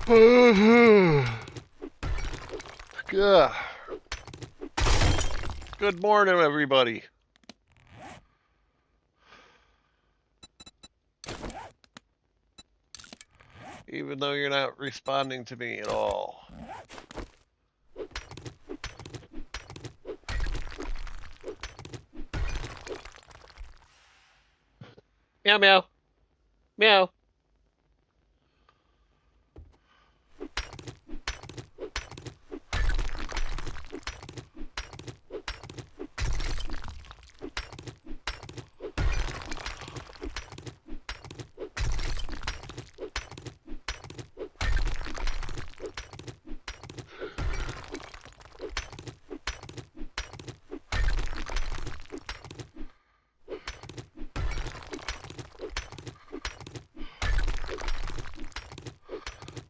Good morning, everybody. Even though you're not responding to me at all. Meow, meow. Meow.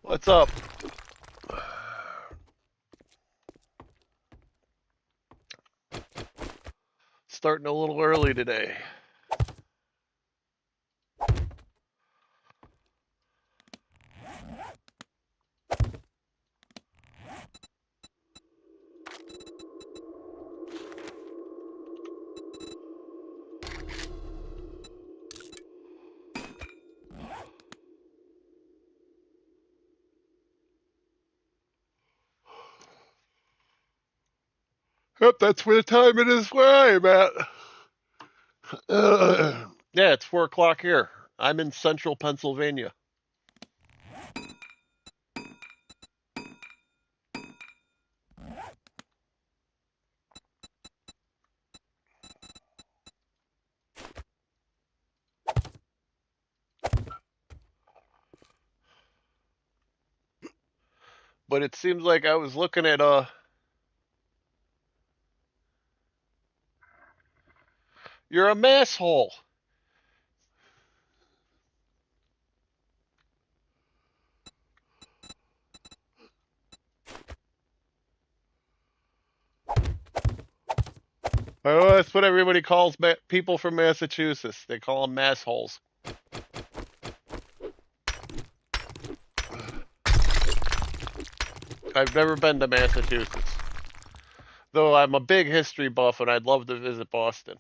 What's up? Starting a little early today. Yep, that's where the time it is where I'm at. Yeah, it's 4 o'clock here. I'm in central Pennsylvania. But it seems like I was looking at you're a masshole. Oh, that's what everybody calls people from Massachusetts. They call them massholes. I've never been to Massachusetts. Though I'm a big history buff and I'd love to visit Boston.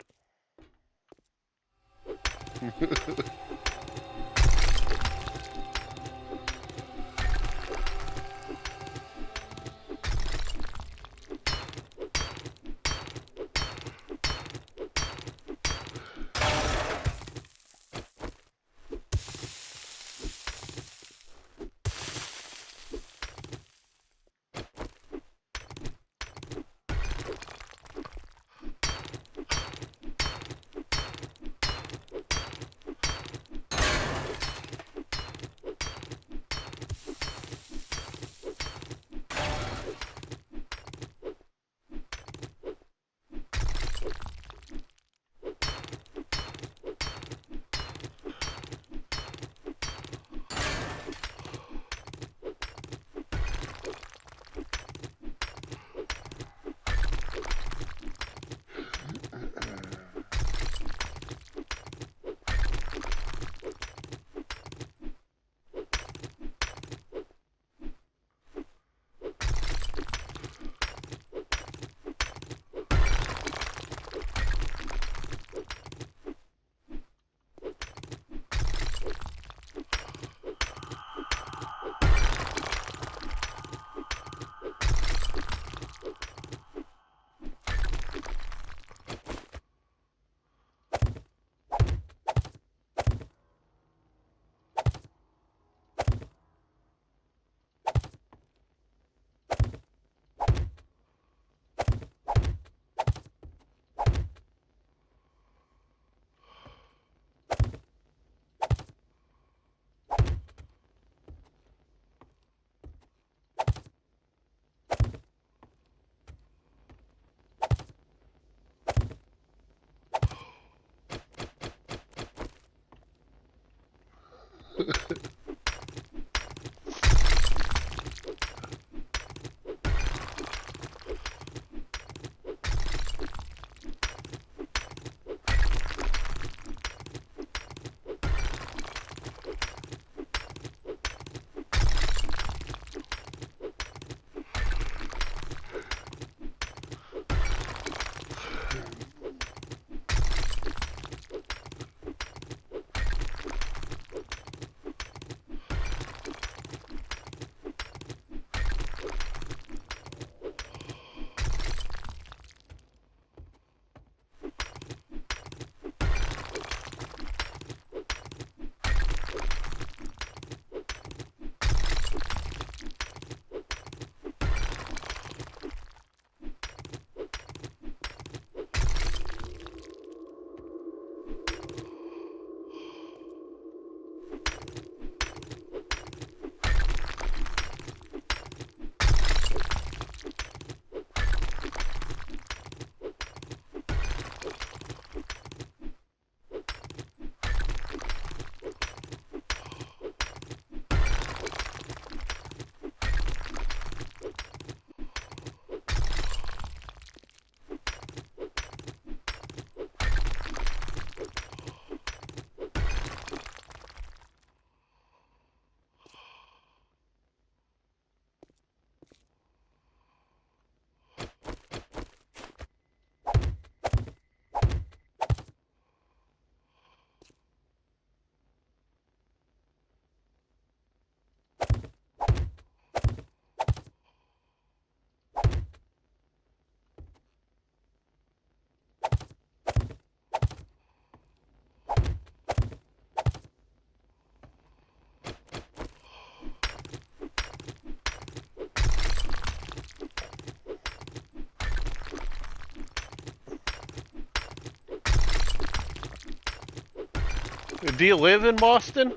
Do you live in Boston?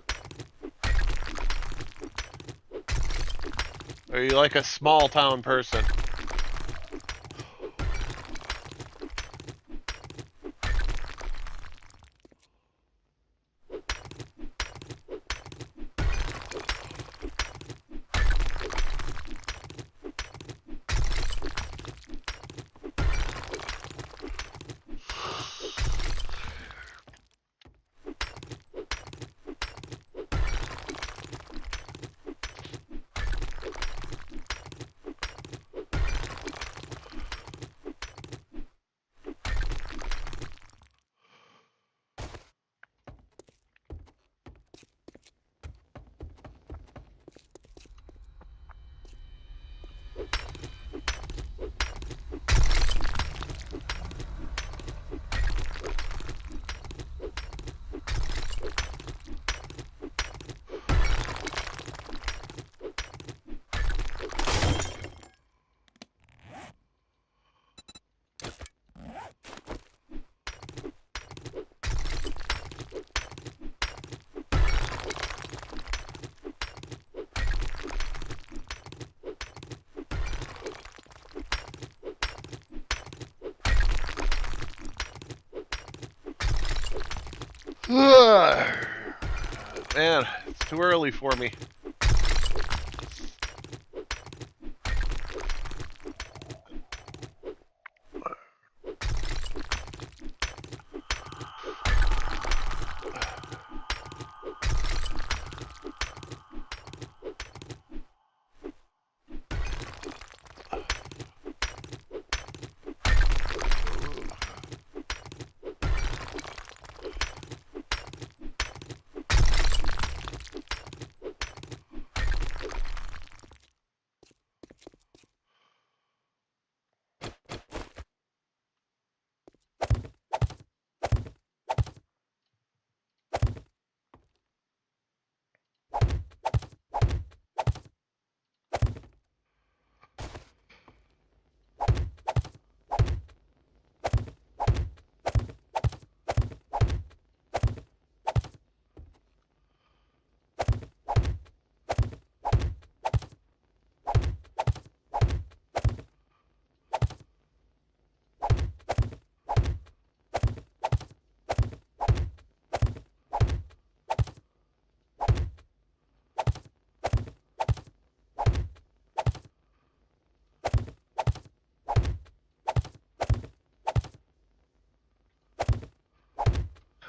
Or are you like a small town person? Man, it's too early for me.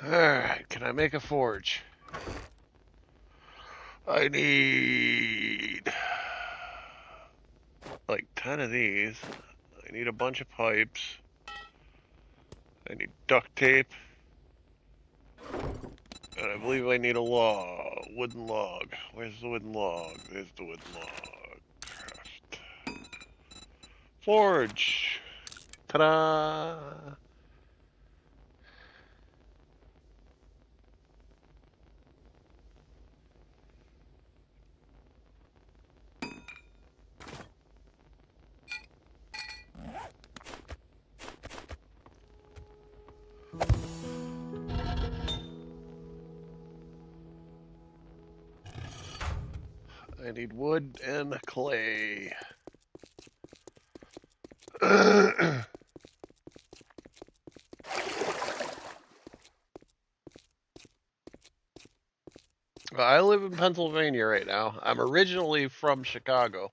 Alright, can I make a forge? I need like 10 of these. I need a bunch of pipes. I need duct tape. And I believe I need a wooden log. Where's the wooden log? There's the wooden log. Craft. Forge! Ta-da! I need wood and clay. I live in Pennsylvania right now. I'm originally from Chicago.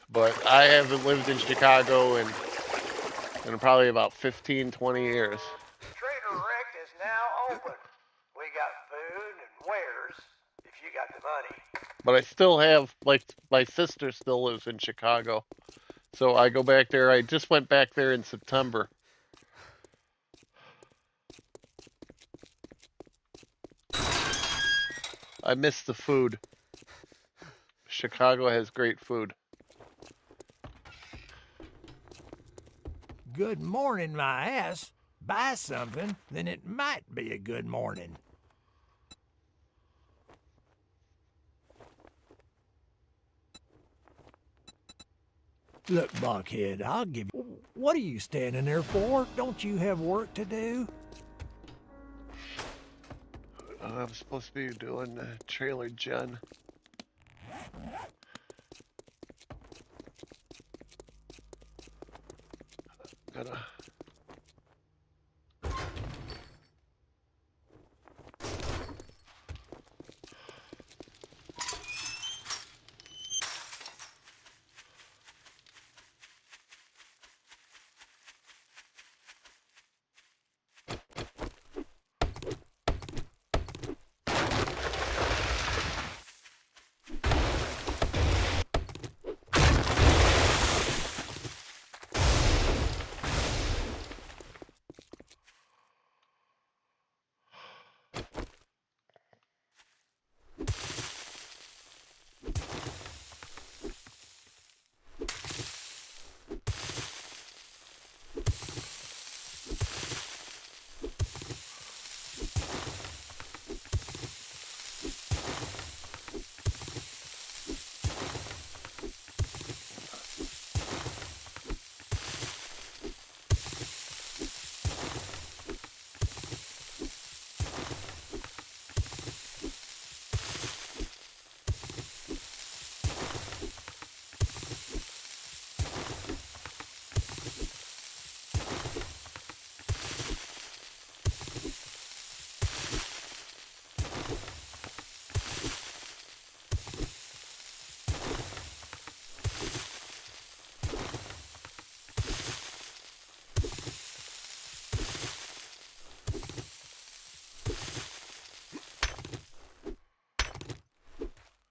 But I haven't lived in Chicago in probably about 15, 20 years. Trader Rick is now open. We got food and wares if you got the money. But I still have, like, my sister still lives in Chicago. So I go back there. I just went back there in September. I miss the food. Chicago has great food. Good morning, my ass. Buy something, then it might be a good morning. Look, Buckhead, I'll give you... What are you standing there for? Don't you have work to do? I'm supposed to be doing trailer gen. Gotta.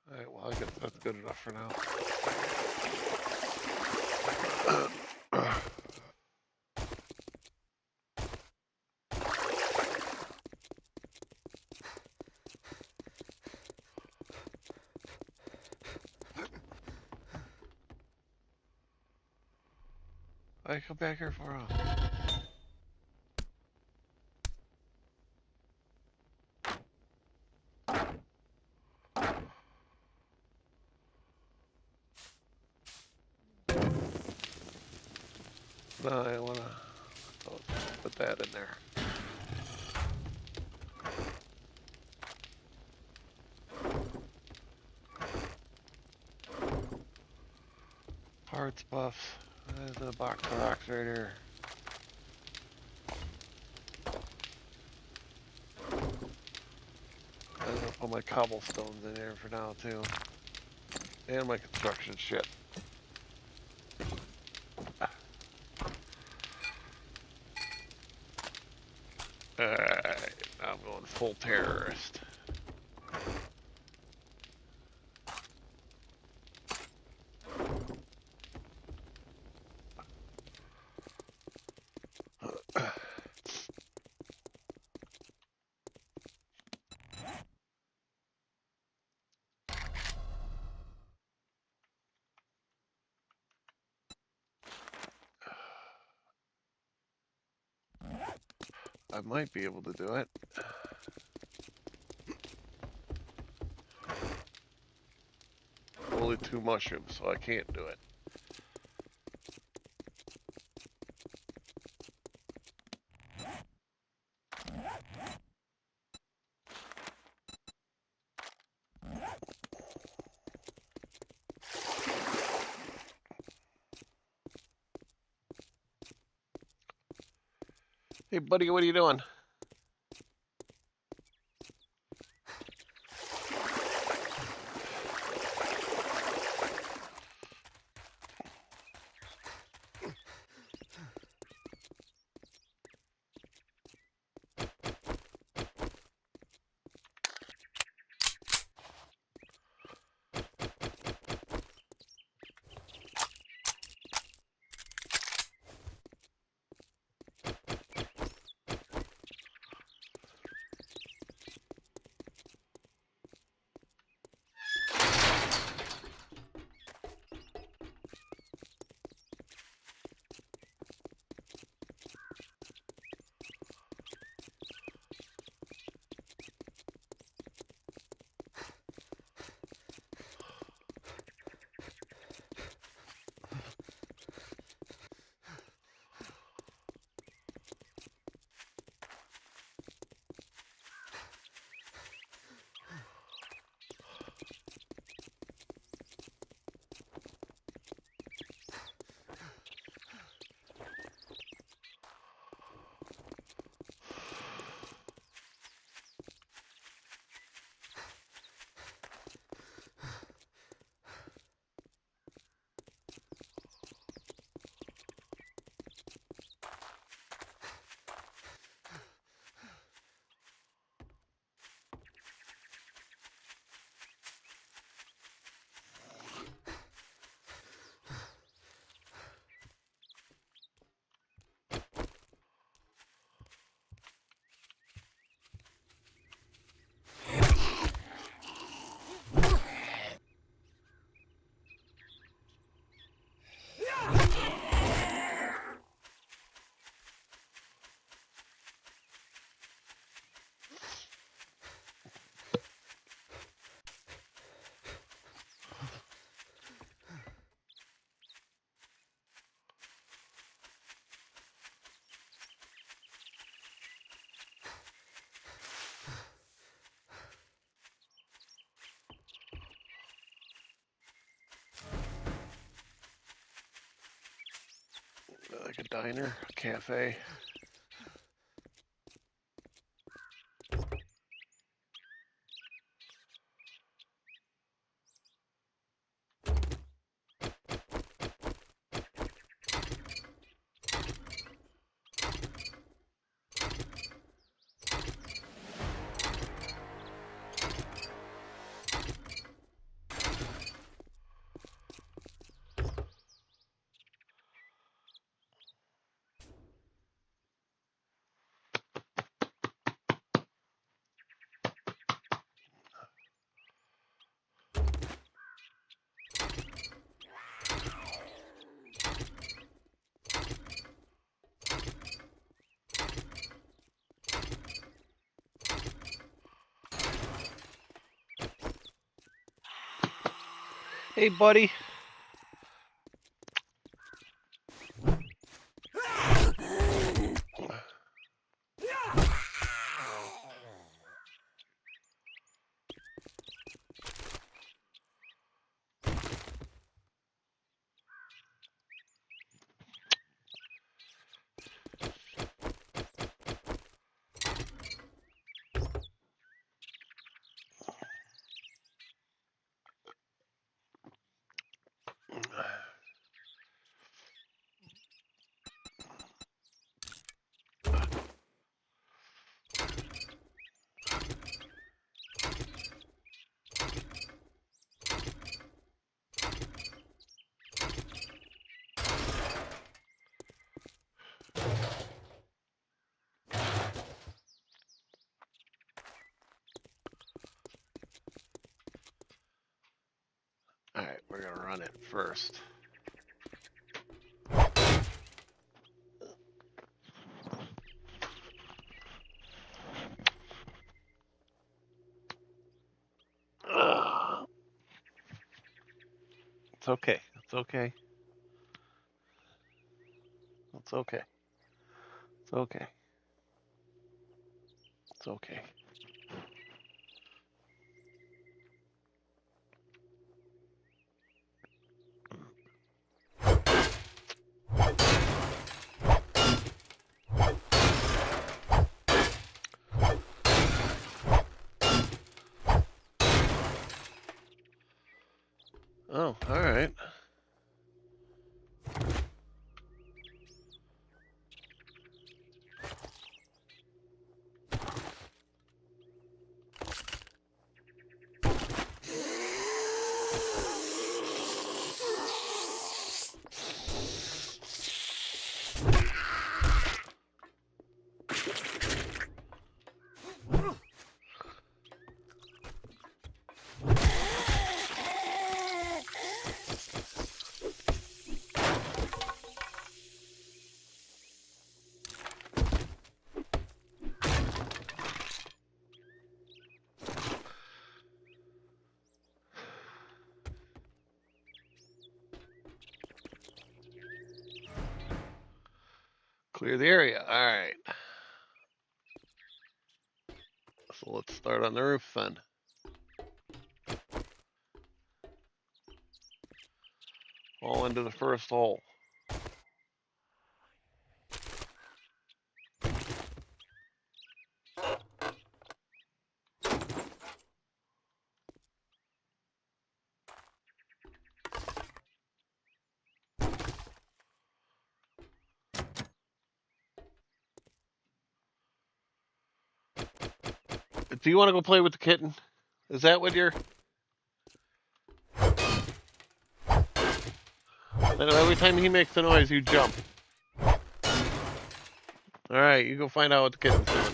Alright, well, I guess that's good enough for now. I come back here for No, I wanna put that in there. Parts buff. There's a box of rocks right here. I'm gonna put my cobblestones in here for now too. And my construction shit. Alright, now I'm going full terrorist. I might be able to do it. Only 2 mushrooms, so I can't do it. Hey buddy, what are you doing? like a diner, a cafe. Hey, buddy. Alright, we're gonna run it first. It's okay. It's okay. It's okay. It's okay. It's okay. Oh, all right. Clear the area. All right. So let's start on the roof then. Fall into the first hole. Do you want to go play with the kitten? Is that what you're... Every time he makes a noise, you jump. Alright, you go find out what the kitten's doing.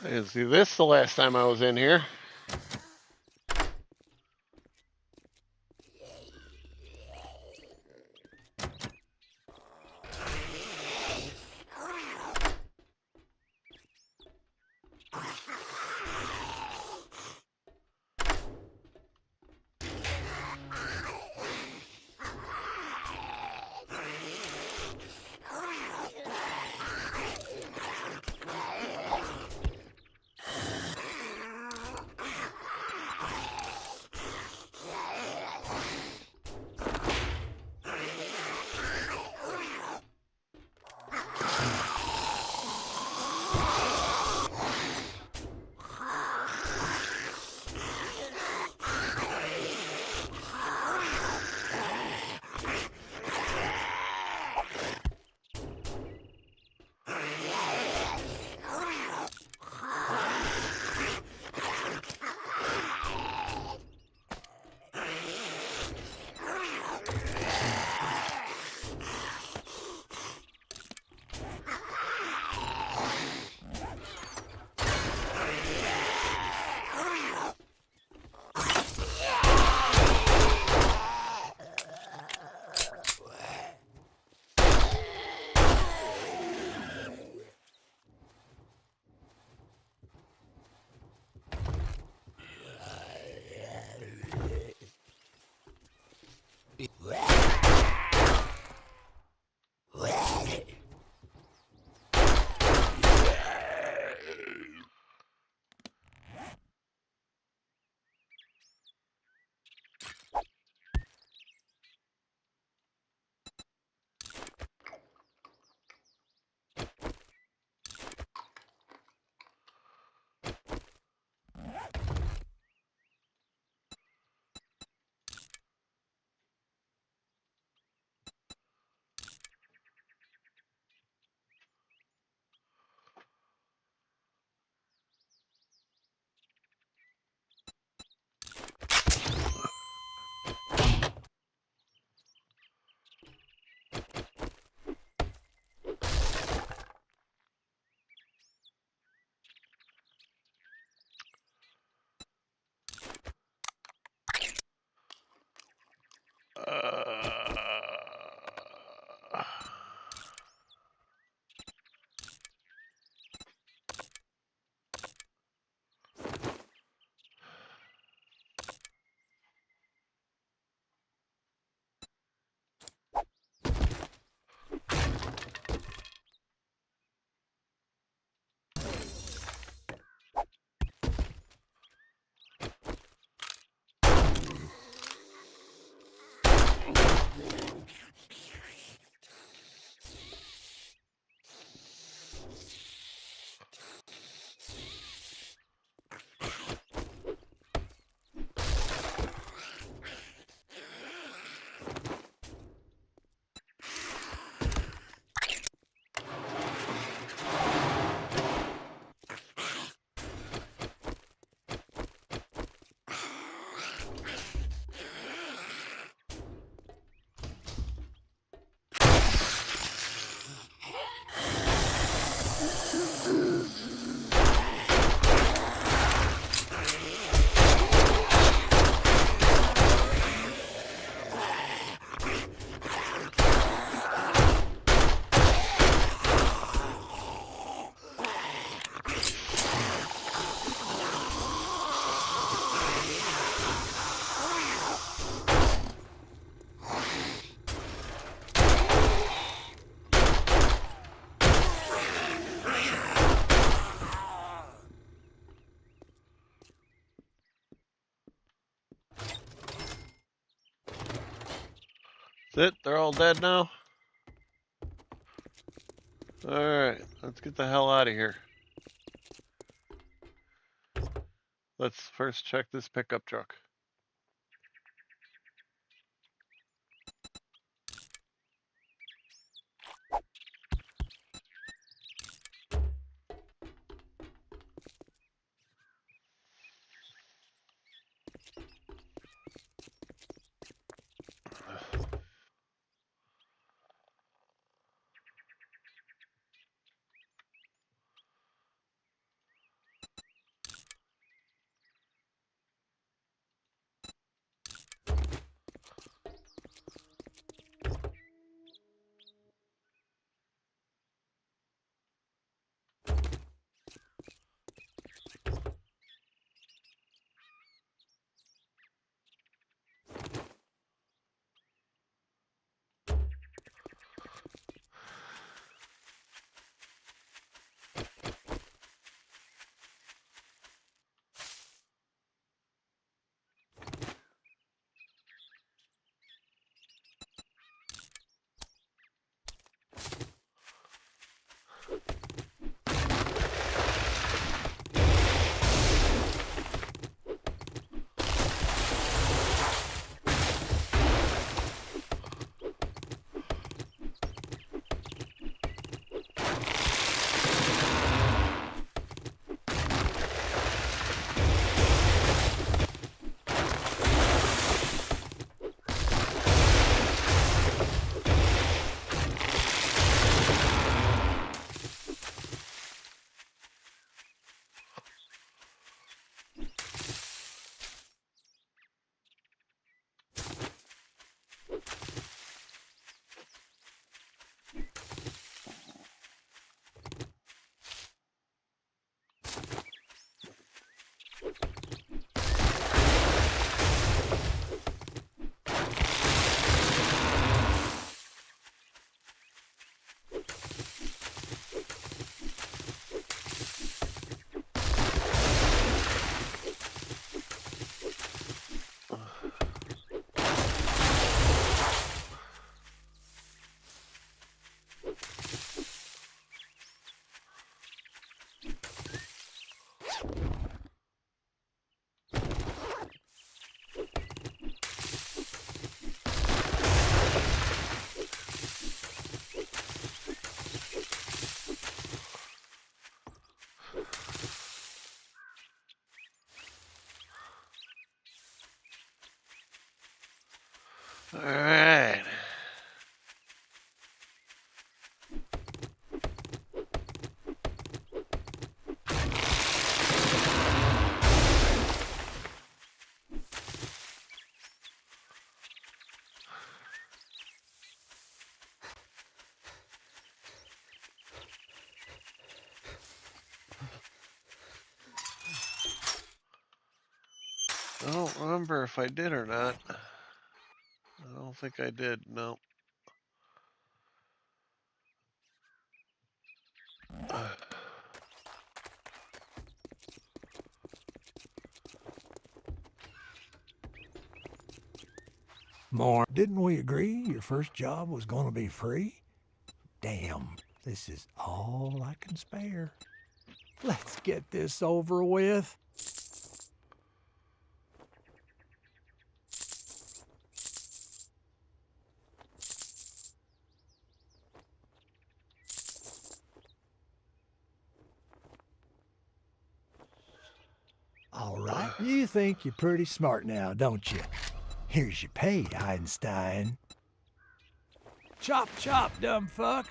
I didn't see this the last time I was in here. That's it? They're all dead now? Alright, let's get the hell out of here. Let's first check this pickup truck. All right. I don't remember if I did or not. I don't think I did. No. More. Didn't we agree your first job was gonna be free? Damn, this is all I can spare. Let's get this over with. All right, you think you're pretty smart now, don't you? Here's your pay, Einstein. Chop, chop, dumb fuck.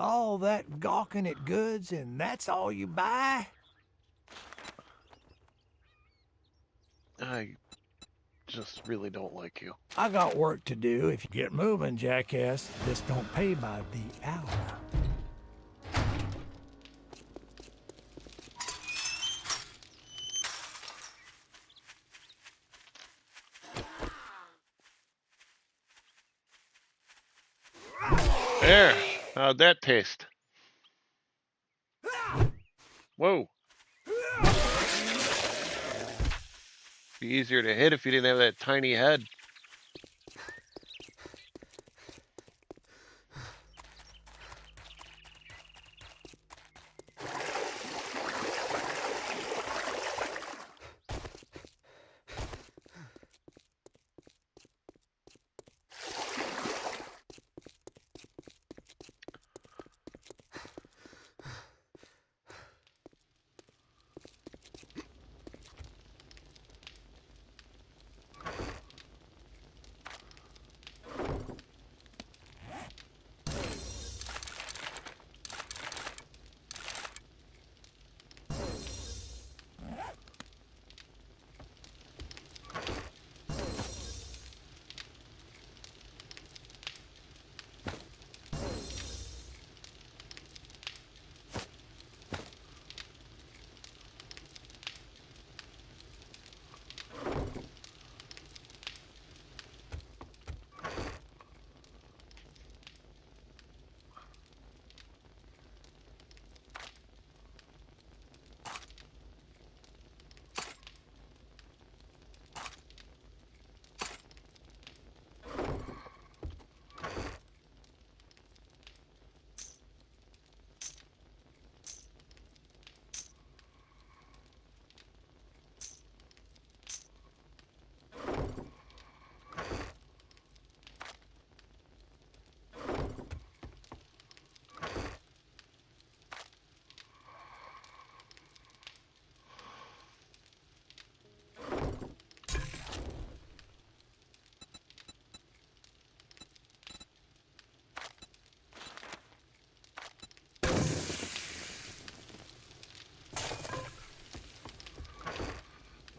All that gawking at goods and that's all you buy? I just really don't like you. I got work to do. If you get moving, jackass, this don't pay by the hour. There. How'd that taste? Whoa. Be easier to hit if you didn't have that tiny head.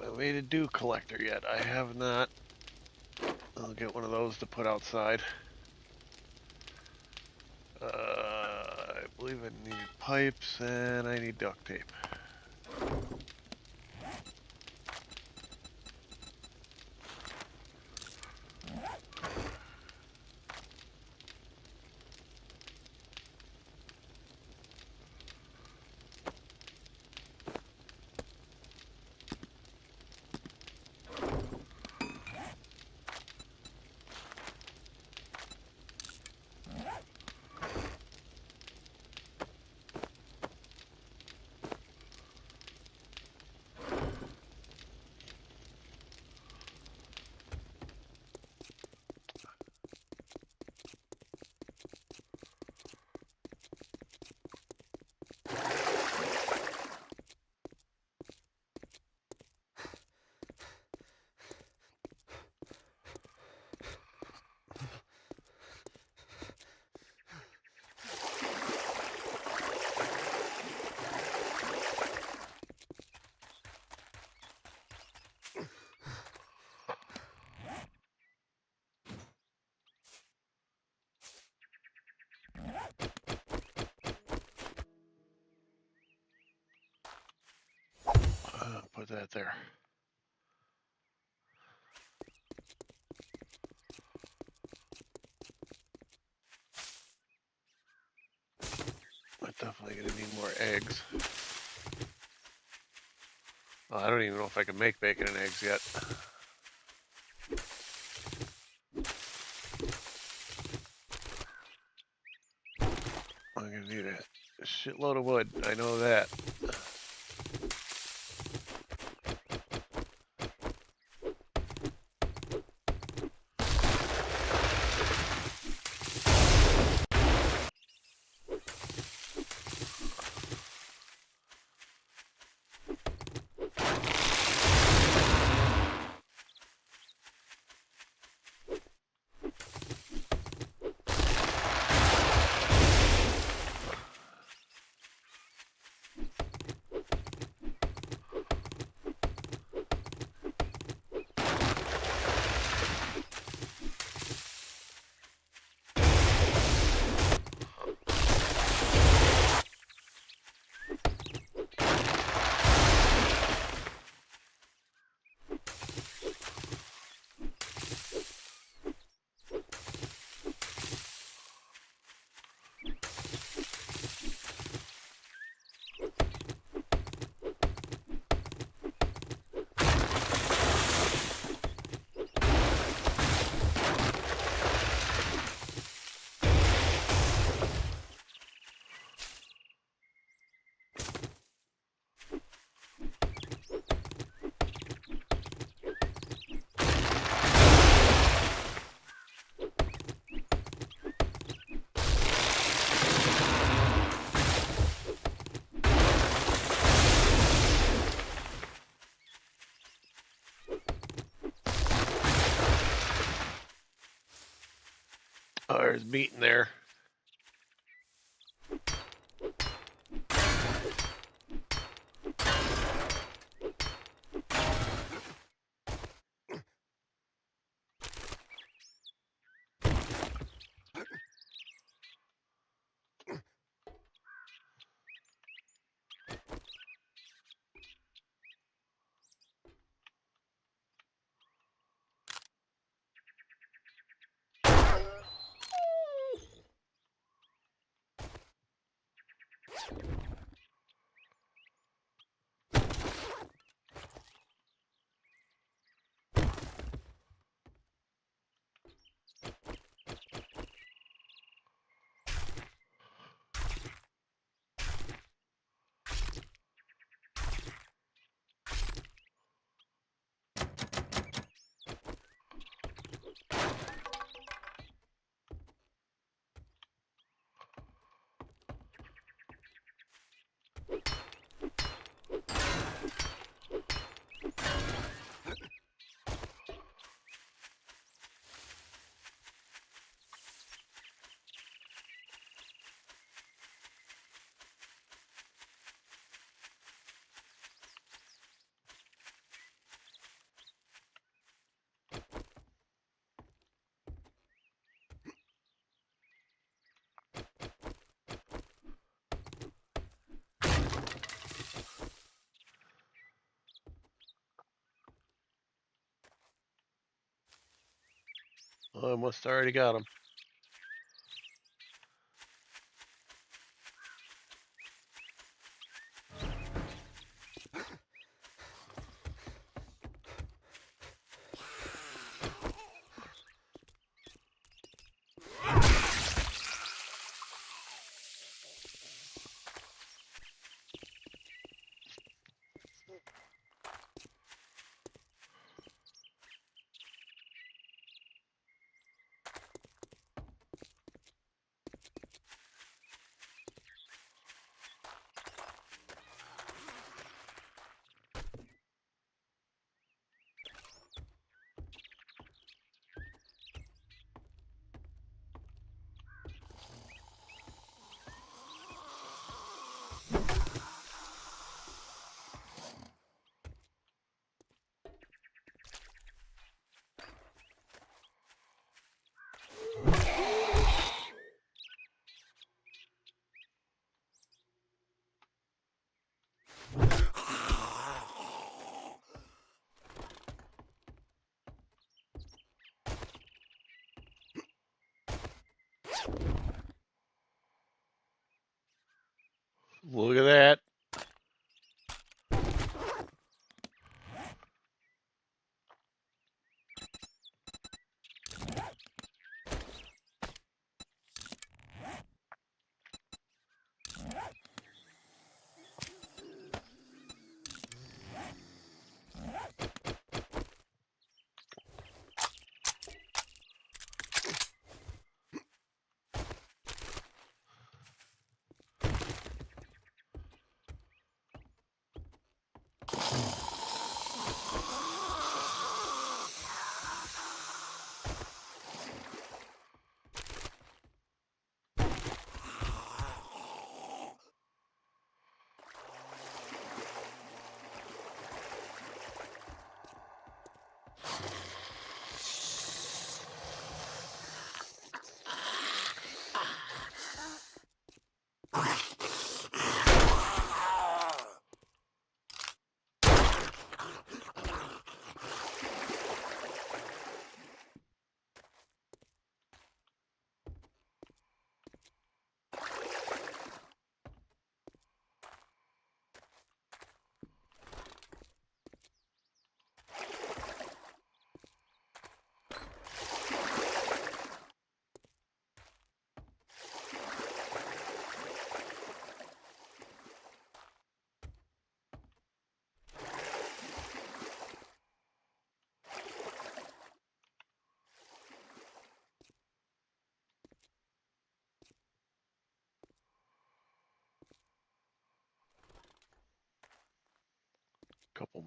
I made a dew collector yet. I have not. I'll get one of those to put outside. I believe I need pipes and I need duct tape. that there. I'm definitely gonna need more eggs. Well, I don't even know if I can make bacon and eggs yet. I'm gonna need a shitload of wood. I know that. Oh, there's meat in there. Oh, I must already got them.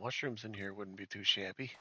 mushrooms in here wouldn't be too shabby.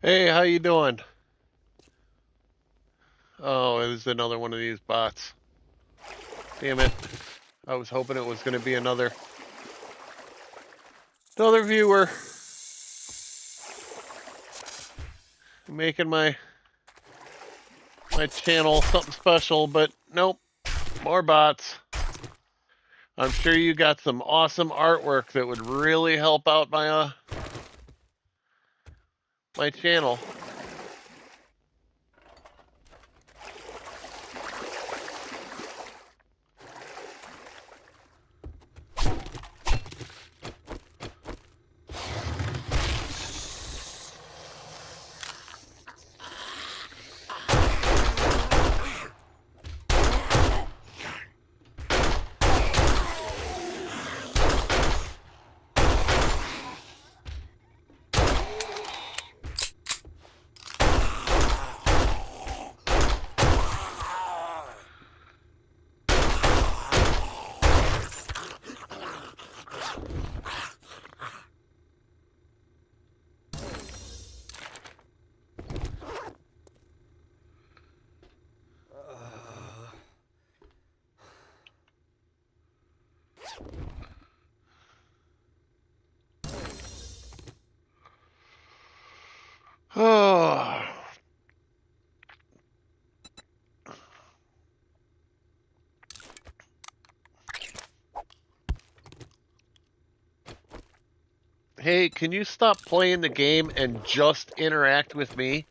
Hey, how you doing? Oh, it was another one of these bots. Damn it. I was hoping it was going to be another viewer making my channel something special, but nope, more bots. I'm sure you got some awesome artwork that would really help out my my channel. Oh. Hey, can you stop playing the game and just interact with me?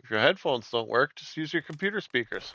If your headphones don't work, just use your computer speakers.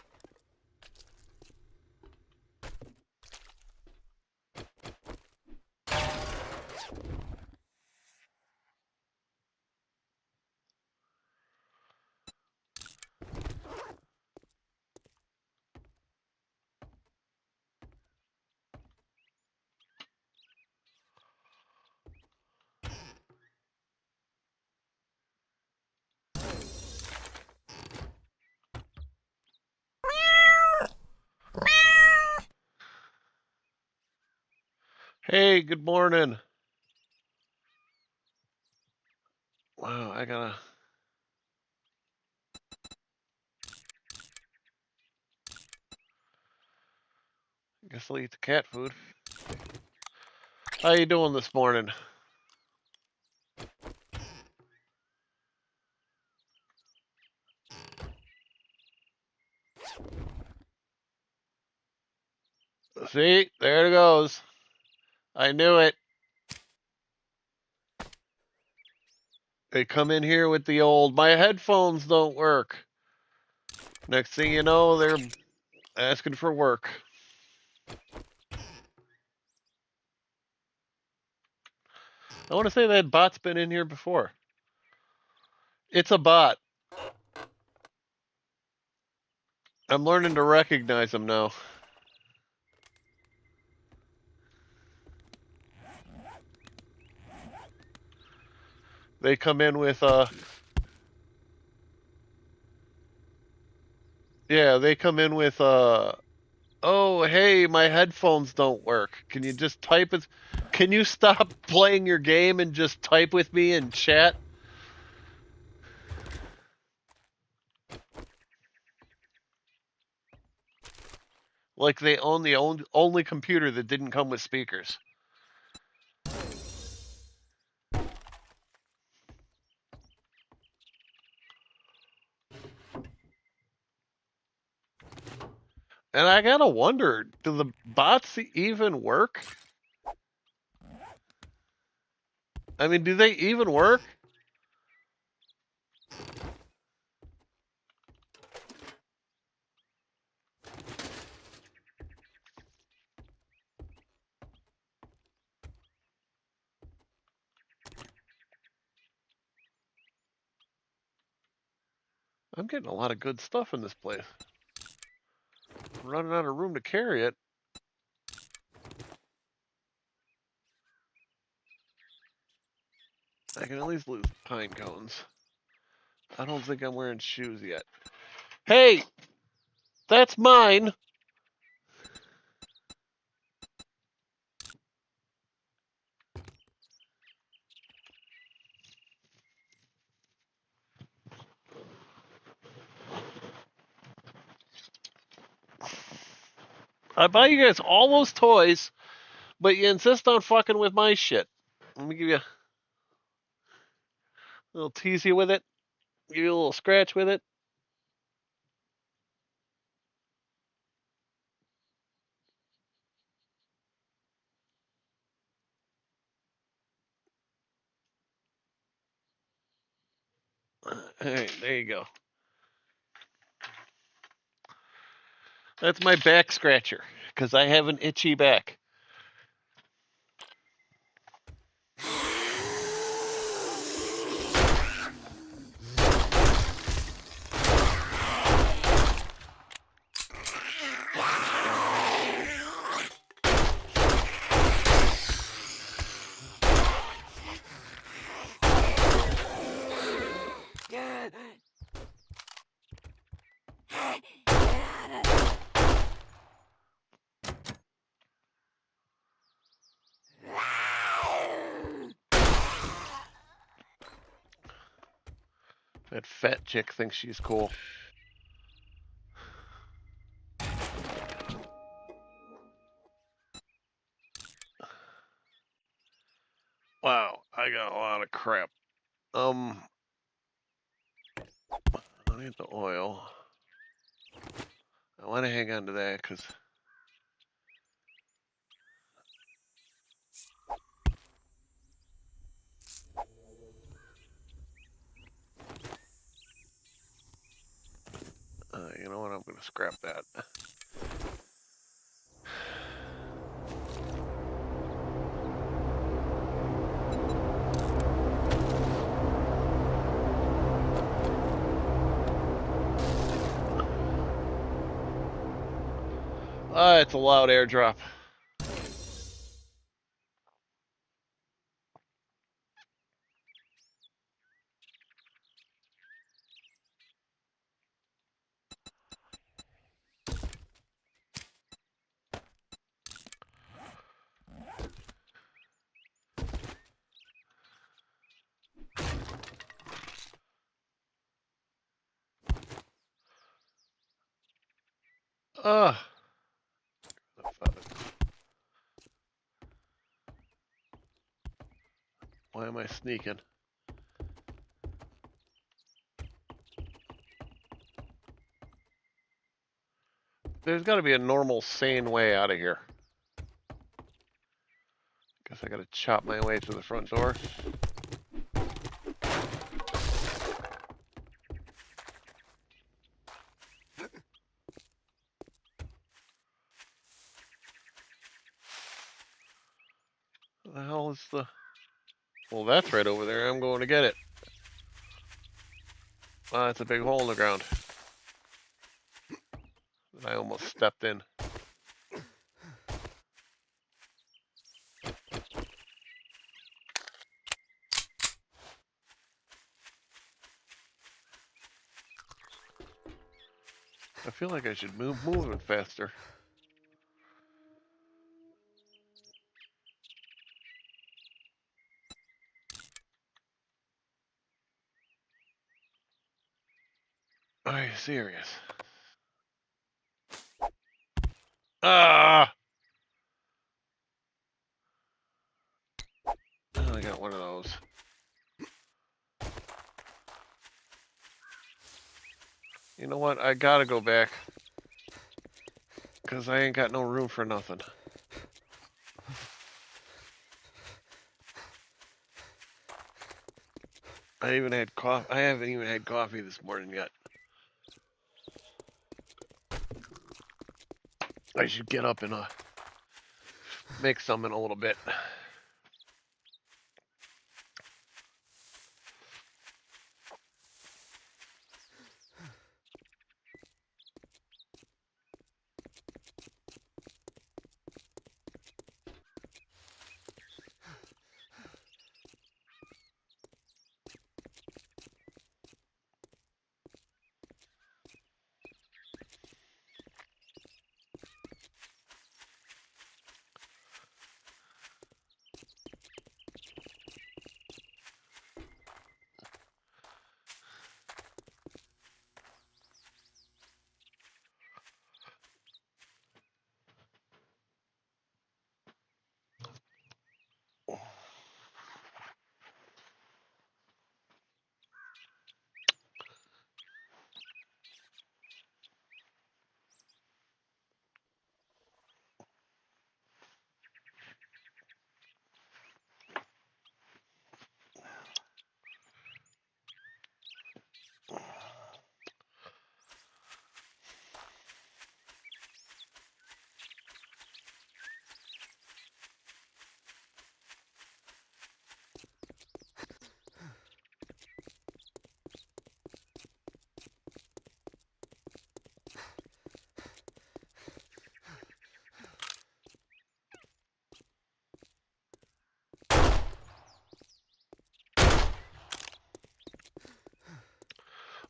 Hey, good morning. Wow, I guess I'll eat the cat food. How you doing this morning? See, there it goes. I knew it. They come in here with the old, my headphones don't work. Next thing you know, they're asking for work. I want to say that bot's been in here before. It's a bot. I'm learning to recognize them now. They come in with yeah, they come in with oh, hey, my headphones don't work. Can you just type it? Can you stop playing your game and just type with me in chat? Like they own the only computer that didn't come with speakers. And I gotta wonder, do the bots even work? I mean, do they even work? I'm getting a lot of good stuff in this place. I'm running out of room to carry it. I can at least lose pine cones. I don't think I'm wearing shoes yet. Hey! That's mine. I buy you guys all those toys, but you insist on fucking with my shit. Let me give you a little tease you with it. Give you a little scratch with it. All right, there you go. That's my back scratcher because I have an itchy back. That fat chick thinks she's cool. Wow, I got a lot of crap. I need the oil. I want to hang on to that because you know what? I'm going to scrap that. It's a loud airdrop. Why am I sneaking? There's got to be a normal, sane way out of here. Guess I got to chop my way to the front door. What the hell is the... Well, that's right over there. I'm going to get it. It's a big hole in the ground. I almost stepped in. I feel like I should move it faster. Are you serious? Ah! Oh, I got one of those. You know what? I gotta go back. Because I ain't got no room for nothing. I even had coffee. I haven't even had coffee this morning yet. I should get up and make some in a little bit.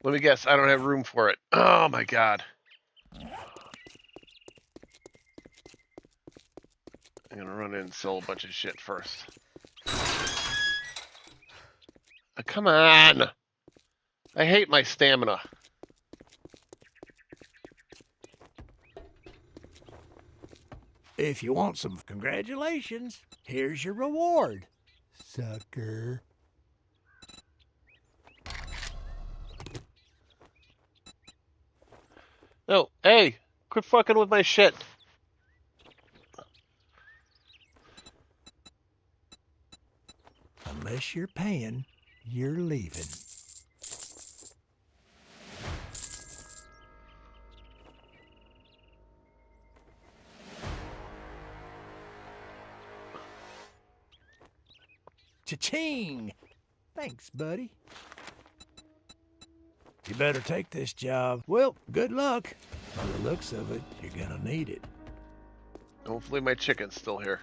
Let me guess, I don't have room for it. Oh my god. I'm gonna run in and sell a bunch of shit first. Come on! I hate my stamina. If you want some congratulations, here's your reward, sucker. No, hey! Quit fucking with my shit. Unless you're paying, you're leaving. Cha-ching! Thanks, buddy. You better take this job. Well, good luck. By the looks of it, you're gonna need it. Hopefully my chicken's still here.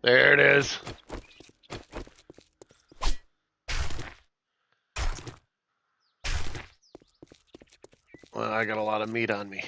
There it is. Well, I got a lot of meat on me.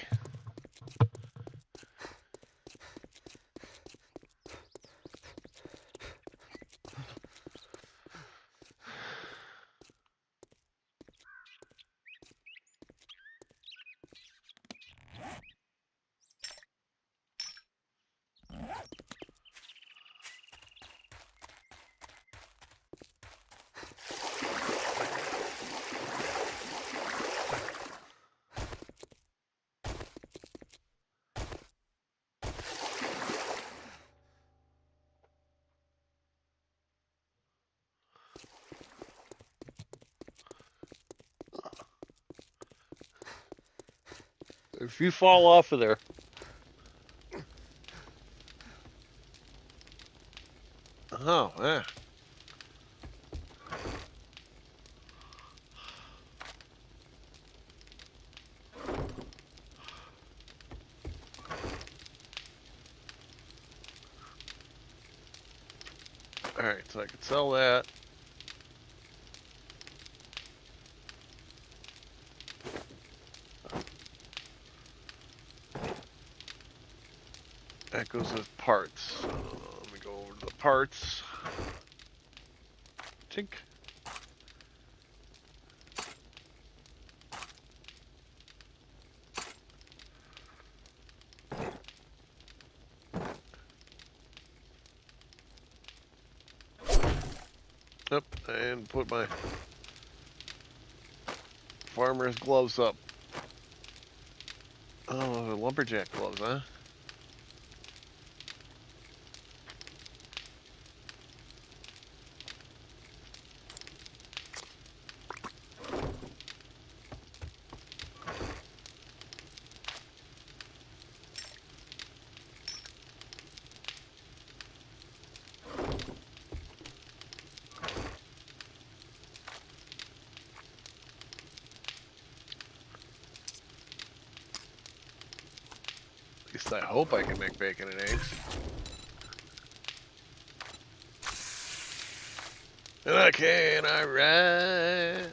If you fall off of there. Oh, yeah. Alright, so I could sell that. That goes with parts. Let me go over to the parts. Tink. Yep, and put my farmer's gloves up. Oh, lumberjack gloves, huh? At least I hope I can make bacon and eggs. And I can, alright.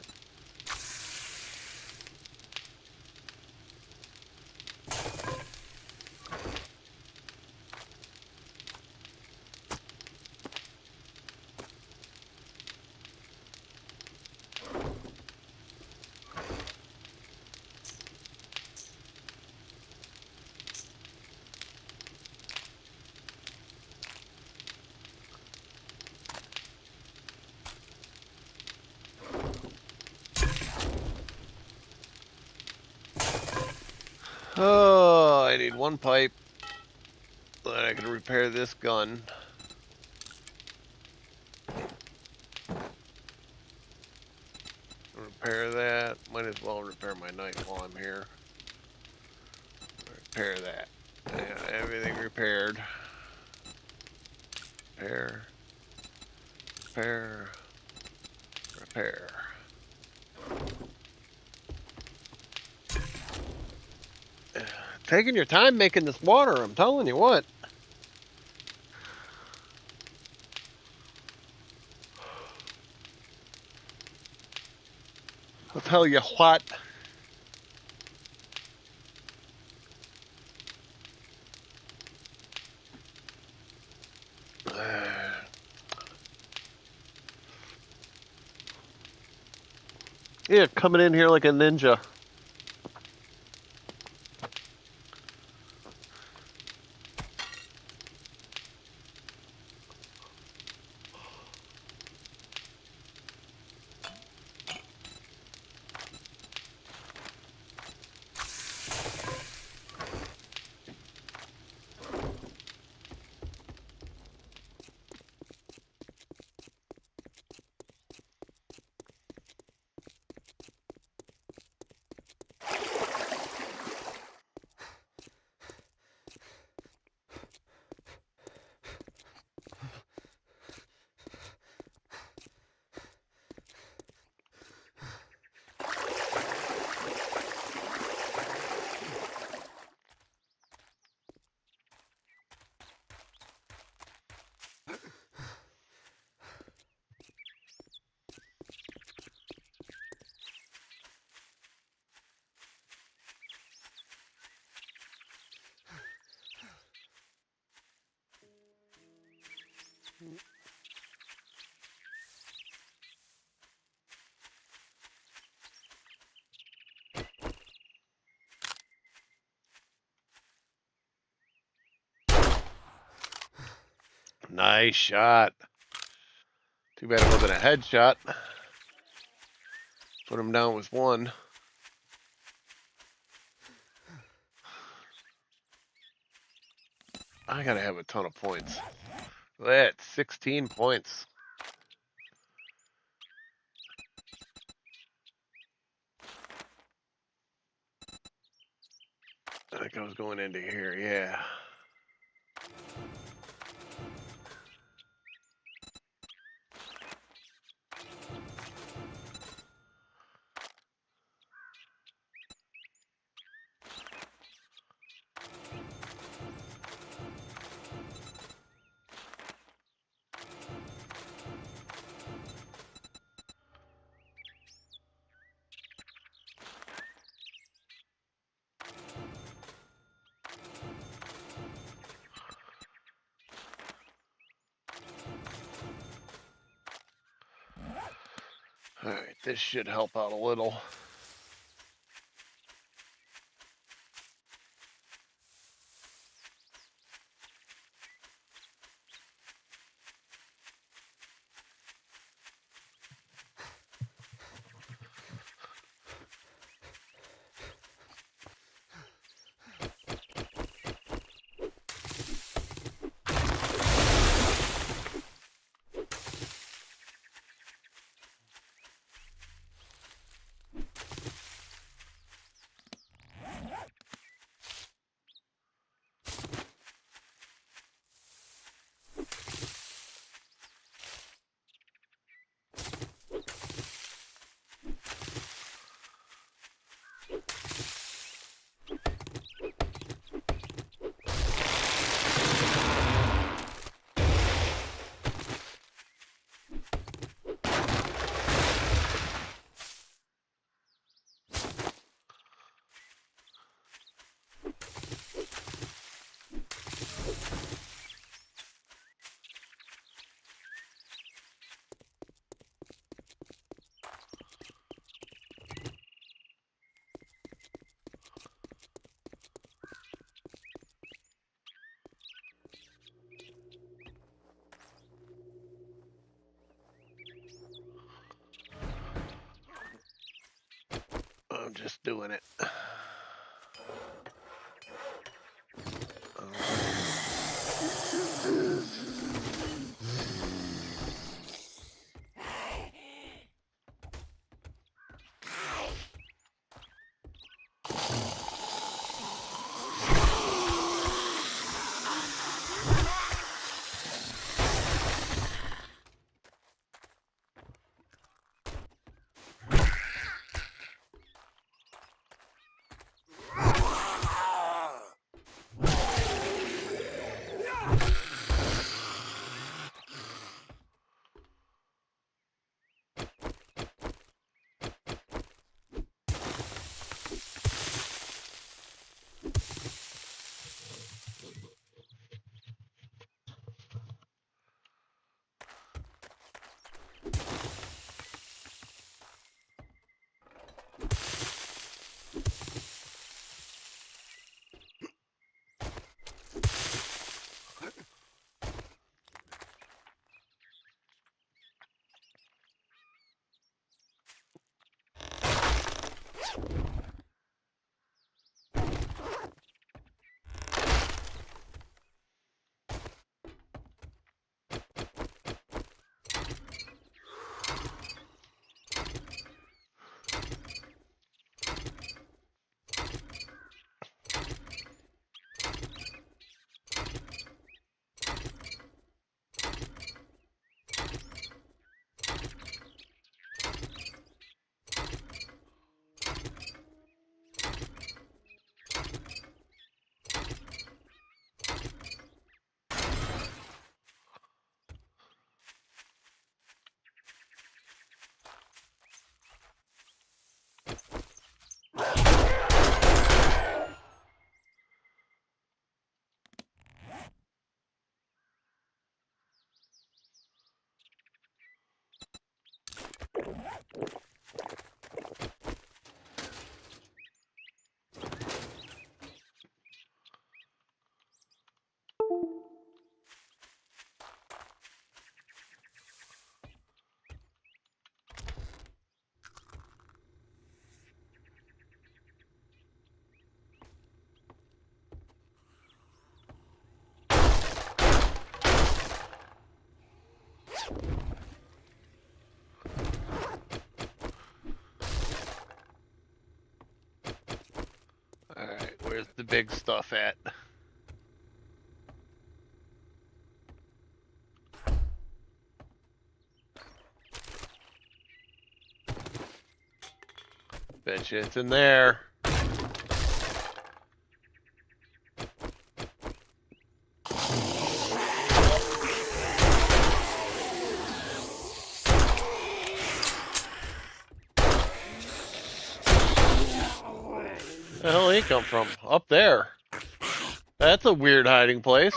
Oh, I need one pipe so that I can repair this gun. Repair that. Might as well repair my knife while I'm here. Repair that. Yeah, everything repaired. Repair. Repair. Repair. Taking your time making this water, I'm telling you what. I'll tell you what. Yeah, coming in here like a ninja. Nice shot. Too bad it wasn't a headshot. Put him down with one. I gotta have a ton of points. That's 16 points. I think I was going into here, yeah. Alright, this should help out a little. I'm just doing it. the big stuff at? Bet you it's in there. Where the hell did he come from? Up there. That's a weird hiding place.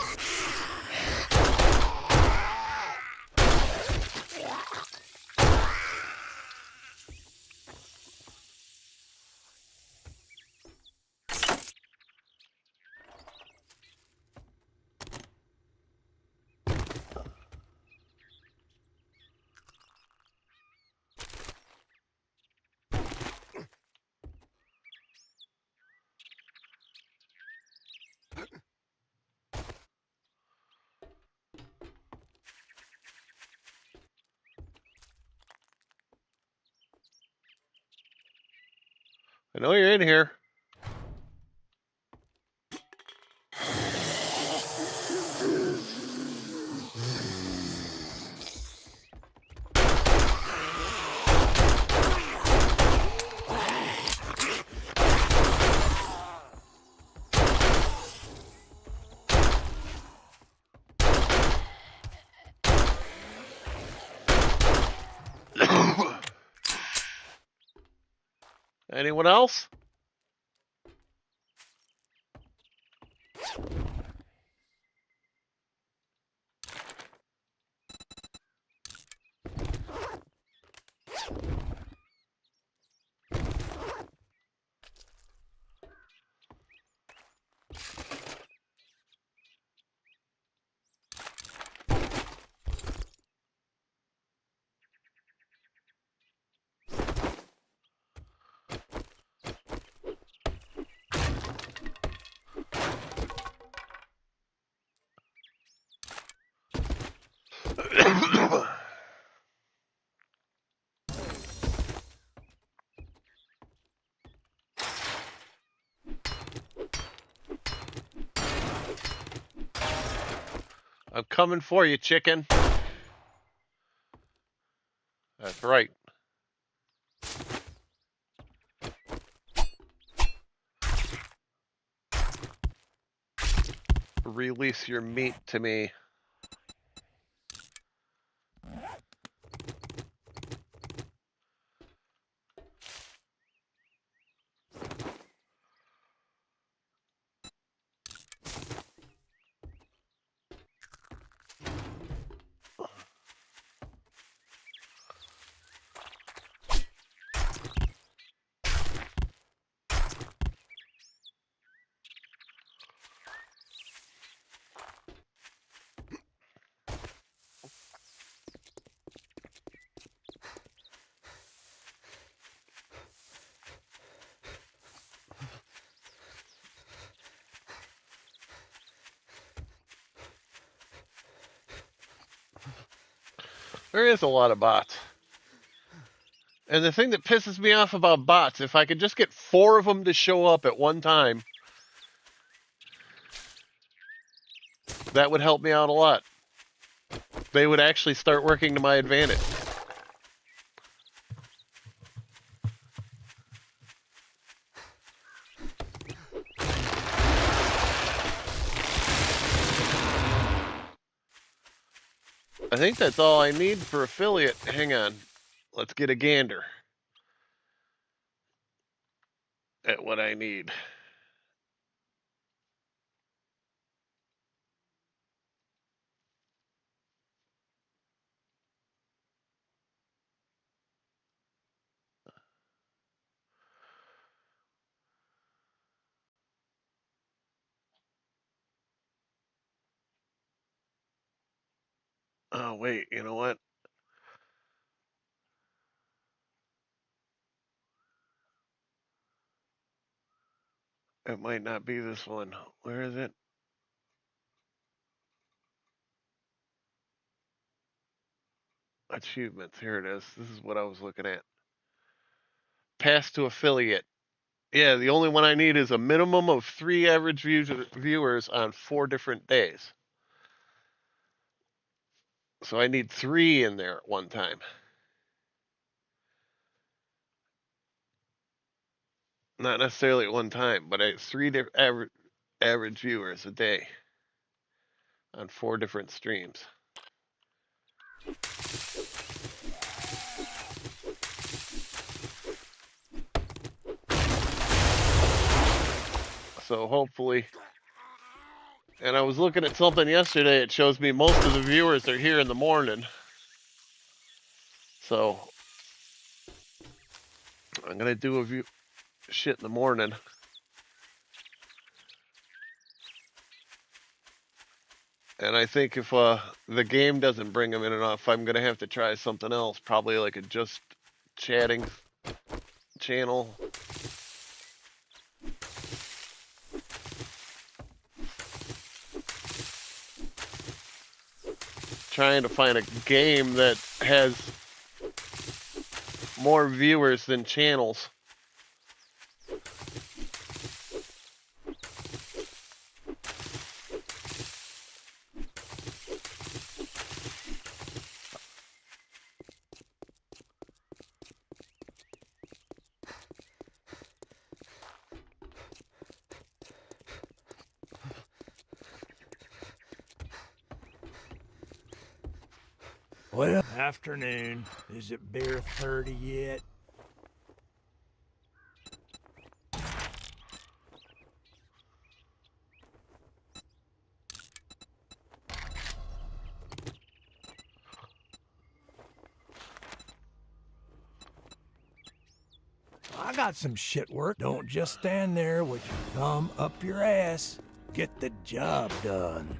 I know you're in here. Anyone else? I'm coming for you, chicken. That's right. Release your meat to me. There is a lot of bots. And the thing that pisses me off about bots, if I could just get 4 of them to show up at one time, that would help me out a lot. They would actually start working to my advantage. I think that's all I need for affiliate. Hang on. Let's get a gander at what I need. Oh, wait, you know what? It might not be this one. Where is it? Achievements. Here it is. This is what I was looking at. Pass to affiliate. Yeah, the only one I need is a minimum of 3 average viewers on 4 different days. So I need 3 in there at one time. Not necessarily at one time, but I 3 average viewers a day on 4 different streams. So hopefully, and I was looking at something yesterday, it shows me most of the viewers are here in the morning. So I'm gonna do a shit in the morning. And I think if the game doesn't bring them in enough, I'm gonna have to try something else, probably like a just chatting channel. Trying to find a game that has more viewers than channels. Well, afternoon. Is it beer 30 yet? I got some shit work. Don't just stand there with your thumb up your ass. Get the job done.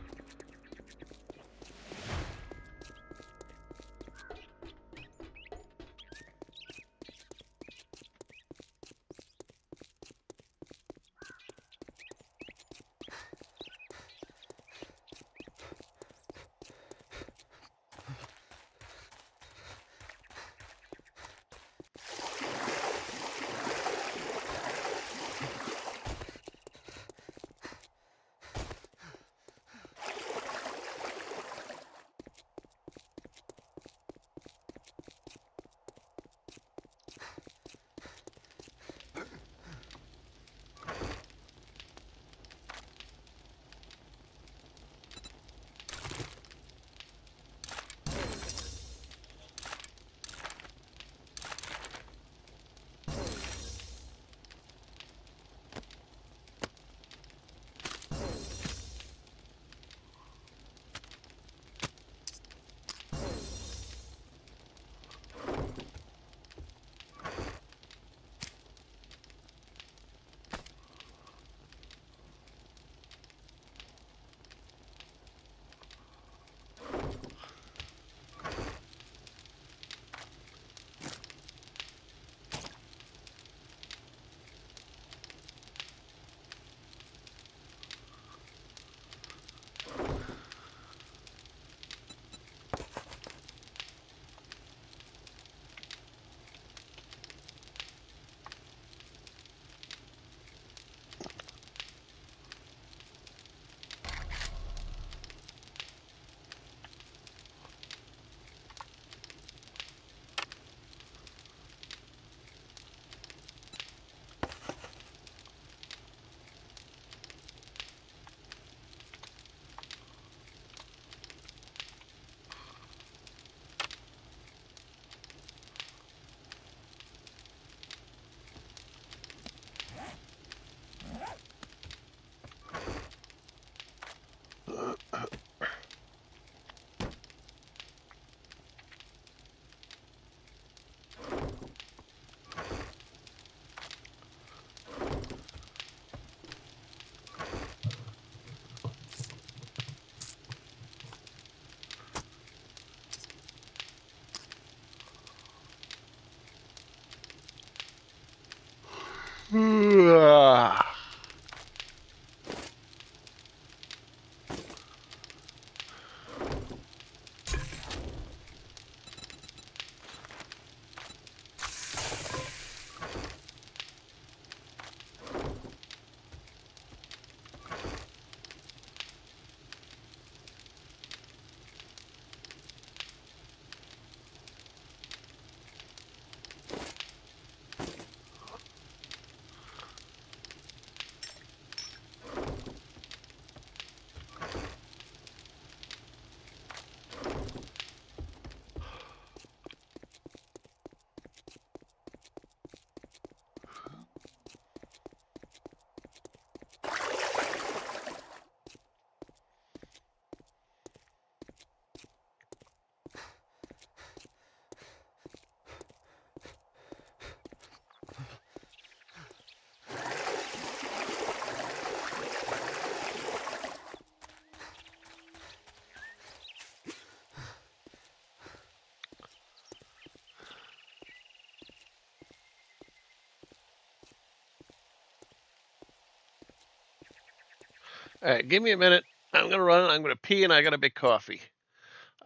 All right, give me a minute. I'm gonna run. I'm gonna pee, and I got a big coffee.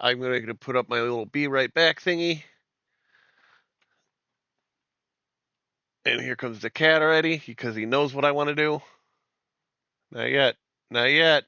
I'm gonna put up my little be right back thingy. And here comes the cat already because he knows what I want to do. Not yet. Not yet.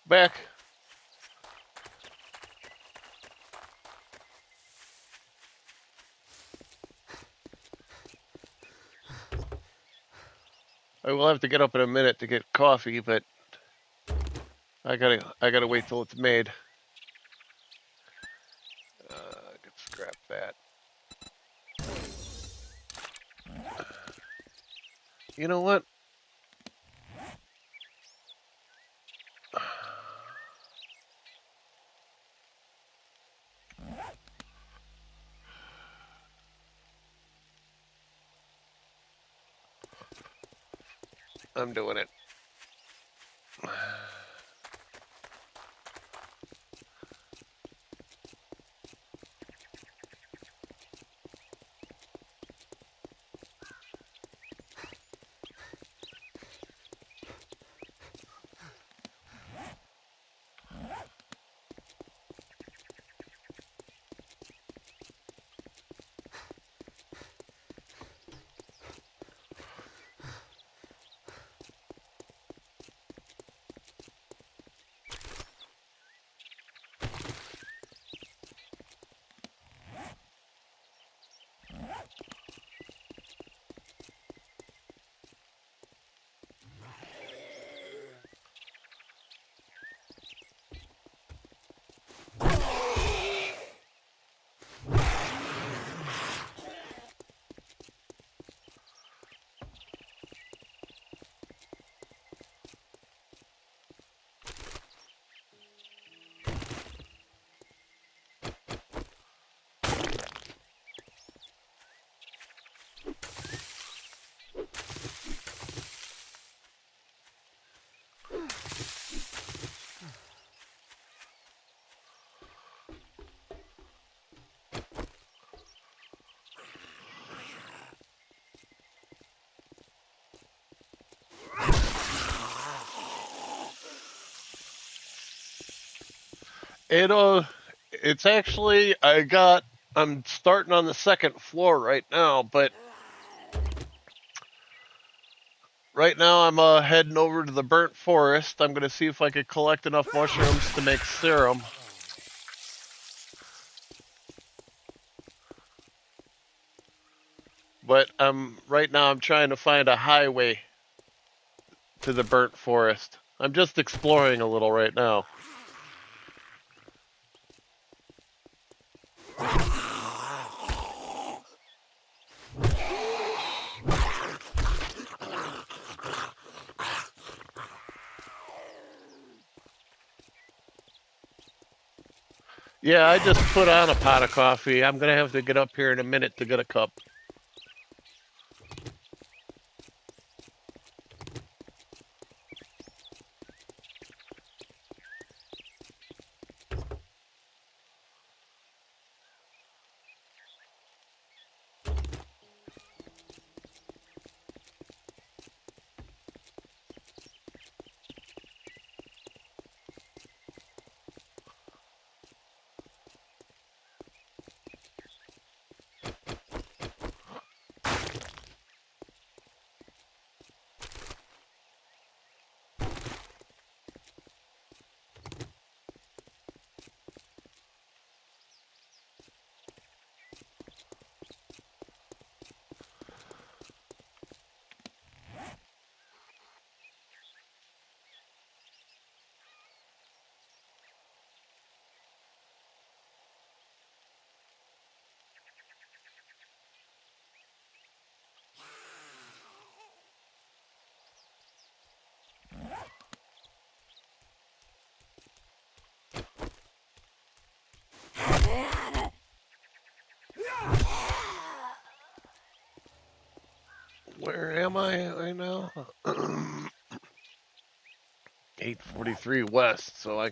Back. I will have to get up in a minute to get coffee, but I gotta wait till it's made. I could scrap that. You know what? I'm doing it. It's actually, I'm starting on the second floor right now, but right now I'm heading over to the burnt forest. I'm gonna see if I could collect enough mushrooms to make serum. But right now I'm trying to find a highway to the burnt forest. I'm just exploring a little right now. Yeah, I just put on a pot of coffee. I'm gonna have to get up here in a minute to get a cup. Where am I right now? 843 west, so I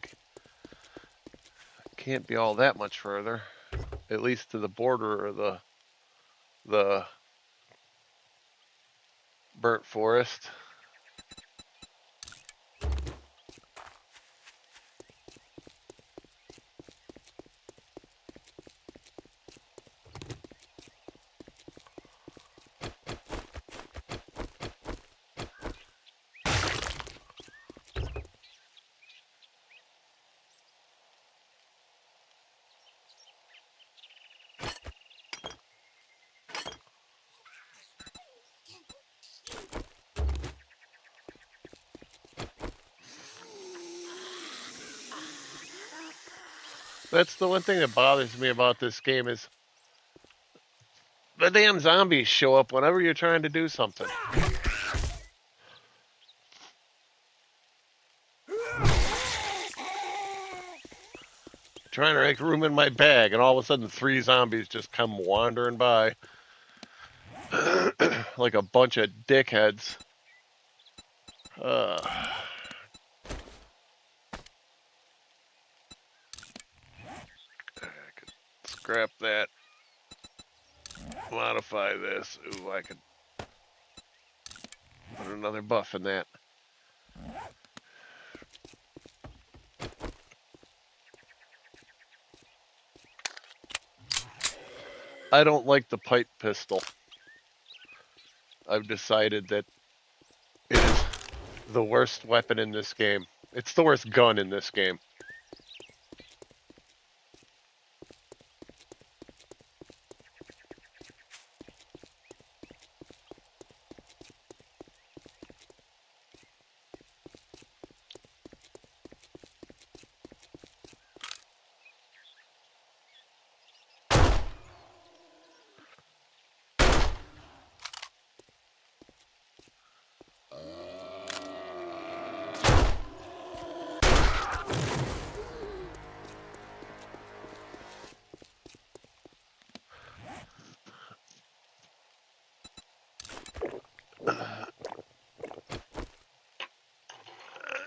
can't be all that much further. At least to the border of the burnt forest. That's the one thing that bothers me about this game is the damn zombies show up whenever you're trying to do something. Trying to make room in my bag, and all of a sudden 3 zombies just come wandering by. Like a bunch of dickheads. I could scrap that. Modify this. Ooh, I could put another buff in that. I don't like the pipe pistol. I've decided that it is the worst weapon in this game. It's the worst gun in this game.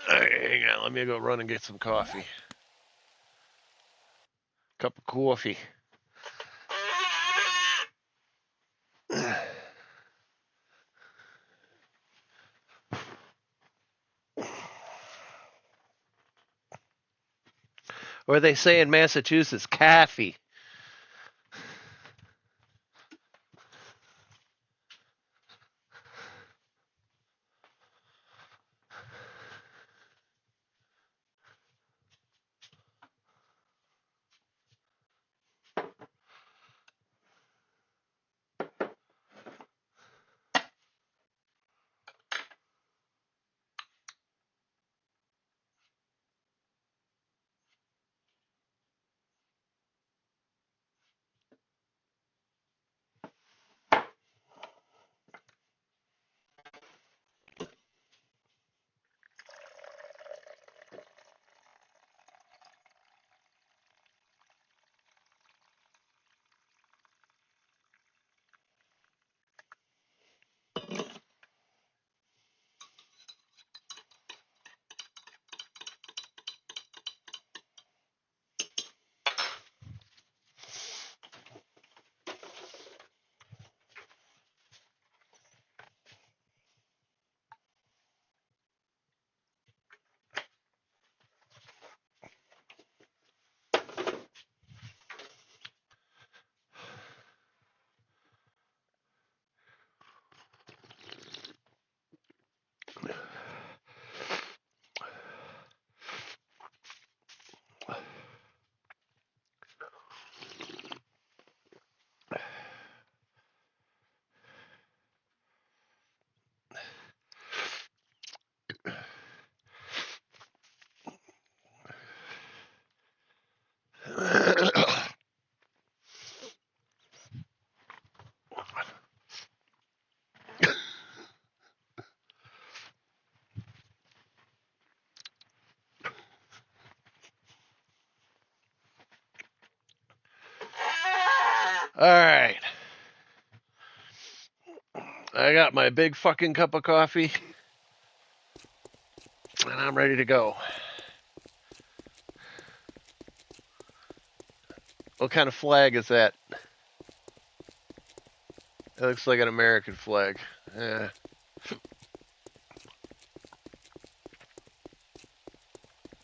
Hang on, let me go run and get some coffee. Cup of coffee. Or they say in Massachusetts, coffee. All right. I got my big fucking cup of coffee, and I'm ready to go. What kind of flag is that? It looks like an American flag. Yeah.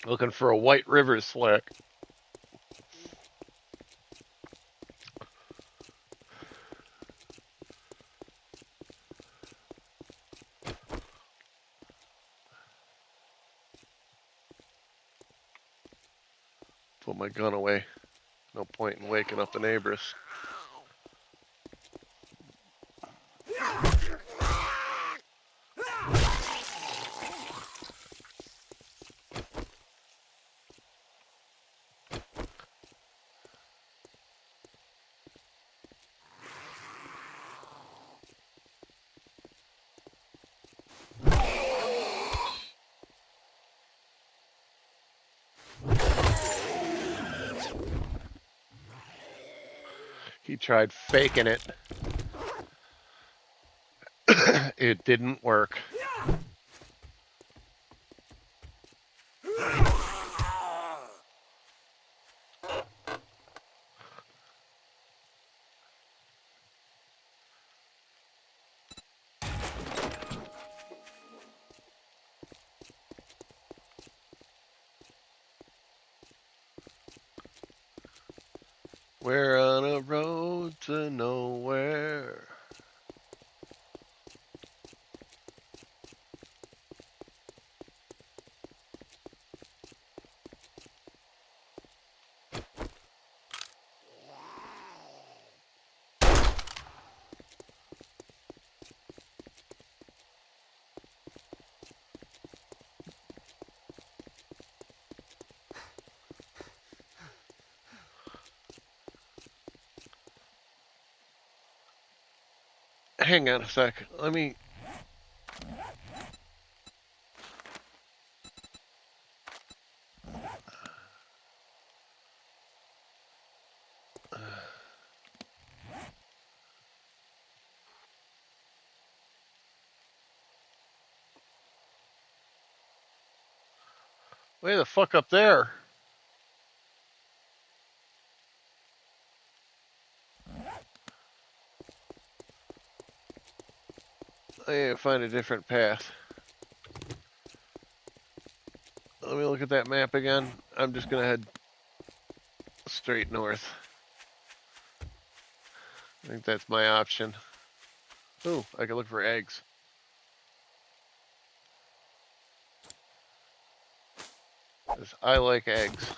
Looking for a White Rivers flag. Put my gun away. No point in waking up the neighbors. He tried faking it. It didn't work. We're on a road to nowhere. Hang on a sec. Let me... Way the fuck up there. I need to find a different path. Let me look at that map again. I'm just gonna head straight north. I think that's my option. Ooh, I can look for eggs. 'Cause I like eggs.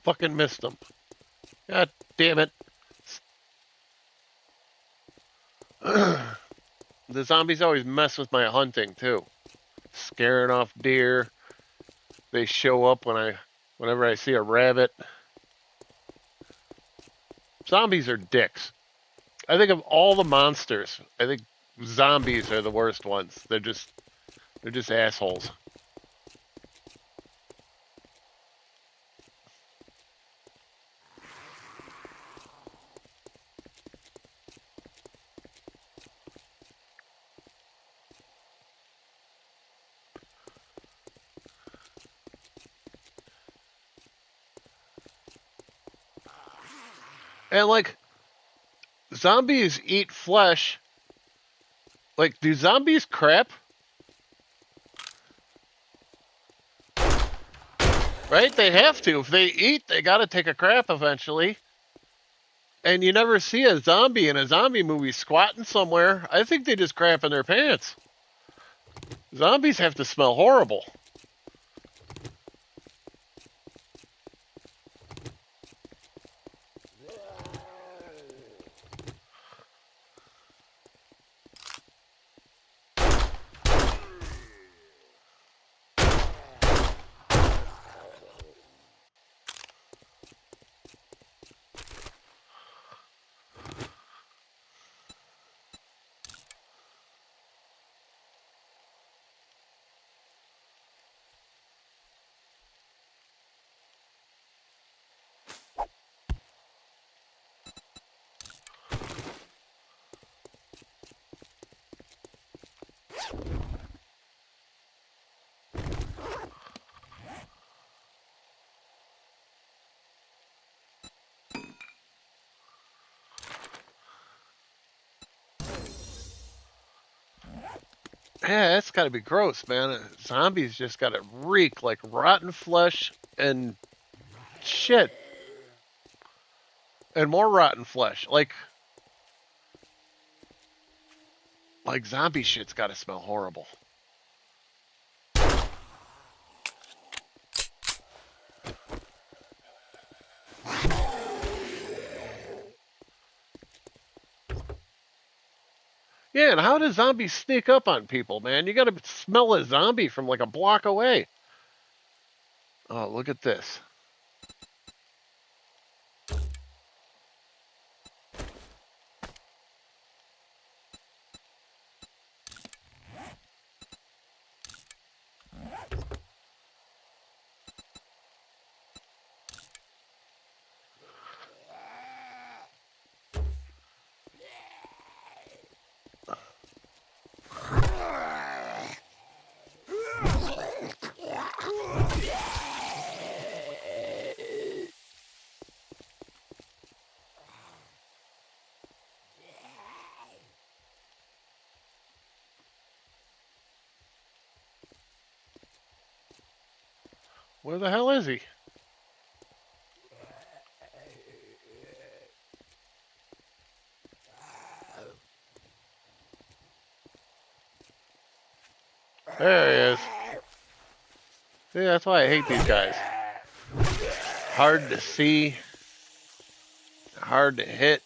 Fucking missed them. God damn it. The zombies always mess with my hunting too. Scaring off deer. They show up whenever I see a rabbit. Zombies are dicks. I think of all the monsters, I think zombies are the worst ones. They're just assholes. And like, zombies eat flesh. Like, do zombies crap? Right? They have to. If they eat, they gotta take a crap eventually. And you never see a zombie in a zombie movie squatting somewhere. I think they just crap in their pants. Zombies have to smell horrible. Yeah, that's gotta be gross, man. Zombies just gotta reek like rotten flesh and shit. And more rotten flesh. Like zombie shit's gotta smell horrible. Yeah, and how do zombies sneak up on people, man? You gotta smell a zombie from like a block away. Oh, look at this. Where the hell is he? There he is. See, that's why I hate these guys. Hard to see. Hard to hit.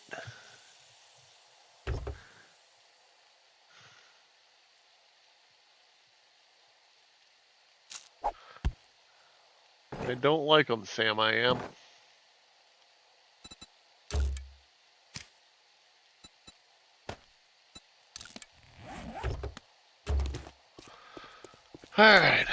I don't like them, Sam, I am. Alright.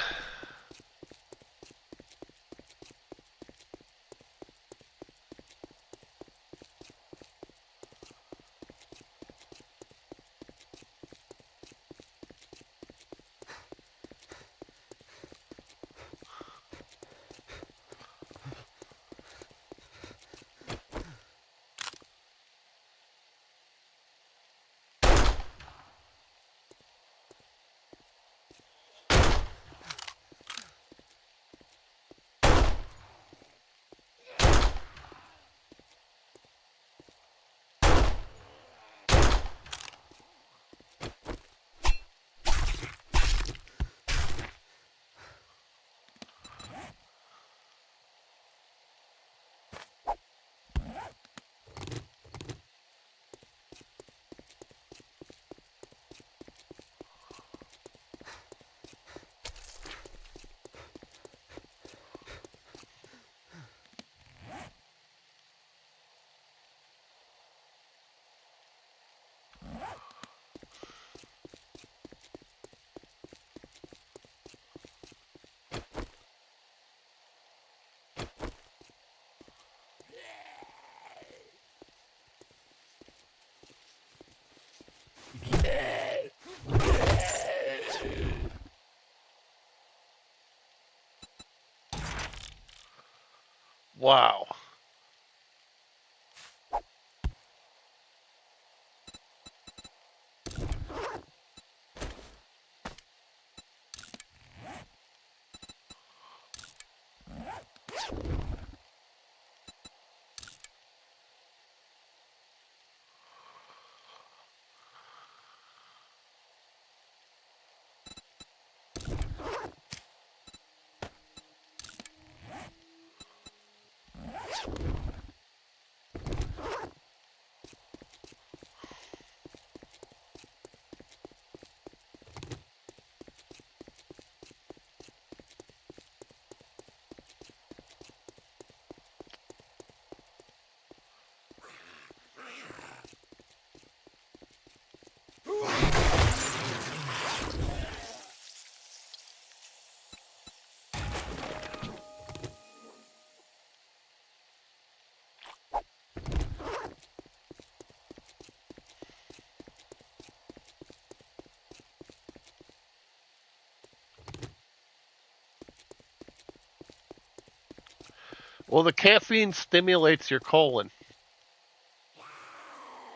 Wow. Well, the caffeine stimulates your colon.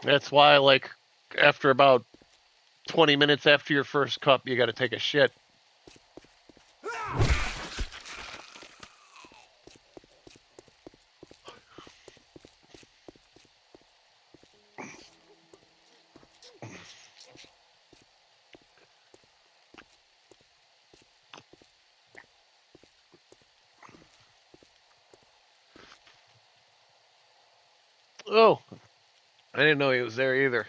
That's why, like, after about 20 minutes after your first cup, you got to take a shit. Oh, I didn't know he was there either.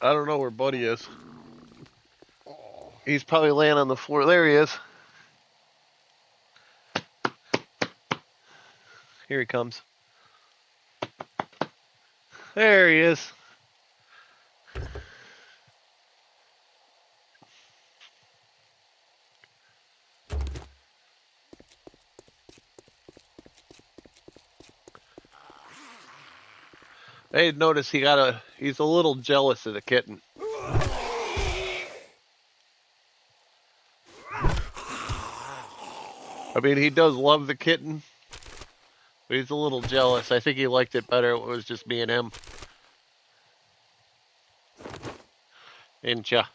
I don't know where Buddy is. He's probably laying on the floor. There he is. Here he comes. There he is. I noticed he's a little jealous of the kitten. I mean, he does love the kitten, but he's a little jealous. I think he liked it better. It was just me and him. Incha.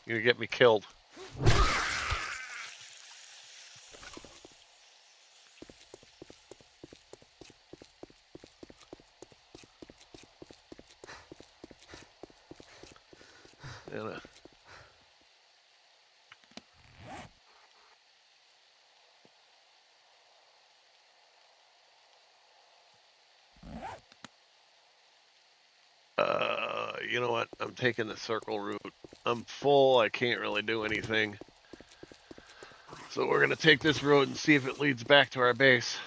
You're gonna get me killed. And, you know what? I'm taking the circle route. I'm full. I can't really do anything. So we're gonna take this road and see if it leads back to our base.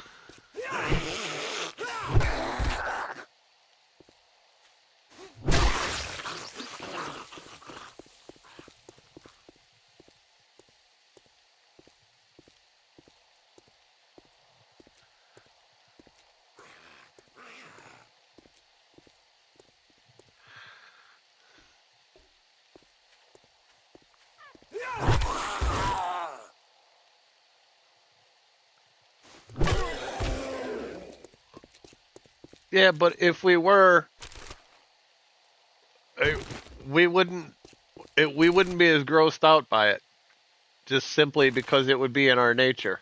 Yeah, but if we were, we wouldn't we wouldn't be as grossed out by it, just simply because it would be in our nature.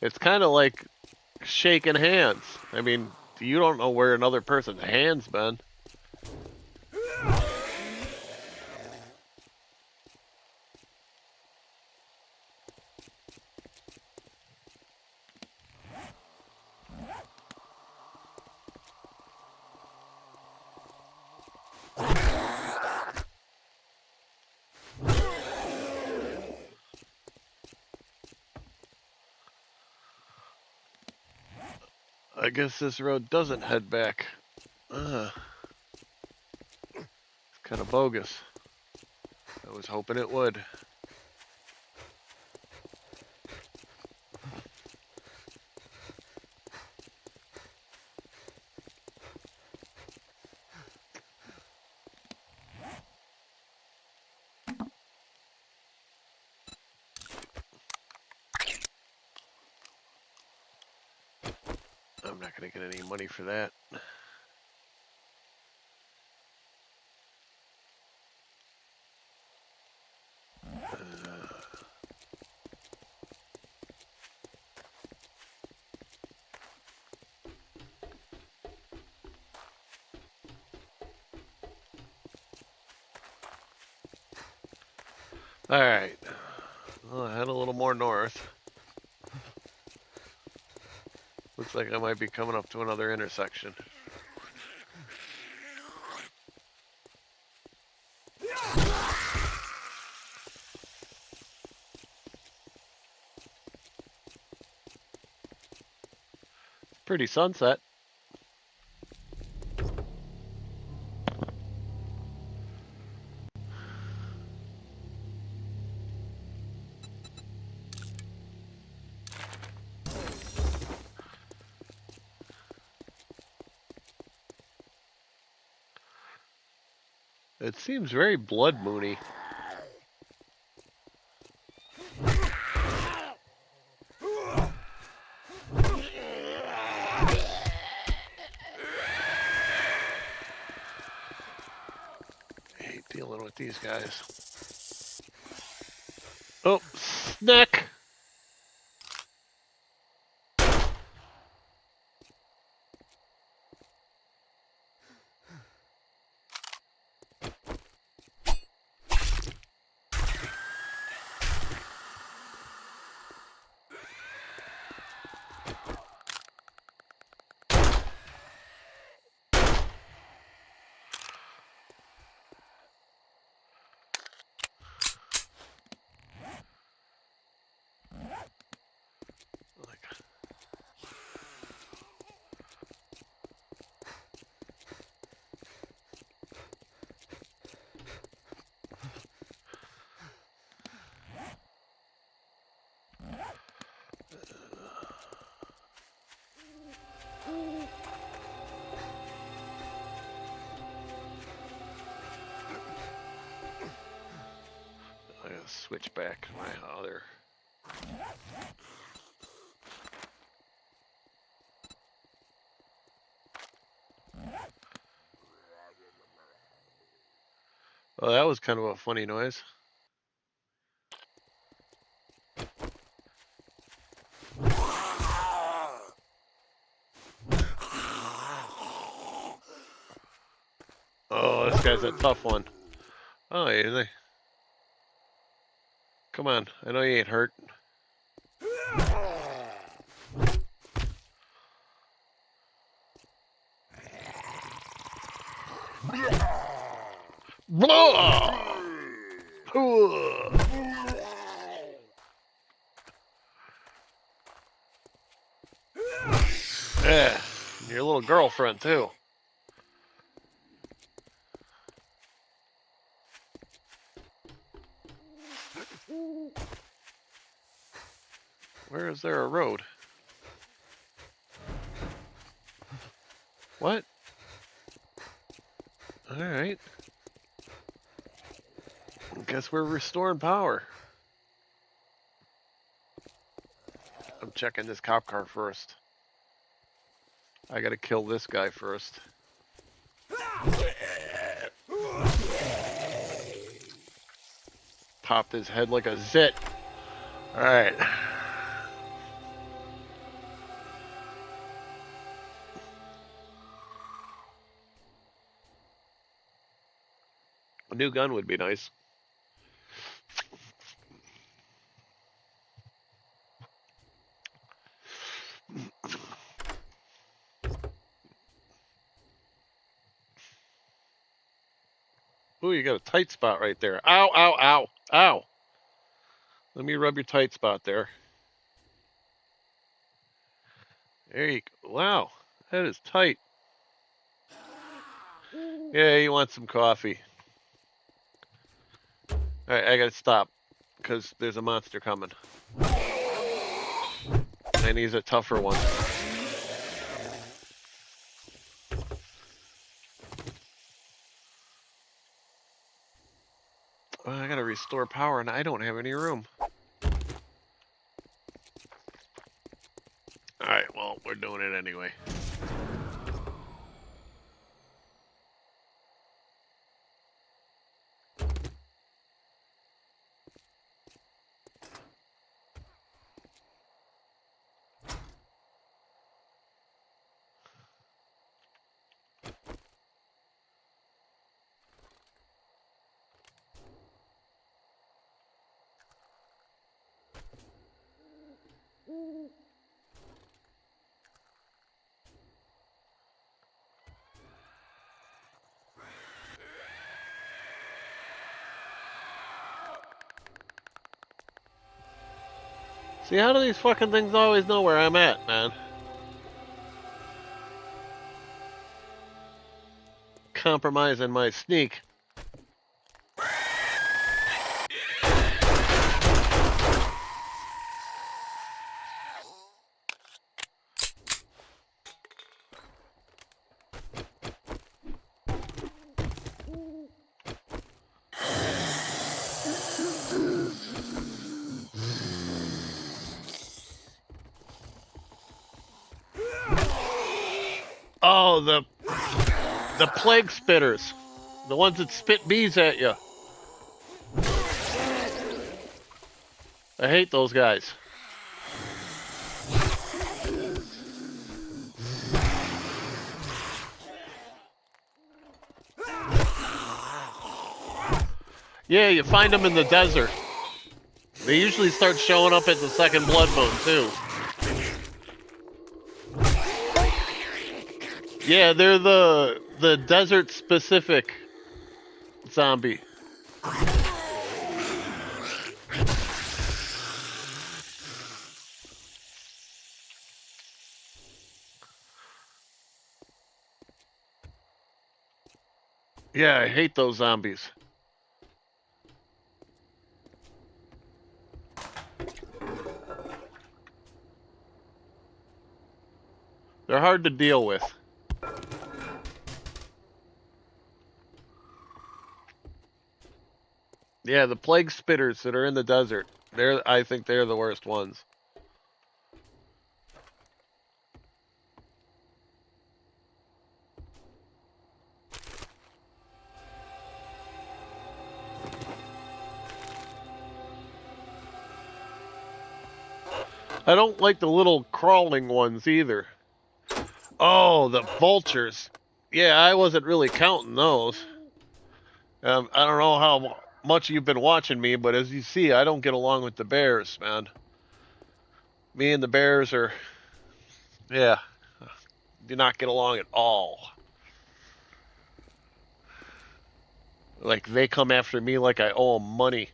It's kind of like shaking hands. I mean, you don't know where another person's hand's been. I guess this road doesn't head back. It's kind of bogus. I was hoping it would. I'm not going to get any money for that. All right. Well, I head a little more north. Looks like I might be coming up to another intersection. Pretty sunset. It seems very blood moony. I hate dealing with these guys. Oh, snack! I gotta switch back to my other. Oh, that was kind of a funny noise. Oh, this guy's a tough one. Oh, is he? Come on, I know you ain't hurt. Yeah, your little girlfriend too. Where is there a road? What? All right. Guess we're restoring power. I'm checking this cop car first. I gotta kill this guy first. Popped his head like a zit. All right. A new gun would be nice. Ooh, you got a tight spot right there. Ow, ow, ow, ow. Let me rub your tight spot there. There you go. Wow, that is tight. Yeah, he wants some coffee. Alright, I gotta stop. Because there's a monster coming. And he's a tougher one. Well, I gotta restore power and I don't have any room. Alright, well, we're doing it anyway. See, how do these fucking things always know where I'm at, man? Compromising my sneak. Oh, the plague spitters. The ones that spit bees at you. I hate those guys. Yeah, you find them in the desert. They usually start showing up at the second blood moon, too. Yeah, they're the desert specific zombie. Yeah, I hate those zombies. They're hard to deal with. Yeah, the plague spitters that are in the desert. I think they're the worst ones. I don't like the little crawling ones either. Oh, the vultures. Yeah, I wasn't really counting those. I don't know how much you've been watching me, but as you see, I don't get along with the bears, man. Me and the bears are, yeah, do not get along at all. Like, they come after me like I owe them money.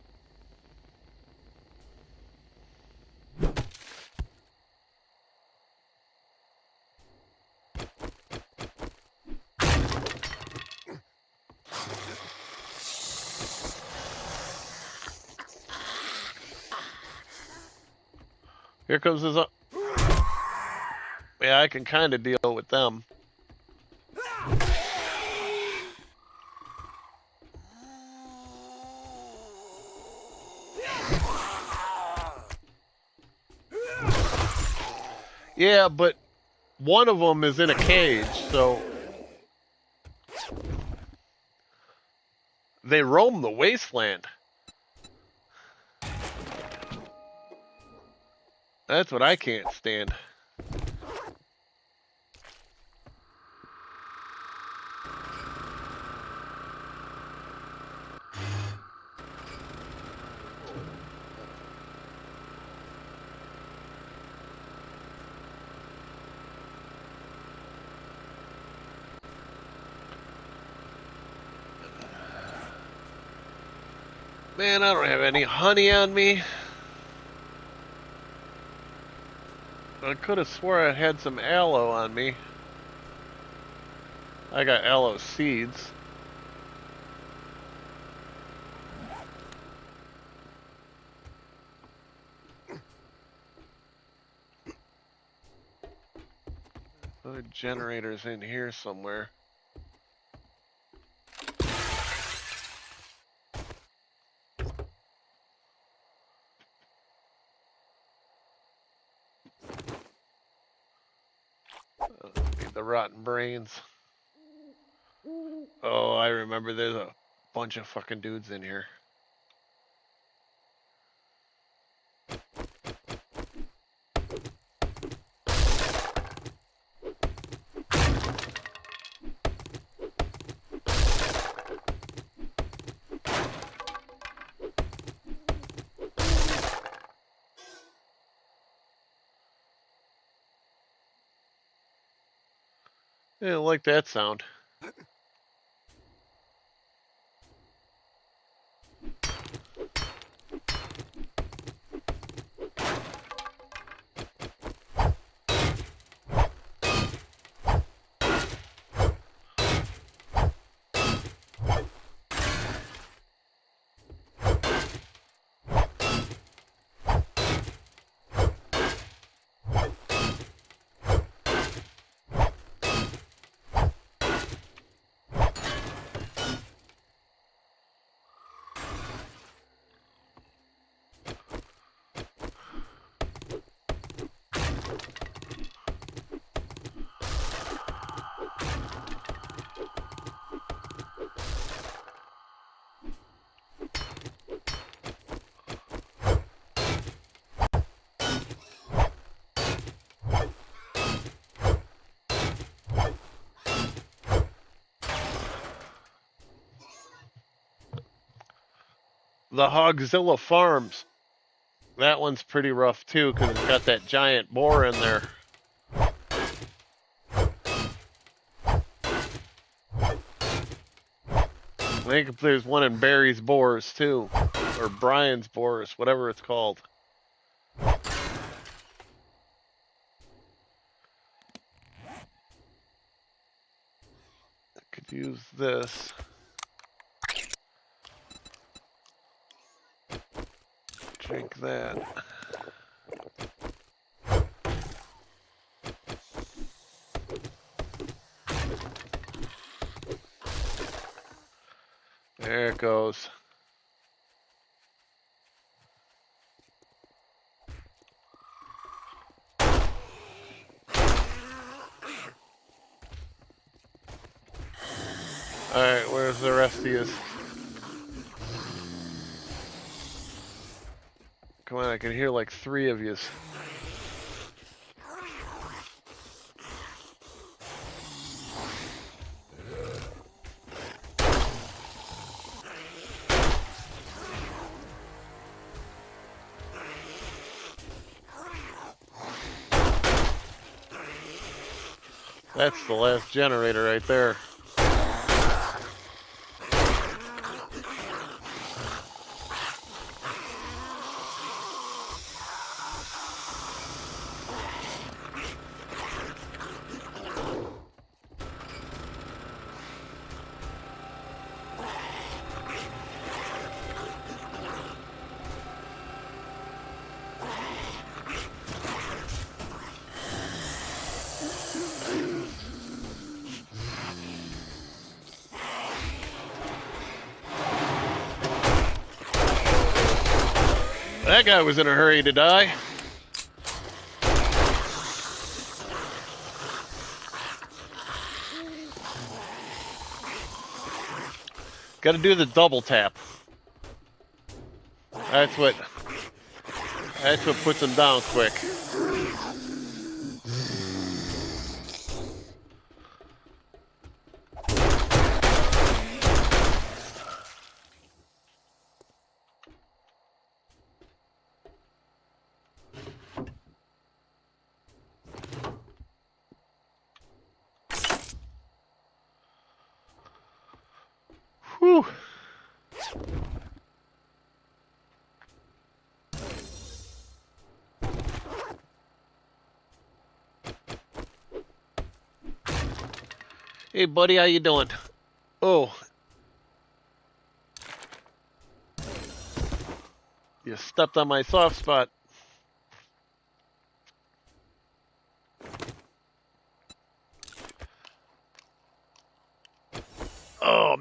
Here comes his... Yeah, I can kind of deal with them. Yeah, but one of them is in a cage, so... They roam the wasteland. That's what I can't stand. Man, I don't have any honey on me. I could have swore I had some aloe on me. I got aloe seeds. Another generator's in here somewhere. Need the rotten brains. Oh, I remember there's a bunch of fucking dudes in here. I didn't like that sound. The Hogzilla Farms. That one's pretty rough too, because it's got that giant boar in there. I think there's one in Barry's Boars too, or Brian's Boars, whatever it's called. I could use this. Drink that. There it goes. Alright, where's the rest of you? Come on, I can hear like 3 of you. That's the last generator right there. That guy was in a hurry to die. Got to do the double tap. That's what puts him down quick. Whew. Hey buddy, how you doing? Oh. You stepped on my soft spot.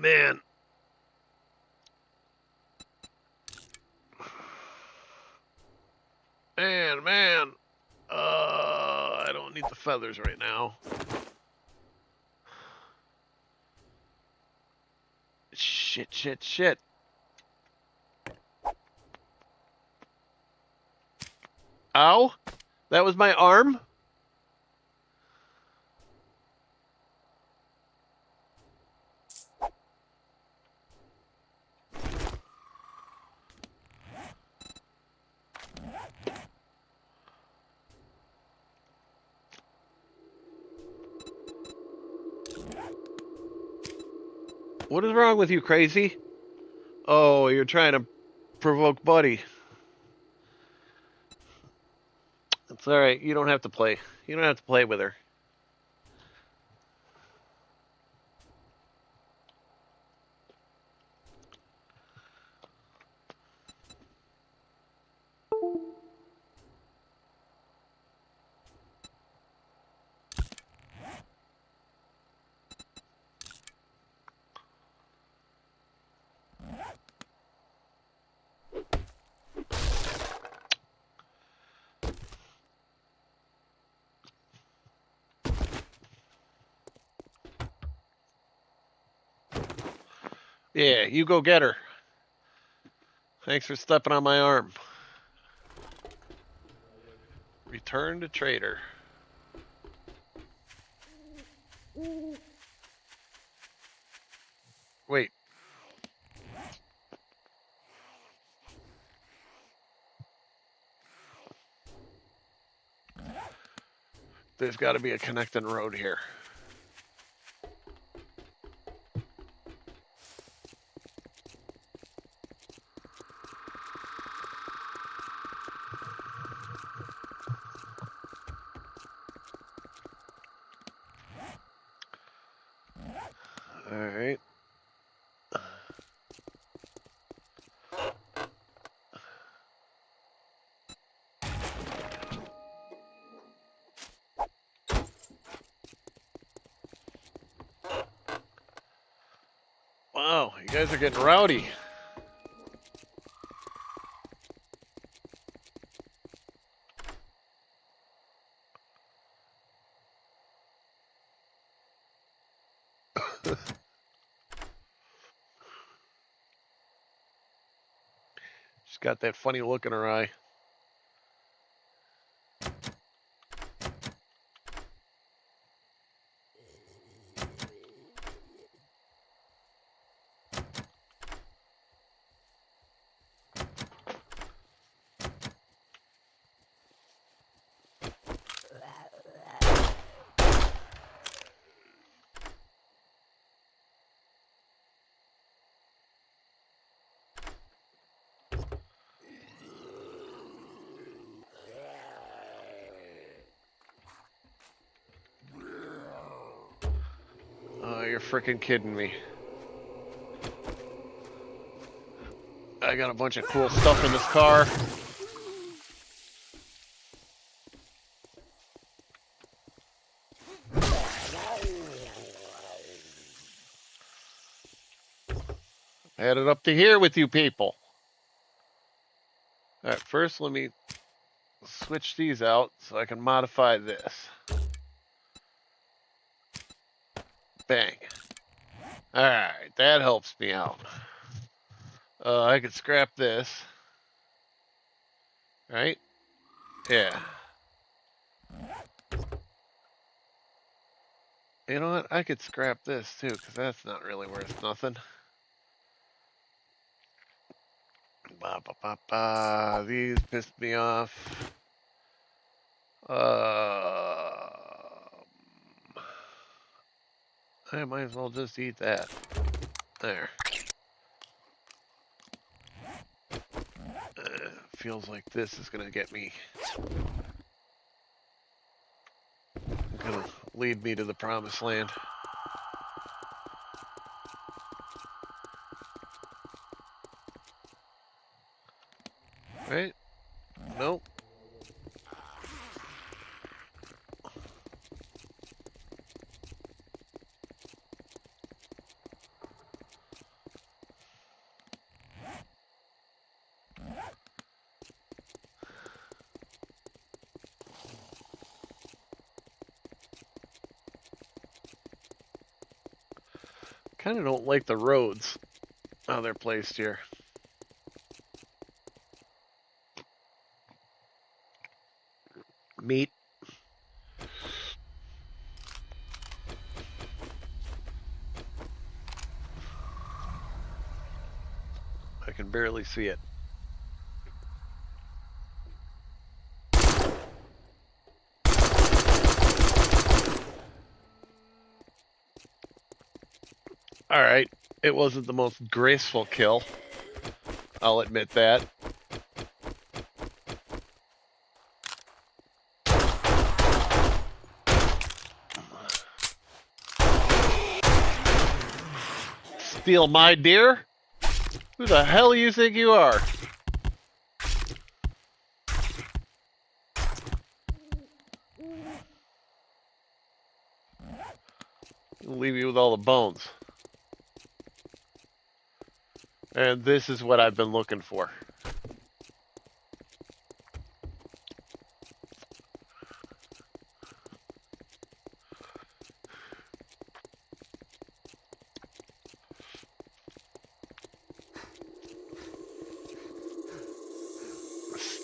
man. Man. I don't need the feathers right now. Shit. Ow! That was my arm? What is wrong with you, crazy? Oh, you're trying to provoke Buddy. It's alright, you don't have to play. You don't have to play with her. Yeah, you go get her. Thanks for stepping on my arm. Return to trader. Wait. There's got to be a connecting road here. All right. Wow, you guys are getting rowdy. She's got that funny look in her eye. Oh, you're freaking kidding me. I got a bunch of cool stuff in this car. Headed up to here with you people. All right, first let me switch these out so I can modify this. Bang. All right, that helps me out. I could scrap this. Right? Yeah. You know what? I could scrap this too, because that's not really worth nothing. These pissed me off. I might as well just eat that. There. Feels like this is gonna get me. Gonna lead me to the promised land. Right? Nope. Kind of don't like the roads, how they're placed here. Meat. I can barely see it. Alright, it wasn't the most graceful kill. I'll admit that. Steal my deer? Who the hell you think you are? I'll leave you with all the bones. And this is what I've been looking for.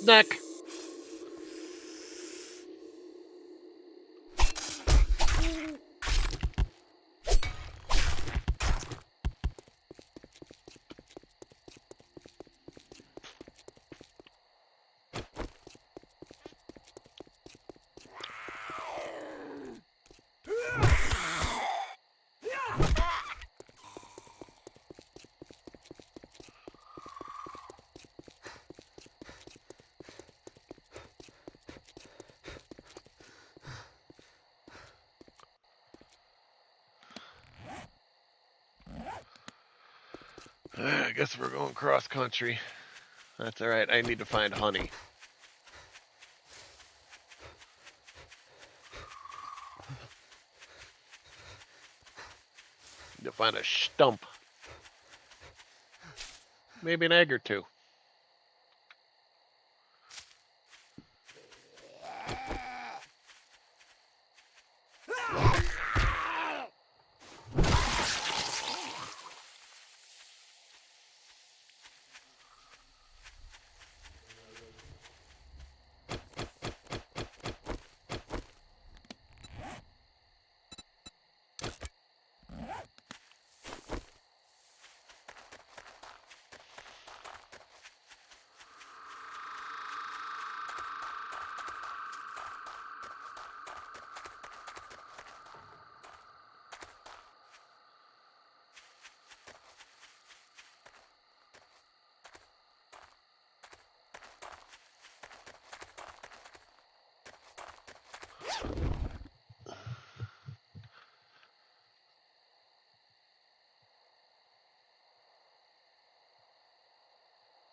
Snack. I guess we're going cross country. That's alright, I need to find honey. Need to find a stump. Maybe an egg or two.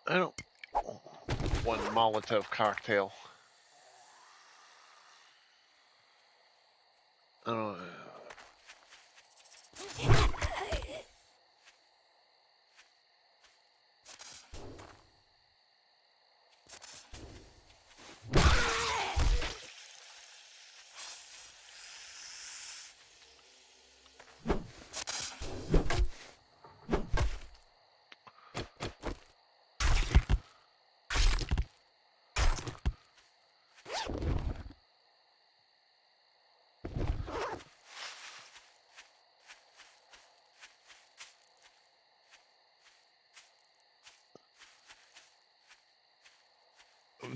I don't... One Molotov cocktail. I don't...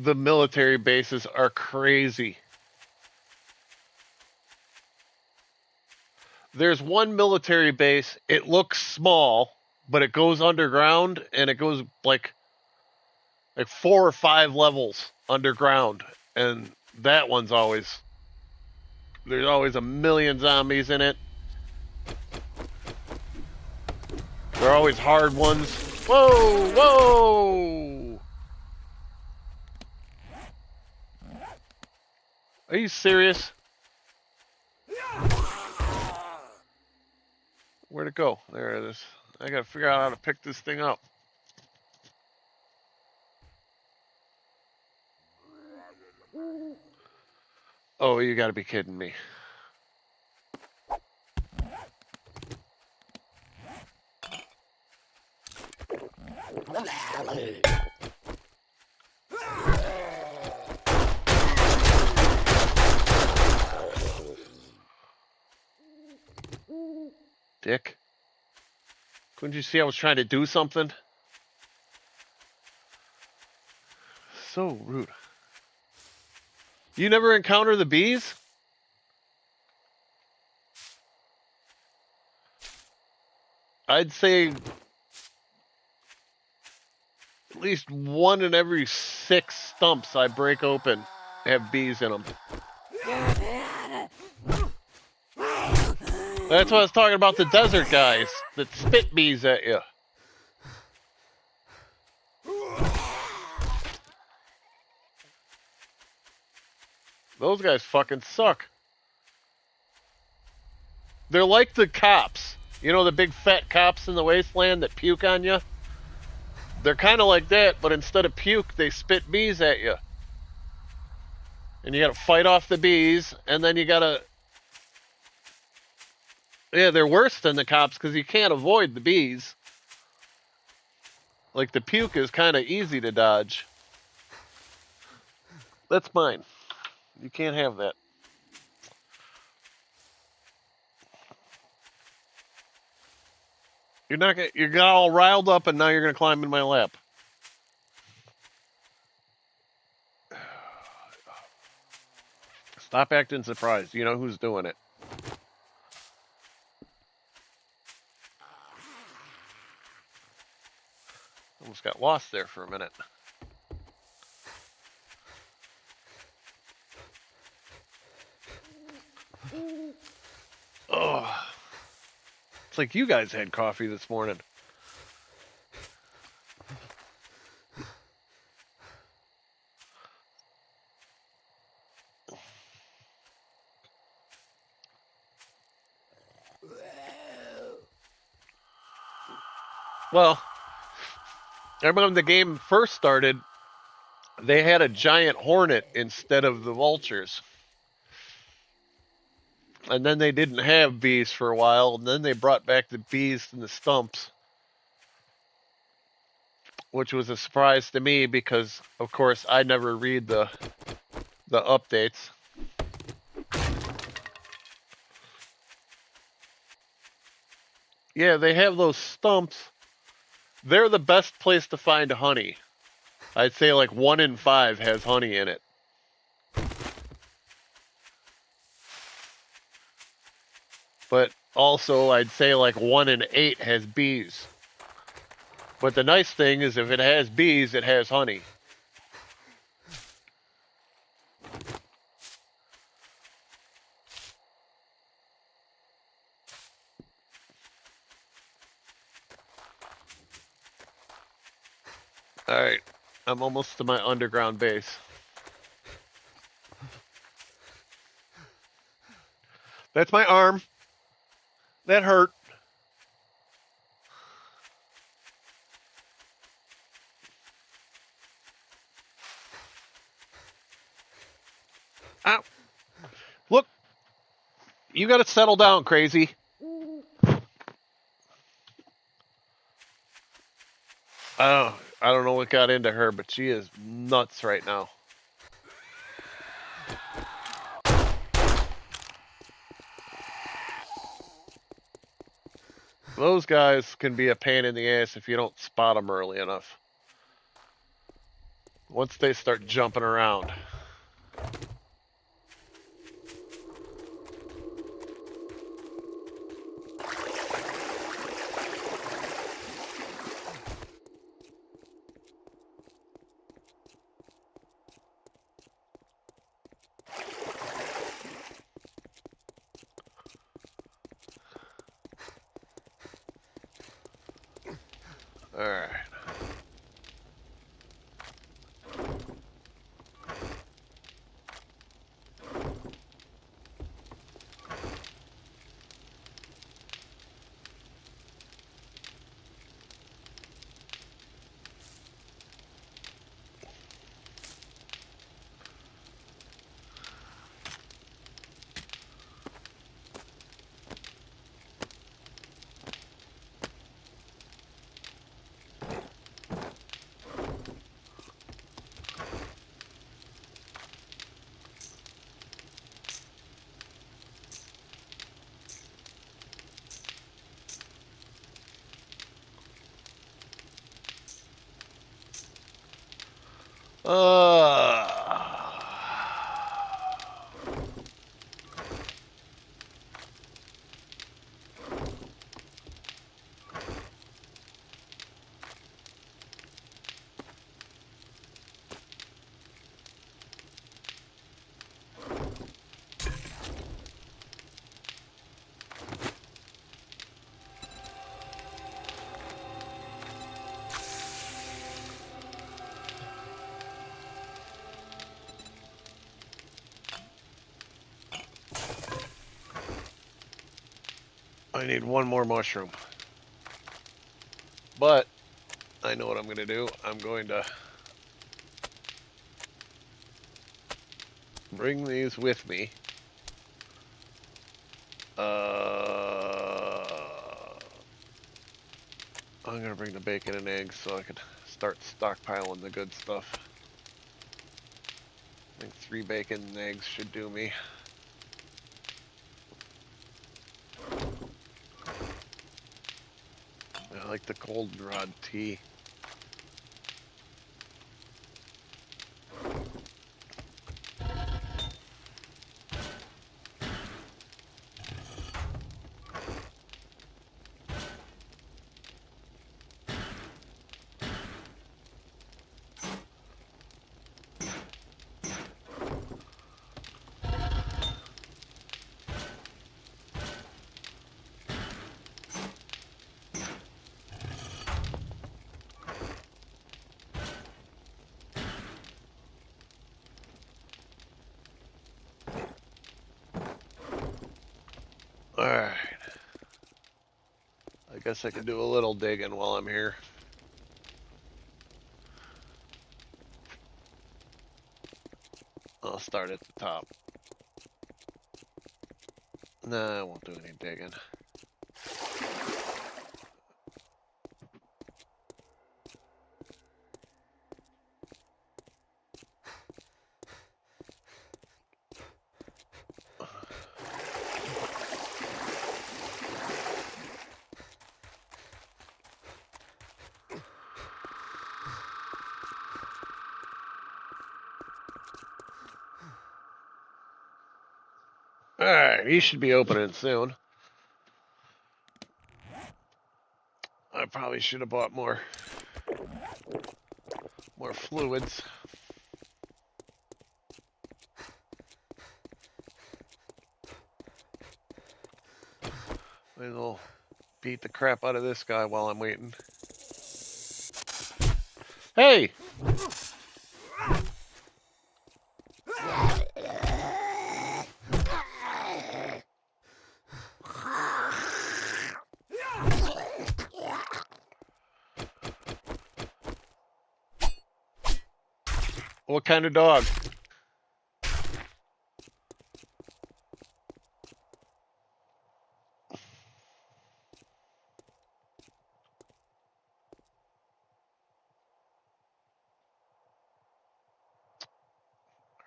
The military bases are crazy. There's one military base, it looks small, but it goes underground and it goes like 4 or 5 levels underground. And that one's always... There's always a million zombies in it. They're always hard ones. Whoa! Whoa! Are you serious? Where'd it go? There it is. I gotta figure out how to pick this thing up. Oh, you gotta be kidding me. Dick. Couldn't you see I was trying to do something? So rude. You never encounter the bees? I'd say at least 1 in every 6 stumps I break open have bees in them. That's what I was talking about, the desert guys that spit bees at you. Those guys fucking suck. They're like the cops. You know the big fat cops in the wasteland that puke on you? They're kind of like that, but instead of puke, they spit bees at you. And you gotta fight off the bees, and then you gotta... Yeah, they're worse than the cops because you can't avoid the bees. Like, the puke is kind of easy to dodge. That's mine. You can't have that. You're not gonna... You got all riled up, and now you're gonna climb in my lap. Stop acting surprised. You know who's doing it. Almost got lost there for a minute. Oh, it's like you guys had coffee this morning. Well, I remember when the game first started, they had a giant hornet instead of the vultures. And then they didn't have bees for a while, and then they brought back the bees and the stumps. Which was a surprise to me because, of course, I never read the updates. Yeah, they have those stumps. They're the best place to find honey. I'd say like 1 in 5 has honey in it. But also, I'd say like 1 in 8 has bees. But the nice thing is if it has bees, it has honey. Alright, I'm almost to my underground base. That's my arm. That hurt. Ow. Look. You gotta settle down, crazy. Oh, I don't know what got into her, but she is nuts right now. Those guys can be a pain in the ass if you don't spot them early enough. Once they start jumping around. Alright. Uh, I need one more mushroom. But I know what I'm going to do. I'm going to bring these with me. I'm going to bring the bacon and eggs so I can start stockpiling the good stuff. I think 3 bacon and eggs should do me. I like the goldenrod tea. Alright. I guess I could do a little digging while I'm here. I'll start at the top. Nah, I won't do any digging. Alright, he should be opening soon. I probably should have bought more fluids. Maybe I'll beat the crap out of this guy while I'm waiting. Hey! What kind of dog?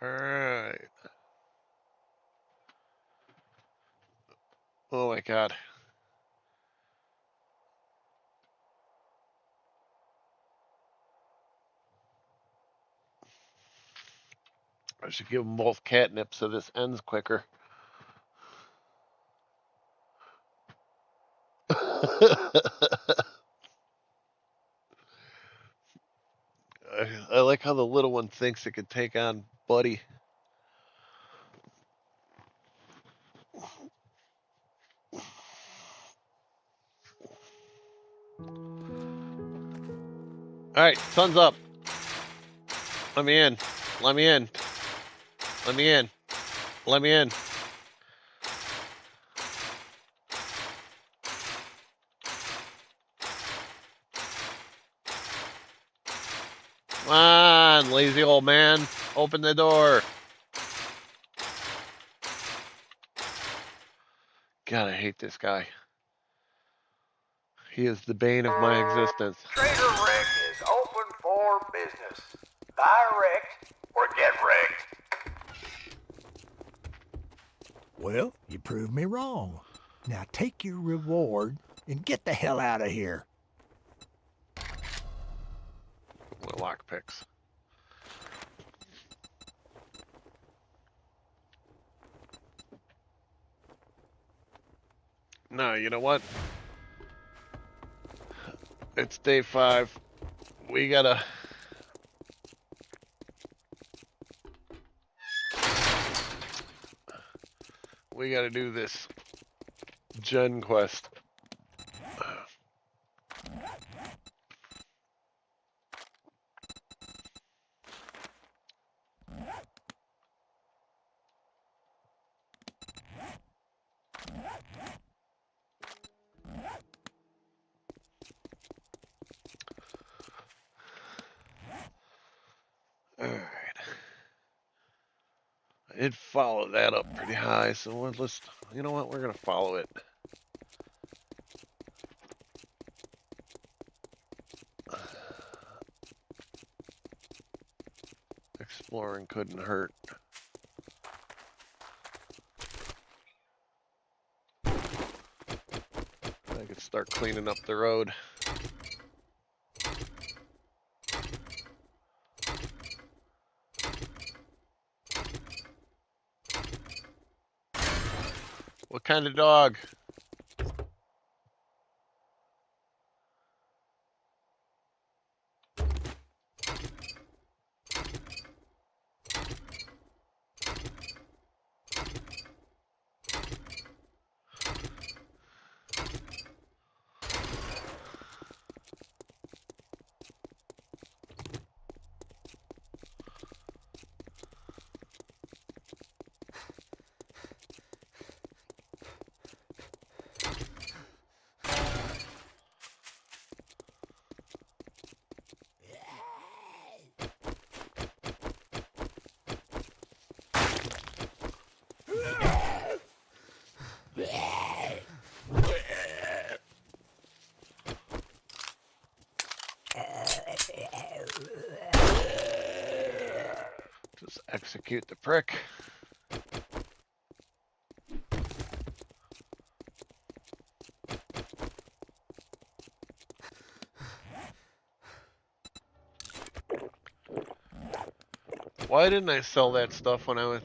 Alright. Oh my god. I should give them both catnip so this ends quicker. I like how the little one thinks it could take on Buddy. Alright, sun's up. Let me in. Let me in. Let me in. Let me in. Come on, lazy old man. Open the door. God, I hate this guy. He is the bane of my existence. Trader Wreck is open for business. Buy wrecked or get wrecked. Well, you proved me wrong. Now take your reward and get the hell out of here. Lockpicks. No, you know what? It's day 5. We gotta... We gotta do this gen quest. Alright. I did follow that up pretty high, so let's... You know what? We're gonna follow it. Exploring couldn't hurt. I could start cleaning up the road. What kind of dog? Just execute the prick. Why didn't I sell that stuff when I was...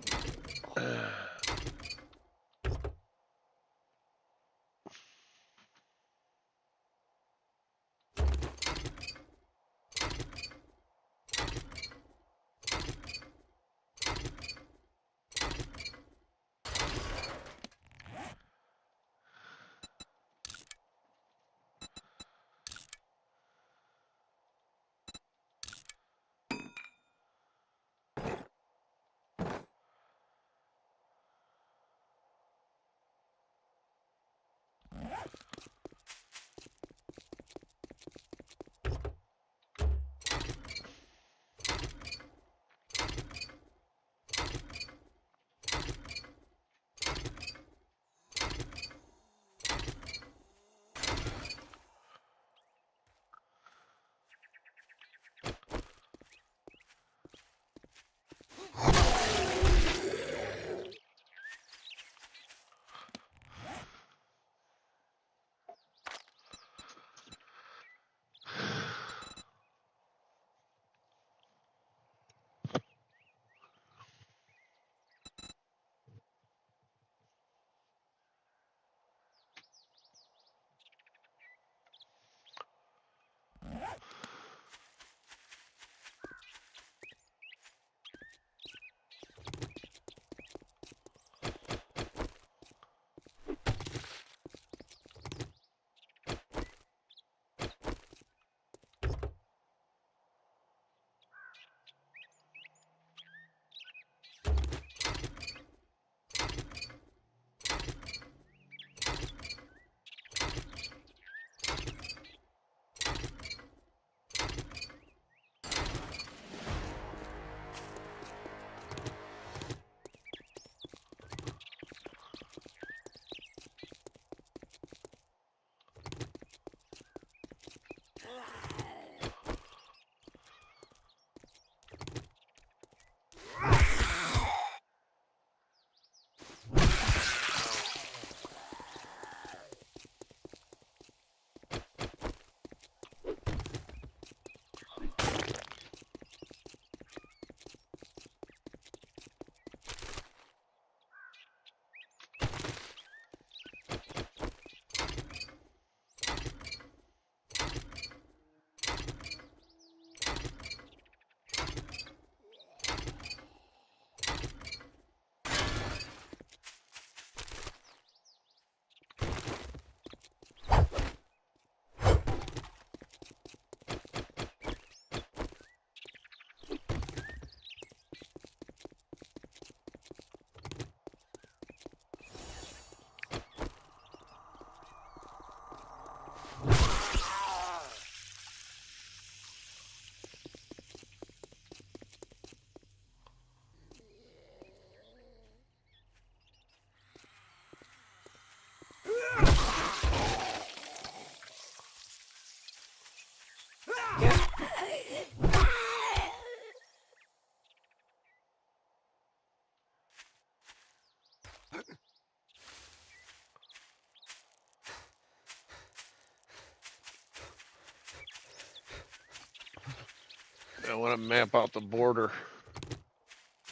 I want to map out the border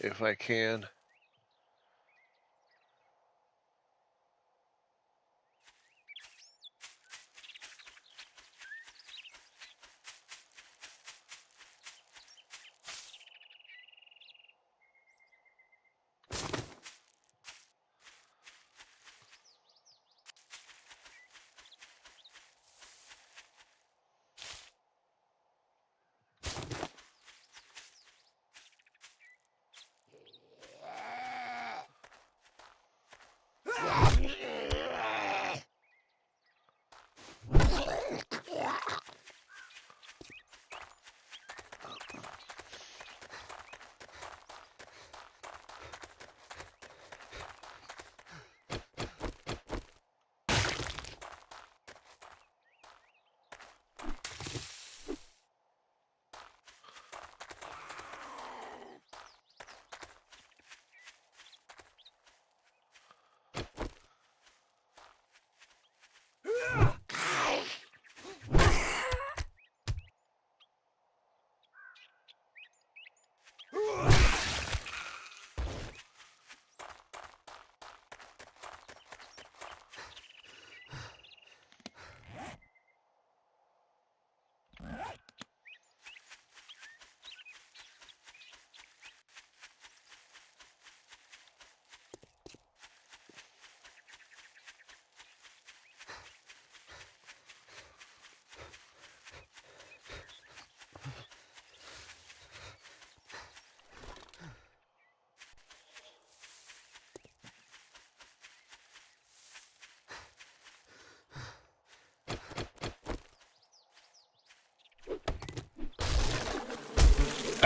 if I can.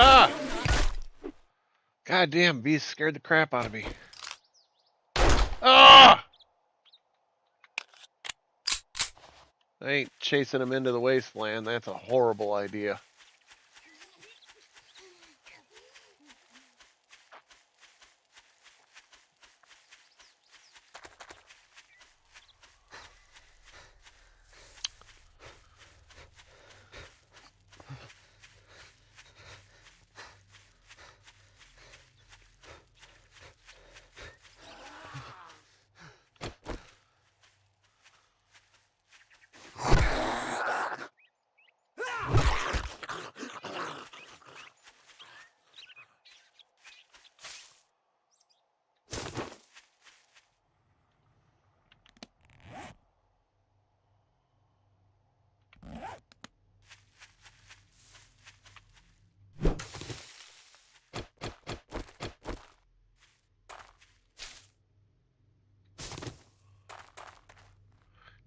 Ah! Goddamn, bees scared the crap out of me. Ah! I ain't chasing them into the wasteland. That's a horrible idea.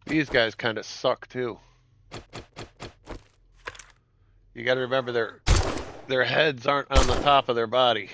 These guys kind of suck too. You got to remember their heads aren't on the top of their body.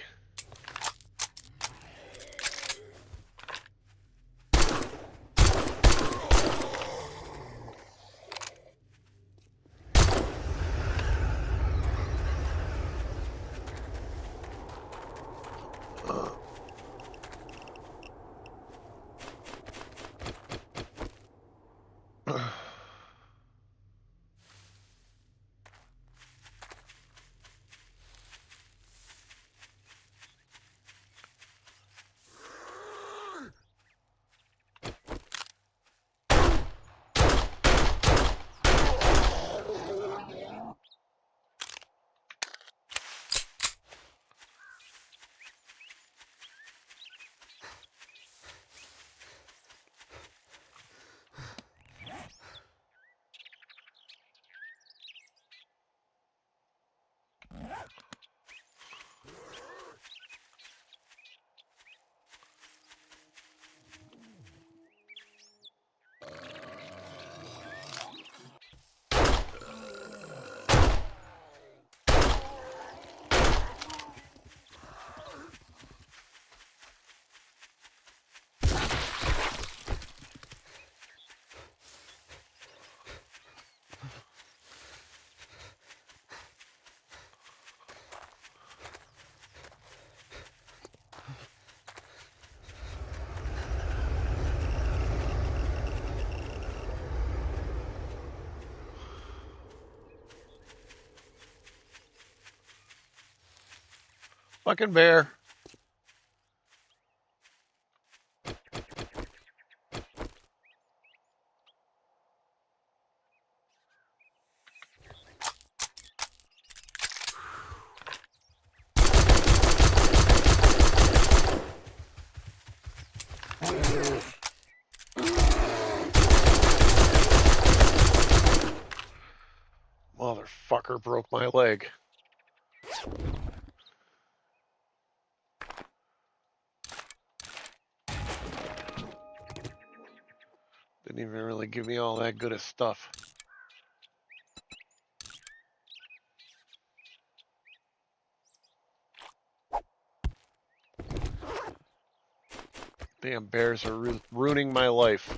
Fucking bear. Motherfucker broke my leg. Didn't even really give me all that good of stuff. Damn bears are ruining my life.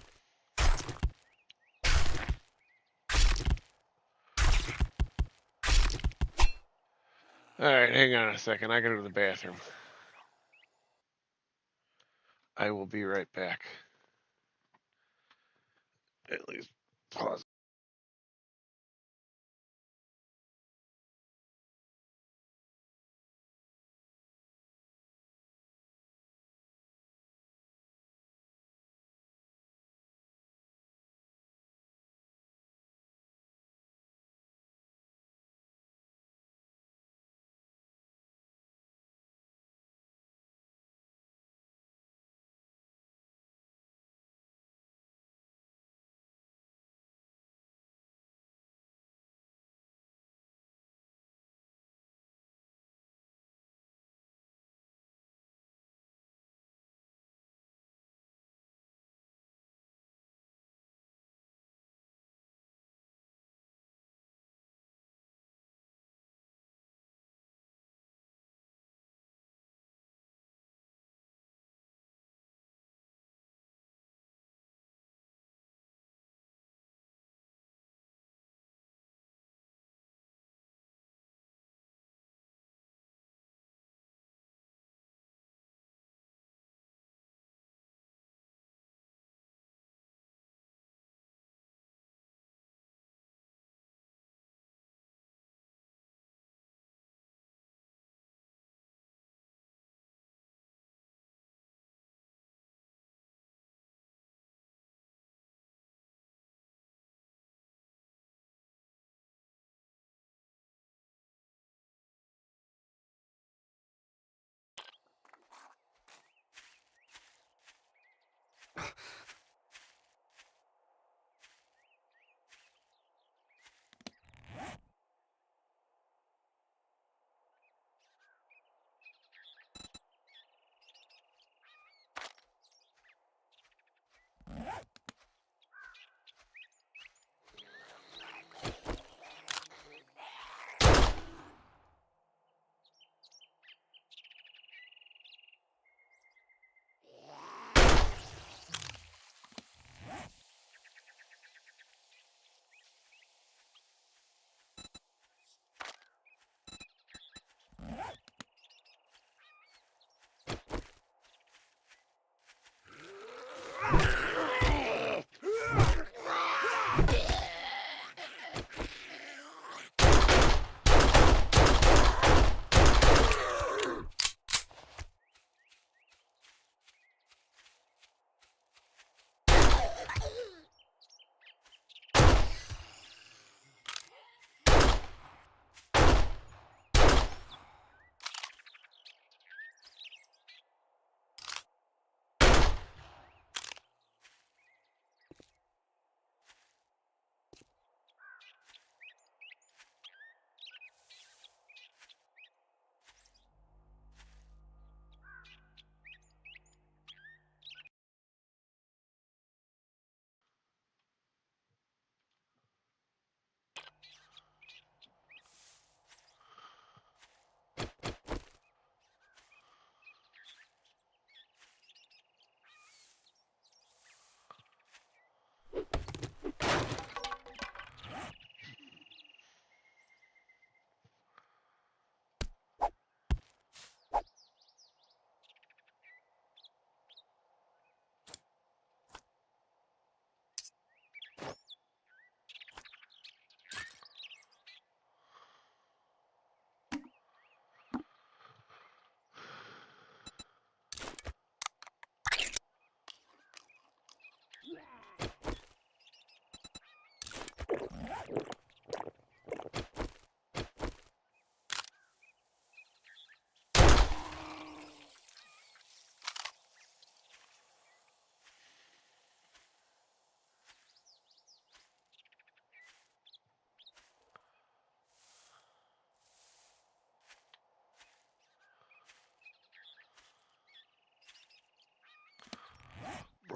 Alright, hang on a second. I gotta go to the bathroom. I will be right back. At least pause.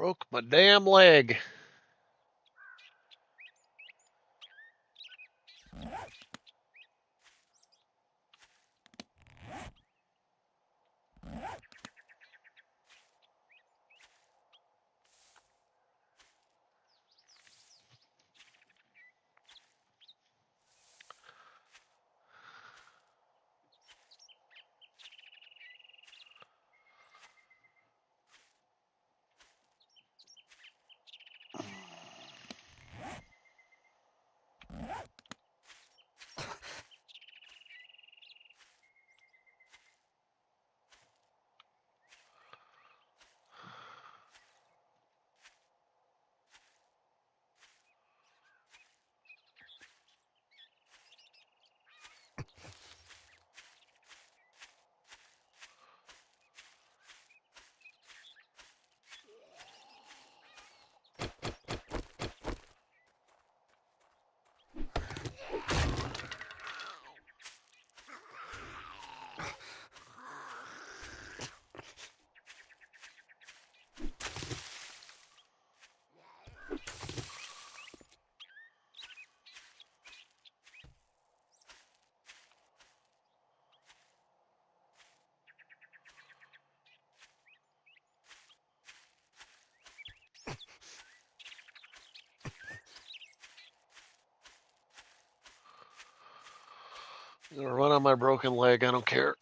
Broke my damn leg. I'm gonna run on my broken leg. I don't care.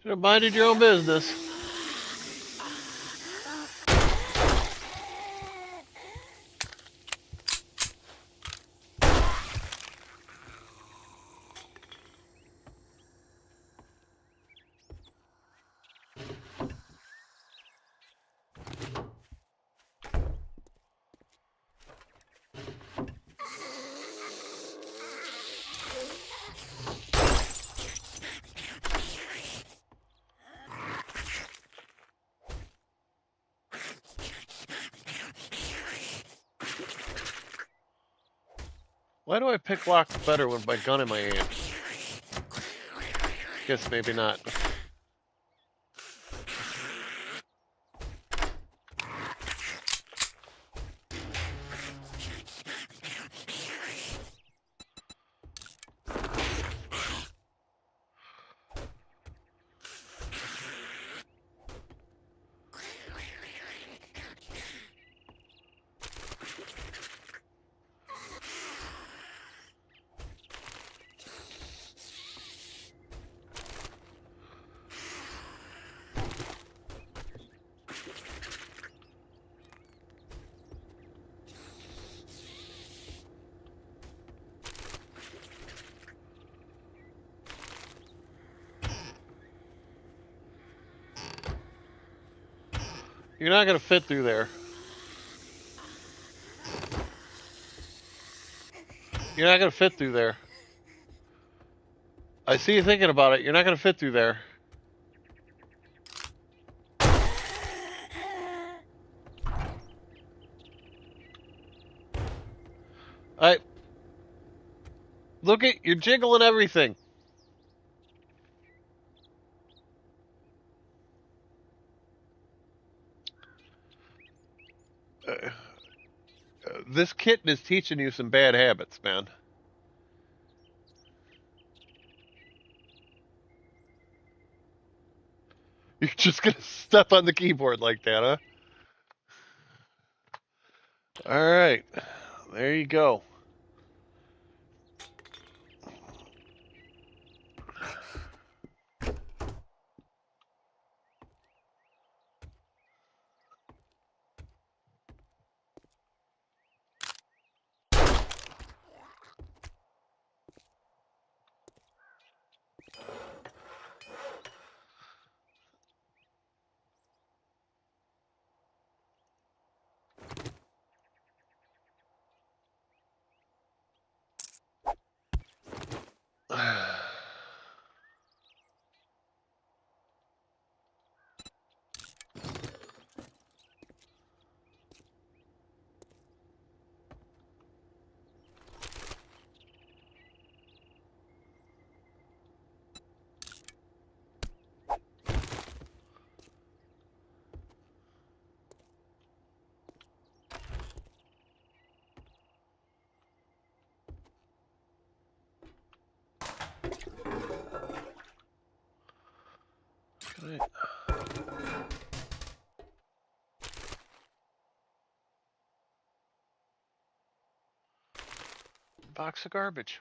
Should have minded your own business. Why do I pick locks better with my gun in my hand? Guess maybe not. You're not gonna fit through there. You're not gonna fit through there. I see you thinking about it. You're not gonna fit through there. I look at you're jiggling everything. This kitten is teaching you some bad habits, man. You're just gonna step on the keyboard like that, huh? All right, there you go. Right. Box of garbage.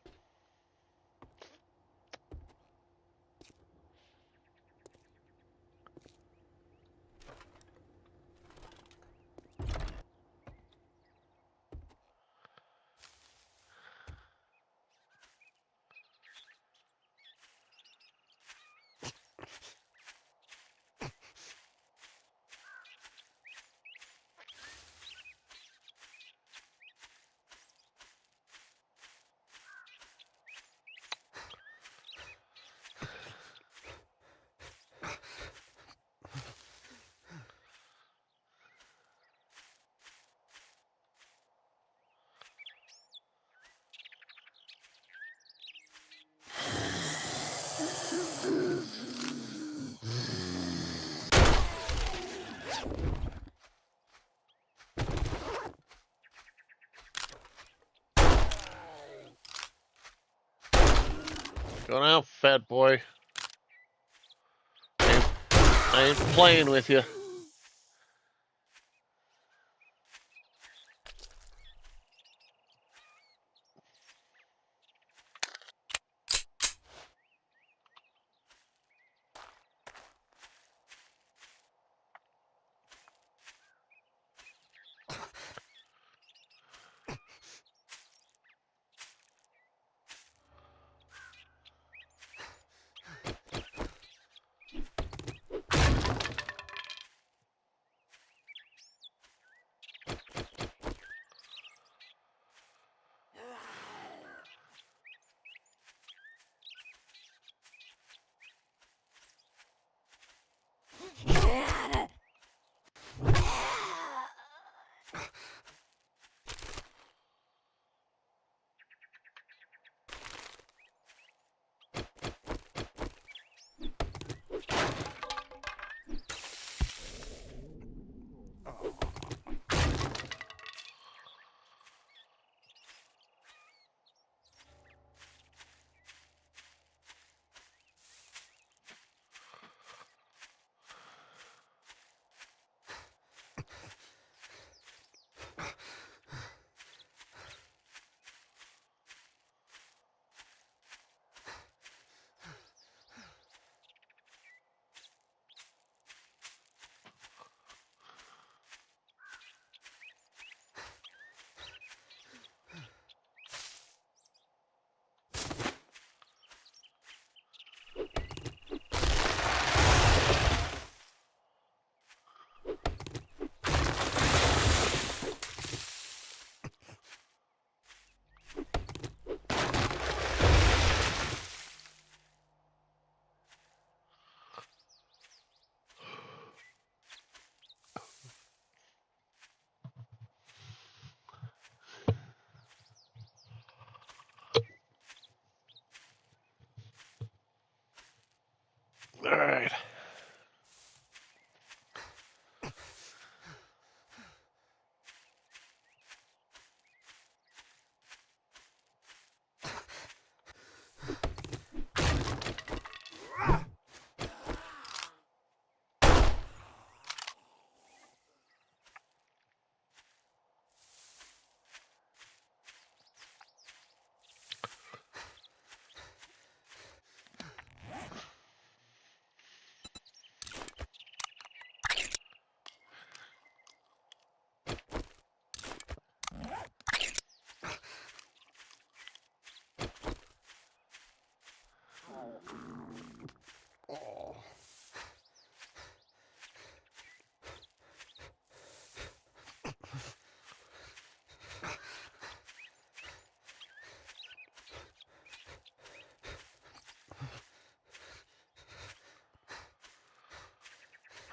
Go now, fat boy. I ain't playing with you.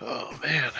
Oh man.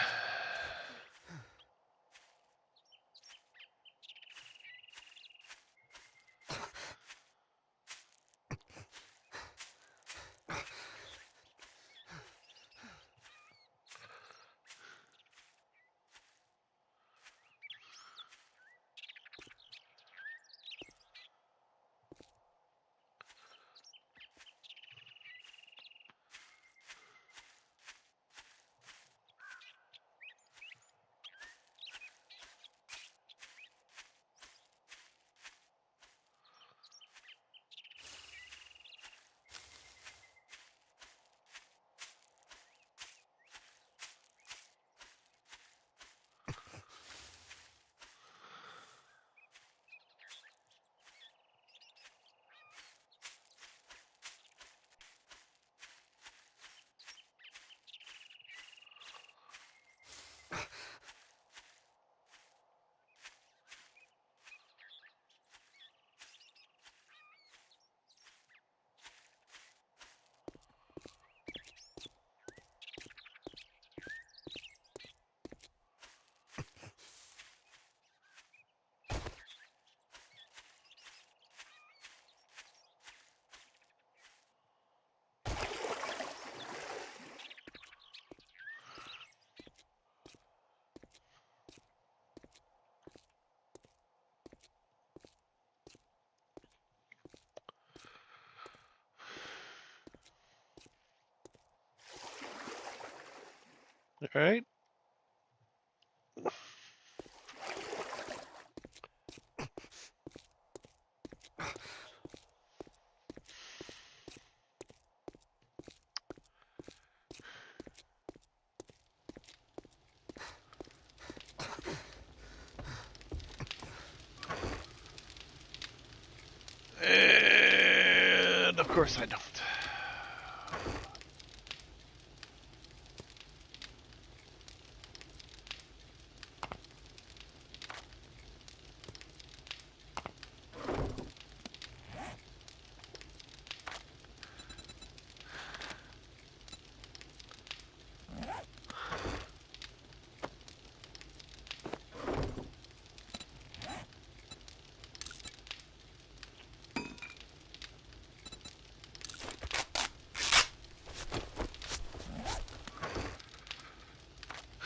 All right. And of course I don't.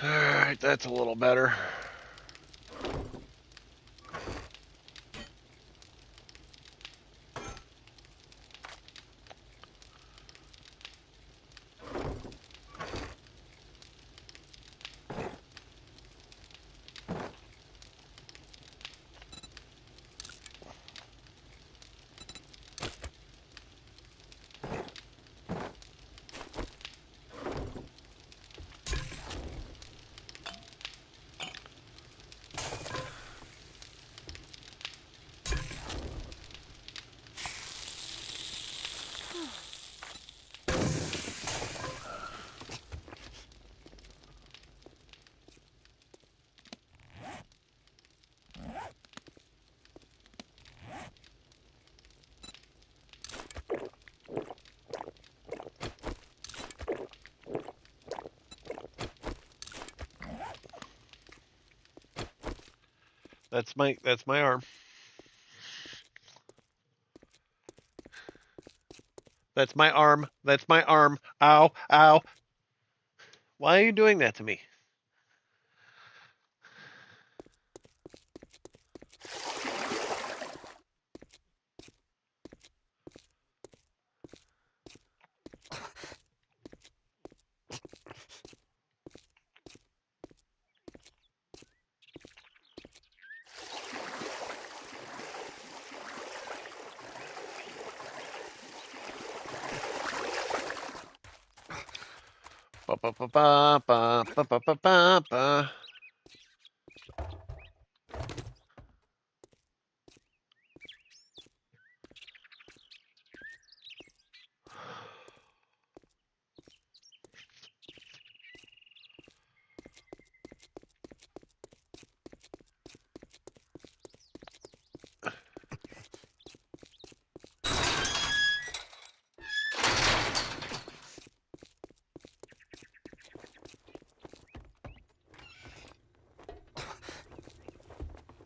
All right, that's a little better. That's my arm. That's my arm. That's my arm. Ow, ow. Why are you doing that to me? Ba ba ba ba ba ba ba ba ba ba.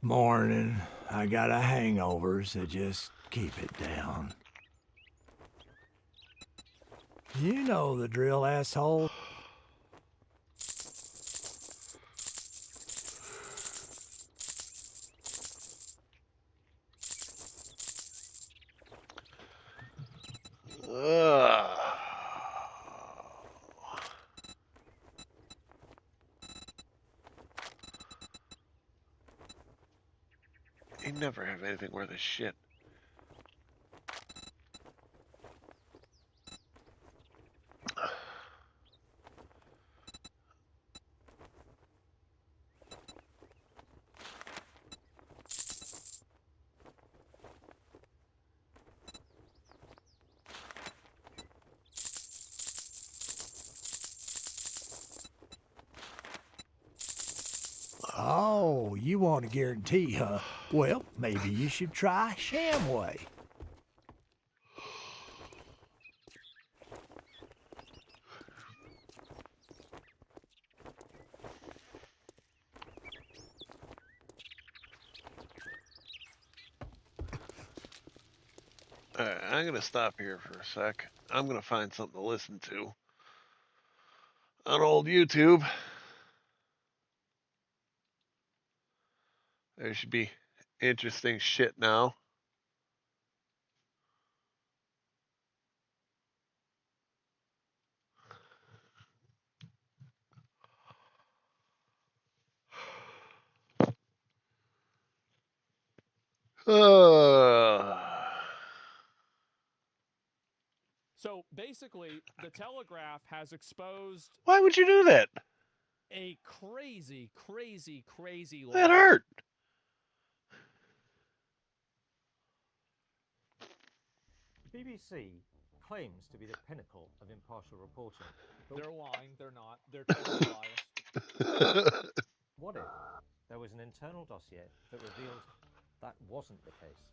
Morning. I got a hangover, so just keep it down. You know the drill, asshole. Ugh. You never have anything worth a shit. Oh, you want a guarantee, huh? Well, maybe you should try Shamway. Alright, I'm gonna stop here for a sec. I'm gonna find something to listen to on old YouTube. There should be interesting shit now. So basically, the Telegraph has exposed Why would you do that? a crazy, crazy, crazy law. That hurt. The BBC claims to be the pinnacle of impartial reporting. They're lying. They're not. They're totally biased. What if there was an internal dossier that revealed that wasn't the case?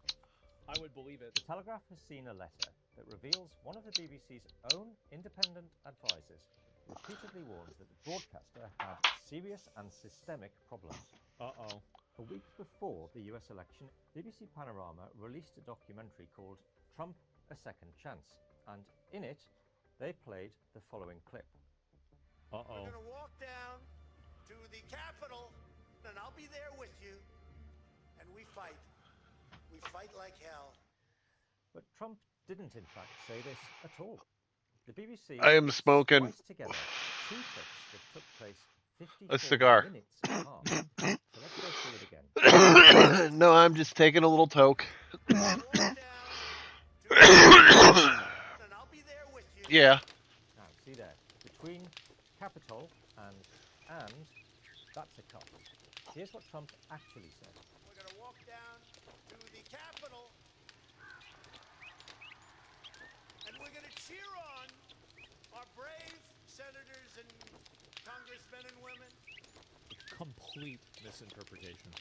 I would believe it. The Telegraph has seen a letter that reveals one of the BBC's own independent advisors repeatedly warns that the broadcaster had serious and systemic problems. Uh-oh. A week before the US election, BBC Panorama released a documentary called Trump: A Second Chance, and in it, they played the following clip. Uh-oh. We're gonna walk down to the Capitol, and I'll be there with you. And we fight. We fight like hell. But Trump didn't, in fact, say this at all. The BBC I am smoking spliced together two clips that took place 54 a cigar. minutes apart. So let's go through it again. No, I'm just taking a little toke. Walk down to the Capitol, and I'll be there with you. Yeah. Now, see there, between Capitol and that's a cut. Here's what Trump actually said. We're gonna walk down to the Capitol, and we're gonna cheer on our brave senators and congressmen and women. Complete misinterpretation.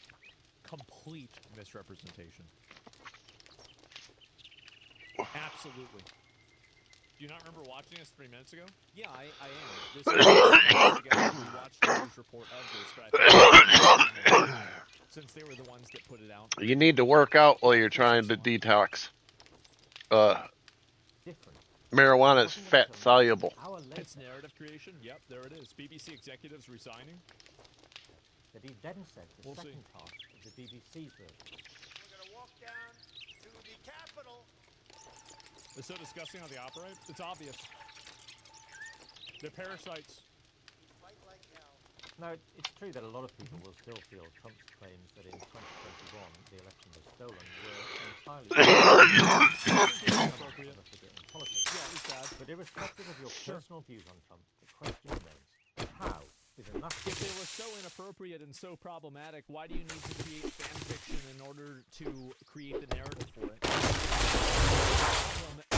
Complete misrepresentation. Absolutely. Do you not remember watching this 3 minutes ago? Yeah, I am. This is we watched the news report of this, but I think since they were the ones that put it out. You need to work out while you're trying to detox. Different. Marijuana is fat soluble. Hour later, It's narrative creation. Yep, there it is. BBC executives resigning. that he then said the We'll see. second part of the BBC's version. We're gonna walk down to the Capitol. It's so disgusting how they operate. It's obvious. They're parasites. Fight like hell. Now, it's true that a lot of people will still feel Trump's claims that in 2021 the election was stolen were entirely Appropriate. a figure in politics. Yeah, it's bad. But irrespective of your personal views on Trump, the question remains, how is enough If they were so inappropriate and so problematic, why do you need to create fan fiction in order to create the narrative for it? Problem, like,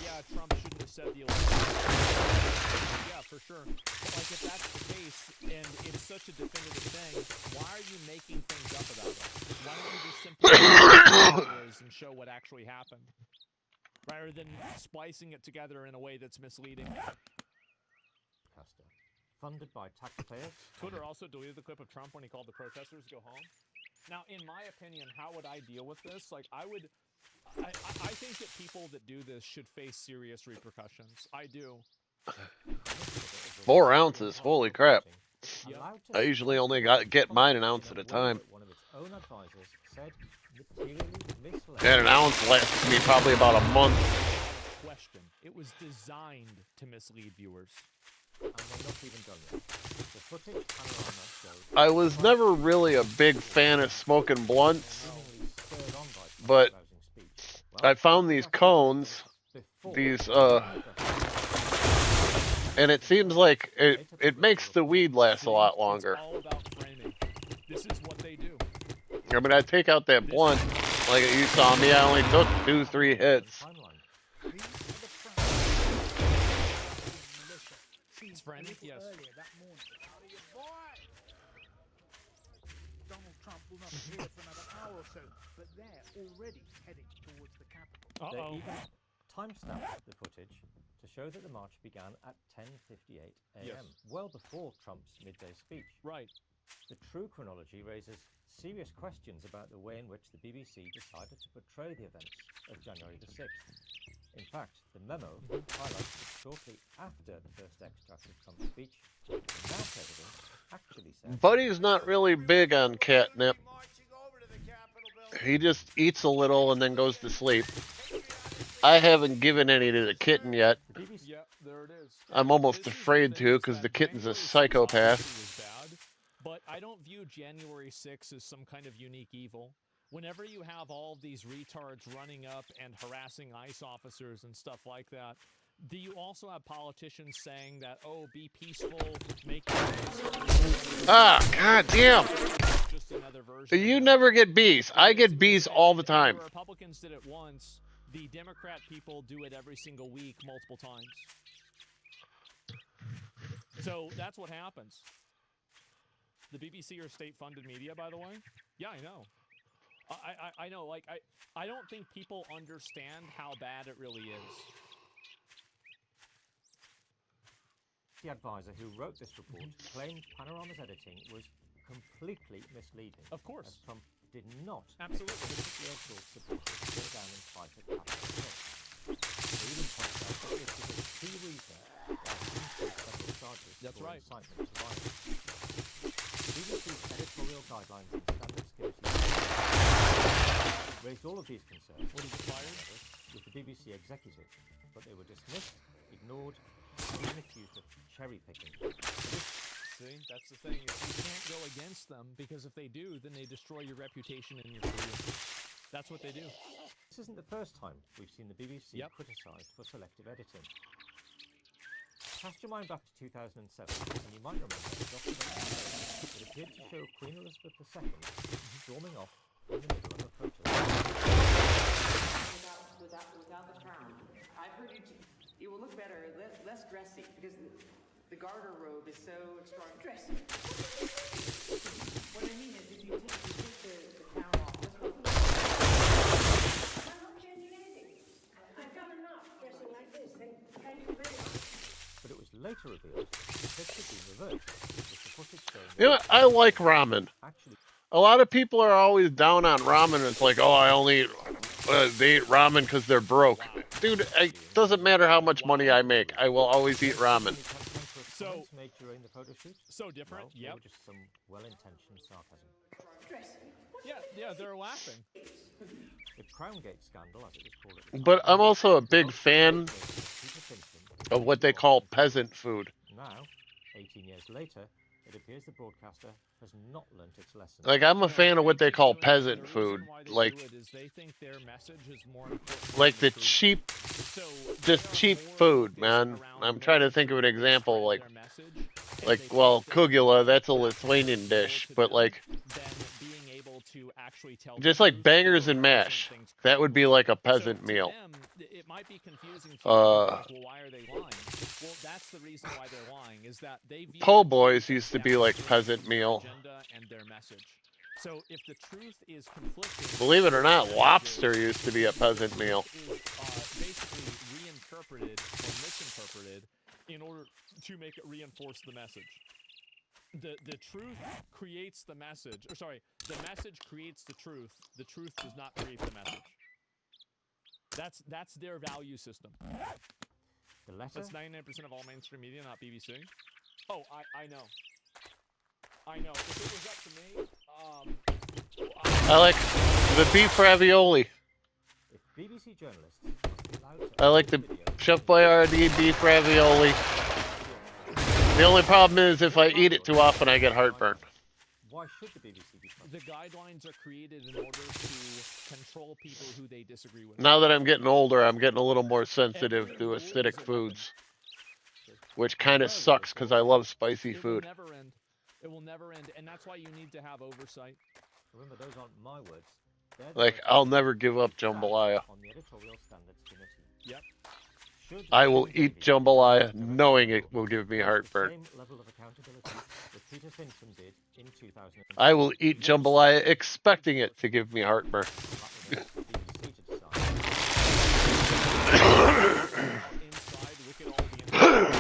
yeah, Trump shouldn't have said the election. Yeah, for sure. But like, if that's the case and it's such a definitive thing, why are you making things up about it? Why don't you just simply say what it is and show what actually happened, rather than splicing it together in a way that's misleading? broadcaster, funded by taxpayers. Twitter also deleted the clip of Trump when he called the protesters to go home. Now, in my opinion, how would I deal with this? Like, I think that people that do this should face serious repercussions. I do. 4 ounces, holy crap. Yeah. I usually only get mine an ounce at a time. One of its own advisors said materially misled. And an ounce lasts me probably about a month. Question. It was designed to mislead viewers. And they're not even done yet. The footage panorama showed I was never really a big fan of smoking blunts, seemingly spurred on by but rousing speech. I found these cones, Before these, and it seems like it makes the weed last a lot longer. It's all about framing. This is what they do. I mean, I take out that blunt, like you saw me, I only took 2-3 hits. timeline. It's framing, yes. Earlier that morning. Donald Trump will not appear for another hour or so, but they're already heading towards the Capitol. They Uh-oh. even timestamped the footage to show that the march began at 10:58 a.m., Yes. well before Trump's midday speech. Right. The true chronology raises serious questions about the way in which the BBC decided to portray the events of January the 6th. In fact, the memo highlights that shortly after the first extract of Trump's speech, the now president actually said, Buddy's not really big on catnip. Marching over to the Capitol building. He just eats a little and then goes to sleep. I haven't given any to the kitten yet. the BBC Yeah, there it is. I'm almost This is the afraid thing to is because that the kitten's a January 6th psychopath. obviously was bad, but I don't view January 6th as some kind of unique evil. Whenever you have all of these retards running up and harassing ICE officers and stuff like that, do you also have politicians saying that, oh, be peaceful, make your case Ah, god damn. just another version of You that? never get bees. I get bees all the time. The Republicans did it once. The Democrat people do it every single week, multiple times. So that's what happens. The BBC are state-funded media, by the way. Yeah, I know. I know. Like I don't think people understand how bad it really is. The advisor who wrote this report claimed Panorama's editing was completely misleading. Of course. As Trump did not Absolutely. specifically exhort supporters to go down and fight at Capitol Hill. They even pointed out that this was a key reason why he faced federal charges That's for right. incitement to violence. BBC's editorial guidelines and standards committee raised all of these concerns What is it, fired? with the BBC executive, but they were dismissed, ignored, and even accused of cherry picking. See, that's the thing. Is you can't go against them because if they do, then they destroy your reputation and your career. That's what they do. This isn't the first time we've seen the BBC Yep. criticised for selective editing. Cast your mind back to 2007, and you might remember a documentary that appeared to show Queen Elizabeth II storming off in the middle of a protest. Without the crown. I've heard you will look better, less dressy, because the garter robe is so extraordinary. Dressy. What I mean is, if you take the crown off, I'm not changing anything. I've done enough dressing like this. Thank you very much. But it was later revealed that this had been reversed, with the footage showing You know what? I like ramen. actually A lot of people are always down on ramen. It's like, oh, I only eat, they eat ramen because they're broke. Dude, it doesn't matter how much money I make. I will always eat ramen. So- comments made during the photo shoot? So different. No, they Yep. were just some well-intentioned sarcasm. Yeah, they're laughing. The Crowngate scandal, as it was called at the But time, I'm also a big was fan people thinking of what they call peasant food. Now, 18 years later, it appears the broadcaster has not learnt its lesson. Like, I'm a fan of what they call peasant The food. reason why they Like, do it is they think their message is more important like than the truth. cheap, So just they are cheap more food, focused man. around I'm what trying to they think of an think example, spread like, their message, and like, they well, think they're kugula, that's a more Lithuanian dish, to but them like, than being able to actually tell the just like truth bangers or and present mash. things That would be like a peasant so meal. To them, it might be confusing to Uh, like, well, why are they lying? Well, that's the reason why they're lying, is that they view Po' the boys truth used as to be like balancing peasant their meal. agenda and their message. So if the truth is conflicting, Believe it or not, with lobster messages, used to be a peasant meal. is basically reinterpreted or misinterpreted in order to make it reinforce the message. The truth creates the message. Or sorry, the message creates the truth. The truth does not create the message. That's their value system. The letter. That's 99% of all mainstream media, not BBC. Oh, I know. I know. If it was up to me, I like the beef ravioli. If BBC journalists must be allowed to I like the upload videos Chef Boyardee beef ravioli. The only problem is if I eat it too often, I get heartburn. Why should the BBC be the funded? guidelines are created in order to control people who they disagree with. Now that I'm getting older, I'm getting a little more sensitive Every to rule is acidic a weapon. foods, which kind of sucks because I love spicy It will food. never end. It will never end, and that's why you need to have oversight. Remember, those aren't my words. They're the Like, words I'll of never give up staff jambalaya. on the Editorial Standards Committee. Yep. Should I will Tim eat Davies jambalaya decide to knowing direct it will give me the heartburn. same level of accountability that Peter Simpson did in 2000. I will eat jambalaya expecting it to give me heartburn. That remains for the BBC to decide. Inside, look at all the information.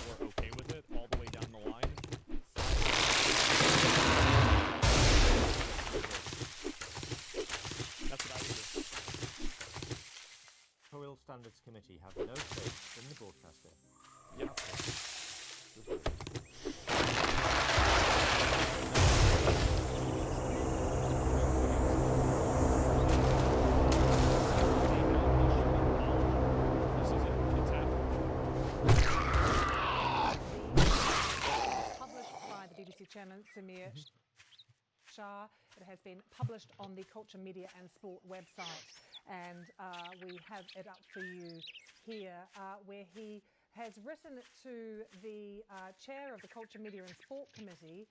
We're okay with it all the way down the line. That's what I would do. Editorial Standards Committee have no say in the broadcaster. Yep. This is it. It's happening. Published by the BBC chairman, Samir Shah. It has been published on the Culture, Media and Sport website. And we have it up for you here, where he has written to the chair of the Culture, Media and Sport Committee,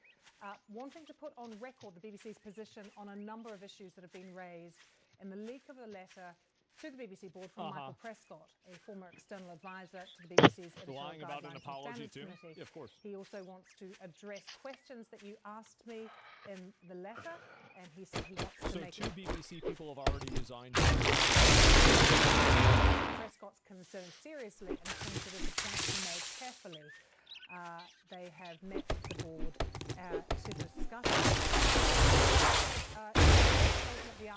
wanting to put on record the BBC's position on a number of issues that have been raised in the leak of a letter to the BBC board from Michael Prescott, a former external advisor to the BBC's editorial Lying about an guidelines and apology standards too? committee. Yeah, of course. He also wants to address questions that you asked me in the letter, and he said he wants to So make two BBC people have already resigned. Prescott's concerns seriously and considered the points he made carefully. They have met the board to discuss the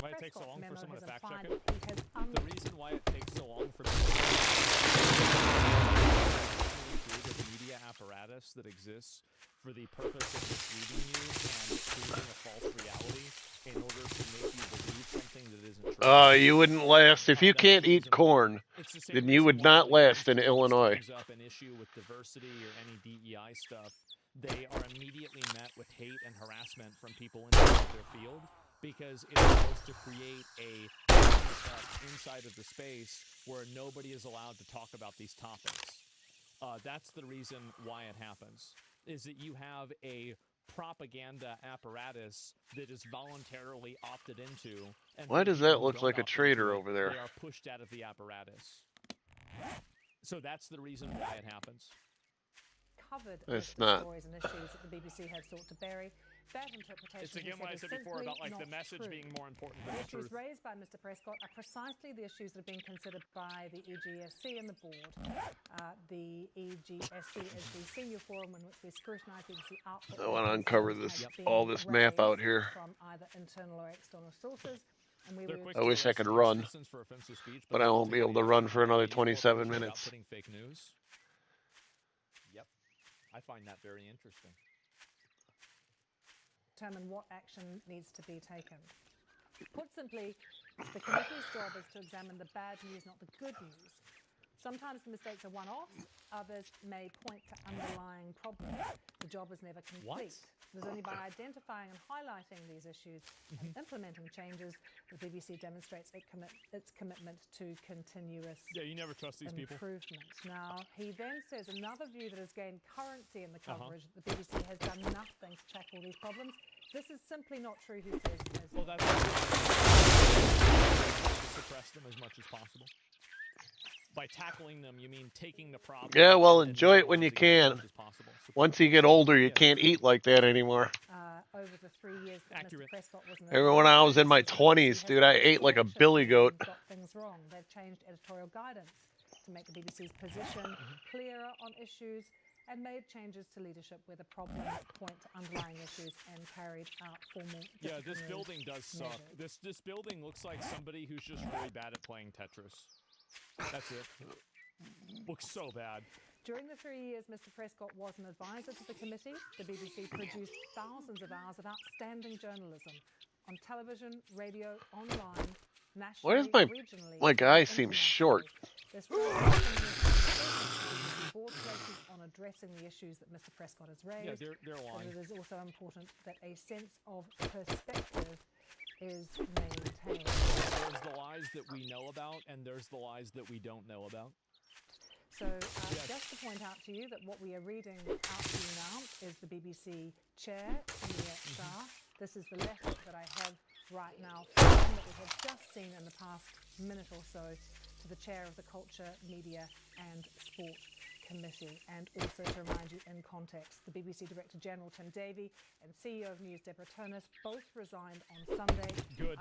Why it takes so long for someone to fact check it? it? The reason why it takes so long for me created a media apparatus that exists for the purpose of misleading you and creating a false reality in order to make you believe something that isn't true. You wouldn't last if you That's can't the eat reason corn. It's the same Then you reason would why not when last in Congress Illinois. brings up an issue with diversity or any DEI stuff, they are immediately met with hate and harassment from people inside their field because it's supposed to create a inside of the space where nobody is allowed to talk about these topics. That's the reason why it happens, is that you have a propaganda apparatus that is voluntarily opted into. And Why for the does people that who look don't like a opt into traitor it, over there? They are pushed out of the apparatus. So that's the reason why it happens. Covered It's with the not. stories and issues that the BBC has sought to bury. That interpretation, It's he again what I said, said is before about simply like the not message true. being more important than The the issues truth. raised by Mr. Prescott are precisely the issues that have been considered by the EGSC and the board. The EGSC is the senior forum in which we scrutinise BBC output. I want to and uncover concerns this, has been all this map out raised here. from either internal or external sources. And we They're will quick I to wish I arrest could US run, citizens for offensive speech, but they I won't won't be take able to any run action for by another news 27 corporations minutes. about putting fake news. Yep, I find that very interesting. determine what action needs to be taken. Put simply, the committee's job is to examine the bad news, not the good news. Sometimes the mistakes are one-offs, others may point to underlying problems. The job is never complete. It is only by identifying and highlighting these issues and implementing changes the BBC demonstrates its commitment to continuous Yeah, you never trust these people. improvement. Now, he then says another view that has gained currency in the coverage, that the BBC has done nothing to tackle these problems. This is simply not true, he says. Well, that's to suppress them as much as possible. By tackling them, you mean taking the problem. Yeah, well, and enjoy it when you minimizing it as can. much as possible. Once you get older, you Yeah. can't eat like that anymore. Over the 3 years that Accurate. Mr. Prescott was in Remember when I was in my the BBC 20s, has dude, I taken ate like a action billy when goat. they've got things wrong. They've changed editorial guidance to make the BBC's position clearer on issues and made changes to leadership where the problems point to underlying issues and carried out formal Yeah, this disciplinary building does suck. measures. This building looks like somebody who's just really bad at playing Tetris. That's it. Looks so bad. During the 3 years Mr. Prescott was an advisor to the committee, the BBC produced thousands of hours of outstanding journalism on television, radio, online, nationally, Why does my regionally, guy and seem short? internationally. This board places on addressing the issues that Mr. Prescott has raised. Yeah, they're But lying. it is also important that a sense of perspective is maintained. There's the lies that we know about, and there's the lies that we don't know about. So just to point out to you that what we are reading out to you now is the BBC chair, Samir Shah. This is the letter that I have right now from him that we have just seen in the past minute or so to the chair of the Culture, Media and Sport Committee. And also to remind you in context, the BBC Director General Tim Davie and CEO of News Deborah Turnus both resigned on Sunday. Good.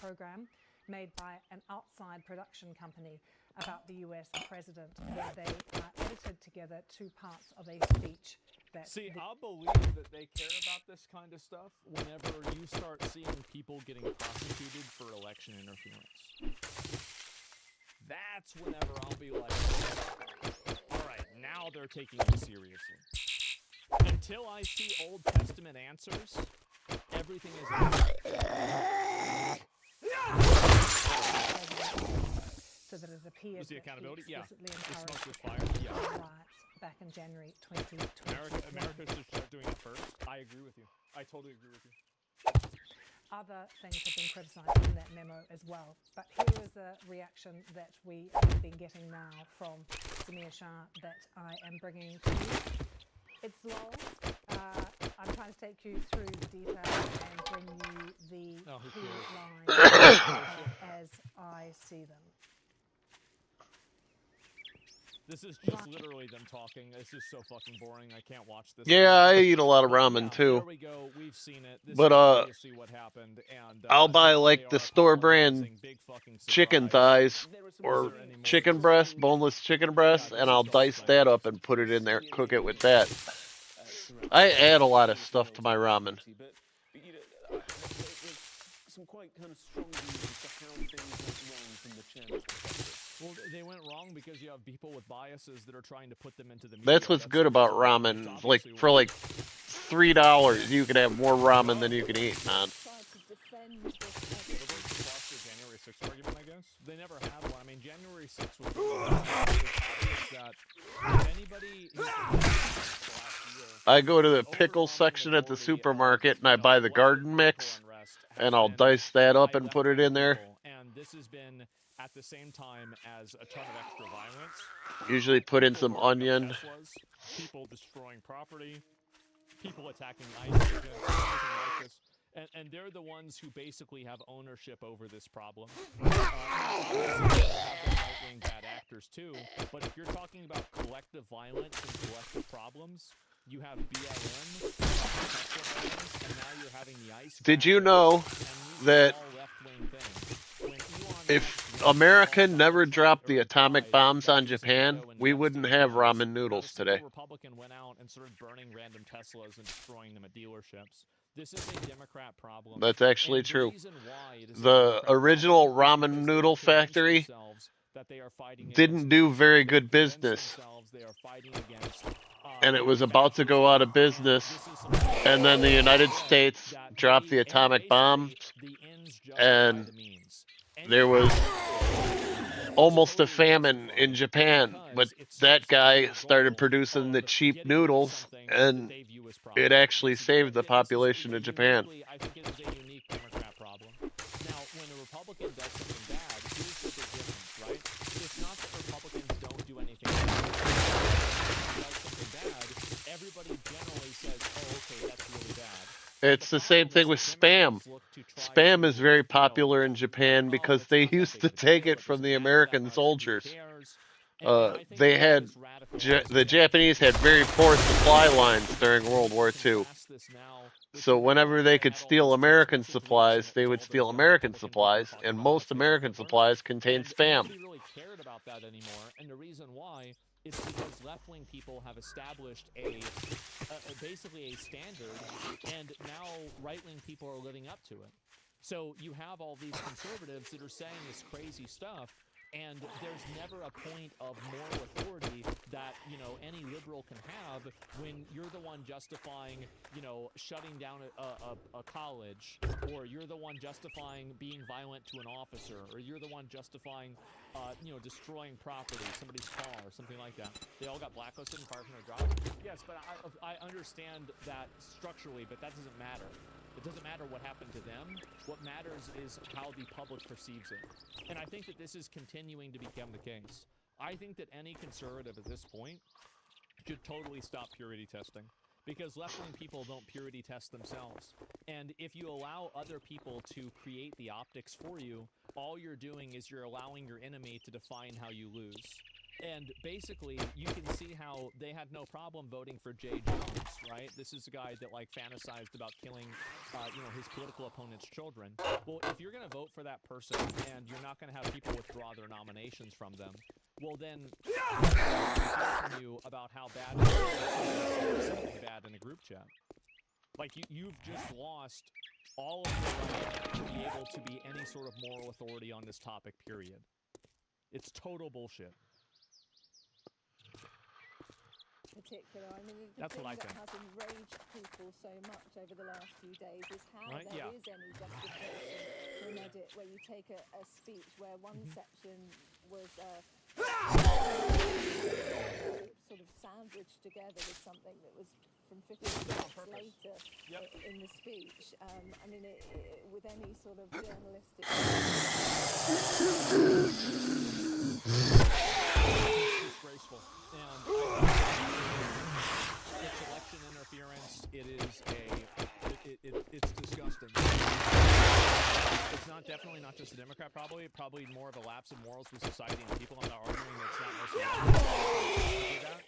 Program made by an outside production company about the US president, where they edited together two parts of a speech that See, the- I believe that they care about this kind of stuff whenever you start seeing people getting prosecuted for election interference. That's whenever I'll be like, all right, now they're taking it seriously. Until I see Old Testament answers, everything is so that it appears Was the that he accountability? Yeah. explicitly The smoke encouraged was the fired? Yeah. riots back in January 2020. America should start doing it first. I agree with you. I totally agree with you. Other things have been criticised in that memo as well. But here is a reaction that we have been getting now from Samir Shah that I am bringing to you. It's long. I'm trying to take you through the details and bring you the Oh, who key cares? lines as I see them. This is just literally them talking. This is so fucking boring. I can't watch this. Yeah, I eat a lot of ramen Yeah, too. There we go. We've seen it. This But, is obviously what happened. And I'll buy they like the are store brand apologizing. Big fucking chicken surprise. thighs Is or there any more? chicken breast, boneless chicken breast, and I'll dice that up and put it in there, cook it with that. I add a lot of stuff to my ramen. But you know, there's some quite kind of strong views as to how things went wrong from the chairman's perspective. Well, they went wrong because you have people with biases that are trying to put them into the media. That's what's good about ramen. Like for like $3, you can have more ramen than you can eat, man. Lost the January 6th argument, I guess. They never had one. I mean, January 6th was obvious that if anybody who's been last year, I go to the pickle section at the supermarket and I buy the garden mix and I'll dice that up and put it in there. And this has been at the same time as a ton of extra violence. Usually put in some onion. Teslas, people destroying property, people attacking ICE agents, everything like this. And they're the ones who basically have ownership over this problem. Obviously, they have the right-wing bad actors too, but if you're talking about collective violence and collective problems, you have BLM, and now you're having the ICE. Did you know that if America never dropped the atomic bombs on Japan, we wouldn't have ramen noodles today? Republican went out and started burning random Teslas and destroying them at dealerships. This is a Democrat problem. That's actually And the true. reason why it is a The Democrat problem original is ramen because noodle they convince factory themselves that they are fighting didn't against- do very good they convince business. themselves they are fighting against, And it was about to go out of business. And then the United States dropped the atomic bombs, and there was almost a famine in Japan. But that guy started producing the cheap noodles, and it actually saved the population of Japan. I think it is a unique Democrat problem. Now, when a Republican does something bad, here's the big difference, right? It's not that Republicans don't do anything bad. When does something bad, everybody generally says, oh, okay, that's really bad. It's the same thing with spam. Spam is very popular in Japan because they used to take it from the American soldiers. They had the Japanese had very poor supply lines during World War II. So whenever they could steal American supplies, they would steal American supplies, and most American supplies contained spam. Nobody really cared about about that anymore, and the reason why is because left-wing people have established basically a standard, and now right-wing people are living up to it. So you have all these conservatives that are saying this crazy stuff, and there's never a point of moral authority that, you know, any liberal can have when you're the one justifying, you know, shutting down a college, or you're the one justifying being violent to an officer, or you're the one justifying, you know, destroying property, somebody's car, or something like that. They all got blacklisted and fired from their jobs. Yes, but I understand that structurally, but that doesn't matter. It doesn't matter what happened to them. What matters is how the public perceives it. And I think that this is continuing to become the case. I think that any conservative at this point should totally stop purity testing, because left-wing people don't purity test themselves. And if you allow other people to create the optics for you, all you're doing is you're allowing your enemy to define how you lose. And basically, you can see how they had no problem voting for Jay Jones, right? This is a guy that, like, fantasized about killing, you know, his political opponent's children. Well, if you're going to vote for that person and you're not going to have people withdraw their nominations from them, well, then from you about how bad something bad in a group chat. Like, you've just lost all of the right to be able to be any sort of moral authority on this topic, period. It's total bullshit. Particular. I mean, the That's thing what I that think. has enraged people so much over the last few days is how Right, there yeah. is any justification for an edit where you take a speech where one section was sort of sandwiched together with something that was from 15 minutes later in the speech. I mean, with any sort of journalistic... Disgraceful. And it's election interference. It is it's disgusting. It's definitely not just a Democrat, probably more of a lapse of morals with society and people. I'm not arguing that it's not necessarily that.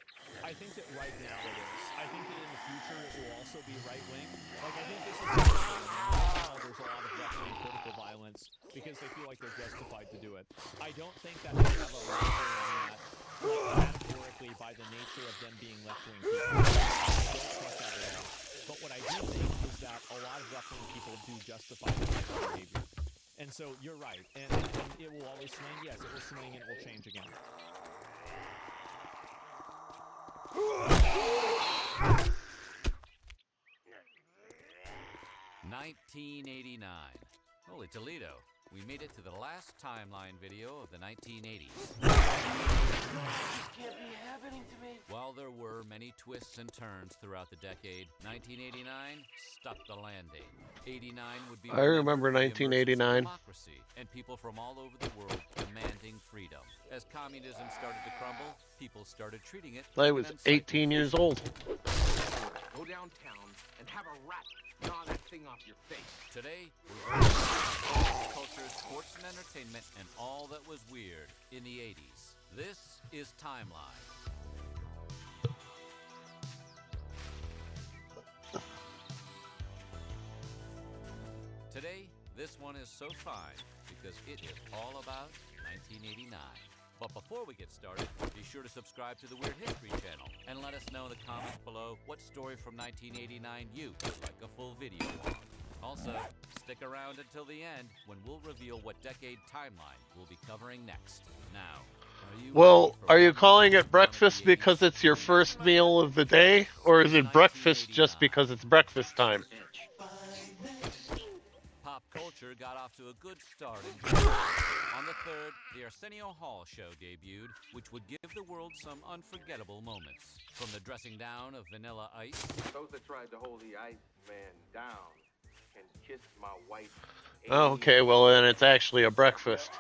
I think that right now it is. I think that in the future it will also be right wing. Like, I think this is now there's a lot of left wing political violence because they feel like they're justified to do it. I don't think that they have a right on that, like, categorically by the nature of them being left wing people. I don't trust that at all. But what I do think is that a lot of left wing people do justify that type of behavior. And so you're right, and it will always swing. Yes, it will swing and it will change again. $1989. Holy Toledo. We made it to the last timeline video of the 1980s. This can't be happening to me. While there were many twists and turns throughout the decade, 1989 stuck the landing. 89 would be... I remember the emergence of 1989. democracy and people from all over the world demanding freedom. As communism started to crumble, people started treating it I like was an uncertain 18 years old. Go downtown and have a rat gnaw that thing off your face. Today, we're culture, sports and entertainment, and all that was weird in the 80s. This is Timeline. Today, this one is so fine because it is all about 1989. But before we get started, be sure to subscribe to the Weird History channel and let us know in the comments below what story from 1989 you would like a full video on. Also, stick around until the end when we'll reveal what decade timeline we'll be covering next. Now, Well, are you calling it breakfast because it's your first meal of the day, or is it breakfast just because it's breakfast time? Pop culture got off to a good start in January. On the 3rd, the Arsenio Hall show debuted, which would give the world some unforgettable moments. From the dressing down of Vanilla Ice. Those that tried to hold the Ice Man down can kiss my wife. Oh, okay, well then it's actually a breakfast.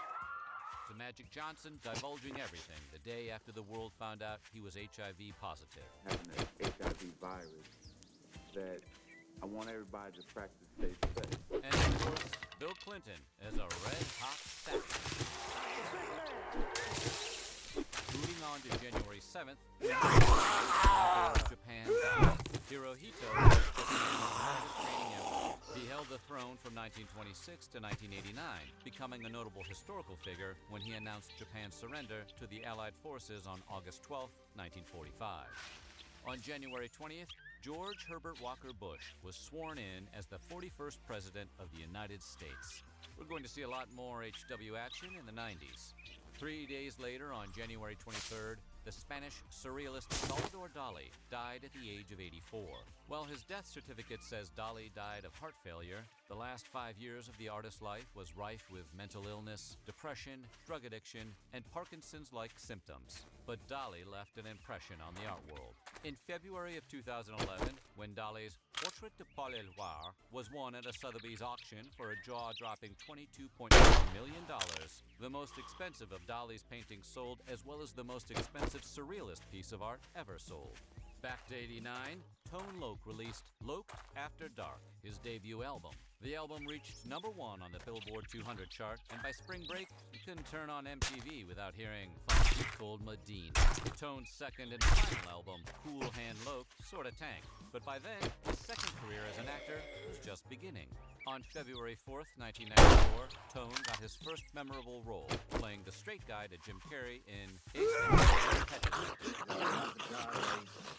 To Magic Johnson divulging everything the day after the world found out he was HIV positive. Having an HIV virus that I want everybody to practice safe sex. And of course, Bill Clinton as a red-hot savage. Moving on to January 7th, Japan died. Hirohito was training ever. He held the throne from 1926 to 1989, becoming a notable historical figure when he announced Japan's surrender to the Allied forces on August 12, 1945. On January 20th, George Herbert Walker Bush was sworn in as the 41st President of the United States. We're going to see a lot more HW action in the 90s. 3 days later, on January 23rd, the Spanish surrealist Salvador Dali died at the age of 84. While his death certificate says Dali died of heart failure, the last 5 years of the artist's life was rife with mental illness, depression, drug addiction, and Parkinson's-like symptoms. But Dali left an impression on the art world. In February of 2011, when Dali's Portrait de Paul Éluard was won at a Sotheby's auction for a jaw-dropping $22.9 million, the most expensive of Dali's paintings sold, as well as the most expensive surrealist piece of art ever sold. Back to '89, Tone Loc released Loc'd After Dark, his debut album. The album reached #1 on the Billboard 200 chart, and by spring break, you couldn't turn on MTV without hearing Funky Cold Medina. Tone's second and final album, Cool Hand Loc, sorta tanked, but by then, his second career as an actor was just beginning. On February 4th, 1994, Tone got his first memorable role, playing the straight guy to Jim Carrey in Ace Ventura.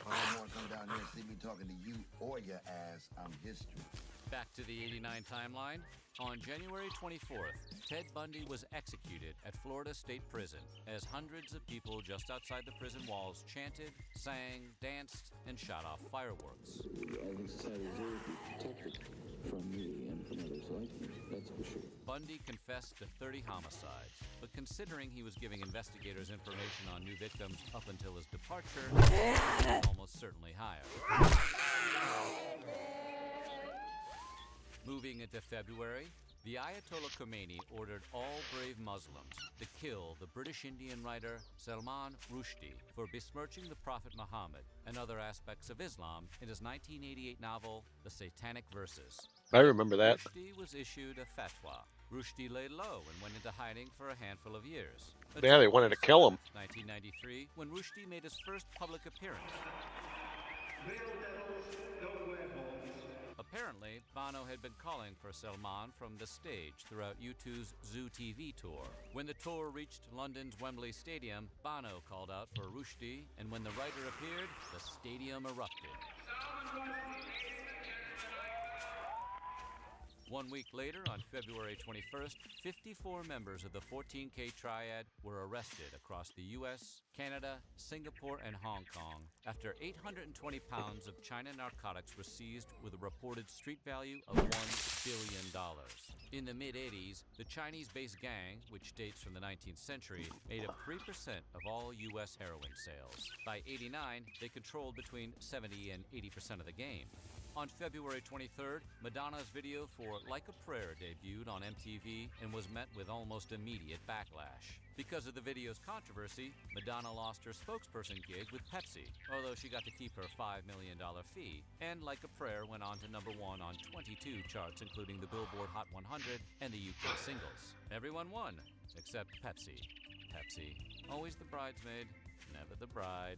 I don't want to come down here and see me talking to you or your ass. I'm history. Back to the '89 timeline. On January 24th, Ted Bundy was executed at Florida State Prison as hundreds of people just outside the prison walls chanted, sang, danced, and shot off fireworks. I think society deserves to be protected from me and from others like me, that's for sure. Bundy confessed to 30 homicides, but considering he was giving investigators information on new victims up until his departure, almost certainly higher. Moving into February, the Ayatollah Khomeini ordered all brave Muslims to kill the British Indian writer Salman Rushdie for besmirching the Prophet Muhammad and other aspects of Islam in his 1988 novel, The Satanic Verses. I remember that. Rushdie was issued a fatwa. Rushdie lay low and went into hiding for a handful of years. Yeah, they wanted to kill him. 1993, when Rushdie made his first public appearance. Apparently, Bono had been calling for Salman from the stage throughout U2's Zoo TV tour. When the tour reached London's Wembley Stadium, Bono called out for Rushdie, and when the writer appeared, the stadium erupted. 1 week later, on February 21st, 54 members of the 14K Triad were arrested across the U.S., Canada, Singapore, and Hong Kong after 820 pounds of China narcotics were seized with a reported street value of $1 billion. In the mid-'80s, the Chinese-based gang, which dates from the 19th century, made up 3% of all U.S. heroin sales. By '89, they controlled between 70 and 80% of the game. On February 23rd, Madonna's video for Like a Prayer debuted on MTV and was met with almost immediate backlash. Because of the video's controversy, Madonna lost her spokesperson gig with Pepsi, although she got to keep her $5 million fee, and Like a Prayer went on to #1 on 22 charts, including the Billboard Hot 100 and the UK singles. Everyone won, except Pepsi. Pepsi, always the bridesmaid, never the bride.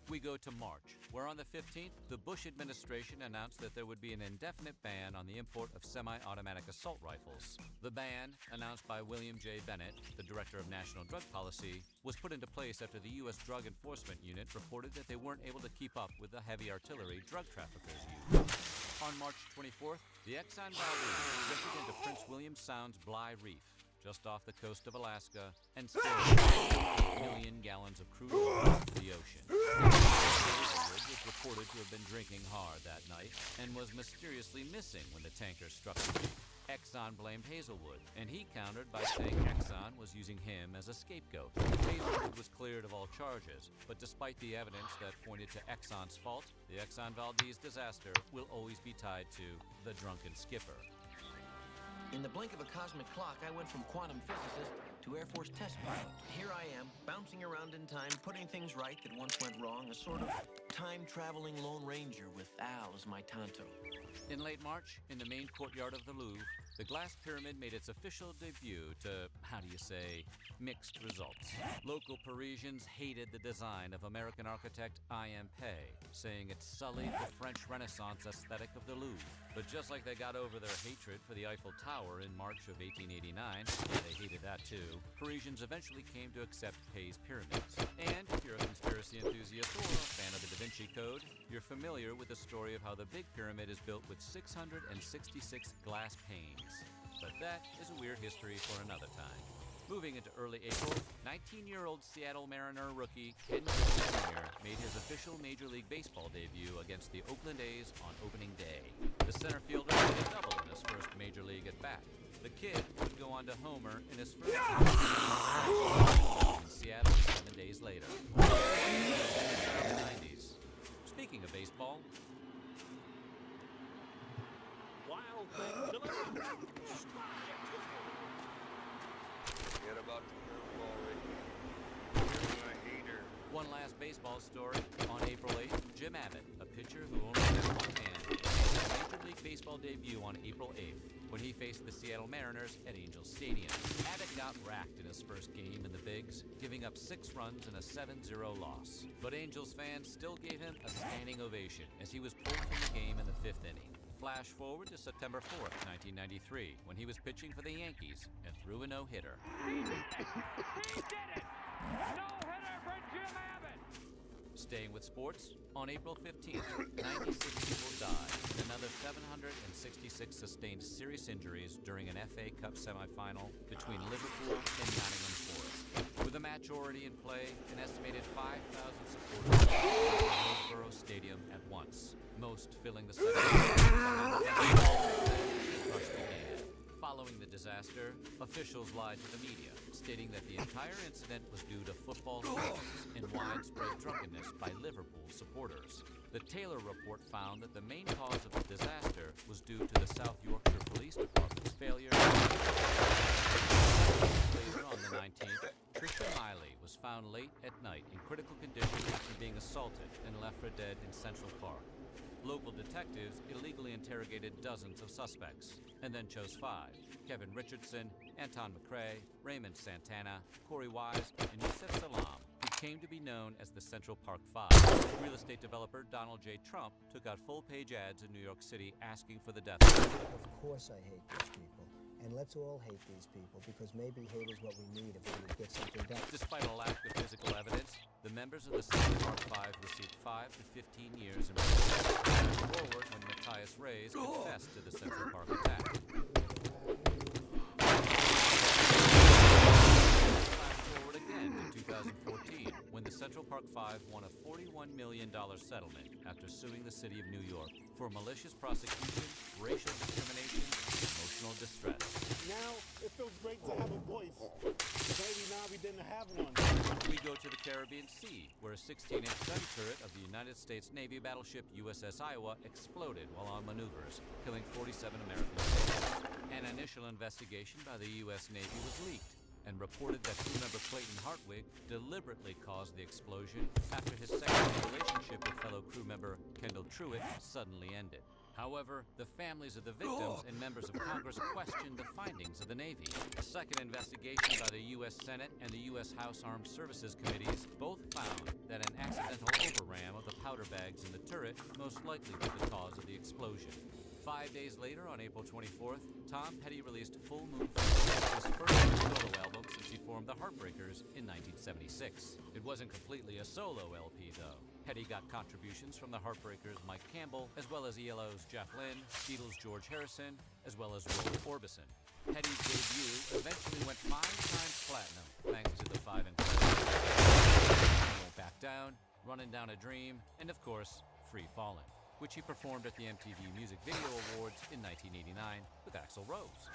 We go to March, where on the 15th, the Bush administration announced that there would be an indefinite ban on the import of semi-automatic assault rifles. The ban, announced by William J. Bennett, the Director of National Drug Policy, was put into place after the U.S. Drug Enforcement Unit reported that they weren't able to keep up with the heavy artillery drug traffickers use. On March 24th, the Exxon Valdez drifted into Prince William Sound's Bligh Reef, just off the coast of Alaska, and spilled 8 million gallons of crude oil into the ocean. Hazelwood was reported to have been drinking hard that night and was mysteriously missing when the tanker struck the reef. Exxon blamed Hazelwood, and he countered by saying Exxon was using him as a scapegoat. Hazelwood was cleared of all charges, but despite the evidence that pointed to Exxon's fault, the Exxon Valdez disaster will always be tied to the drunken skipper. In the blink of a cosmic clock, I went from quantum physicist to Air Force test pilot. Here I am, bouncing around in time, putting things right that once went wrong, a sort of time-traveling Lone Ranger with Al as my Tonto. In late March, in the main courtyard of the Louvre, the glass pyramid made its official debut to, how do you say, mixed results. Local Parisians hated the design of American architect I.M. Pei, saying it sullied the French Renaissance aesthetic of the Louvre. But just like they got over their hatred for the Eiffel Tower in March of 1889, yeah, they hated that too, Parisians eventually came to accept Pei's pyramids. And if you're a conspiracy enthusiast or a fan of the Da Vinci Code, you're familiar with the story of how the Big Pyramid is built with 666 glass panes. But that is a weird history for another time. Moving into early April, 19-year-old Seattle Mariner rookie Ken Griffey Jr. made his official Major League Baseball debut against the Oakland A's on opening day. The center fielder hit a double in his first Major League at-bat. The kid would go on to homer in his first in Seattle 7 days later. In the 90s. Speaking of baseball, Wild thing delivered. Forget about the curveball, Ricky. You're a hater. one last baseball story. On April 8th, Jim Abbott, a pitcher who only had one hand, made his Major League Baseball debut on April 8th when he faced the Seattle Mariners at Angels Stadium. Abbott got racked in his first game in the Bigs, giving up 6 runs in a 7-0 loss. But Angels fans still gave him a standing ovation as he was pulled from the game in the 5th inning. Flash forward to September 4th, 1993, when he was pitching for the Yankees and threw a no-hitter. He did it! No-hitter for Jim Abbott! Staying with sports, on April 15th, 96 people died and another 766 sustained serious injuries during an FA Cup semifinal between Liverpool and Nottingham Forest. With the match already in play, an estimated 5,000 supporters filled Hillsborough Stadium at once, most filling the second half. Following the disaster, officials lied to the media, stating that the entire incident was due to football hooligans and widespread drunkenness by Liverpool supporters. The Taylor report found that the main cause of the disaster was due to the South Yorkshire Police Department's failure. Later on the 19th, Trisha Miley was found late at night in critical condition after being assaulted and left for dead in Central Park. Local detectives illegally interrogated dozens of suspects and then chose 5: Kevin Richardson, Anton McRae, Raymond Santana, Corey Wise, and Yusef Salam, who came to be known as the Central Park 5. Real estate developer Donald J. Trump took out full-page ads in New York City asking for the death penalty. Of course I hate these people. And let's all hate these people, because maybe hate is what we need if we would get something done. Despite a lack of physical evidence, the members of the Central Park 5 received 5 to 15 years in prison. Fast forward when Matthias Reyes confessed to the Central Park attack. Flash forward again to 2014, when the Central Park 5 won a $41 million settlement after suing the city of New York for malicious prosecution, racial discrimination, and emotional distress. Now it feels great to have a voice. Maybe now we didn't have one. We go to the Caribbean Sea, where a 16-inch gun turret of the United States Navy battleship USS Iowa exploded while on maneuvers, killing 47 American sailors. An initial investigation by the U.S. Navy was leaked and reported that crew member Clayton Hartwig deliberately caused the explosion after his sexual relationship with fellow crew member Kendall Truitt suddenly ended. However, the families of the victims and members of Congress questioned the findings of the Navy. A second investigation by the U.S. Senate and the U.S. House Armed Services Committees both found that an accidental overram of the powder bags in the turret most likely was the cause of the explosion. 5 days later, on April 24th, Tom Petty released Full Moon Festival, his first solo album since he formed the Heartbreakers in 1976. It wasn't completely a solo LP, though. Petty got contributions from the Heartbreakers' Mike Campbell, as well as ELO's Jeff Lynne, Beatles' George Harrison, as well as Roy Orbison. Petty's debut eventually went 5 times platinum, thanks to the 5 and Won't Back Down, Running Down a Dream, and of course, Free Fallin', which he performed at the MTV Music Video Awards in 1989 with Axl Rose.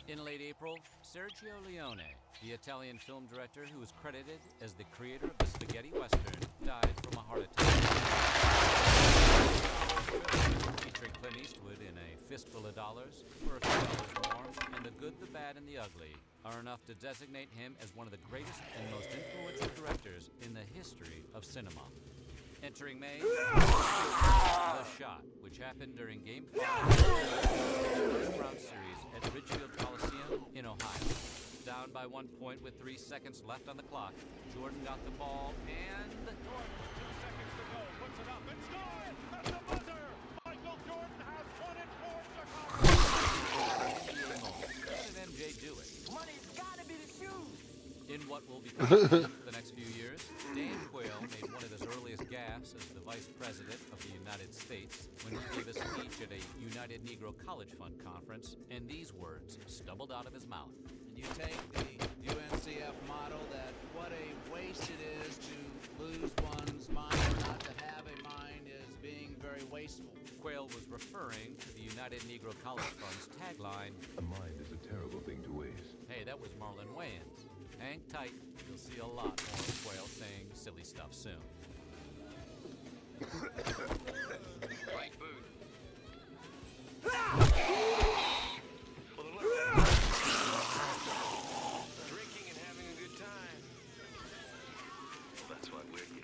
In late April, Sergio Leone, the Italian film director who is credited as the creator of the spaghetti western, died from a heart attack. Featuring Clint Eastwood in A Fistful of Dollars, For a Few Dollars More, and The Good, the Bad, and the Ugly are enough to designate him as one of the greatest and most influential directors in the history of cinema. Entering May, The Shot, which happened during Game 5 of the first round series at Ridgefield Coliseum in Ohio. Down by 1 point with 3 seconds left on the clock, Jordan got the ball and... Jordan, 2 seconds to go, puts it up and scores at the buzzer! Michael Jordan has won it for Chicago! How did MJ do it? Money's gotta be the shoes! In what will become the next few years, Dan Quayle made one of his earliest gaffes as the Vice President of the United States when he gave a speech at a United Negro College Fund conference, and these words stumbled out of his mouth. You take the UNCF model that what a waste it is to lose one's mind or not to have a mind is being very wasteful. Quayle was referring to the United Negro College Fund's tagline, "A mind is a terrible thing to waste." Hey, that was Marlon Wayans. Hang tight, you'll see a lot more of Quayle saying silly stuff soon. Right boot. Drinking and having a good time. That's why we're here.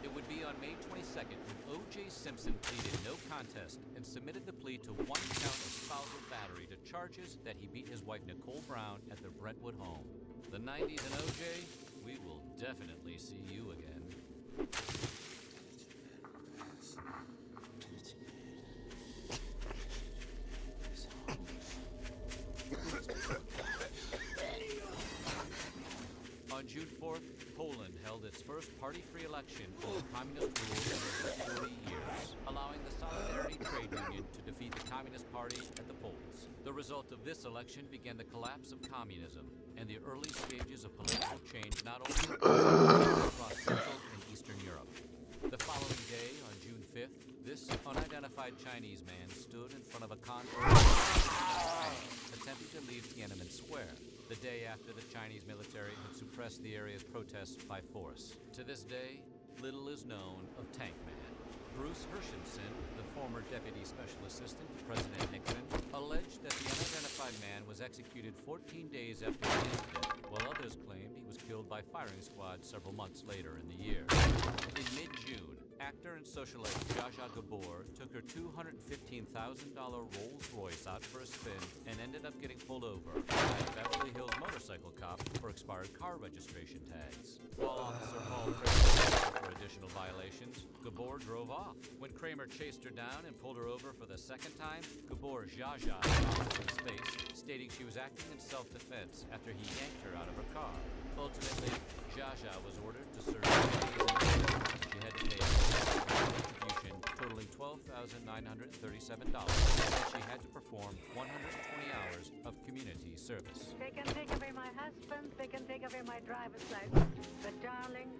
It would be on May 22nd when O.J. Simpson pleaded no contest and submitted the plea to 1 count of spousal battery to charges that he beat his wife Nicole Brown at their Brentwood home. The 90s and O.J., we will definitely see you again. On June 4th, Poland held its first party-free election under communist rule in over 40 years, allowing the Solidarity Trade Union to defeat the Communist Party at the polls. The result of this election began the collapse of communism and the early stages of political change not only across Central and Eastern Europe. The following day, on June 5th, this unidentified Chinese man stood in front of a convoy attempting to leave Tiananmen Square, the day after the Chinese military had suppressed the area's protests by force. To this day, little is known of Tank Man. Bruce Hershenson, the former Deputy Special Assistant to President Nixon, alleged that the unidentified man was executed 14 days after the incident, while others claimed he was killed by firing squad several months later in the year. In mid-June, actor and socialite Zsa Zsa Gabor took her $215,000 Rolls-Royce out for a spin and ended up getting pulled over by a Beverly Hills motorcycle cop for expired car registration tags. While Officer Paul Kramer for additional violations, Gabor drove off. When Kramer chased her down and pulled her over for the second time, Gabor Zsa Zsa in his face, stating she was acting in self-defense after he yanked her out of her car. Ultimately, Zsa Zsa was ordered to serve 2 days in prison. She had to pay a contribution totaling $12,937, and she had to perform 120 hours of community service. They can take away my husband, they can take away my driver's license, but darling...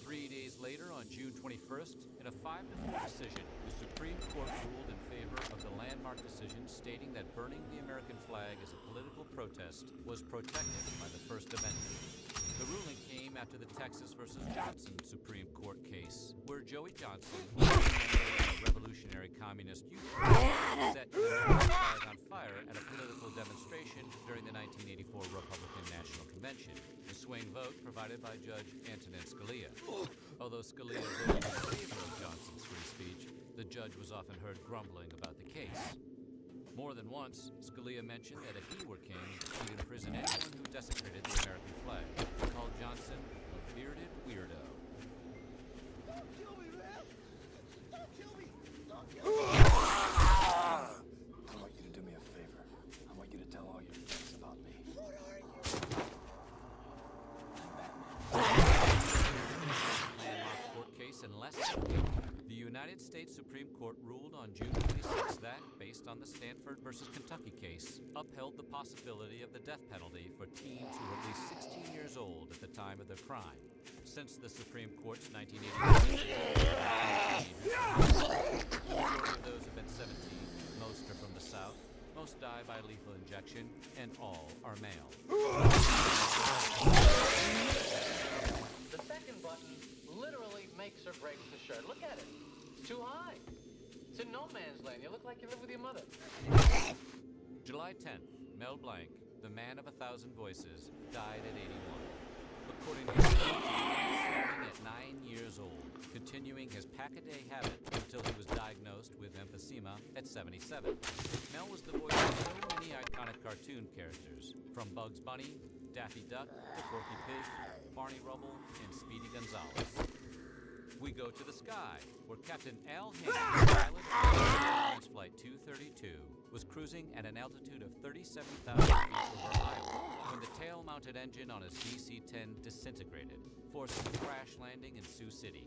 3 days later, on June 21st, in a 5-4 decision, the Supreme Court ruled in favor of the landmark decision stating that burning the American flag as a political protest was protected by the First Amendment. The ruling came after the Texas versus Johnson Supreme Court case, where Joey Johnson, a revolutionary communist youth group, set the American flag on fire at a political demonstration during the 1984 Republican National Convention. The swing vote provided by Judge Antonin Scalia. Although Scalia voted in favor of Johnson's free speech, the judge was often heard grumbling about the case. More than once, Scalia mentioned that if he were king, he'd imprison anyone who desecrated the American flag. He called Johnson a bearded weirdo. Don't kill me, man! Don't kill me! Don't kill me! I want you to do me a favor. I want you to tell all your friends about me. What are you? Landmark court case in less than a week. The United States Supreme Court ruled on June 26 that, based on the Stanford versus Kentucky case, upheld the possibility of the death penalty for teens who were at least 16 years old at the time of their crime. Since the Supreme Court's 1989 majority of those have been 17, most are from the South, most die by lethal injection, and all are male. The second button literally makes or breaks the shirt. Look at it. It's too high. It's in no man's land. You look like you live with your mother. July 10th, Mel Blanc, the man of 1,000 voices, died at 81. According to his starting at 9 years old, continuing his pack-a-day habit until he was diagnosed with emphysema at 77. Mel was the voice of so many iconic cartoon characters, from Bugs Bunny, Daffy Duck, the Porky Pig, Barney Rubble, and Speedy Gonzales. We go to the sky, where Captain Al Haynes, pilot of Airlines Flight 232, was cruising at an altitude of 37,000 feet over Iowa when the tail-mounted engine on his DC-10 disintegrated, forcing a crash landing in Sioux City.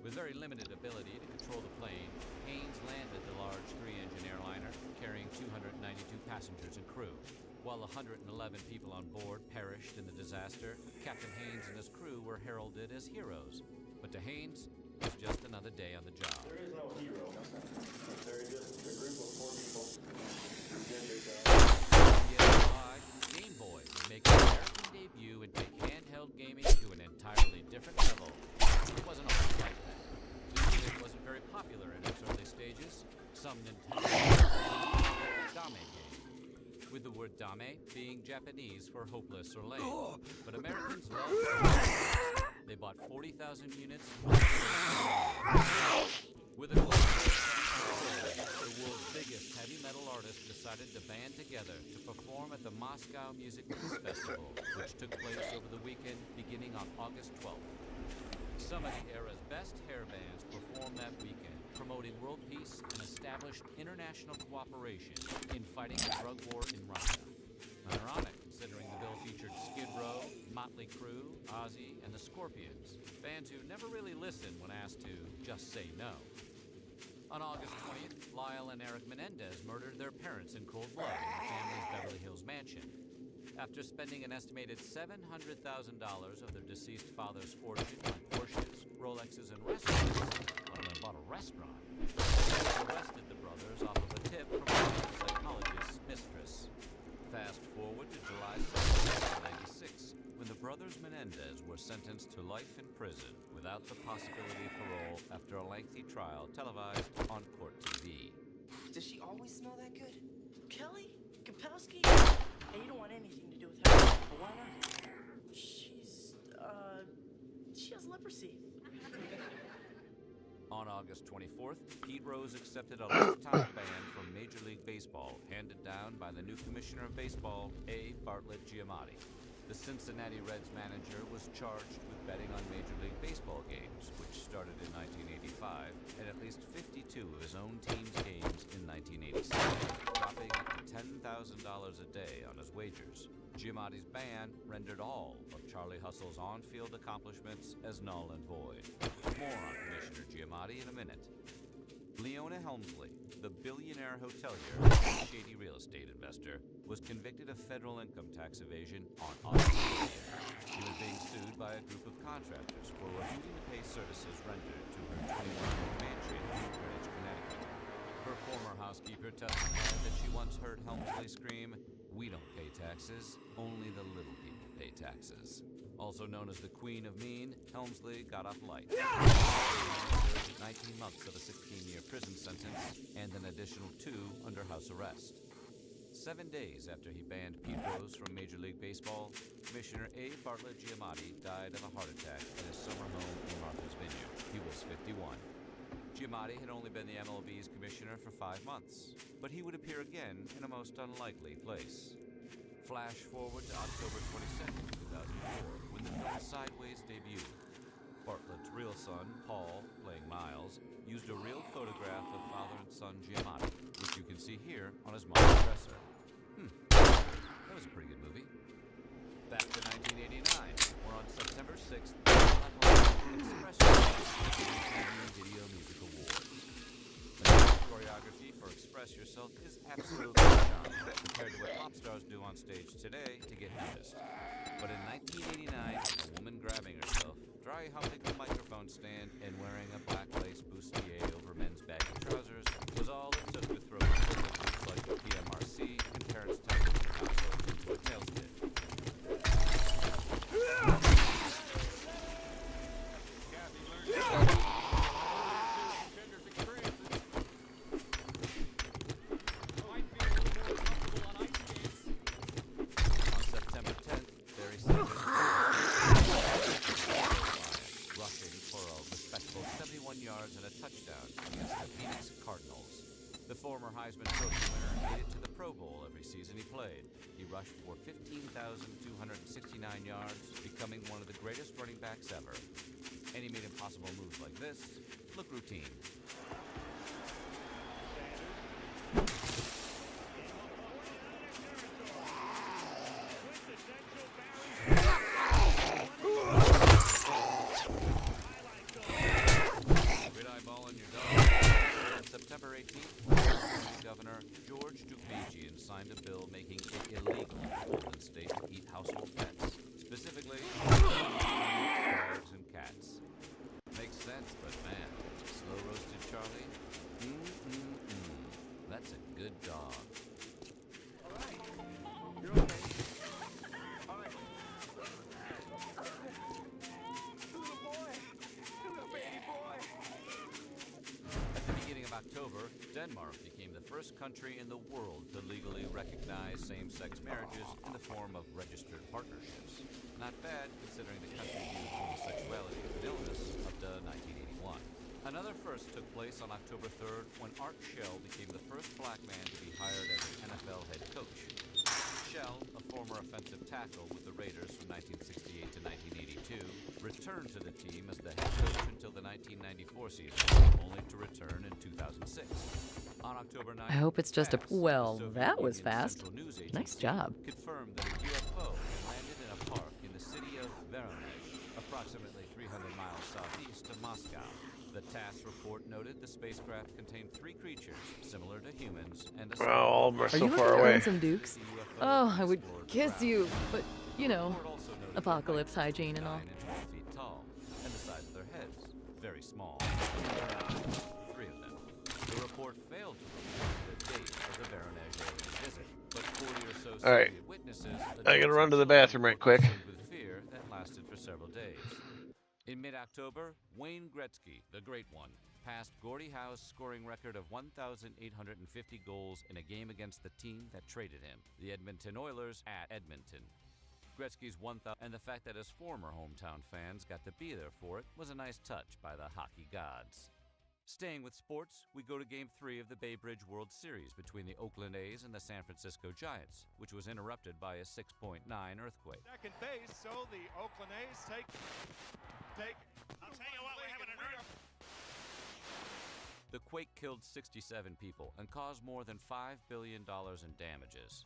With very limited ability to control the plane, Haynes landed the large 3-engine airliner carrying 292 passengers and crew. While 111 people on board perished in the disaster, Captain Haynes and his crew were heralded as heroes. But to Haynes, it was just another day on the job. There is no hero. They're just a group of poor people. Game Boy would make its American debut and take handheld gaming to an entirely different level. It wasn't always like that. It wasn't very popular in its early stages. Some Nintendo Dame game, with the word Dame being Japanese for hopeless or lame. But Americans loved it. They bought 40,000 units. With a global the world's biggest heavy metal artists decided to band together to perform at the Moscow Music Festival, which took place over the weekend beginning on August 12th. Some of the era's best hair bands performed that weekend, promoting world peace and established international cooperation in fighting the drug war in Russia. Ironic, considering the bill featured Skid Row, Motley Crue, Ozzy, and the Scorpions, bands who never really listened when asked to just say no. On August 20th, Lyle and Eric Menendez murdered their parents in cold blood in their family's Beverly Hills mansion. After spending an estimated $700,000 of their deceased father's fortune on Porsches, Rolexes, and restaurants, they bought a restaurant. They arrested the brothers off of a tip from a psychologist's mistress. Fast forward to July 7, 1996, when the brothers Menendez were sentenced to life in prison without the possibility of parole after a lengthy trial televised on Court TV. Does she always smell that good? Kelly? Kapowski? Hey, you don't want anything to do with her. But why not? She has leprosy. On August 24th, Pete Rose accepted a lifetime ban from Major League Baseball, handed down by the new commissioner of baseball, A. Bartlett Giamatti. The Cincinnati Reds manager was charged with betting on Major League Baseball games, which started in 1985, and at least 52 of his own team's games in 1987, dropping up to $10,000 a day on his wagers. Giamatti's ban rendered all of Charlie Hustle's on-field accomplishments as null and void. More on Commissioner Giamatti in a minute. Leona Helmsley, the billionaire hotelier and shady real estate investor, was convicted of federal income tax evasion on August 20th. She was being sued by a group of contractors for refusing to pay services rendered to her 21-room mansion in Greenwich, Connecticut. Her former housekeeper testified that she once heard Helmsley scream, "We don't pay taxes, only the little people pay taxes." Also known as the Queen of Mean, Helmsley got off light. 19 months of a 16-year prison sentence and an additional 2 under house arrest. 7 days after he banned Pete Rose from Major League Baseball, Commissioner A. Bartlett Giamatti died of a heart attack at his summer home in Martha's Vineyard. He was 51. Giamatti had only been the MLB's commissioner for 5 months, but he would appear again in a most unlikely place. Flash forward to October 22nd, 2004, when the film Sideways debuted. Bartlett's real son, Paul, playing Miles, used a real photograph of father and son Giamatti, which you can see here on his mom's dresser. That was a pretty good movie. Back to 1989, where on September 6th, Express Video Music Awards. The choreography for Express Yourself is absolutely charming compared to what pop stars do on stage today to get noticed. But in 1989, a woman grabbing herself, dry humping the microphone stand, and wearing a black lace bustier over men's baggy trousers was all it took to throw groups like the PMRC and Parents Television Council into a tailspin. trophy winner made it to the Pro Bowl every season he played. He rushed for 15,269 yards, becoming one of the greatest running backs ever. And he made impossible moves like this look routine. September 18th, Governor George Dukmajian signed a bill making it illegal for Portland State to eat household pets, specifically dogs and cats. Makes sense, but man, slow-roasted Charlie? That's a good dog. All right. You're okay. All right. Little boy. Little baby boy. At the beginning of October, Denmark became the first country in the world to legally recognize same-sex marriages in the form of registered partnerships. Not bad, considering the country viewed homosexuality as an illness up to 1981. Another first took place on October 3rd when Art Shell became the first black man to be hired as an NFL head coach. Shell, a former offensive tackle with the Raiders from 1968 to 1982, returned to the team as the head coach until the 1994 season, only to return in 2006. On October 9th, I hope it's just a... NASA, Well, the Soviet that was Union's fast. Central News Agency, Nice job. confirmed that a UFO had landed in a park in the city of Voronezh, approximately 300 miles southeast of Moscow. The TASS report noted the spacecraft contained 3 creatures similar to humans and a... Well, all of them are Are so you looking far to away. earn some dukes? Oh, I would kiss you, but, you know, apocalypse hygiene and all. 9 and 12 feet tall, and the size of their heads, very small. 3 of them. The report failed to report the date of the Voronezh alien visit, but 40 or so All right. Soviet witnesses... I gotta run to the bathroom right quick. ...with fear that lasted for several days. In mid-October, Wayne Gretzky, the Great One, passed Gordie Howe's scoring record of 1,850 goals in a game against the team that traded him, the Edmonton Oilers at Edmonton. Gretzky's 1,000, and the fact that his former hometown fans got to be there for it was a nice touch by the hockey gods. Staying with sports, we go to Game 3 of the Bay Bridge World Series between the Oakland A's and the San Francisco Giants, which was interrupted by a 6.9 earthquake. Second base, so the Oakland A's take. I'll tell you what, we're having an earthquake. The quake killed 67 people and caused more than $5 billion in damages.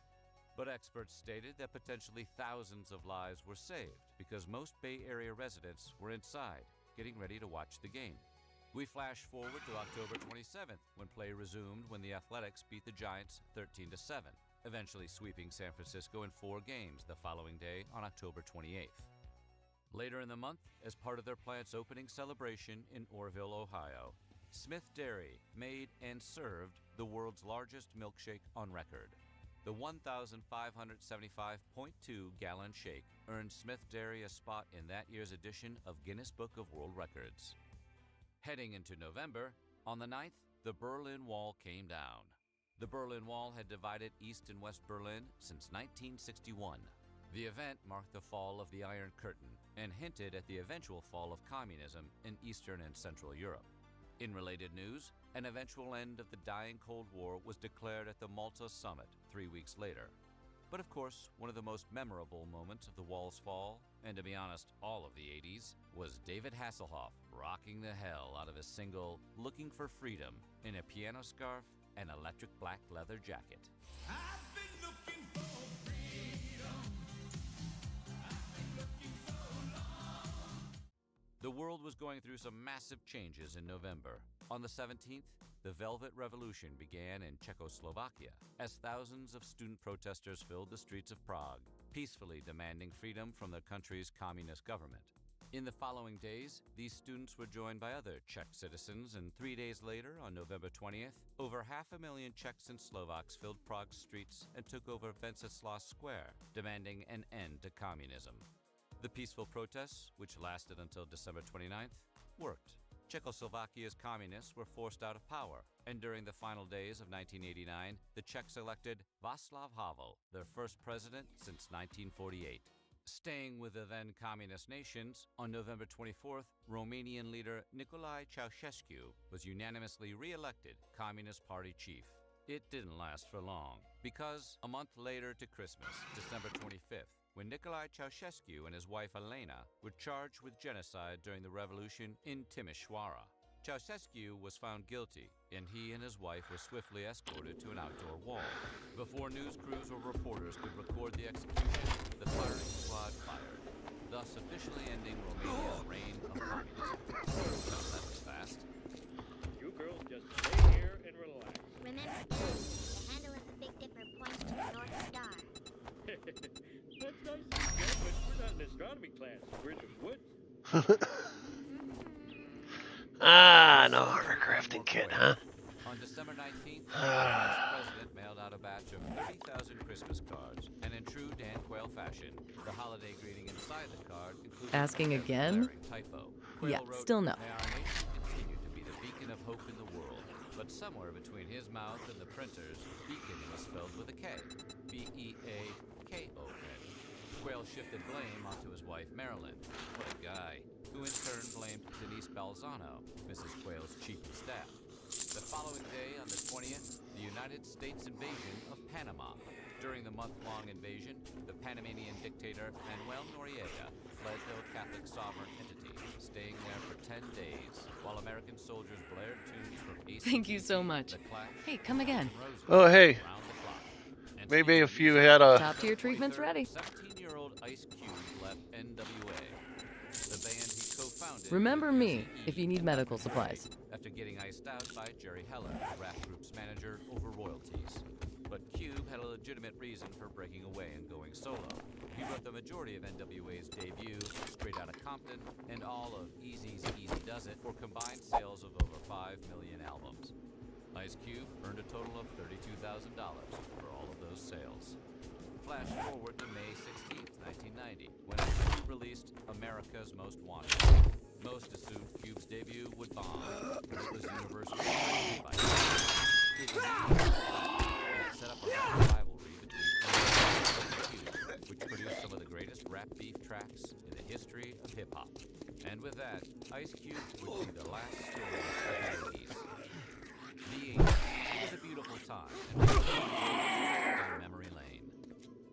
But experts stated that potentially thousands of lives were saved because most Bay Area residents were inside, getting ready to watch the game. We flash forward to October 27th, when play resumed when the Athletics beat the Giants 13-7, eventually sweeping San Francisco in 4 games the following day on October 28th. Later in the month, as part of their plant's opening celebration in Orrville, Ohio, Smith Dairy made and served the world's largest milkshake on record. The 1,575.2-gallon shake earned Smith Dairy a spot in that year's edition of Guinness Book of World Records. Heading into November, on the 9th, the Berlin Wall came down. The Berlin Wall had divided East and West Berlin since 1961. The event marked the fall of the Iron Curtain and hinted at the eventual fall of communism in Eastern and Central Europe. In related news, an eventual end of the dying Cold War was declared at the Malta Summit 3 weeks later. But of course, one of the most memorable moments of the wall's fall, and to be honest, all of the 80s, was David Hasselhoff rocking the hell out of his single Looking for Freedom in a piano scarf and electric black leather jacket. I've been looking for freedom. I've been looking so long. The world was going through some massive changes in November. On the 17th, the Velvet Revolution began in Czechoslovakia as thousands of student protesters filled the streets of Prague, peacefully demanding freedom from the country's communist government. In the following days, these students were joined by other Czech citizens, and 3 days later, on November 20th, over 500,000 Czechs and Slovaks filled Prague's streets and took over Wenceslas Square, demanding an end to communism. The peaceful protests, which lasted until December 29th, worked. Czechoslovakia's communists were forced out of power, and during the final days of 1989, the Czechs elected Václav Havel, their first president since 1948. Staying with the then communist nations, on November 24th, Romanian leader Nicolae Ceausescu was unanimously re-elected Communist Party chief. It didn't last for long, because a month later to Christmas, December 25th, when Nicolae Ceausescu and his wife Elena were charged with genocide during the revolution in Timișoara. Ceausescu was found guilty, and he and his wife were swiftly escorted to an outdoor wall. Before news crews or reporters could record the execution, the firing squad fired, thus officially ending Romania's reign of communism. That was fast. You girls just stay here and relax. Remember, the handle of the Big Dipper points to the North Star. That's nice of you, but we're not in astronomy class. We're in the woods. Ah, no armor crafting kit, huh? On December 19th, the Vice President mailed out a batch of 30,000 Christmas cards, and in true Dan Quayle fashion, the holiday greeting inside the card included Asking a again? glaring typo. Quayle Yeah, wrote, still no. "May our nation continue to be the beacon of hope in the world." But somewhere between his mouth and the printer's, beacon was spelled with a K. B-E-A-K-O-N. Quayle shifted blame onto his wife Marilyn. What a guy. Who in turn blamed Denise Balzano, Mrs. Quayle's chief of staff. The following day, on the 20th, the United States invasion of Panama. During the month-long invasion, the Panamanian dictator Manuel Noriega fled to a Catholic sovereign entity, staying there for 10 days, while American soldiers blared tunes from AC/DC, Thank you so much. The Clash, Hey, come again. and Roses Oh, hey. around the clock. And Maybe if speaking you of had a... Top tier treatment's ready. 17-year-old Ice Cube left NWA, the band he co-founded. Remember with me Eazy-E if you need medical supplies. after getting iced out by Jerry Heller, Rap Group's manager, over royalties. But Cube had a legitimate reason for breaking away and going solo. He wrote the majority of NWA's debut, Straight Outta Compton, and all of Eazy's Easy Does It for combined sales of over 5 million albums. Ice Cube earned a total of $32,000 for all of those sales. Flash forward to May 16th, 1990, when Ice Cube released America's Most Wanted. Most assumed Cube's debut would bomb, but it was universally praised by it was that set up a rivalry between Eminem and Cube, which produced some of the greatest rap beef tracks in the history of hip-hop. And with that, Ice Cube would be the last story of the 80s. The 80s. It was a beautiful time, and down memory lane.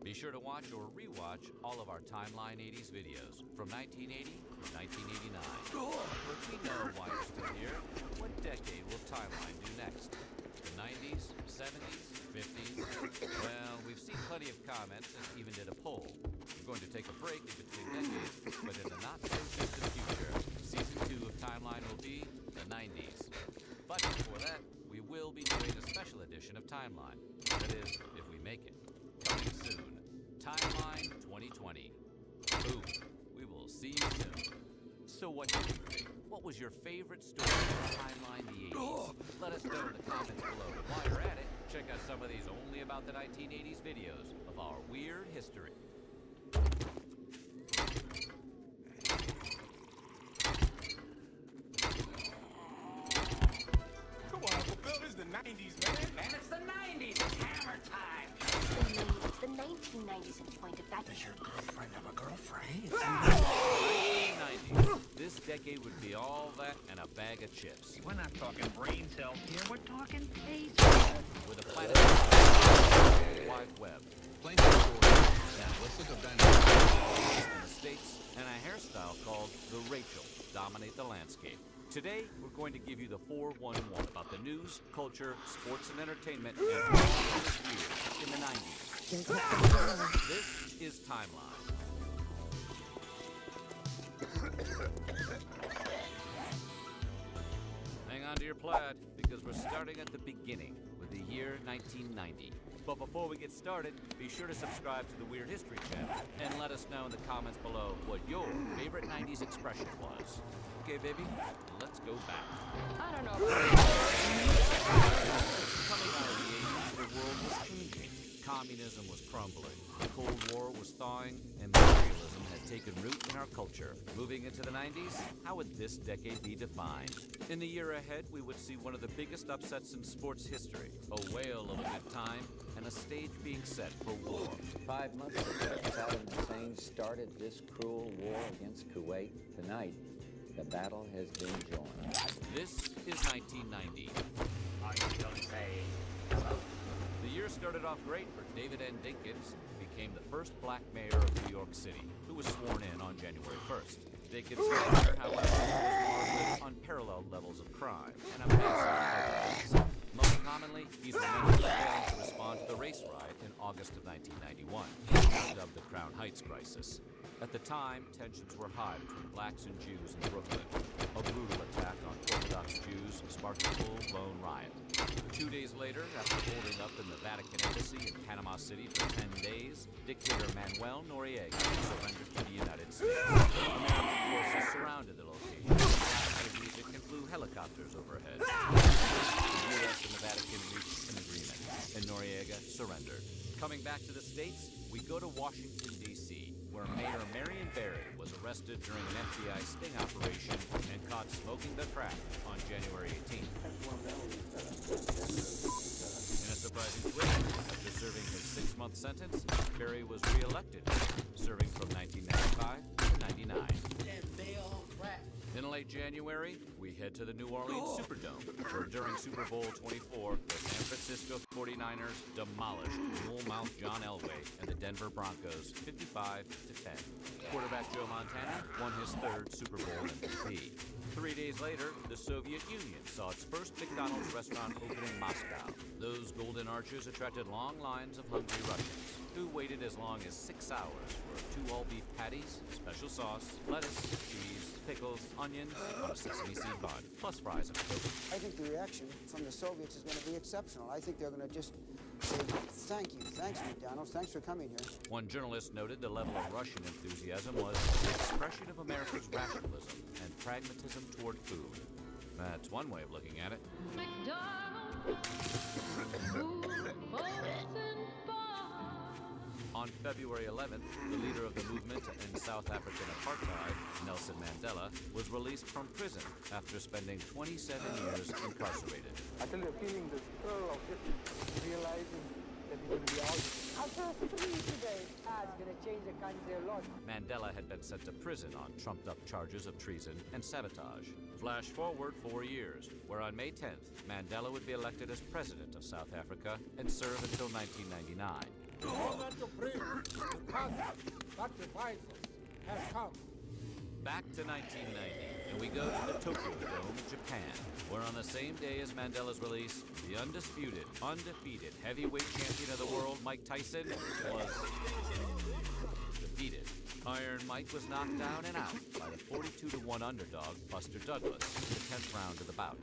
Be sure to watch or re-watch all of our Timeline 80s videos from 1980 to 1989. But we know why you're still here. What decade will Timeline do next? The 90s, 70s, 50s? Well, we've seen plenty of comments and even did a poll. We're going to take a break in between decades, but in the not-so-distant future, Season 2 of Timeline will be the 90s. But before that, we will be doing a special edition of Timeline. That is, if we make it. Coming soon. Timeline 2020. Boom. We will see you soon. So what did you think? What was your favorite story from Timeline the 80s? Let us know in the comments below. While you're at it, check out some of these only about the 1980s videos of our weird history. Come on, Uncle Bill, this is the 90s, man. Man, it's the 90s. It's hammer time. It's the 1990s in point of fact. Does your girlfriend have a girlfriend? 1990s. This decade would be all that and a bag of chips. We're not talking brain cells here. We're talking face. With a planet wide web. Plenty of stories. Now, let's look at Ben. In the States, and a hairstyle called the Rachel dominate the landscape. Today, we're going to give you the 411 about the news, culture, sports, and entertainment and all this year in the 90s. This is Timeline. Hang on to your plaid, because we're starting at the beginning with the year 1990. But before we get started, be sure to subscribe to the Weird History channel and let us know in the comments below what your favorite 90s expression was. Okay, baby, let's go back. I don't know. Coming out of the 80s, the world was changing. Communism was crumbling. The Cold War was thawing, and materialism had taken root in our culture. Moving into the 90s, how would this decade be defined? In the year ahead, we would see one of the biggest upsets in sports history, a whale of a good time, and a stage being set for war. 5 months ago, Saddam Hussein started this cruel war against Kuwait. Tonight, the battle has been joined. This is 1990. Are you going to say The year started off great for David N. Dinkins, who became the first black mayor of New York City, who was sworn in on January 1st. Dinkins' tenure, however, was marked with unparalleled levels of crime and a massive overreach. Most commonly, he's remembered for failing to respond to the race riot in August of 1991, dubbed the Crown Heights Crisis. At the time, tensions were high between blacks and Jews in Brooklyn. A brutal attack on Orthodox Jews sparked a full-blown riot. 2 days later, after holding up in the Vatican Embassy in Panama City for 10 days, dictator Manuel Noriega surrendered to the United States. American forces surrounded the location, blasted music, and flew helicopters overhead. The U.S. and the Vatican reached an agreement, and Noriega surrendered. Coming back to the States, we go to Washington, D.C., where Mayor Marion Barry was arrested during an FBI sting operation and caught smoking the crack on January 18th. In a surprising twist, after serving his 6-month sentence, Barry was re-elected, serving from 1995 to 99. In late January, we head to the New Orleans Superdome, where during Super Bowl 24, the San Francisco 49ers demolished mule-mouthed John Elway and the Denver Broncos 55-10. Quarterback Joe Montana won his 3rd Super Bowl MVP. 3 days later, the Soviet Union saw its first McDonald's restaurant open in Moscow. Those golden arches attracted long lines of hungry Russians, who waited as long as 6 hours for 2 all-beef patties, special sauce, lettuce, cheese, pickles, onions, on a sesame seed bun, plus fries and Coke. I think the reaction from the Soviets is going to be exceptional. I think they're going to just say, thank you, thanks McDonald's, thanks for coming here. One journalist noted the level of Russian enthusiasm was the expression of America's rationalism and pragmatism toward food. That's one way of looking at it. On February 11th, the leader of the movement to end South African apartheid, Nelson Mandela, was released from prison after spending 27 years incarcerated. I tell you, feeling the thrill of just realizing that he's going to be out. After 3 today, it's going to change the country a lot. Mandela had been sent to prison on trumped-up charges of treason and sabotage. Flash forward 4 years, where on May 10th, Mandela would be elected as president of South Africa and serve until 1999. The moment of freedom, the time, sacrifices has come. Back to 1990, and we go to the Tokyo Dome, Japan, where on the same day as Mandela's release, the undisputed, undefeated heavyweight champion of the world, Mike Tyson, was defeated. Iron Mike was knocked down and out by the 42-1 underdog, Buster Douglas, in the 10th round of the bout.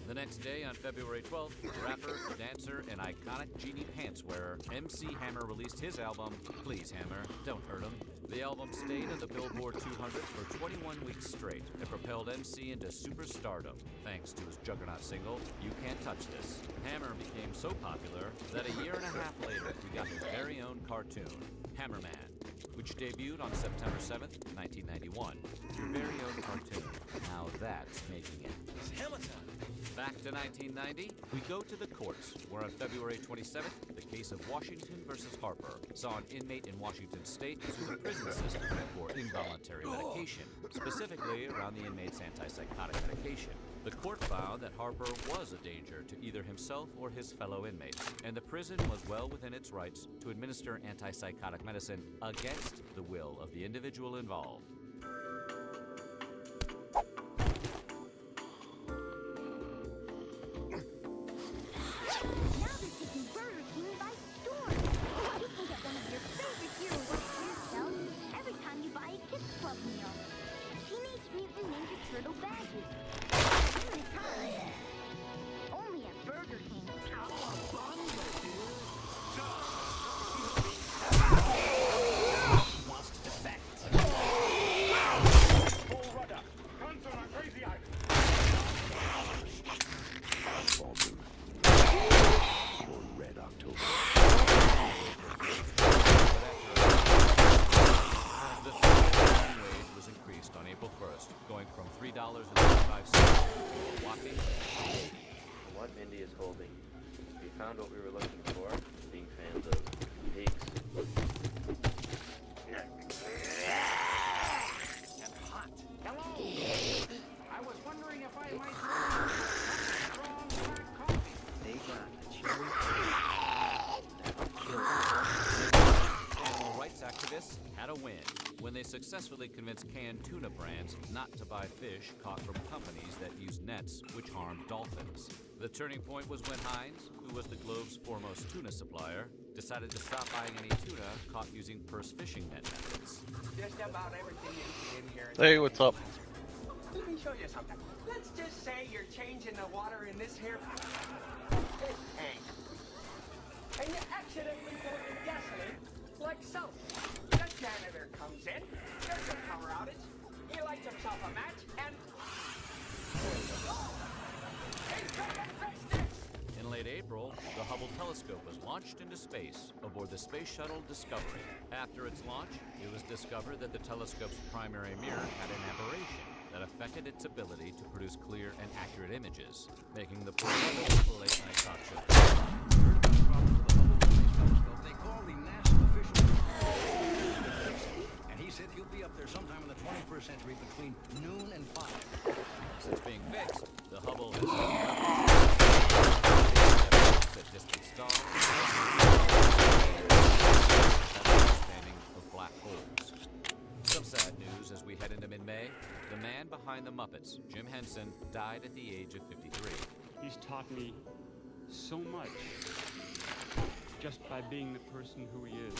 The next day, on February 12th, rapper, dancer, and iconic Genie Pants wearer MC Hammer released his album, Please Hammer, Don't Hurt 'Em. The album stayed on the Billboard 200 for 21 weeks straight and propelled MC into superstardom, thanks to his juggernaut single, You Can't Touch This. Hammer became so popular that a year and a half later, we got his very own cartoon, Hammerman, which debuted on September 7th, 1991. Your very own cartoon. Now that's making it. It's Hamilton. Back to 1990, we go to the courts, where on February 27th, the case of Washington versus Harper saw an inmate in Washington state sue the prison system for involuntary medication, specifically around the inmate's antipsychotic medication. The court found that Harper was a danger to either himself or his fellow inmates, and the prison was well within its rights to administer antipsychotic medicine against the will of the individual involved. Now they're taking Burger King by storm. You can get one of your favorite Hero Warriors cells every time you buy a Kids Club meal. Teenage Mutant Ninja Turtle badges. Every time. Only at Burger King. Wants to defect. Full rudder. Guns on a crazy island. Baldwin. Or Red October. The minimum wage was increased on April 1st, going from $3.35 to a whopping. What Mindy is holding. We found what we were looking for, being fans of pigs. And hot. Hello. I was wondering if I might strong black coffee. They got a cherry had a win when they successfully convinced canned tuna brands not to buy fish caught from companies that use nets which harm dolphins. The turning point was when Heinz, who was the globe's foremost tuna supplier, decided to stop buying any tuna caught using purse fishing net methods. Just about everything in here. Hey, what's up? Let me show you something. Let's just say you're changing the water in this here tank. And you accidentally pour in gasoline, like so. The janitor comes in, there's a power outage, he lights himself a match, and... In late April, the Hubble telescope was launched into space aboard the Space Shuttle Discovery. After its launch, it was discovered that the telescope's primary mirror had an aberration that affected its ability to produce clear and accurate images, making the program a late-night talk show. They call the NASA official, and he said he'll be up there sometime in the 21st century between noon and 5. Since being fixed, the Hubble has at distant stars, understanding of black holes. Some sad news as we head into mid-May. The man behind the Muppets, Jim Henson, died at the age of 53. He's taught me so much just by being the person who he is.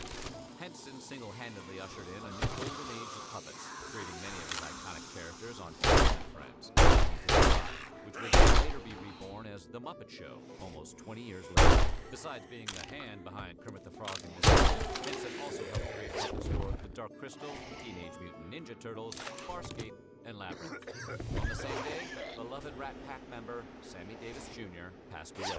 Henson single-handedly ushered in a new golden age of puppets, creating many of his iconic characters on Family and Friends, which would later be reborn as The Muppet Show, almost 20 years later. Besides being the hand behind Kermit the Frog and Miss Piggy, Henson also helped create puppets for The Dark Crystal, Teenage Mutant Ninja Turtles, Farscape, and Labyrinth. On the same day, beloved Rat Pack member Sammy Davis Jr. passed away.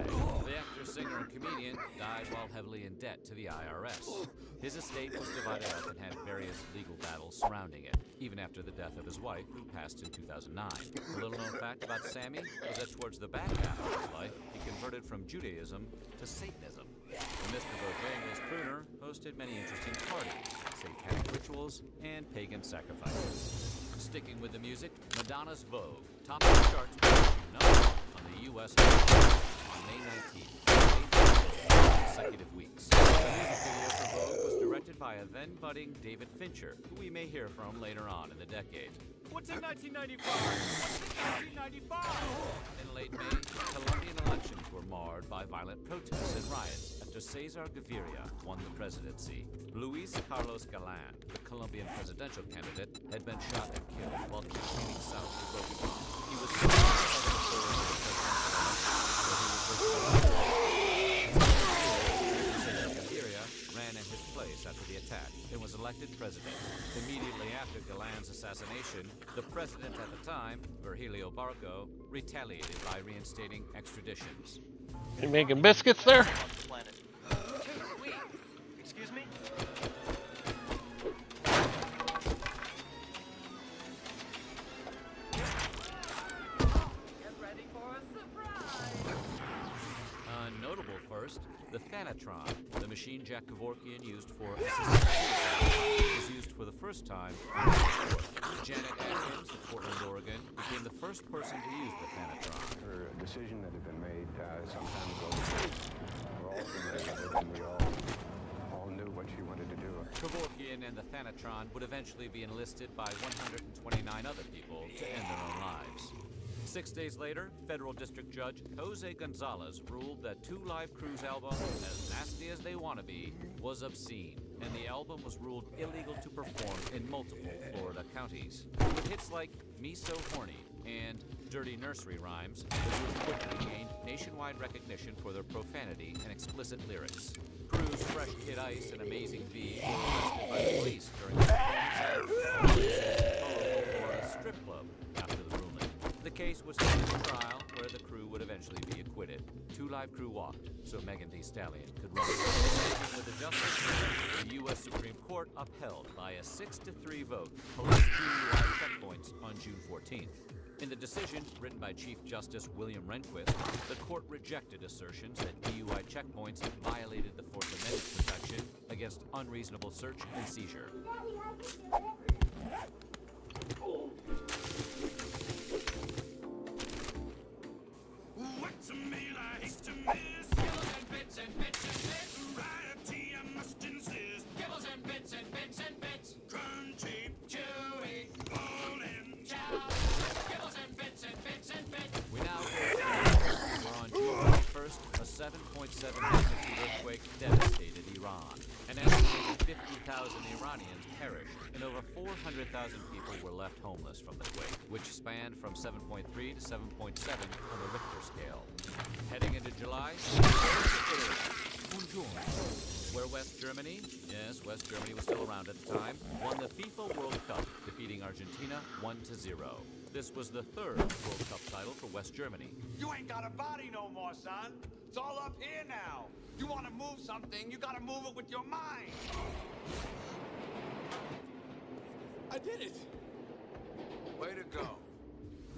The actor, singer, and comedian died while heavily in debt to the IRS. His estate was divided up and had various legal battles surrounding it, even after the death of his wife, who passed in 2009. A little-known fact about Sammy was that towards the back half of his life, he converted from Judaism to Satanism. And Mr. Bojangles Crooner hosted many interesting parties, satanic rituals, and pagan sacrifices. Sticking with the music, Madonna's Vogue topped the charts on the U.S. on May 19th, 8 consecutive weeks. The music video for Vogue was directed by a then-budding David Fincher, who we may hear from later on in the decade. What's in 1995? What's in 1995? In late May, Colombian elections were marred by violent protests and riots after Cesar Gaviria won the presidency. Luis Carlos Galán, the Colombian presidential candidate, had been shot and killed while campaigning south to Bogotá. He was Cesar Gaviria ran in his place after the attack and was elected president. Immediately after Galán's assassination, the president at the time, Virgilio Barco, retaliated by reinstating extraditions. You making biscuits there? Excuse me? Get ready for a surprise! Notable first, the Thanatron, the machine Jack Kevorkian used for assisted suicide, was used for the first time in Janet Atkins of Portland, Oregon, became the first person to use the Thanatron. For a decision that had been made some time ago, we're all familiar and we all knew what she wanted to do. Kevorkian and the Thanatron would eventually be enlisted by 129 other people to end their own lives. 6 days later, federal district judge Jose Gonzalez ruled that Two Live Crew's album, As Nasty as They Wanna Be, was obscene, and the album was ruled illegal to perform in multiple Florida counties. With hits like Me So Horny and Dirty Nursery Rhymes, the group quickly gained nationwide recognition for their profanity and explicit lyrics. Crew's Fresh Kid Ice and Amazing V were arrested by the police during the performance at Florida strip club after the ruling. The case was taken to trial, where the crew would eventually be acquitted. Two Live Crew walked, so Megan Thee Stallion could run. With the justice, the U.S. Supreme Court upheld by a 6-3 vote police DUI checkpoints on June 14th. In the decision, written by Chief Justice William Rehnquist, the court rejected assertions that DUI checkpoints violated the Fourth Amendment protection against unreasonable search and seizure. What's a meal I hate to miss? Kibbles and bits and bits and bits. Variety I must insist. Kibbles and bits and bits and bits. 50,000 Iranians perished, and over 400,000 people were left homeless from the quake, which spanned from 7.3 to 7.7 on the Richter scale. Heading into July, where West Germany, yes, West Germany was still around at the time, won the FIFA World Cup, defeating Argentina 1-0. This was the third World Cup title for West Germany. You ain't got a body no more, son. It's all up here now. You want to move something, you gotta move it with your mind. I did it. Way to go.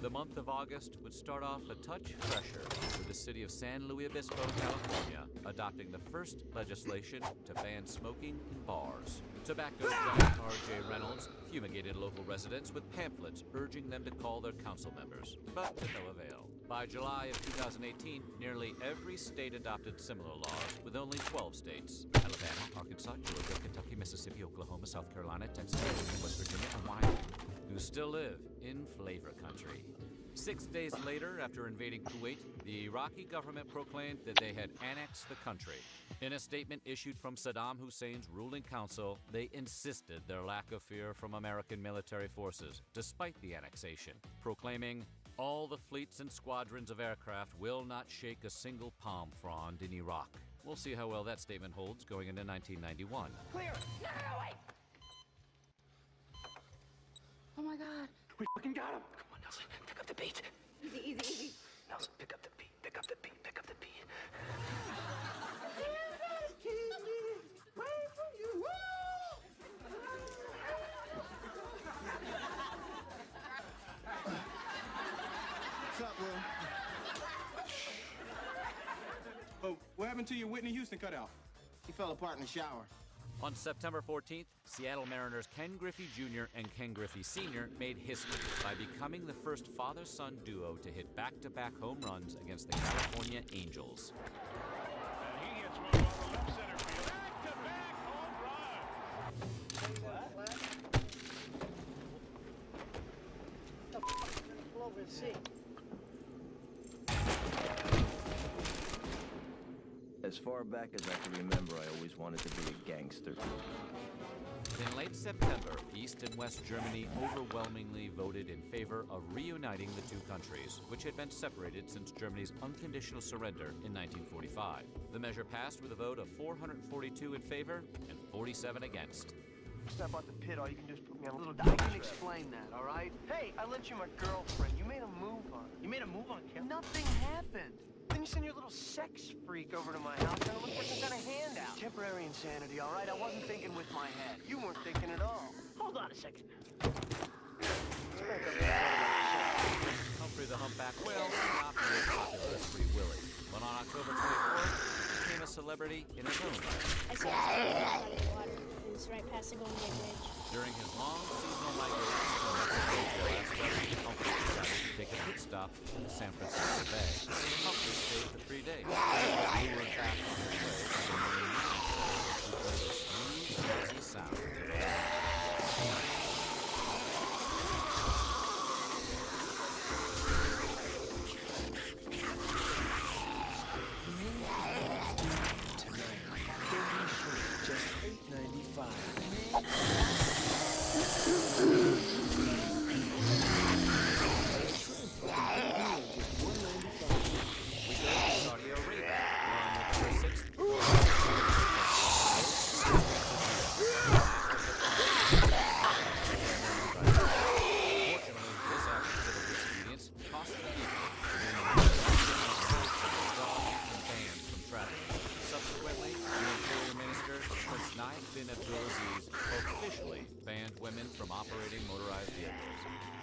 The month of August would start off a touch fresher, with the city of San Luis Obispo, California, adopting the first legislation to ban smoking in bars. Tobacco giant R.J. Reynolds fumigated local residents with pamphlets urging them to call their council members, but to no avail. By July of 2018, nearly every state adopted similar laws, with only 12 states: Alabama, Arkansas, Georgia, Kentucky, Mississippi, Oklahoma, South Carolina, Texas, West Virginia, and Wyoming, who still live in flavor country. 6 days later, after invading Kuwait, the Iraqi government proclaimed that they had annexed the country. In a statement issued from Saddam Hussein's ruling council, they insisted their lack of fear from American military forces, despite the annexation, proclaiming, "All the fleets and squadrons of aircraft will not shake a single palm frond in Iraq." We'll see how well that statement holds going into 1991. Clear! No, wait! Oh my god. We fucking got him! Come on, Nelson, pick up the beat. Easy, easy, easy. Nelson, pick up the beat, pick up the beat, pick up the beat. What's up, Will? Oh, what happened to your Whitney Houston cutout? He fell apart in the shower. On September 14th, Seattle Mariners Ken Griffey Jr. and Ken Griffey Sr. made history by becoming the first father-son duo to hit back-to-back home runs against the California Angels. And he hits one over left center field. Back-to-back home run. What the f*** is gonna pull over and see? As far back as I can remember, I always wanted to be a gangster. In late September, East and West Germany overwhelmingly voted in favor of reuniting the two countries, which had been separated since Germany's unconditional surrender in 1945. The measure passed with a vote of 442 in favor and 47 against. Step out the pit, all you can do is put me on a little I can explain that, all right? Hey, I let you my girlfriend. You made a move on her. You made a move on Kim? Nothing happened. Then you send your little sex freak over to my house and it looks like some kind of handout. Temporary insanity, all right? I wasn't thinking with my head. You weren't thinking at all. Hold on a second. Humphrey the Humpback Whale not very popular as Free Willy, but on October 24th, he became a celebrity in his own right. I saw water. It was right past the Golden Gate Bridge. During his long seasonal migration from Mexico to Alaska, Humphrey decided to take a pit stop in the San Francisco Bay. Humphrey stayed for 3 days. We were back on his way to the Marine National Service, who played a smooth, easy sound to the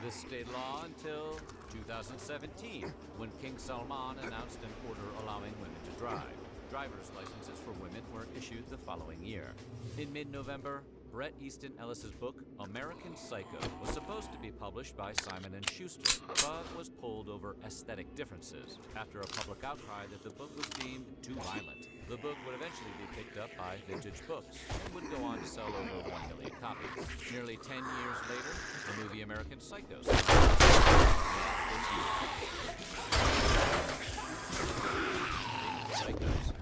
This stayed law until 2017, when King Salman announced an order allowing women to drive. Driver's licenses for women were issued the following year. In mid-November, Bret Easton Ellis's book, American Psycho, was supposed to be published by Simon & Schuster, but was pulled over aesthetic differences after a public outcry that the book was deemed too violent. The book would eventually be picked up by Vintage Books and would go on to sell over 1 million copies. Nearly 10 years later, the movie American Psycho. Psychos.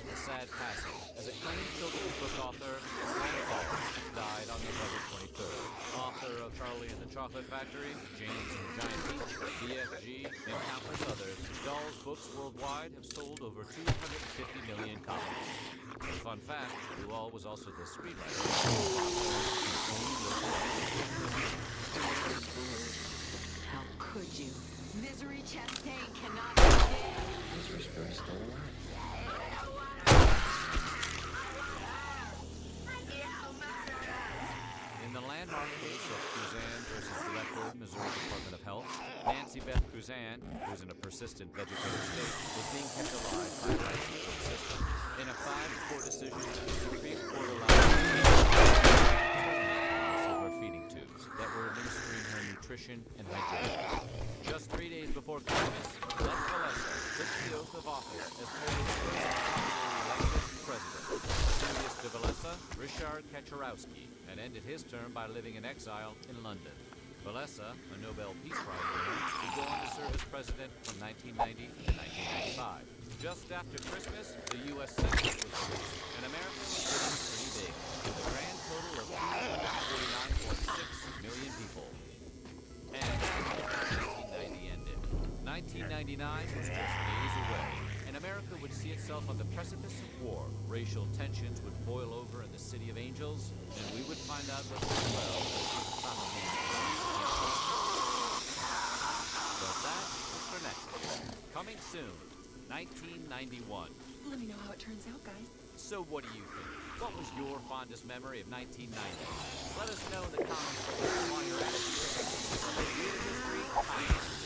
a sad passing as acclaimed children's book author Frank Baum died on November 23rd. Author of Charlie and the Chocolate Factory, James and the Giant Peach, BFG, and countless others, Dahl's books worldwide have sold over 250 million copies. A fun fact, Dahl was also the screenwriter. How could you? Misery Chastain cannot be dead. Misery's story still alive. In the landmark case of Cruzan versus Director, Missouri Department of Health, Nancy Beth Cruzan, who's in a persistent vegetative state, was being kept alive by the life support system. In a 5-4 decision, the Supreme Court allowed of her feeding tubes that were administering her nutrition and hydration. Just 3 days before Christmas, Lech Walesa took the oath of office as Poland's first elected president. Previous to Walesa, Ryszard Kaczorowski, and ended his term by living in exile in London. Walesa, a Nobel Peace Prize winner, would go on to serve as president from 1990 to 1995. Just after Christmas, the U.S. Census was released, and America was getting pretty big, with a grand total of 249.6 million people. And 1990 ended. 1999 was just days away, and America would see itself on the precipice of war. Racial tensions would boil over in the City of Angels, and we would find out what was well but that is for next year. Coming soon, 1991. Let me know how it turns out, guys. So what do you think? What was your fondest memory of 1990? Let us know in the comments below while you're at it. Weird History Podcast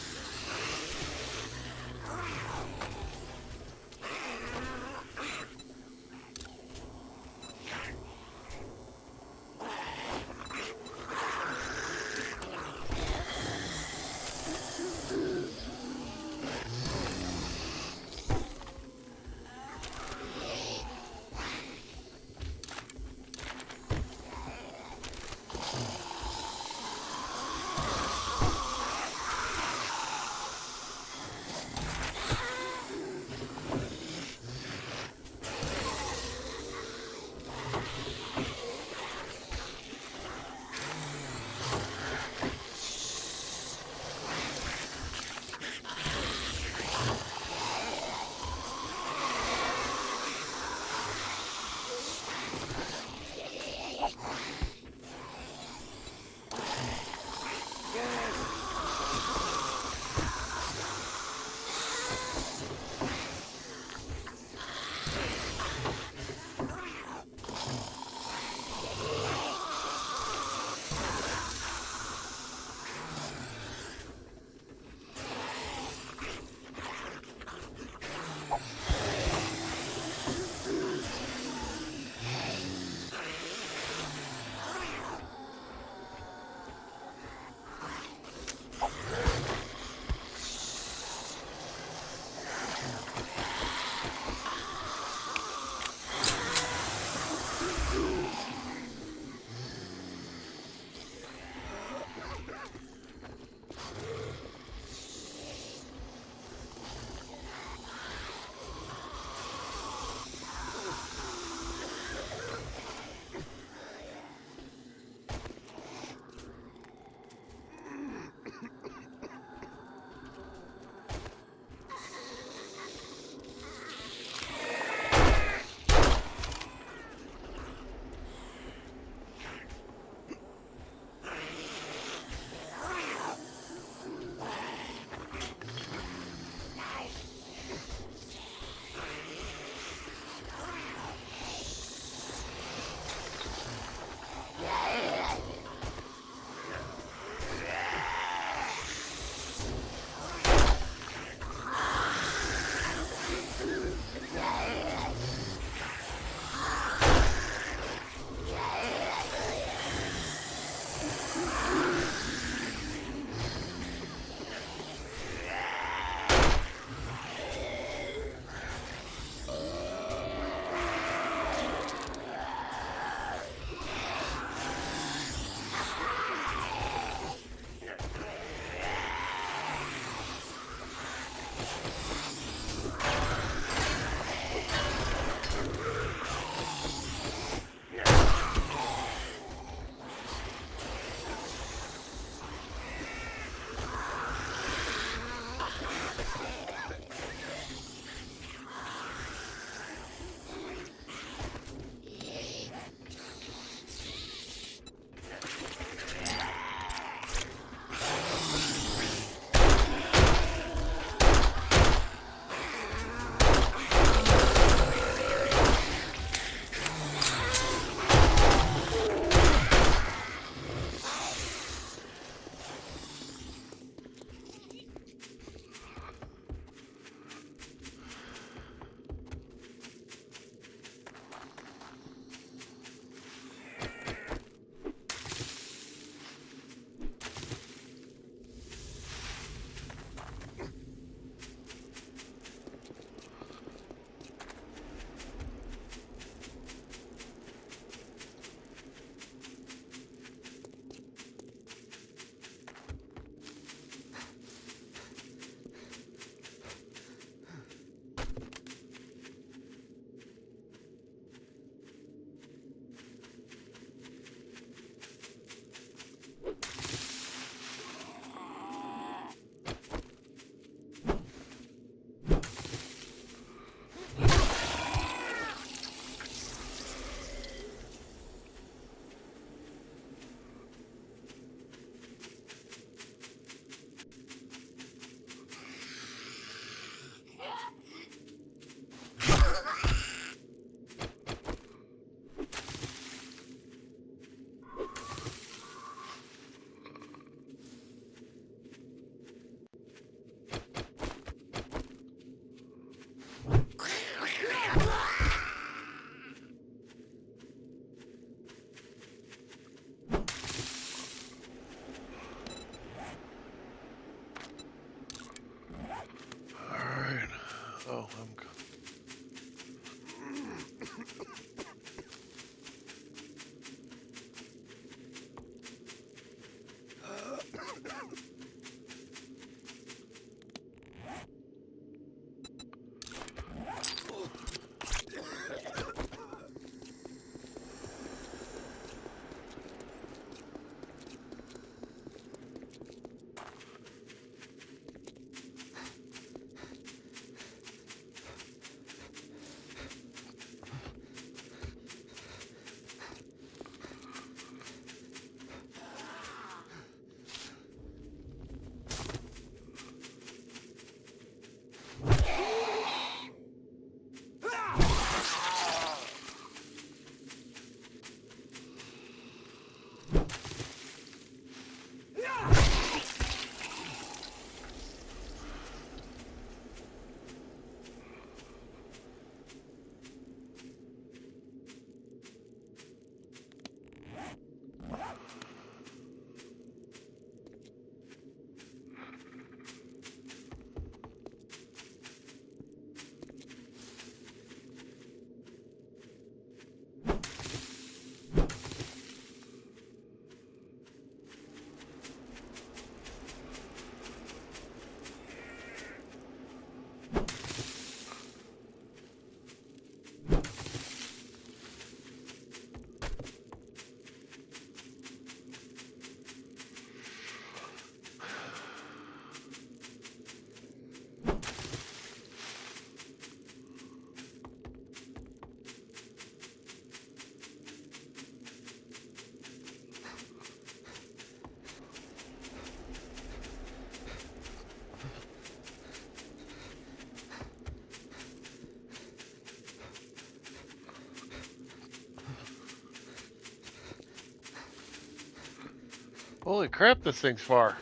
Holy crap, this thing's far.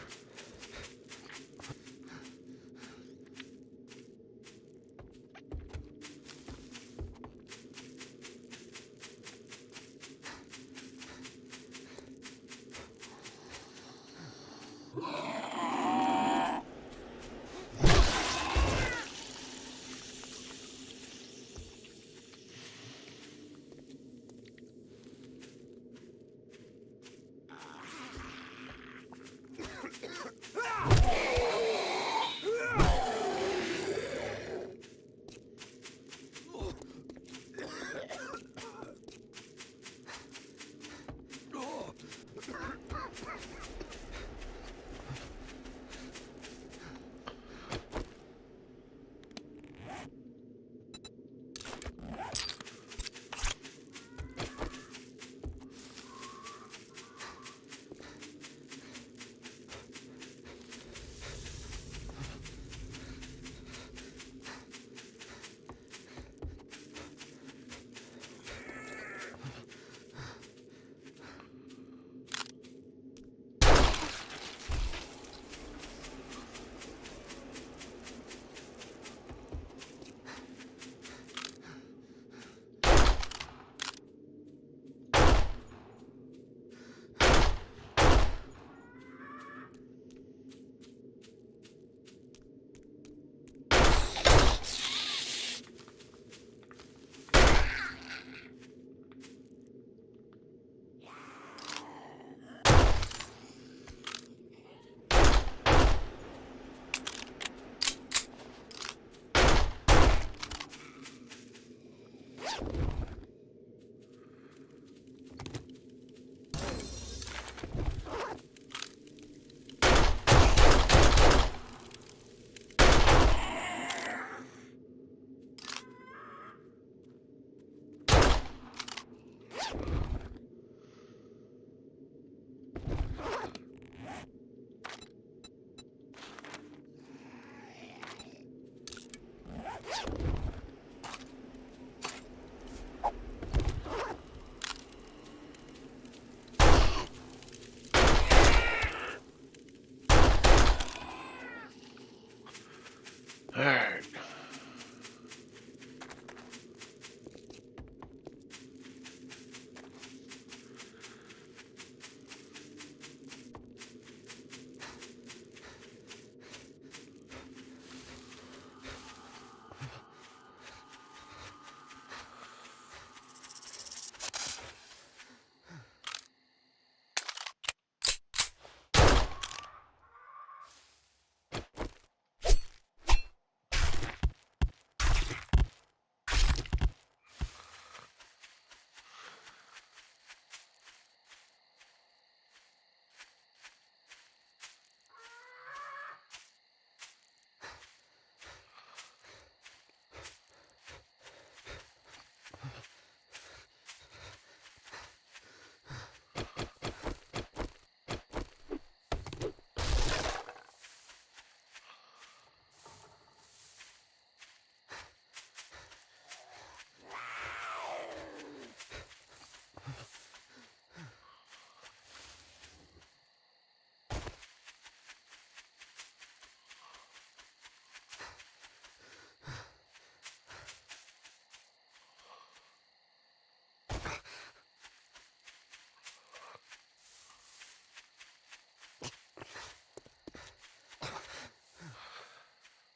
Alright.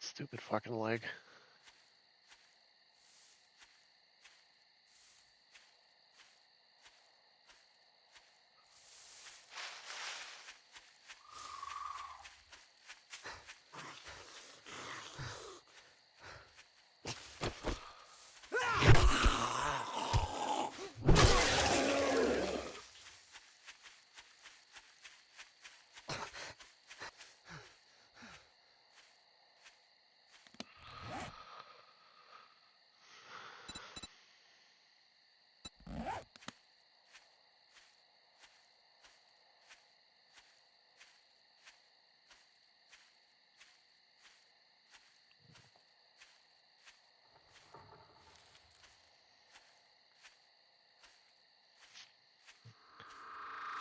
Stupid fucking leg.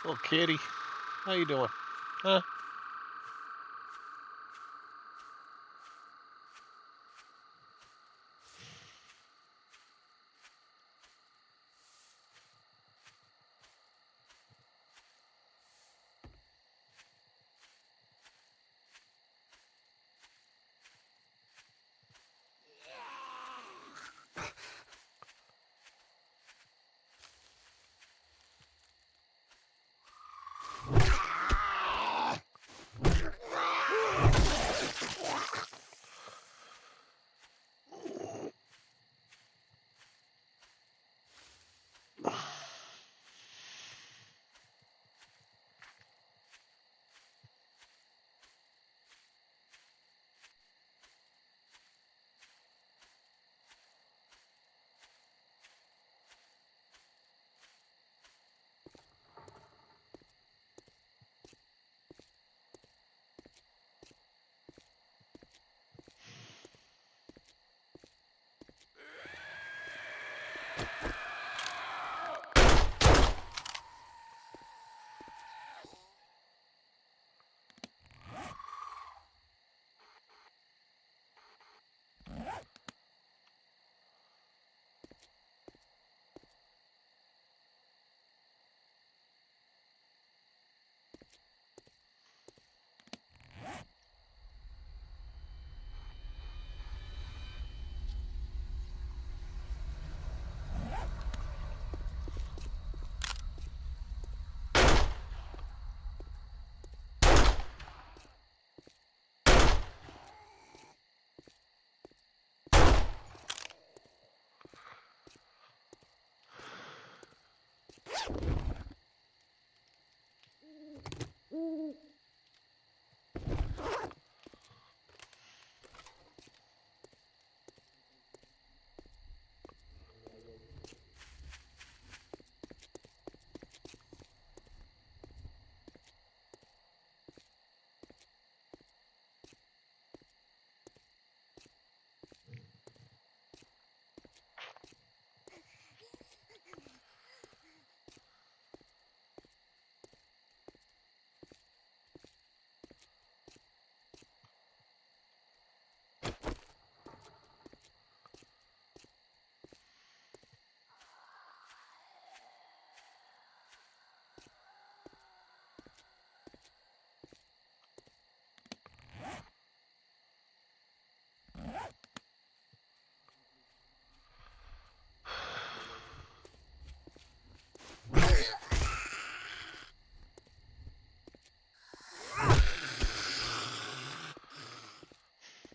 Little kitty. How you doing? Huh?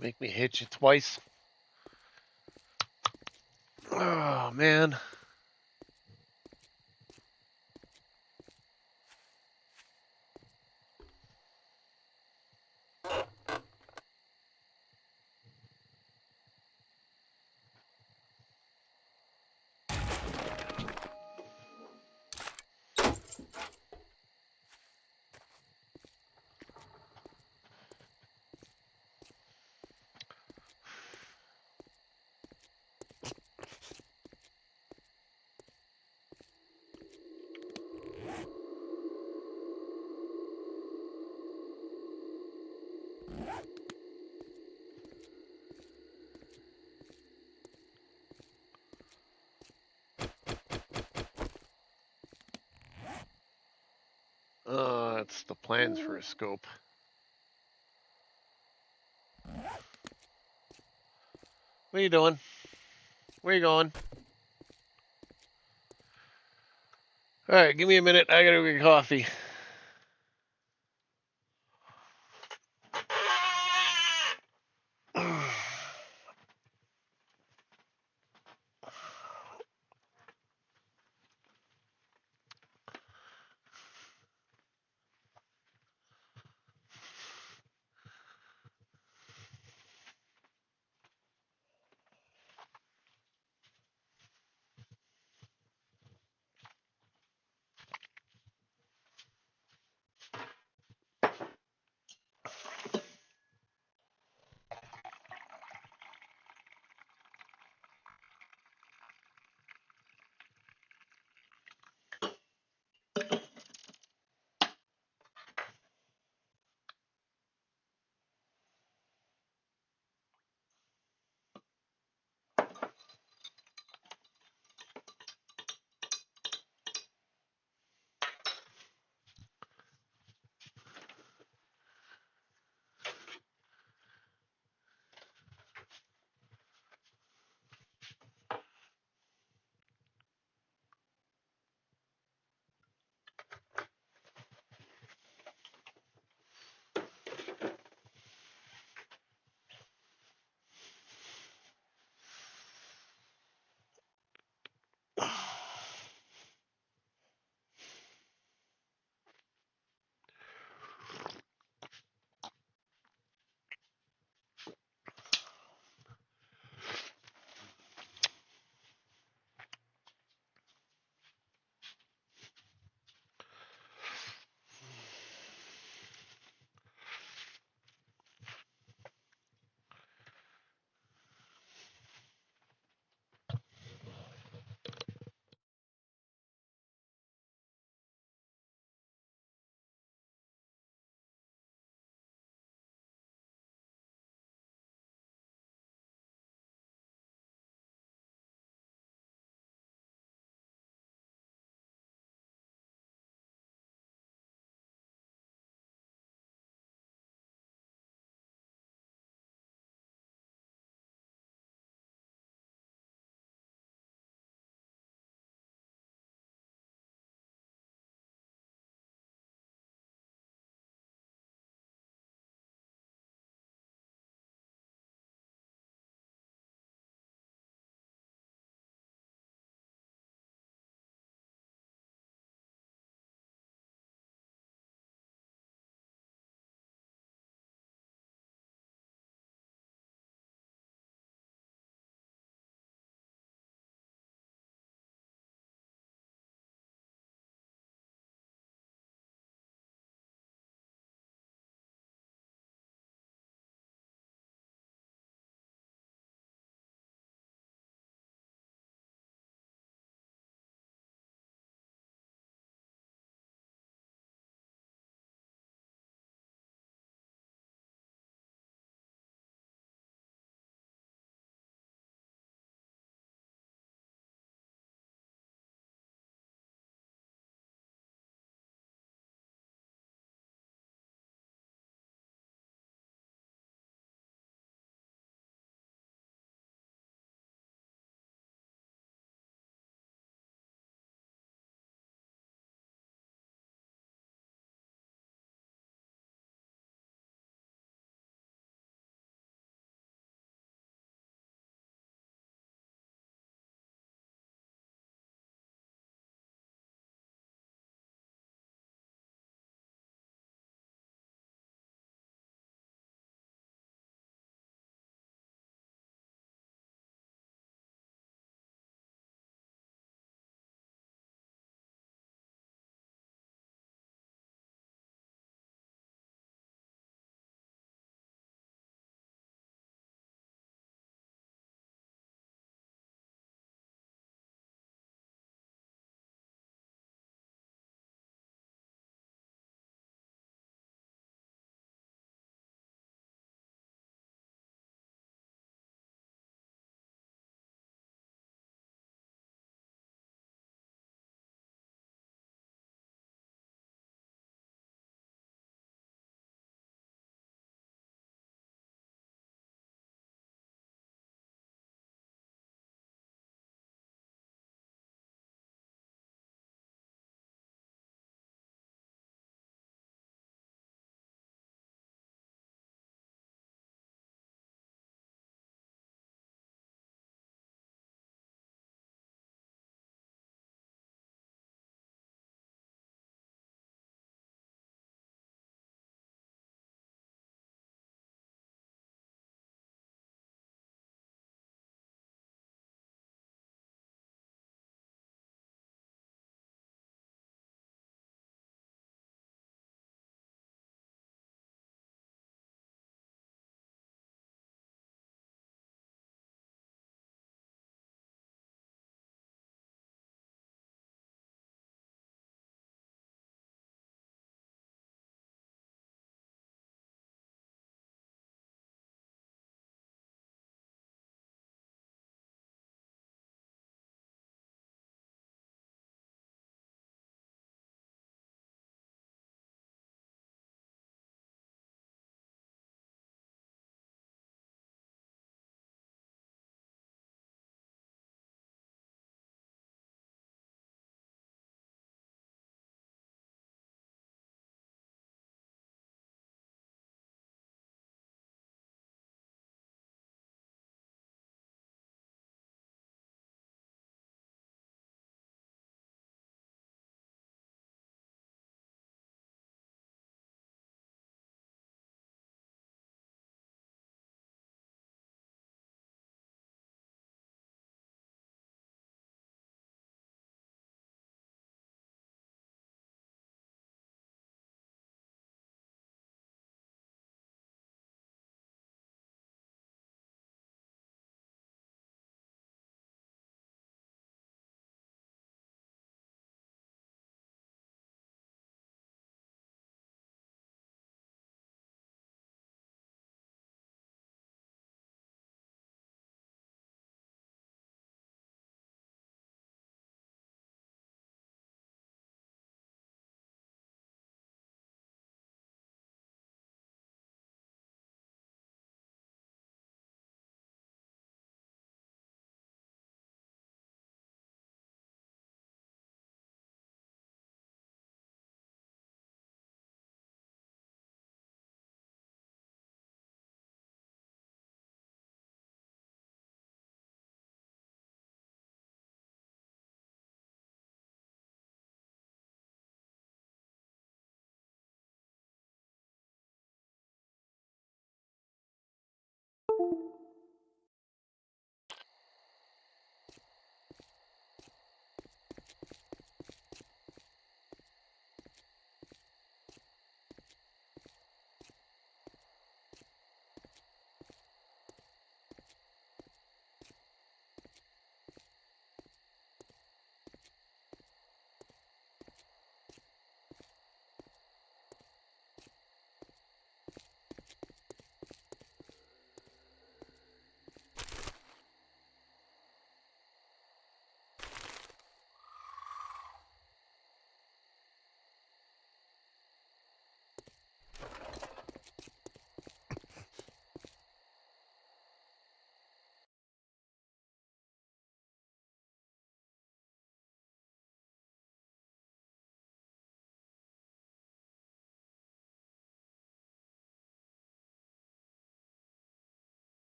Make me hit you twice. Oh, man. That's the plans for a scope. What are you doing? Where you going? Alright, give me a minute. I gotta go get coffee.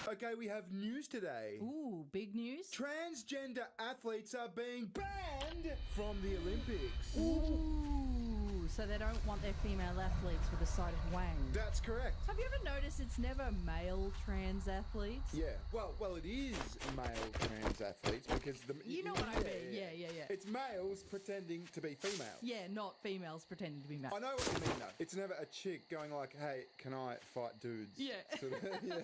Okay, we have news today. Ooh, big news. Transgender athletes are being banned from the Olympics. Ooh, so they don't want their female athletes with a side of wang. That's correct. Have you ever noticed it's never male trans athletes? Yeah, well, it is male trans athletes because the... You know what I mean, yeah. It's males pretending to be female. Yeah, not females pretending to be male. I know what you mean, though. It's never a chick going like, hey, can I fight dudes? Yeah. Yeah.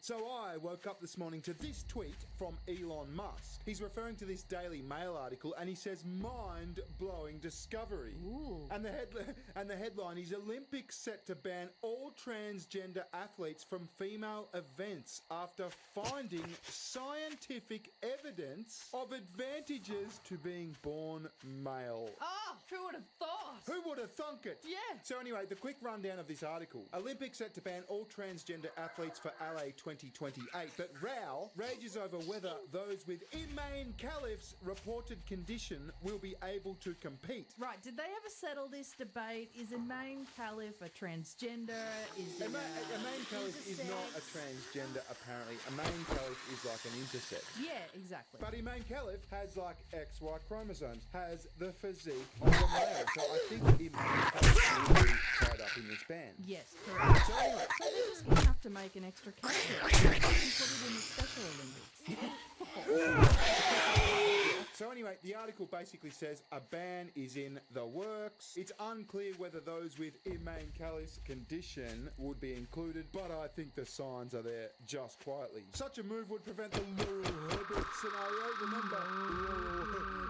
So I woke up this morning to this tweet from Elon Musk. He's referring to this Daily Mail article, and he says, mind-blowing discovery. Ooh. And the headline is, Olympics set to ban all transgender athletes from female events after finding scientific evidence of advantages to being born male. Oh, who would have thought? Who would have thunk it? Yeah. So anyway, the quick rundown of this article. Olympics set to ban all transgender athletes for LA 2028, but row rages over whether those with Imane Khalif's reported condition will be able to compete. Right, did they ever settle this debate? Is Imane Khalif a transgender? Is it Imane Khalif is not a transgender, apparently. Imane Khalif is like an intersex. Yeah, exactly. But Imane Khalif has like XY chromosomes, has the physique of a male. So I think Imane Khalif will be tied up in this ban. Yes, correct. So anyway, so they're just going to have to make an extra category and put it in the Special Olympics. So anyway, the article basically says a ban is in the works. It's unclear whether those with Imane Khalif's condition would be included, but I think the signs are there just quietly. Such a move would prevent the Laurel Herbert scenario. Remember?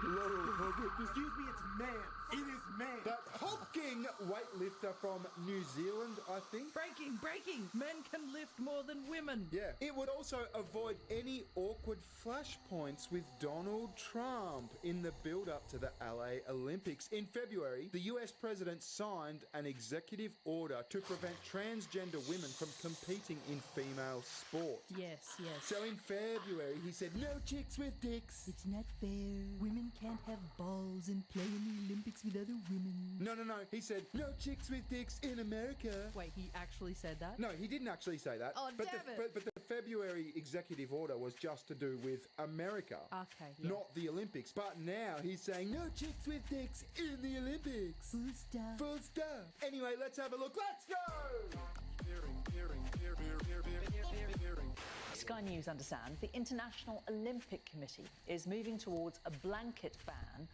Laurel Herbert. Excuse me, it's man. It is man. That hulking weightlifter from New Zealand, I think. Breaking! Men can lift more than women. Yeah. It would also avoid any awkward flashpoints with Donald Trump in the build-up to the LA Olympics. In February, the US president signed an executive order to prevent transgender women from competing in female sport. Yes. So in February, he said, no chicks with dicks. It's not fair. Women can't have balls and play in the Olympics with other women. No. He said, no chicks with dicks in America. Wait, he actually said that? No, he didn't actually say that. Oh, but damn it. But the February executive order was just to do with America. Okay, yeah. Not the Olympics. But now he's saying, no chicks with dicks in the Olympics. Full stop. Anyway, let's have a look. Let's go! Sky News understands the International Olympic Committee is moving towards a blanket ban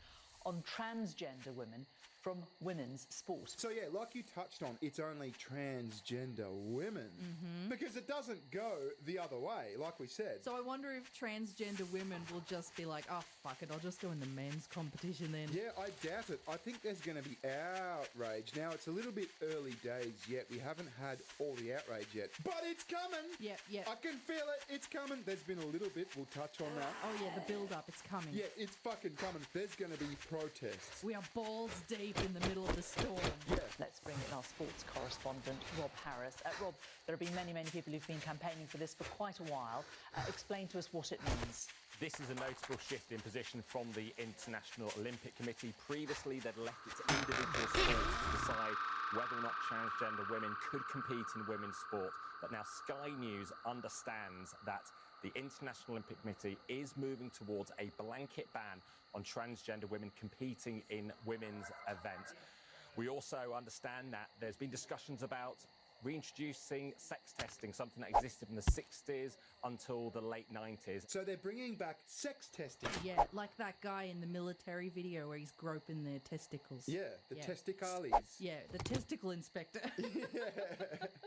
on transgender women from women's sport. So yeah, like you touched on, it's only transgender women. Because it doesn't go the other way, like we said. So I wonder if transgender women will just be like, oh, fuck it, I'll just go in the men's competition then. Yeah, I doubt it. I think there's going to be outrage. Now, it's a little bit early days yet. We haven't had all the outrage yet. But it's coming! Yeah. I can feel it. It's coming. There's been a little bit. We'll touch on that. Oh yeah, the build-up, it's coming. Yeah, it's fucking coming. There's going to be protests. We are balls deep in the middle of the storm. Yeah. Let's bring in our sports correspondent, Rob Harris. Rob, there have been many people who've been campaigning for this for quite a while. Explain to us what it means. This is a notable shift in position from the International Olympic Committee. Previously, they'd left it to individual sports to decide whether or not transgender women could compete in women's sport. But now Sky News understands that the International Olympic Committee is moving towards a blanket ban on transgender women competing in women's events. We also understand that there's been discussions about reintroducing sex testing, something that existed from the 60s until the late 90s. So they're bringing back sex testing. Yeah, like that guy in the military video where he's groping their testicles. Yeah, the testicales. Yeah, the testicle inspector. Yeah.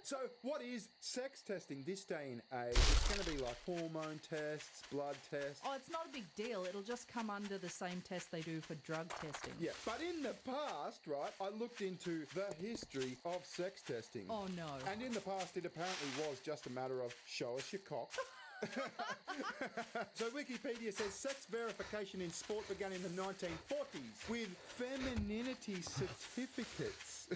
So what is sex testing this day and age? It's going to be like hormone tests, blood tests. Oh, it's not a big deal. It'll just come under the same test they do for drug testing. Yeah, but in the past, right, I looked into the history of sex testing. Oh, no. And in the past, it apparently was just a matter of show us your cock. So Wikipedia says sex verification in sport began in the 1940s with femininity certificates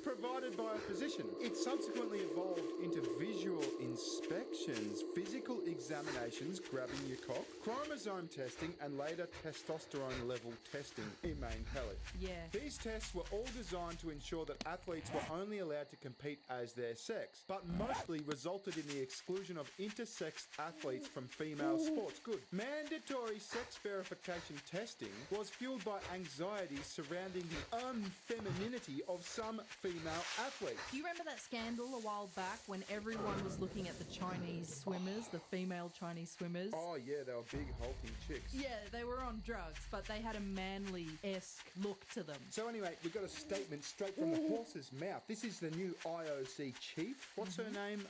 provided by a physician. It subsequently evolved into visual inspections, physical examinations, grabbing your cock, chromosome testing, and later testosterone level testing in main Caliph. Yeah. These tests were all designed to ensure that athletes were only allowed to compete as their sex, but mostly resulted in the exclusion of intersex athletes from female sports. Good. Mandatory sex verification testing was fueled by anxieties surrounding the unfemininity of some female athletes. Do you remember that scandal a while back when everyone was looking at the Chinese swimmers, the female Chinese swimmers? Oh yeah, they were big hulking chicks. Yeah, they were on drugs, but they had a manly-esque look to them. So anyway, we got a statement straight from the horse's mouth. This is the new IOC chief. What's her name?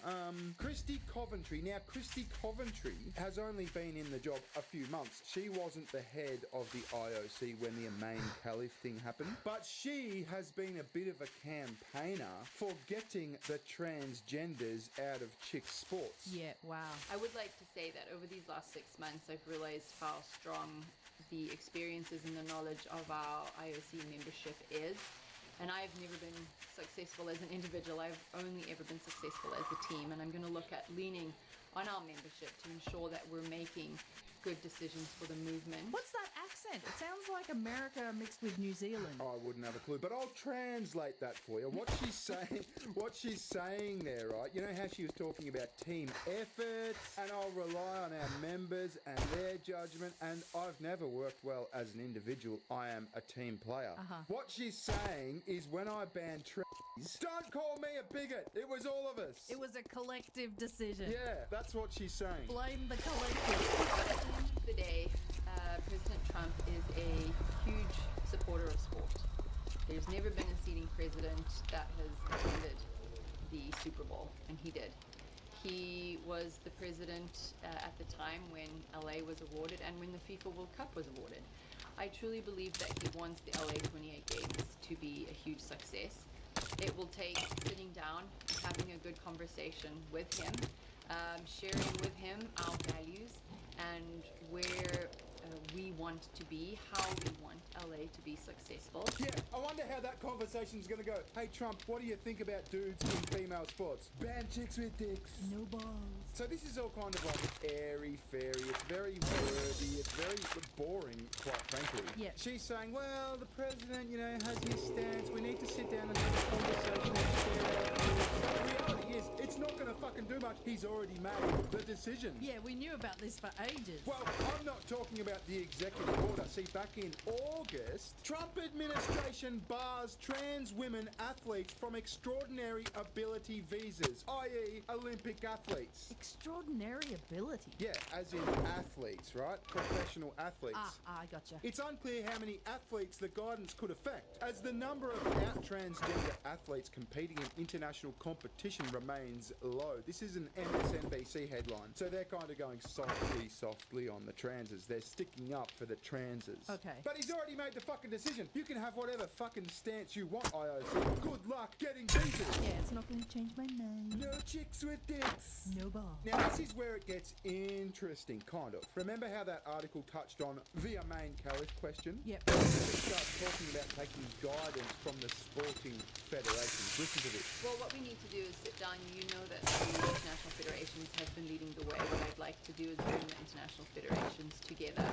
Christy Coventry. Now, Christy Coventry has only been in the job a few months. She wasn't the head of the IOC when the Amain Caliph thing happened, but she has been a bit of a campaigner for getting the transgenders out of chick sports. Yeah, wow. I would like to say that over these last 6 months, I've realized how strong the experiences and the knowledge of our IOC membership is. And I've never been successful as an individual. I've only ever been successful as a team. And I'm going to look at leaning on our membership to ensure that we're making good decisions for the movement. What's that accent? It sounds like America mixed with New Zealand. I wouldn't have a clue, but I'll translate that for you. What she's saying there, right? You know how she was talking about team efforts, and I'll rely on our members and their judgment, and I've never worked well as an individual. I am a team player. What she's saying is when I ban trans, don't call me a bigot. It was all of us. It was a collective decision. Yeah, that's what she's saying. Blame the collective. At the end of the day, President Trump is a huge supporter of sport. There's never been a sitting president that has attended the Super Bowl, and he did. He was the president at the time when LA was awarded and when the FIFA World Cup was awarded. I truly believe that he wants the LA 28 Games to be a huge success. It will take sitting down, having a good conversation with him, sharing with him our values and where we want to be, how we want LA to be successful. Yeah, I wonder how that conversation's gonna go. Hey Trump, what do you think about dudes in female sports? Ban chicks with dicks. No balls. So this is all kind of like airy-fairy. It's very wordy. It's very boring, quite frankly. Yeah. She's saying, well, the president, you know, has his stance. We need to sit down and have a conversation and share our views. The reality is, it's not gonna fucking do much. He's already made the decision. Yeah, we knew about this for ages. Well, I'm not talking about the executive order. See, back in August, Trump administration bars trans women athletes from extraordinary ability visas, i.e. Olympic athletes. Extraordinary ability? Yeah, as in athletes, right? Professional athletes. I gotcha. It's unclear how many athletes the guidance could affect, as the number of out transgender athletes competing in international competition remains low. This is an MSNBC headline, so they're kind of going softly on the transes. They're sticking up for the transes. Okay. But he's already made the fucking decision. You can have whatever fucking stance you want, IOC. Good luck getting visas. Yeah, it's not going to change my mind. No chicks with dicks. No balls. Now, this is where it gets interesting, kind of. Remember how that article touched on the Amain Caliph question? Yep. It starts talking about taking guidance from the sporting federations. Listen to this. Well, what we need to do is sit down. You know that the international federations have been leading the way. What I'd like to do is bring the international federations together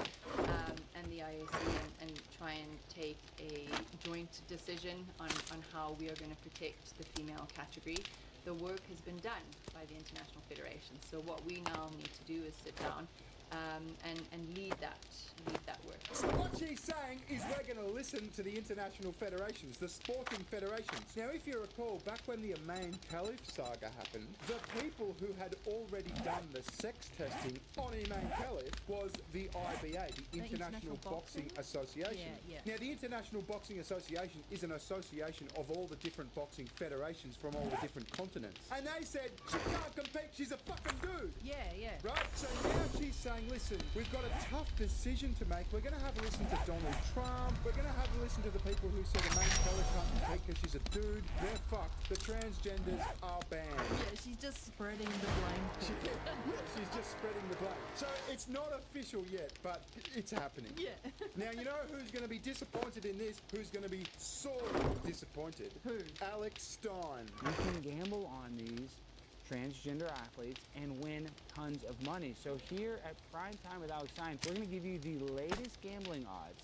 and the IOC and try and take a joint decision on how we are going to protect the female category. The work has been done by the international federation. So what we now need to do is sit down and lead that work. So what she's saying is we're going to listen to the international federations, the sporting federations. Now, if you recall, back when the Amain Caliph saga happened, the people who had already done the sex testing on Amain Caliph was the IBA, the International Boxing Association. Yeah. Now, the International Boxing Association is an association of all the different boxing federations from all the different continents. And they said, she can't compete, she's a fucking dude. Yeah. Right? So now she's saying, listen, we've got a tough decision to make. We're going to have a listen to Donald Trump. We're going to have a listen to the people who said Amain Caliph can't compete because she's a dude. They're fucked. The transgenders are banned. Yeah, she's just spreading the blame. She's just spreading the blame. So it's not official yet, but it's happening. Yeah. Now, And you know who's going to be disappointed in this? Who's going to be sorely disappointed? Who? Alex Stein. You can gamble on these transgender athletes and win tons of money. So here at Prime Time with Alex Stein, we're going to give you the latest gambling odds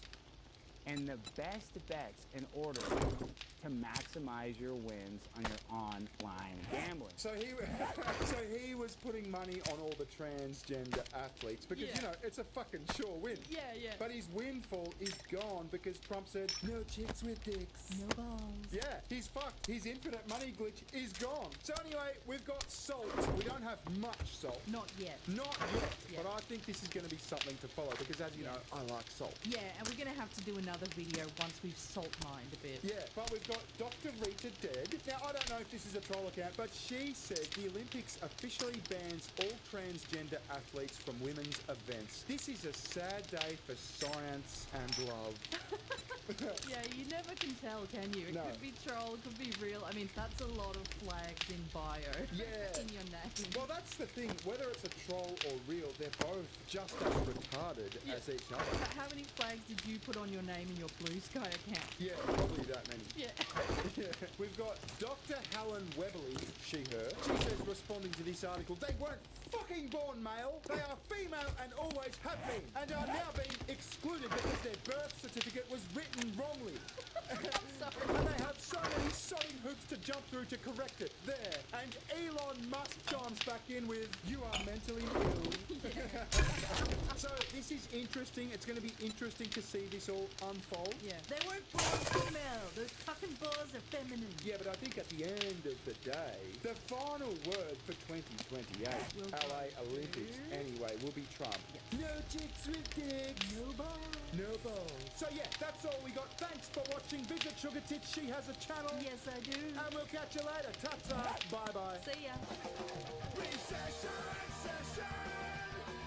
and the best bets in order to maximize your wins on your online gambling. So he was putting money on all the transgender athletes because, you know, it's a fucking sure win. Yeah, yeah. But his windfall is gone because Trump said, no chicks with dicks. No balls. Yeah, he's fucked. His infinite money glitch is gone. So anyway, we've got salt. We don't have much salt. Not yet. Not yet. But I think this is going to be something to follow because, as you know, I like salt. Yeah, and we're going to have to do another video once we've salt mined a bit. Yeah, but we've got Dr. Rita Dead. Now, I don't know if this is a troll account, but she said the Olympics officially bans all transgender athletes from women's events. This is a sad day for science and love. Yeah, you never can tell, can you? It could be troll, it could be real. I mean, that's a lot of flags in bio. Yeah. In your name. Well, that's the thing. Whether it's a troll or real, they're both just as retarded as each other. How many flags did you put on your name in your Blue Sky account? Yeah, probably that many. Yeah. Yeah. We've got Dr. Helen Webley, she, her. She says, responding to this article, they weren't fucking born male. They are female and always have been, and are now being excluded because their birth certificate was written wrongly. And they have so many sodding hoops to jump through to correct it. There. And Elon Musk chimes back in with, you are mentally ill. So this is interesting. It's going to be interesting to see this all unfold. Yeah. They weren't born female. Those fucking balls are feminine. Yeah, but I think at the end of the day, the final word for 2028 LA Olympics anyway will be Trump. Yes. No chicks with dicks. No balls. No balls. So yeah, that's all we got. Thanks for watching. Visit Sugar Tits. She has a channel. Yes, I do. And we'll catch you later. Ta-ta. Bye-bye. See ya. Recession, session.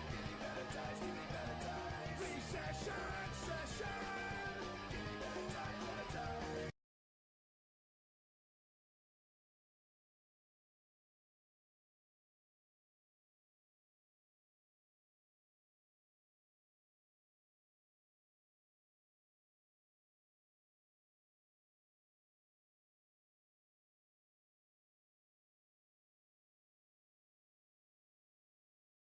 Give me better times, give me better times. Recession, session. Give me better times, better times.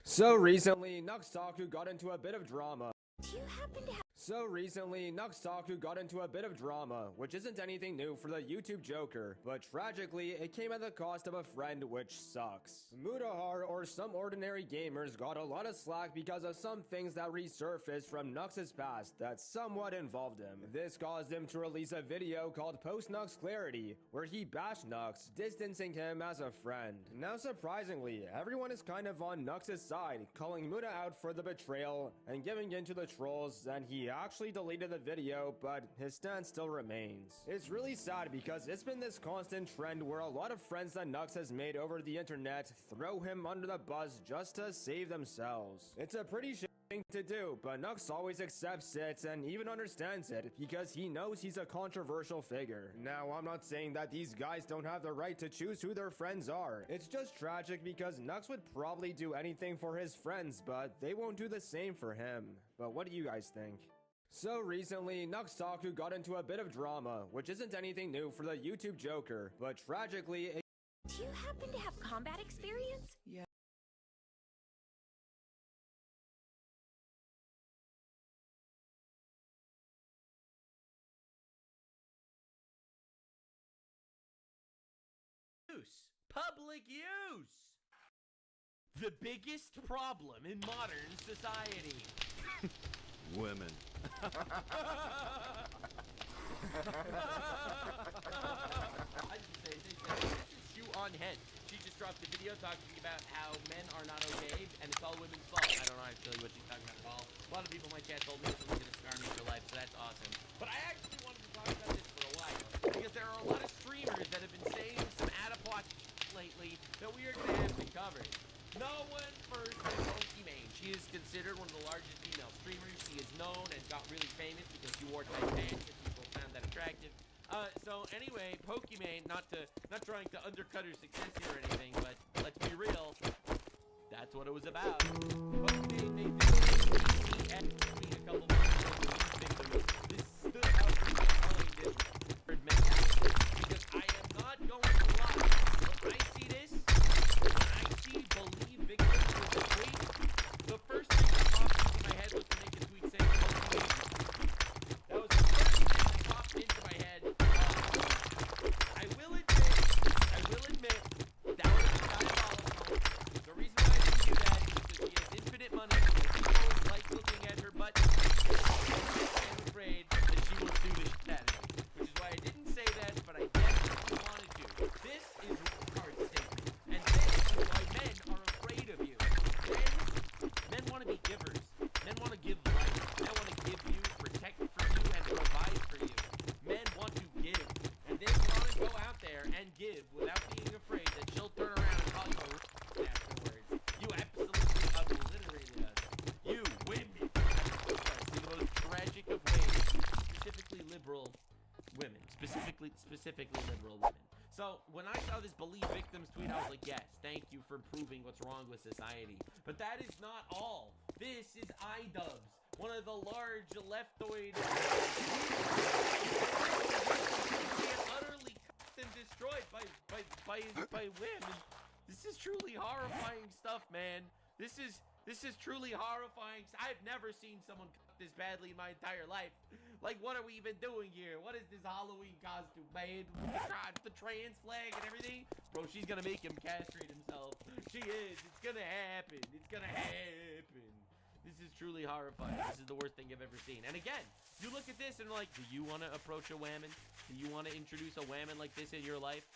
So recently, Nuxtaku got into a bit of drama. Do you happen to have... So recently, Nuxtaku got into a bit of drama, which isn't anything new for the YouTube Joker, but tragically, it came at the cost of a friend, which sucks. Mutahar, or some ordinary gamers, got a lot of slack because of some things that resurfaced from Nux's past that somewhat involved him. This caused him to release a video called Post-Nux Clarity, where he bashed Nux, distancing him as a friend. Now surprisingly, everyone is kind of on Nux's side, calling Muta out for the betrayal and giving in to the trolls, and he actually deleted the video, but his stance still remains. It's really sad because it's been this constant trend where a lot of friends that Nux has made over the internet throw him under the bus just to save themselves. It's a pretty shitty thing to do, but Nux always accepts it and even understands it because he knows he's a controversial figure. Now, I'm not saying that these guys don't have the right to choose who their friends are. It's just tragic because Nux would probably do anything for his friends, but they won't do the same for him. But what do you guys think? So recently, Nuxtaku got into a bit of drama, which isn't anything new for the YouTube Joker, but tragically, it... Do you happen to have combat experience? Yeah. Public use! The biggest problem in modern society. Women. I just say, this is Shoe on Head. She just dropped a video talking about how men are not okay, and it's all women's fault. I don't know actually what she's talking about at all. A lot of people in my chat told me this was going to scar me for life, so that's awesome. But I actually wanted to talk about this for a while, because there are a lot of streamers that have been saying some out-of-pocket lately that we are going to have to cover. No one first is Pokimane. She is considered one of the largest female streamers. She is known and got really famous because she wore tight pants and people found that attractive. So anyway, Pokimane, not trying to undercut her success here or anything, but let's be real, that's what it was about. Pokimane made this a couple months ago, victim of specifically liberal women. So when I saw this Believe Victims tweet, I was like, yes, thank you for proving what's wrong with society. But that is not all. This is iDubbbz, one of the large leftoid utterly and destroyed by women. This is truly horrifying stuff, man. This is truly horrifying. I've never seen someone cut this badly in my entire life. Like, what are we even doing here? What is this Halloween costume, man? The trans flag and everything? Bro, she's gonna make him castrate himself. She is. It's gonna happen. It's gonna happen. This is truly horrifying. This is the worst thing I've ever seen. And again, you look at this and like, do you want to approach a woman? Do you want to introduce a woman like this in your life?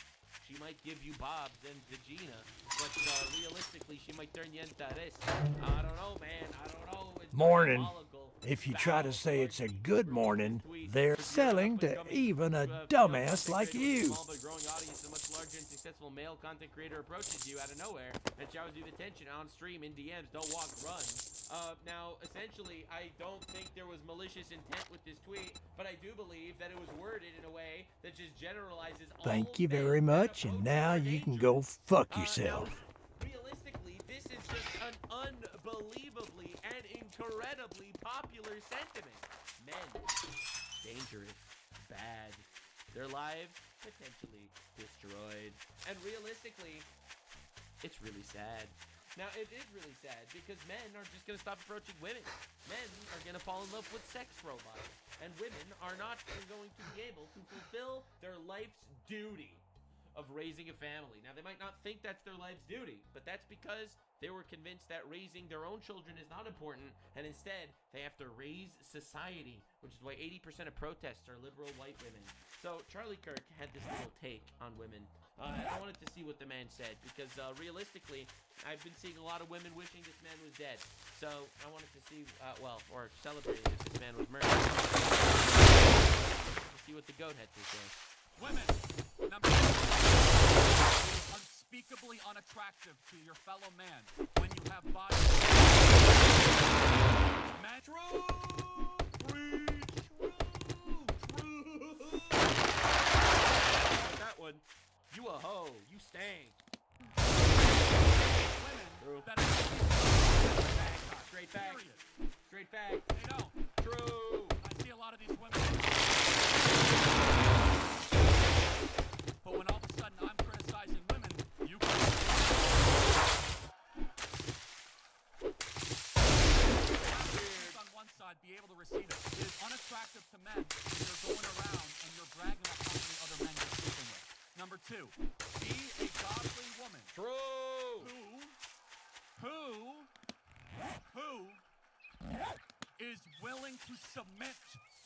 She might give you Bob's and Vagina, but realistically, she might turn you into this. I don't know, man. I don't know. It's Morning. diabolical. If you try to say it's a good morning, they're selling to even a dumbass like you. Small but growing audience, a much larger and successful male content creator approaches you out of nowhere and showers you with attention on stream, in DMs. Don't walk, run. Now, essentially, I don't think there was malicious intent with this tweet, but I do believe that it was worded in a way that just generalizes all Thank you very much, and now you can go fuck yourself. Realistically, this is just an unbelievably and incredibly popular sentiment. Men, dangerous, bad, their lives potentially destroyed. And realistically, it's really sad. Now, it is really sad because men are just going to stop approaching women. Men are going to fall in love with sex robots. And women are not going to be able to fulfill their life's duty of raising a family. Now, they might not think that's their life's duty, but that's because they were convinced that raising their own children is not important, and instead, they have to raise society, which is why 80% of protests are liberal white women. So, Charlie Kirk had this little take on women. I wanted to see what the man said, because realistically, I've been seeing a lot of women wishing this man was dead. So, I wanted to see, or celebrating that this man was murdered. To see what the goat had to say. Women, number one, unspeakably unattractive to your fellow man when you have body. Man, true, That one, you a hoe, you stank. Women, that straight fact, straight fact. They don't. True. I see a lot of these women. But when all of a sudden I'm criticizing women, you can on one side be able to receive it. It is unattractive to men when you're going around and you're bragging about how many other men you're sleeping with. Number two, be a godly woman. True. Who is willing to submit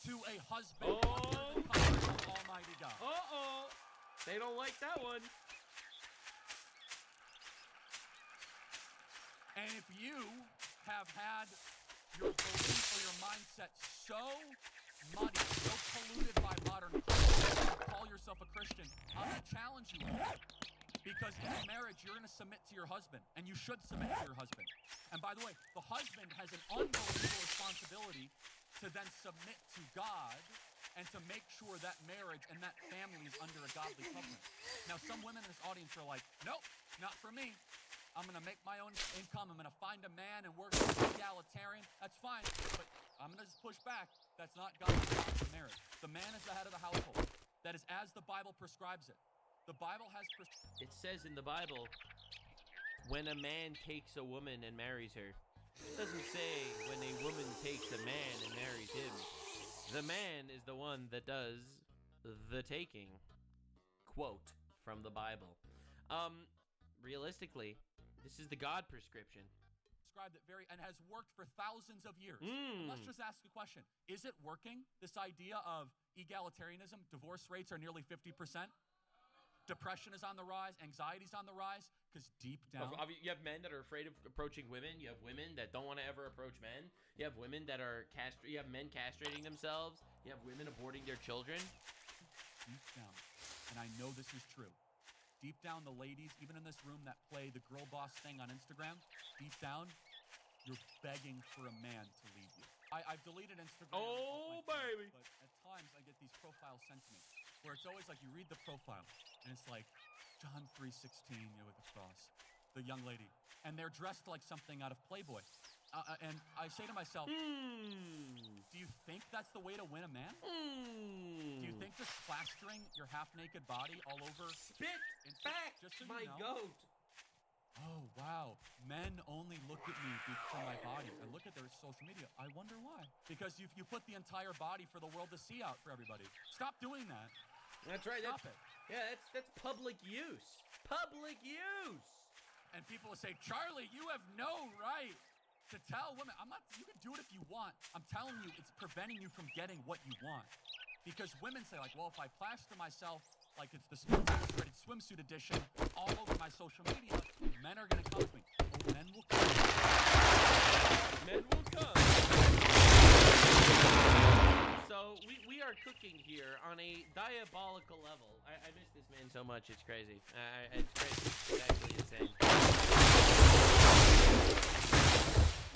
to a husband under the covers of Almighty God. They don't like that one. And if you have had your belief or your mindset so muddy, so polluted by modern culture, you call yourself a Christian, I'm going to challenge you with that. Because in a marriage, you're going to submit to your husband, and you should submit to your husband. And by the way, the husband has an unbelievable responsibility to then submit to God and to make sure that marriage and that family is under a godly covenant. Now, some women in this audience are like, nope, not for me. I'm going to make my own income. I'm going to find a man, and we're going to be egalitarian. That's fine, but I'm going to just push back. That's not God's marriage. The man is the head of the household. That is as the Bible prescribes it. The Bible has... It says in the Bible, when a man takes a woman and marries her. It doesn't say when a woman takes a man and marries him. The man is the one that does the taking. Quote from the Bible. Realistically, this is the God prescription. Described it and has worked for thousands of years. Let's just ask a question. Is it working? This idea of egalitarianism, divorce rates are nearly 50%. Depression is on the rise. Anxiety is on the rise. Because deep down... You have men that are afraid of approaching women. You have women that don't want to ever approach men. You have women that are you have men castrating themselves. You have women aborting their children. Deep down, and I know this is true, deep down the ladies, even in this room that play the girl boss thing on Instagram, deep down, you're begging for a man to lead you. I've deleted Instagram. Oh, baby. But at times I get these profiles sent to me. where it's always like you read the profile, and it's like John 3:16, with the cross, the young lady, and they're dressed like something out of Playboy. And I say to myself, do you think that's the way to win a man? Do you think just plastering your half-naked body all over... Spit back, just so my you know? goat! Oh, wow. Men only look at me for my body and look at their social media. I wonder why. Because you put the entire body for the world to see out for everybody. Stop doing that. That's right. Stop it. Yeah, that's public use. Public use! And people will say, Charlie, you have no right to tell women. You can do it if you want. I'm telling you, it's preventing you from getting what you want. Because women say, like, well, if I plaster myself like it's the Sports Illustrated swimsuit edition all over my social media, men are going to come to me. Oh, men will come. Men will come. So we are cooking here on a diabolical level. I miss this man so much, it's crazy. It's crazy. It's actually insane.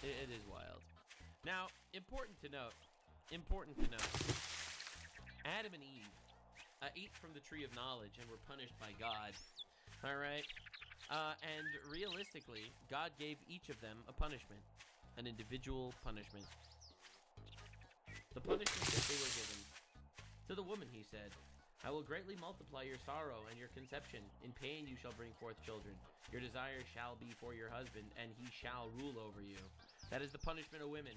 It is wild. Now, important to note, Adam and Eve ate from the tree of knowledge and were punished by God. All right? And realistically, God gave each of them a punishment, an individual punishment. The punishment that they were given. To the woman, he said, I will greatly multiply your sorrow and your conception. In pain you shall bring forth children. Your desire shall be for your husband, and he shall rule over you. That is the punishment of women.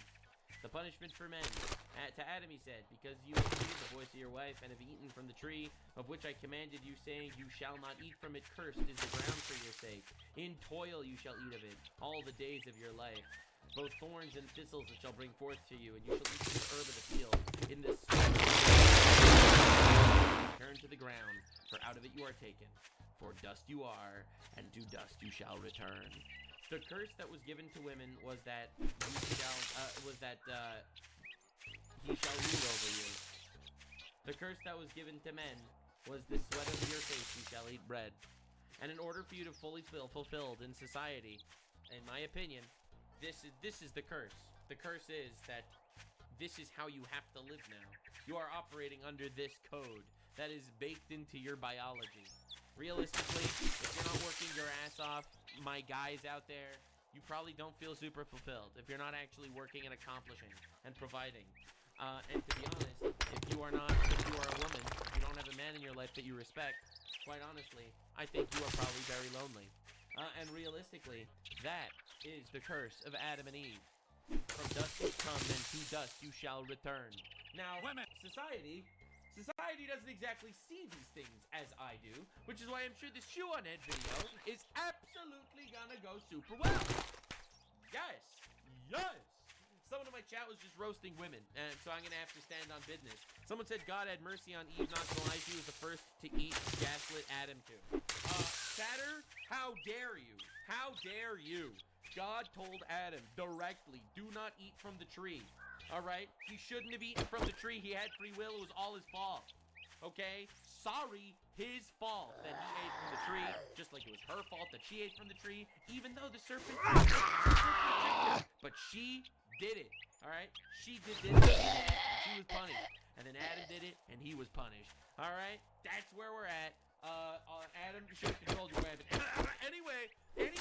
The punishment for men. To Adam he said, because you have heard the voice of your wife and have eaten from the tree of which I commanded you, saying, you shall not eat from it. Cursed is the ground for your sake. In toil you shall eat of it all the days of your life. Both thorns and thistles it shall bring forth to you, and you shall eat from the herb of the field. In this return to the ground, for out of it you are taken. For dust you are, and to dust you shall return. The curse that was given to women was that he shall rule over you. The curse that was given to men was the sweat of your face you shall eat bread. And in order for you to fully feel fulfilled in society, in my opinion, this is the curse. The curse is that this is how you have to live now. You are operating under this code that is baked into your biology. Realistically, if you're not working your ass off, my guys out there, you probably don't feel super fulfilled if you're not actually working and accomplishing and providing. And to be honest, if you are a woman, if you don't have a man in your life that you respect, quite honestly, I think you are probably very lonely. And realistically, that is the curse of Adam and Eve. From dust you come, and to dust you shall return. Now, society doesn't exactly see these things as I do, which is why I'm sure this Shoe on Ed video is absolutely gonna go super well. Yes. Someone in my chat was just roasting women, and so I'm gonna have to stand on business. Someone said God had mercy on Eve, not gonna lie, she was the first to eat, gaslit Adam too. Satter, how dare you? How dare you? God told Adam directly, do not eat from the tree. All right? He shouldn't have eaten from the tree. He had free will. It was all his fault. Okay? Sorry, his fault that he ate from the tree, just like it was her fault that she ate from the tree, even though the serpent but she did it. All right? She did this. She was punished. And then Adam did it, and he was punished. All right? That's where we're at. Adam, you should have controlled your weapon. Anyway, the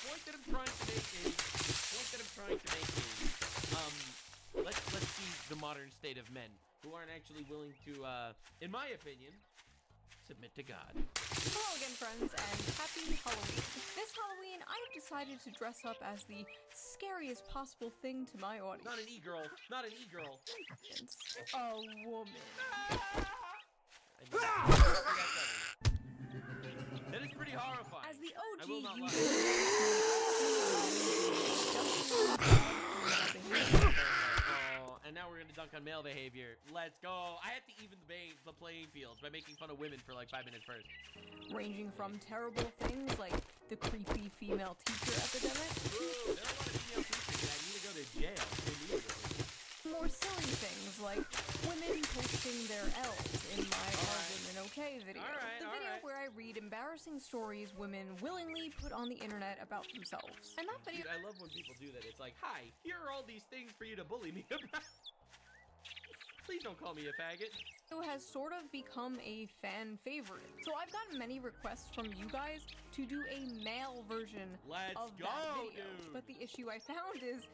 point that I'm trying to make is, let's see the modern state of men who aren't actually willing to, in my opinion, submit to God. Hello again, friends, and happy Halloween. This Halloween, I have decided to dress up as the scariest possible thing to my audience. Not an e-girl. Not an e-girl. A woman. That is pretty horrifying. As the OG I will not lie. And now we're gonna dunk on male behavior. Let's go. I had to even the playing fields by making fun of women for like 5 minutes first. Ranging from terrible things like the creepy female teacher epidemic. Ooh, there are a lot of female teachers that need to go to jail immediately. More silly things like women posting their L's in my Are Women Okay video. The video where I read embarrassing stories women willingly put on the internet about themselves. And that video— Dude, I love when people do that. It's like, hi, here are all these things for you to bully me about. Please don't call me a faggot. Has sort of become a fan favorite. So I've gotten many requests from you guys to do a male version Let's of go, that video. dude. But the issue I found is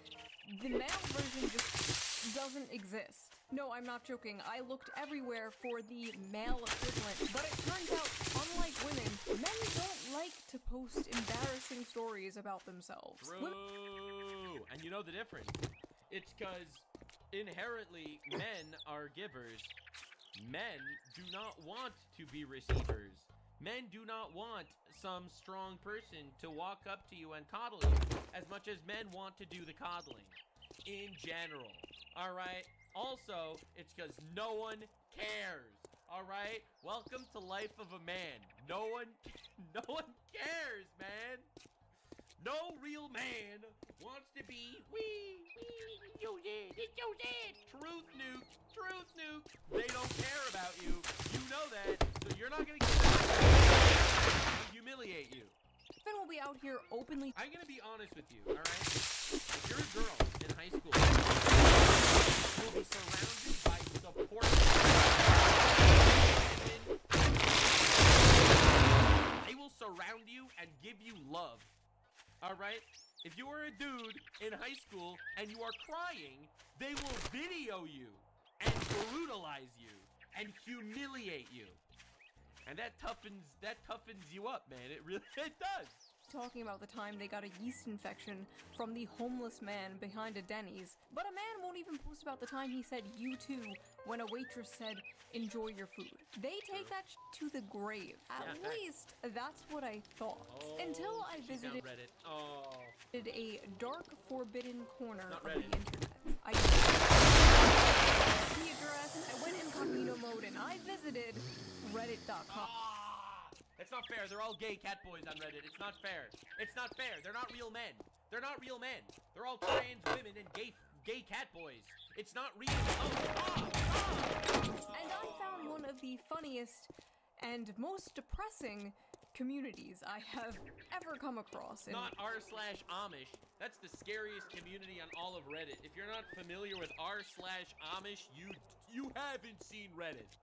the male version just doesn't exist. No, I'm not joking. I looked everywhere for the male equivalent, but it turns out, unlike women, men don't like to post embarrassing stories about themselves. True. And you know the difference? It's because inherently men are givers. Men do not want to be receivers. Men do not want some strong person to walk up to you and coddle you as much as men want to do the coddling. In general. Alright? Also, it's because no one cares. Alright? Welcome to life of a man. No one cares, man. No real man wants to be truth nuke. They don't care about you. You know that, so you're not gonna get that. Humiliate you. Finn will be out here openly. I'm gonna be honest with you, alright? If you're a girl in high school, you'll be surrounded by support. They will surround you and give you love. Alright? If you are a dude in high school and you are crying, they will video you and brutalize you and humiliate you. And that toughens you up, man. It really does. Talking about the time they got a yeast infection from the homeless man behind a Denny's, but a man won't even post about the time he said "you too" when a waitress said "enjoy your food." They take that to the grave. At least that's what I thought. Until I visited Reddit. a dark, forbidden corner Not of the Reddit. internet. I the address, and I went incognito mode, and I visited Reddit.com. That's not fair. They're all gay cat boys on Reddit. It's not fair. It's not fair. They're not real men. They're not real men. They're all trans women and gay cat boys. It's not real. And I found one of the funniest and most depressing communities I have ever come across. Not r/Amish. That's the scariest community on all of Reddit. If you're not familiar with r/Amish, you haven't seen Reddit.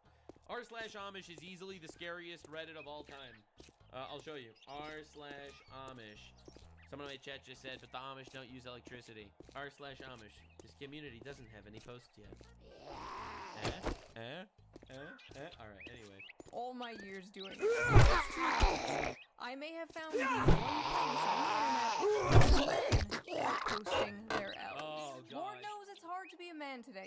r/Amish is easily the scariest Reddit of all time. I'll show you. r/Amish. Someone in my chat just said, but the Amish don't use electricity. r/Amish. This community doesn't have any posts yet. Alright, anyway. All my years doing it. I may have found the one person on the internet posting their L's. Oh, God. Lord knows it's hard to be a man today.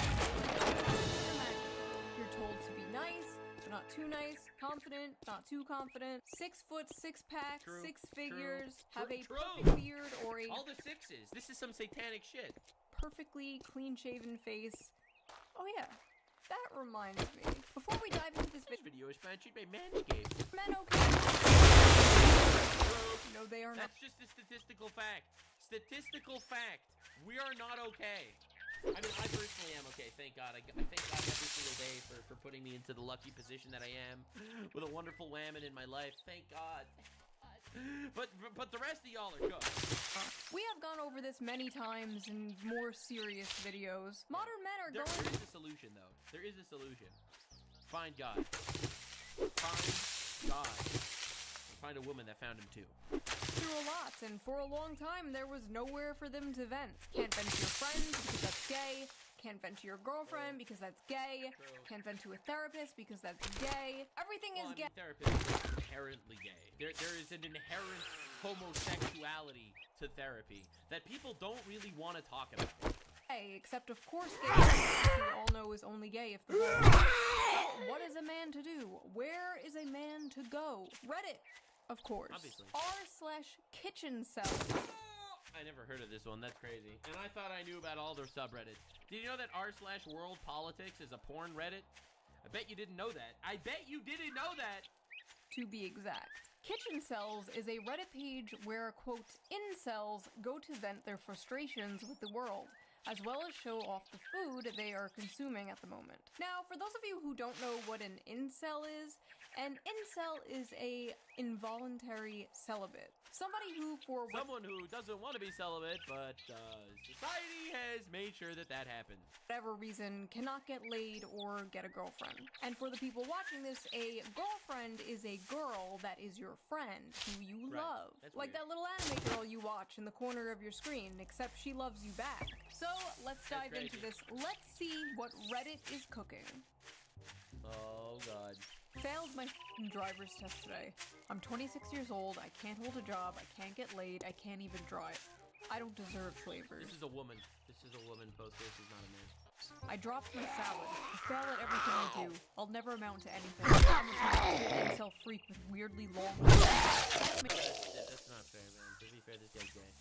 You're told to be nice, but not too nice, confident, not too confident, 6 foot, 6 pack, True, 6 figures, true, have a true. perfect beard or a All the sixes. This is some satanic shit. perfectly clean-shaven face. Oh yeah, that reminds me. Before we dive into this video is sponsored by Manscaped. Men okay? No, they are not. That's just a statistical fact. Statistical fact. We are not okay. I mean, I personally am okay, thank God. I thank God every single day for putting me into the lucky position that I am, with a wonderful whammon in my life. Thank God. But the rest of y'all are good. We have gone over this many times in more serious videos. Modern men are There going. is a solution, though. There is a solution. Find God. Find God. And find a woman that found him too. Through a lot, and for a long time there was nowhere for them to vent. Can't vent to your friends because that's gay. Can't vent to your girlfriend because that's gay. Can't vent to a therapist because that's gay. Everything is gay. Therapist is inherently gay. There is an inherent homosexuality to therapy that people don't really want to talk about. Except of course gay therapy, we all know is only gay if the What is a man to do? Where is a man to go? Reddit, of course. Obviously. r/kitchen cell. I never heard of this one. That's crazy. And I thought I knew about all their subreddits. Did you know that r/world politics is a porn Reddit? I bet you didn't know that. I bet you didn't know that. To be exact. Kitchen Cells is a Reddit page where, quote, incels go to vent their frustrations with the world, as well as show off the food they are consuming at the moment. Now, for those of you who don't know what an incel is, An incel is a involuntary celibate. Somebody who, for Someone who doesn't want to be celibate, but society has made sure that that happens. whatever reason cannot get laid or get a girlfriend. And for the people watching this, a girlfriend is a girl that is your friend who you Right. love. That's Like weird. that little anime girl you watch in the corner of your screen, except she loves you back. So let's dive into crazy. this. Let's see what Reddit is cooking. Oh god. Failed my f***ing driver's test today. I'm 26 years old, I can't hold a job, I can't get laid, I can't even drive. I don't deserve flavors. This is a woman. This is a woman poster. This is not a man. I dropped my salad. I fail at everything I do. I'll never amount to anything. I'm a perverted incel freak with weirdly long That's not fair, man. To be fair, this guy's gay.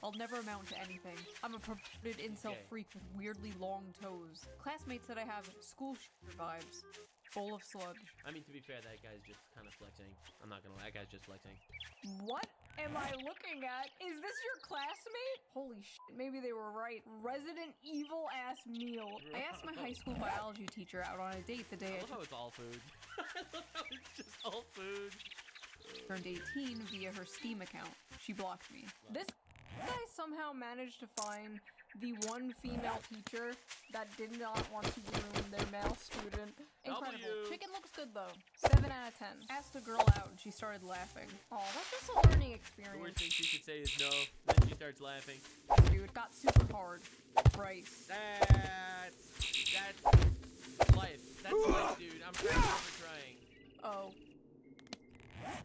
I'll never amount to anything. I'm a perverted incel Okay. freak with weirdly long toes. Classmates said I have school shooter vibes. Full of sludge. I mean, to be fair, that guy's just kind of flexing. I'm not gonna lie, that guy's just flexing. What am I looking at? Is this your classmate? Holy shit, maybe they were right. Resident Evil ass meal. I asked my high school biology teacher out on a date the day I love how it's all food. I love how it's just all food. turned 18 via her Steam account. She blocked me. This guy somehow managed to find the one female teacher that did not want to ruin their male student. Incredible. W. Chicken looks good though. 7 out of 10. Asked a girl out and she started laughing. Oh, that's just a learning The experience. worst thing she could say is no. Then she starts laughing. Dude, it got super hard. Rice. That's life. That's life, dude. I'm trying. Oh.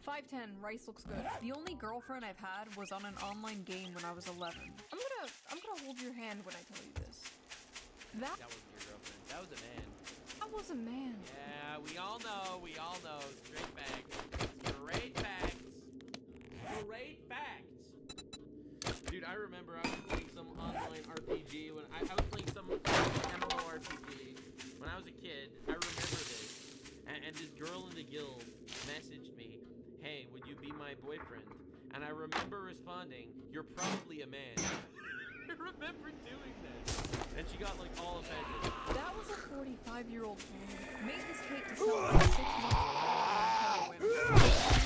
5'10", rice looks good. The only girlfriend I've had was on an online game when I was 11. I'm gonna hold your hand when I tell you this. That That wasn't your girlfriend. That was a man. was a man. Yeah, we all know. We all know. Straight facts. Straight facts. Straight facts. Dude, I remember I was playing some online RPG when I was playing some MMORPG when I was a kid. I remember this. And this girl in the guild messaged me, "Hey, would you be my boyfriend?" And I remember responding, "You're probably a man." I remember doing that. And she got like all offended. That was a 45-year-old man. Made this cake to sell for 6 months ago. You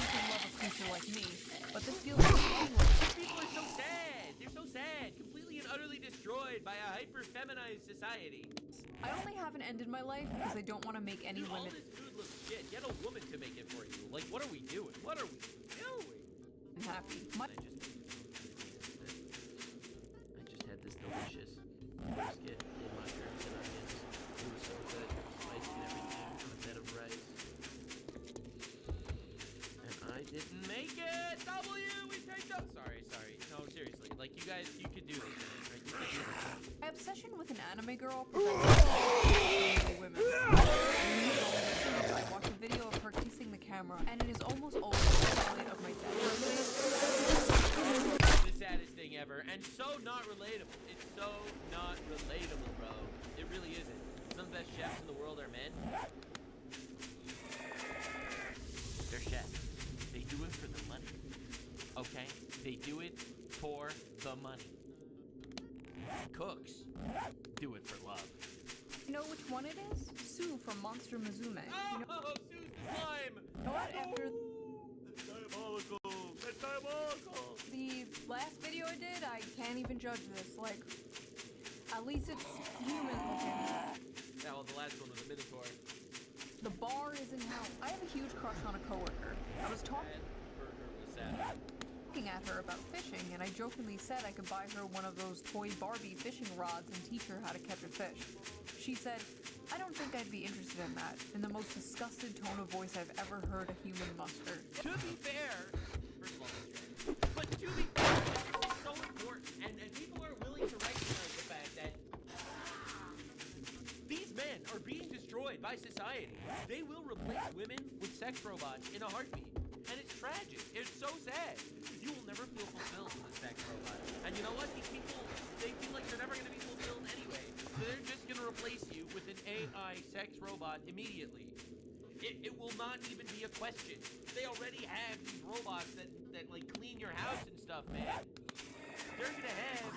can love a creature like me, but this feels like English. People are so sad. They're so sad. Completely and utterly destroyed by a hyper-feminized society. I only haven't ended my life because I don't want to make any Dude, all women. this food looks shit. Get a woman to make it for you. Like, what are we doing? What are we doing? Happy. I just had this delicious brisket in mushrooms and onions. It was so good, spicy and everything, on a bed of rice. And I didn't make it. W, we picked up. Sorry. No, seriously. Like, you guys, you could do this, man. Right? You could do this. My obsession with an anime girl prevents me from women. I watch a video of her kissing the camera, and it is almost always the highlight of my day. The saddest thing ever, and so not relatable. It's so not relatable, bro. It really isn't. Some of the best chefs in the world are men. They're chefs. They do it for the money. Okay? They do it for the money. Cooks do it for love. You know which one it is? Sue from Monster Musume. You know, Oh, Sue's the slime! you know what? After That's diabolical! That's diabolical! the last video I did, I can't even judge this. Like, at least it's human looking. Yeah, well, the last one was a Minotaur. The bar is in hell. I have a huge crush on a coworker. I was talking Burger was sad. at her about fishing, and I jokingly said I could buy her one of those toy Barbie fishing rods and teach her how to catch a fish. She said, "I don't think I'd be interested in that," in the most disgusted tone of voice I've ever heard a human muster. To be fair, first of all, that's right. But to be fair, this is so important, and people are willing to recognize the fact that these men are being destroyed by society. They will replace women with sex robots in a heartbeat. And it's tragic. It's so sad. You will never feel fulfilled with a sex robot. And you know what? These people, they feel like they're never going to be fulfilled anyway. So they're just going to replace you with an AI sex robot immediately. It will not even be a question. They already have these robots that like clean your house and stuff, man. They're going to have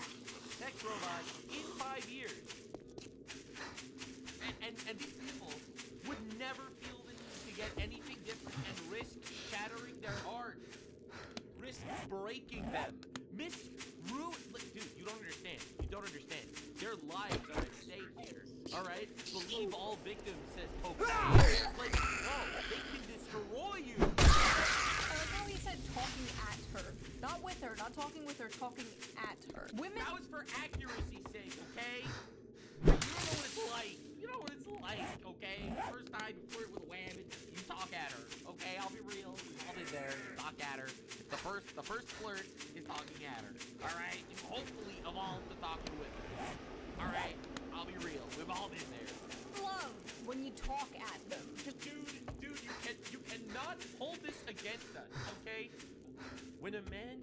sex robots in 5 years. And these people would never feel the need to get anything different victim says poke the bear. Like, no, they can destroy you. I like how he said talking at her. Not with her, not talking with her, talking at her. Women. That was for accuracy's sake, okay? You don't know what it's like. You know what it's like, okay? First time you flirt with a woman, you talk at her, okay? I'll be real. I'll be there. You talk at her. The first flirt is talking at her. All right? You hopefully evolve to talking with her. All right? I'll be real. We've all been there. Love when you talk at them. Dude, you cannot hold this against us, okay? When a man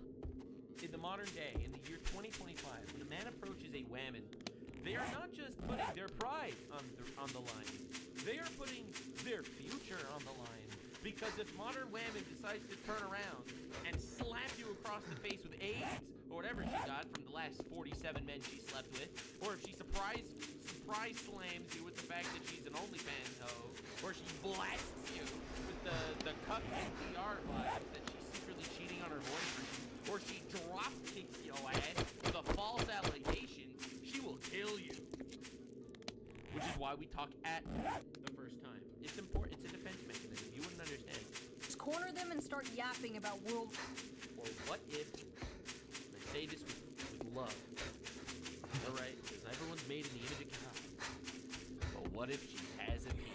in the modern day, in the year 2025, when a man approaches a woman, they are not just putting their pride on the line. They are putting their future on the line. Because if modern woman decides to turn around and slap you across the face with AIDS or whatever she got from the last 47 men she slept with, or if she surprise slams you with the fact that she's an OnlyFans hoe, or she blasts you with the cuck NPR vibes that she's secretly cheating on her boyfriend, or she drop kicks your ass with a false allegation, she will kill you. Which is why we talk at the first time. It's important. It's a defense mechanism. You wouldn't understand. Just corner them and start yapping about world. Or what if, I say this with love, alright? Because everyone's made in the image of God. But what if she has a penis?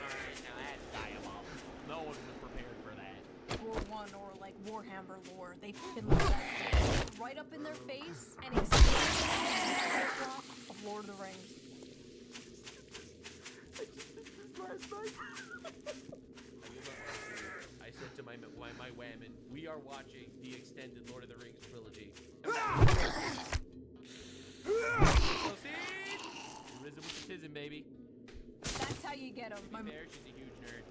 Alright, now that's diabolical. No one was prepared for that. War 1 or like Warhammer lore. They f***ing love that shit. Right up in their face and explain of Lord of the Rings. I said to my woman, we are watching the extended Lord of the Rings trilogy. Proceed! Risen with the tism, baby. That's how you get them. My There, she's a huge nerd.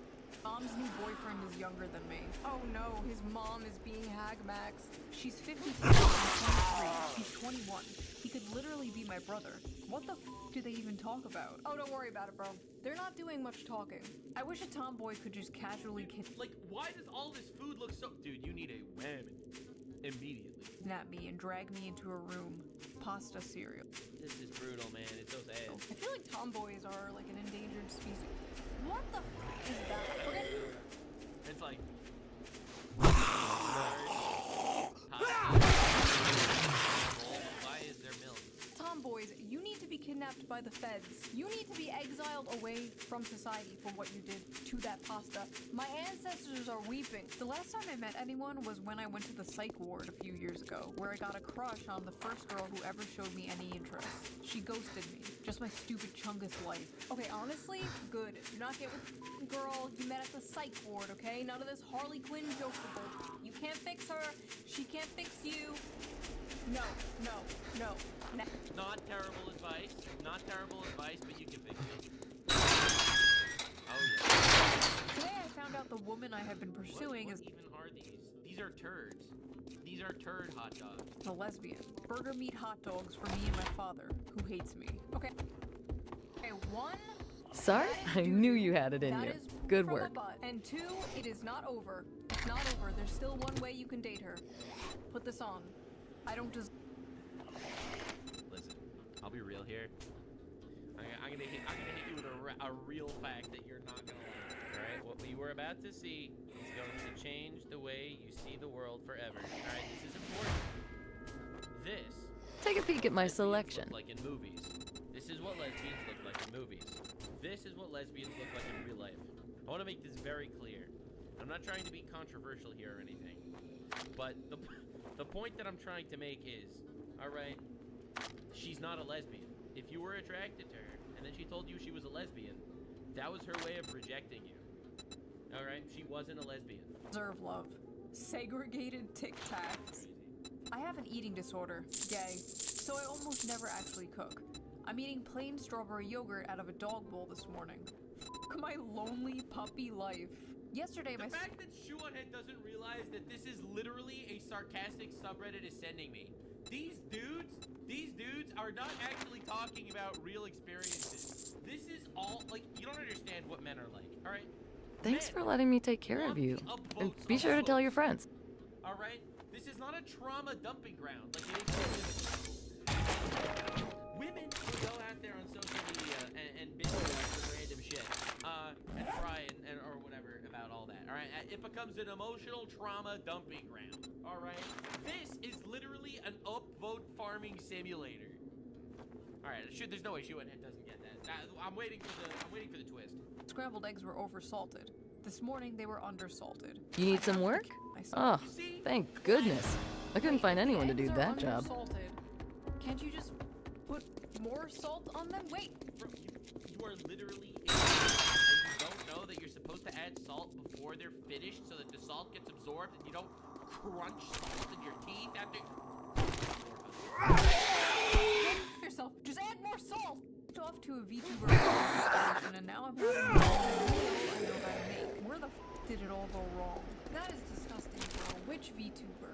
mom's new boyfriend is younger than me. Oh no, his mom is being Hag Max. She's 52 and I'm 23. She's 21. He could literally be my brother. What the f do they even talk about? Oh, don't worry about it, bro. They're not doing much talking. I wish a tomboy could just casually Like, why does all this food look so... Dude, you need a whammy. Immediately. kidnap me and drag me into a room. Pasta cereal. This is brutal, man. It's those ads. I feel like tomboys are like an endangered species. What the f is that? Forget It's like... Why is there milk? tomboys, you need to be kidnapped by the feds. You need to be exiled away from society for what you did to that pasta. My ancestors are weeping. The last time I met anyone was when I went to the psych ward a few years ago, where I got a crush on the first girl who ever showed me any interest. She ghosted me. Just my stupid Chungus life. Okay, honestly, good. Do not get with the girl you met at the psych ward, okay? None of this Harley Quinn jokeable. You can't fix her. She can't fix you. No. Not terrible advice. Not terrible advice, but you can fix it. Oh, yeah. Today I found out the woman I have been pursuing What is even are these? These are turds. These are turd hot dogs. a lesbian. Burger meat hot dogs for me and my father, who hates me. Okay, one, Sorry? I knew you had it in that you. is Good from a work. butt. And two, it is not over. It's not over. There's still one way you can date her. Put this on. I don't just... Listen, I'll be real here. I'm gonna hit you with a real fact that you're not gonna like. All right, what we were about to see is going to change the way you see the world forever. All right, this is important. This. Take a peek at my lesbians selection. Look like in movies. This is what lesbians look like in movies. This is what lesbians look like in real life. I want to make this very clear. I'm not trying to be controversial here or anything, but the point that I'm trying to make is, all right, she's not a lesbian. If you were attracted to her and then she told you she was a lesbian, that was her way of rejecting you. All right, she wasn't a lesbian. Deserve love. Segregated Tic Tacs. I have an eating disorder, gay, so I almost never actually cook. I'm eating plain strawberry yogurt out of a dog bowl this morning. F my lonely puppy life. Yesterday, The fact that Shoe on Head doesn't realize that this is literally a sarcastic subreddit is sending me. These dudes are not actually talking about real experiences. This is all, like, you don't understand what men are like, all right? Thanks for letting me take care of you. And be sure to tell your friends. All right? This is not a trauma dumping ground like it is. Women who go out there on social media and binge watch some random and cry and or whatever about all that. All right, it becomes an emotional trauma dumping ground. All right, this is literally an upvote farming simulator. All right, there's no way Shuan doesn't get that. I'm waiting for the twist. Scrambled eggs were oversalted. This morning they were undersalted. You need some work? Oh, thank goodness. I couldn't find anyone to do that job. Undersalted. Can't you just put more salt on them? Wait. Bro, you are literally and you don't know that you're supposed to add salt before they're finished so that the salt gets absorbed and you don't crunch salt in your teeth after. Yourself. Just add more salt. Off to a VTuber installation, and now I'm having a meal I know how to make. Where the f did it all go wrong? That is disgusting, girl. Which VTuber?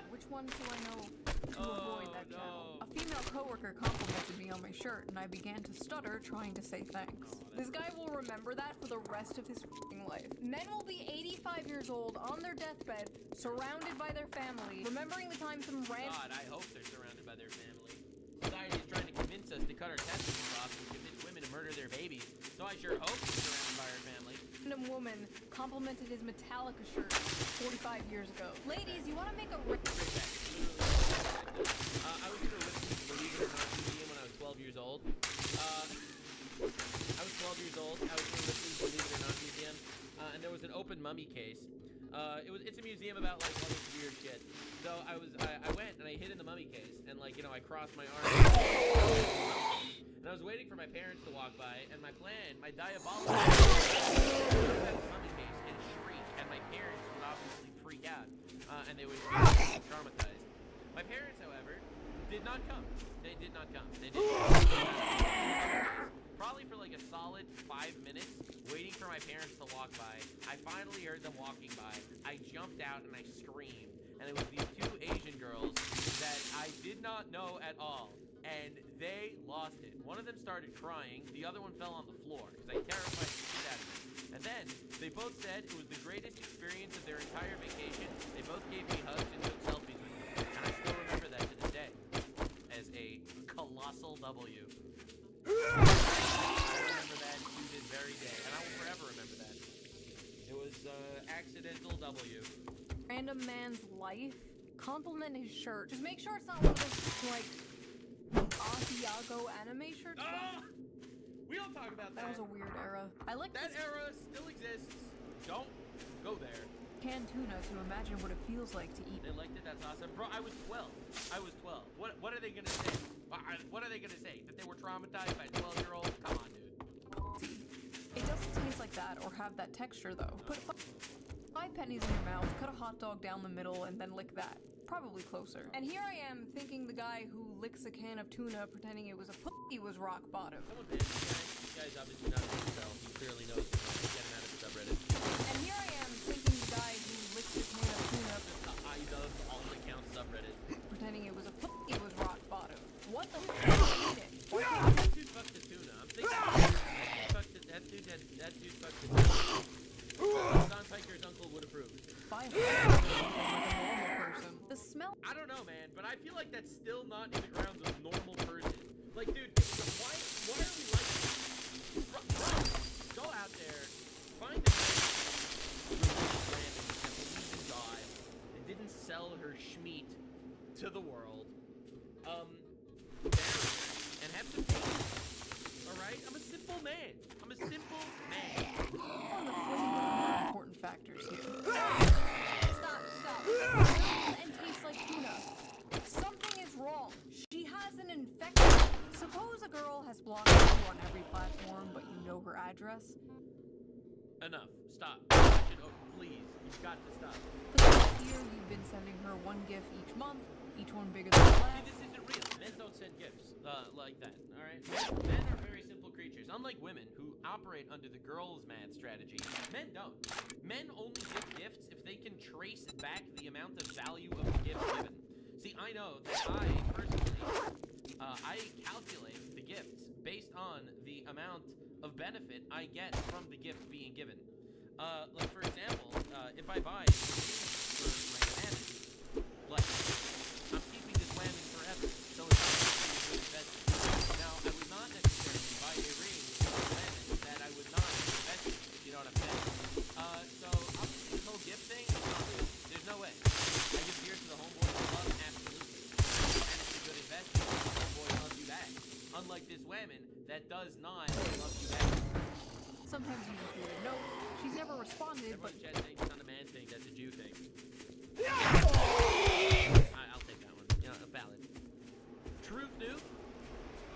Which one so I know to avoid that channel? A female coworker complimented me on my shirt, and I began to stutter trying to say thanks. This guy will remember that for the rest of his f***ing life. Men will be 85 years old on their deathbed, surrounded by their family, remembering the time some random— God, I hope they're surrounded by their family. Society is trying to convince us to cut our testicles off and convince women to murder their babies. So I sure hope he's surrounded by our family. Random woman complimented his Metallica shirt 45 years ago. Ladies, you want to make a I was in a Ripley's Believe It or Not museum when I was 12 years old. I was 12 years old. I was in a Ripley's Believe It or Not museum, and there was an open mummy case. It's a museum about like all this weird shit. So I went and I hid in the mummy case and like, you know, I crossed my arms and I was waiting for my parents to walk by and my diabolical that mummy case and shriek and my parents would obviously freak out and they would be traumatized. My parents, however, did not come. They did not come. They did not come. Probably for like a solid 5 minutes, waiting for my parents to walk by. I finally heard them walking by. I jumped out and I screamed. And it was these two Asian girls that I did not know at all. And they lost it. One of them started crying. The other one fell on the floor because I terrified the shit out of them. And then they both said it was the greatest experience of their entire vacation. They both gave me hugs and took selfies with me. And I still remember that to this day as a colossal W. I remember that to this very day, and I will forever remember that. It was accidental W. random man's life, compliment his shirt. Just make sure it's not one of those like Asiago anime shirts. We don't talk about that. That was a weird era. I like that era still exists. Don't go there. Canned tuna to imagine what it feels like to eat. They liked it. That's awesome, bro. I was 12. What are they gonna say? What are they gonna say? That they were traumatized by a 12-year-old? Come on, dude. It doesn't taste like that or have that texture though. Put 5 pennies in your mouth, cut a hot dog down the middle, and then lick that. Probably closer. And here I am thinking the guy who licks a can of tuna pretending it was a pussy was rock bottom. Someone banned this guy's obviously not an incel. He clearly knows he's getting out of the subreddit. And here I am thinking the guy who licks a can of tuna the I-Dub all accounts subreddit. pretending it was a pussy was rock bottom. What the fuck is it? That dude fucked the tuna. I'm thinking that dude fucked the tuna. Don Piker's uncle would approve. Like a normal person. The smell. I don't know, man, but I feel like that's still not in the grounds of normal person. Like, dude, why are we like this? Go out there, find a random that believes in God and didn't sell her schmeat to the world. Marry her and have some patience. All right, I'm a simple man. I'm a simple man. On the flavor, important factors here. Stop. It smells and tastes like tuna. Something is wrong. She has an infection. Suppose a girl has blocked you on every platform, but you know her address. Enough. Stop. Oh, please. You've got to stop. For the past year, you've been sending her one gift each month, each one bigger than the last. See, this isn't real. Men don't send gifts like that, alright? Men are very simple creatures. Unlike women, who operate under the girls' mad strategy, men don't. Men only give gifts if they can trace back the amount of value of the gift given. See, I know that I, personally, I calculate the gifts based on the amount of benefit I get from the gift being given. Like, for example, if I buy a ring for my salmon, like, I'm keeping this salmon forever, so it's not a good investment. Now, I would not necessarily buy a ring for salmon that I would not sometimes uses weird notes. She's never responded, but Everyone's chat saying it's not a man thing, that's a Jew thing. I'll take that one. Yeah, valid. Truth new.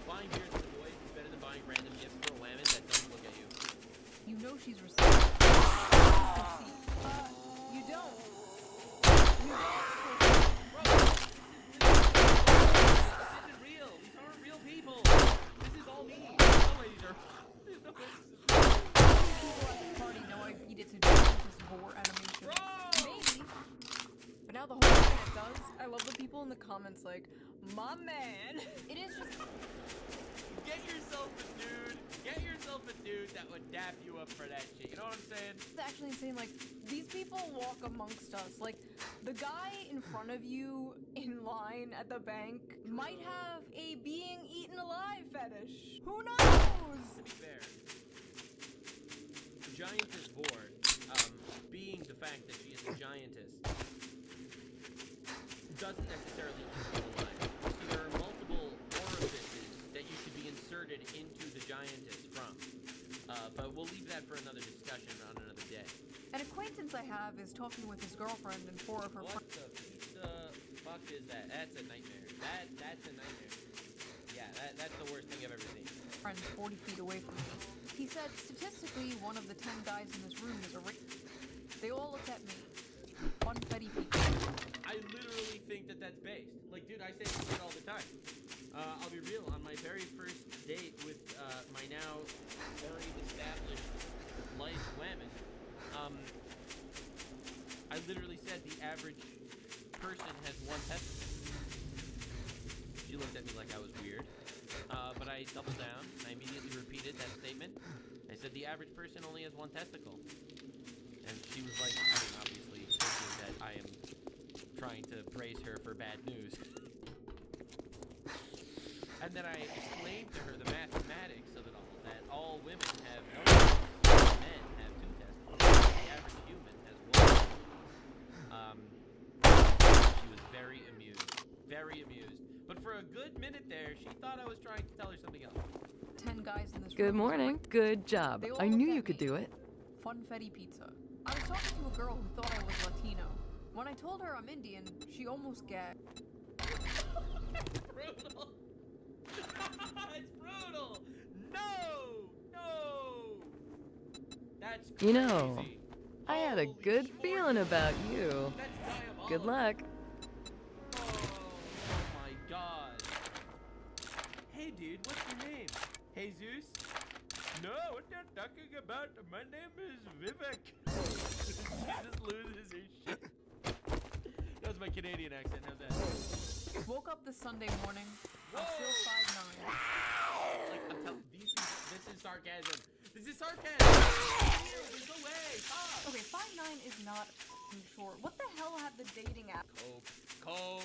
Buying beer to the boys is better than buying random gifts for a woman that doesn't look at you. you know she's received. You don't. You don't. This isn't real. These aren't real people. This is all me. No way these are. There's no way this is People at the party know I beat it to death with this vor animation. Maybe. But now the whole internet does. I love the people in the comments like, my man. It is just... Get yourself a dude. Get yourself a dude that would dap you up for that shit. You know what I'm saying? It's actually insane. Like, these people walk amongst us. Like, the guy in front of you in line at the bank might have a being eaten alive fetish. Who knows? To be fair, the giantess Vord, being the fact that she is a giantess, doesn't necessarily equal alive. So there are multiple orifices that you could be inserted into the giantess from. But we'll leave that for another discussion on another day. An acquaintance I have is talking with his girlfriend and four of her What friends. the pizza fuck is that? That's a nightmare. That's a nightmare. Yeah, that's the worst thing I've ever seen. Friends 40 feet away from me. He said, statistically, one of the 10 guys in this room is a They all looked at me. Funfetti people. I literally think that that's based. Like, dude, I say this shit all the time. I'll be real. On my very first date with my now very established life women, I literally said the average person has one testicle. She looked at me like I was weird, but I doubled down. I immediately repeated that statement. I said the average person only has one testicle. And she was like, I mean, obviously thinking that I am trying to praise her for bad news. And then I explained to her the mathematics of it all, that all women have no testicles, men have two testicles, the average human has one. She was very amused, very amused. But for a good minute there, she thought I was trying to tell her something else. 10 guys in this room. Good morning. Good job. They all I knew looked you at could me. do it. Funfetti pizza. I was talking to a girl who thought I was Latino. When I told her I'm Indian, she almost gagged. Brutal. It's brutal. No. That's crazy. You know, I had a good feeling about you. Good luck. Oh my god. Hey dude, what's your name? Jesus? No, what you're talking about? My name is Vivek. She just loses her shit. That was my Canadian accent. How's that? Woke up this Sunday morning. I'm Whoa. still 5'9". Like, I'm telling this is sarcasm. This is sarcasm. There's no way. Stop. Okay, 5'9" is not too short. What the hell have the dating app Cope.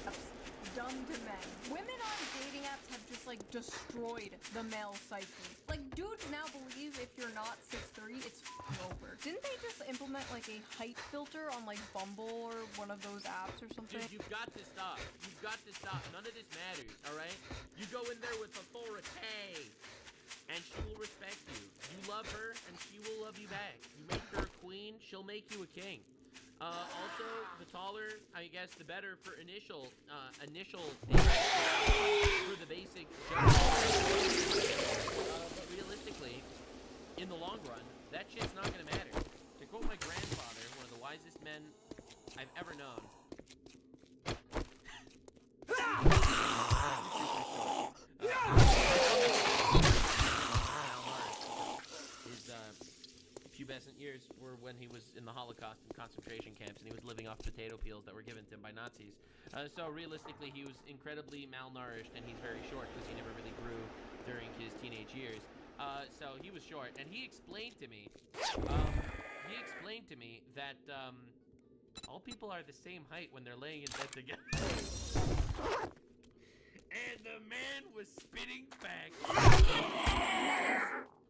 apps done to men? Women on dating apps have just like destroyed the male psyche. Like dudes now believe if you're not 6'3", it's f***ing over. Didn't they just implement like a height filter on like Bumble or one of those apps or something? Dude, you've got to stop. You've got to stop. None of this matters, alright? You go in there with authority, and she will respect you. You love her, and she will love you back. You make her a queen, she'll make you a king. Also, the taller, I guess, the better for initial for the basic but realistically, in the long run, that shit's not gonna matter. To quote my grandfather, one of the wisest men I've ever known. His pubescent years were when he was in the Holocaust and concentration camps, and he was living off potato peels that were given to him by Nazis. So realistically, he was incredibly malnourished, and he's very short because he never really grew during his teenage years. So he was short, and he explained to me, that all people are the same height when they're laying in bed together. And the man was spitting facts.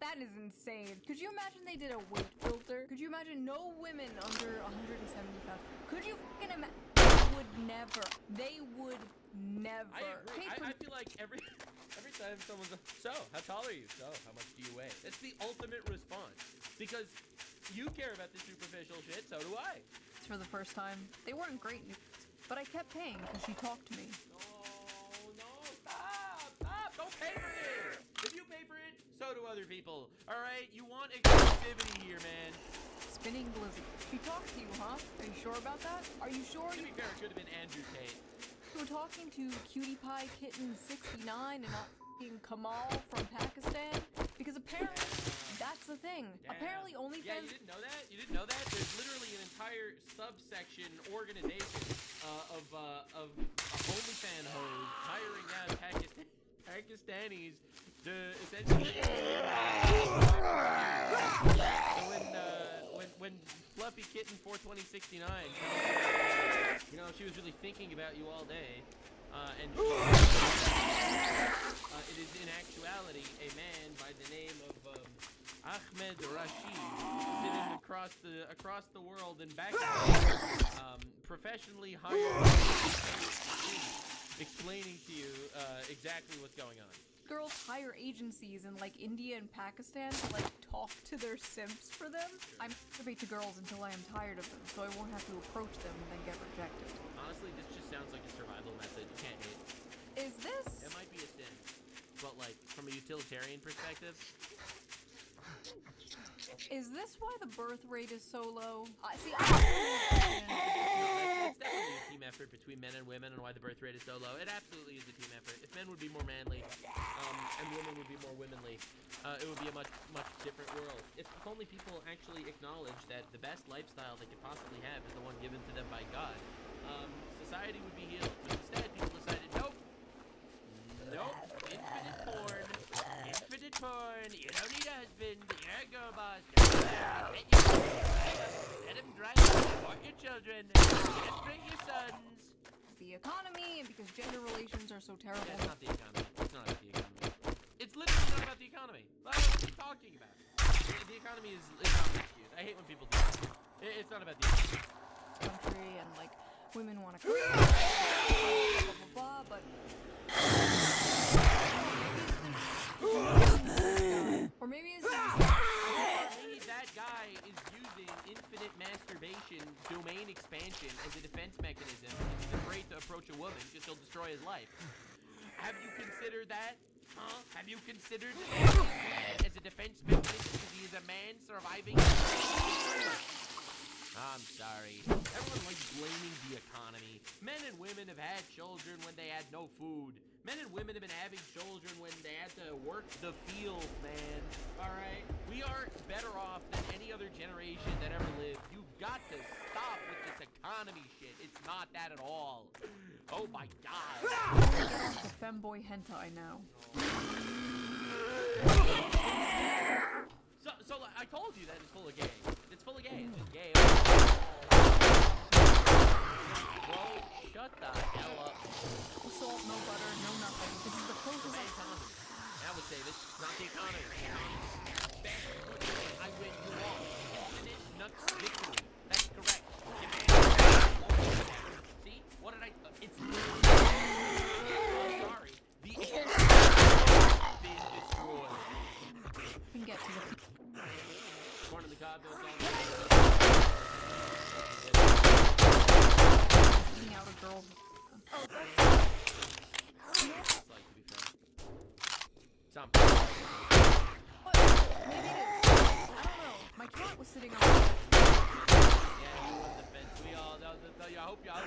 That is insane. Could you imagine they did a weight filter? Could you imagine no women under 170 pounds? Could you fucking imagine would never. They would never. I agree. Pay per- I feel like every time someone's like, so, how tall are you? So, how much do you weigh? That's the ultimate response. Because you care about the superficial shit, so do I. For the first time, they weren't great news, but I kept paying because she talked to me. No, stop! Don't pay for this! If you pay for it, so do other people. Alright? You want exclusivity here, man. Spinning Blizzy. She talked to you, huh? Are you sure about that? Are you sure? To be fair, it could have been Andrew Tate. You were talking to Cutie Pie Kitten 69 and not f***ing Kamal from Pakistan? Because apparently, that's the thing. Damn. Apparently Yeah, OnlyFans... you didn't know that? You didn't know that? There's literally an entire subsection organization of OnlyFans hoes hiring out Pakistanis to essentially... when Fluffy Kitten 42069, you know, she was really thinking about you all day, and it is in actuality a man by the name of Ahmed Rashid, sitting across the world in Baghdad, professionally hired, explaining to you exactly what's going on. Girls hire agencies in like India and Pakistan to like talk to their simps for them. I masturbate to girls until I am tired of them, so I won't have to approach them and then get rejected. Honestly, this just sounds like a survival method. You can't hate. Is this? It might be a sin, but like from a utilitarian perspective. Is this why the birth rate is so low? It's definitely a team effort between men and women, and why the birth rate is so low. It absolutely is a team effort. If men would be more manly, and women would be more womanly, it would be a much different world. If only people actually acknowledge that the best lifestyle they could possibly have is the one given to them by God, society would be healed. But instead, people decided, nope, infinite porn. Infinite porn. You don't need a husband. You're a girl boss. Let him drive. Support your children. Just bring your sons. The economy, and because gender relations are so terrible. Yeah, it's not the economy. It's not about the economy. It's literally not about the economy. What are you talking about? The economy is not an excuse. I hate when people do that. It's not about the economy. Country and like women want to blah blah blah, but or maybe it's that guy is using infinite masturbation domain expansion as a defense mechanism. He's afraid to approach a woman because he'll destroy his life. Have you considered that? Huh? Have you considered that as a defense mechanism because he is a man surviving? I'm sorry. Everyone likes blaming the economy. Men and women have had children when they had no food. Men and women have been having children when they had to work the field, man. Alright? We are better off than any other generation that ever lived. You've got to stop with this economy shit. It's not that at all. Oh my god. the femboy hentai now. So I told you that it's full of gay. It's full of gay. It's just gay. Bro, shut the hell up. No salt, no butter, no nothing. This is the closest I can. That would say this is not the economy. I win, you lost. Infinite nuts victory. That's correct. See? What did I... It's... I'm sorry. The economy been destroyed. We can get to the... Corn on the cob, don't Eating out a girl's... Oh, that's... It's like, to be fair. What? Maybe it is. I don't know. My cat was sitting on... Yeah, you won the fence. We all know. I hope y'all...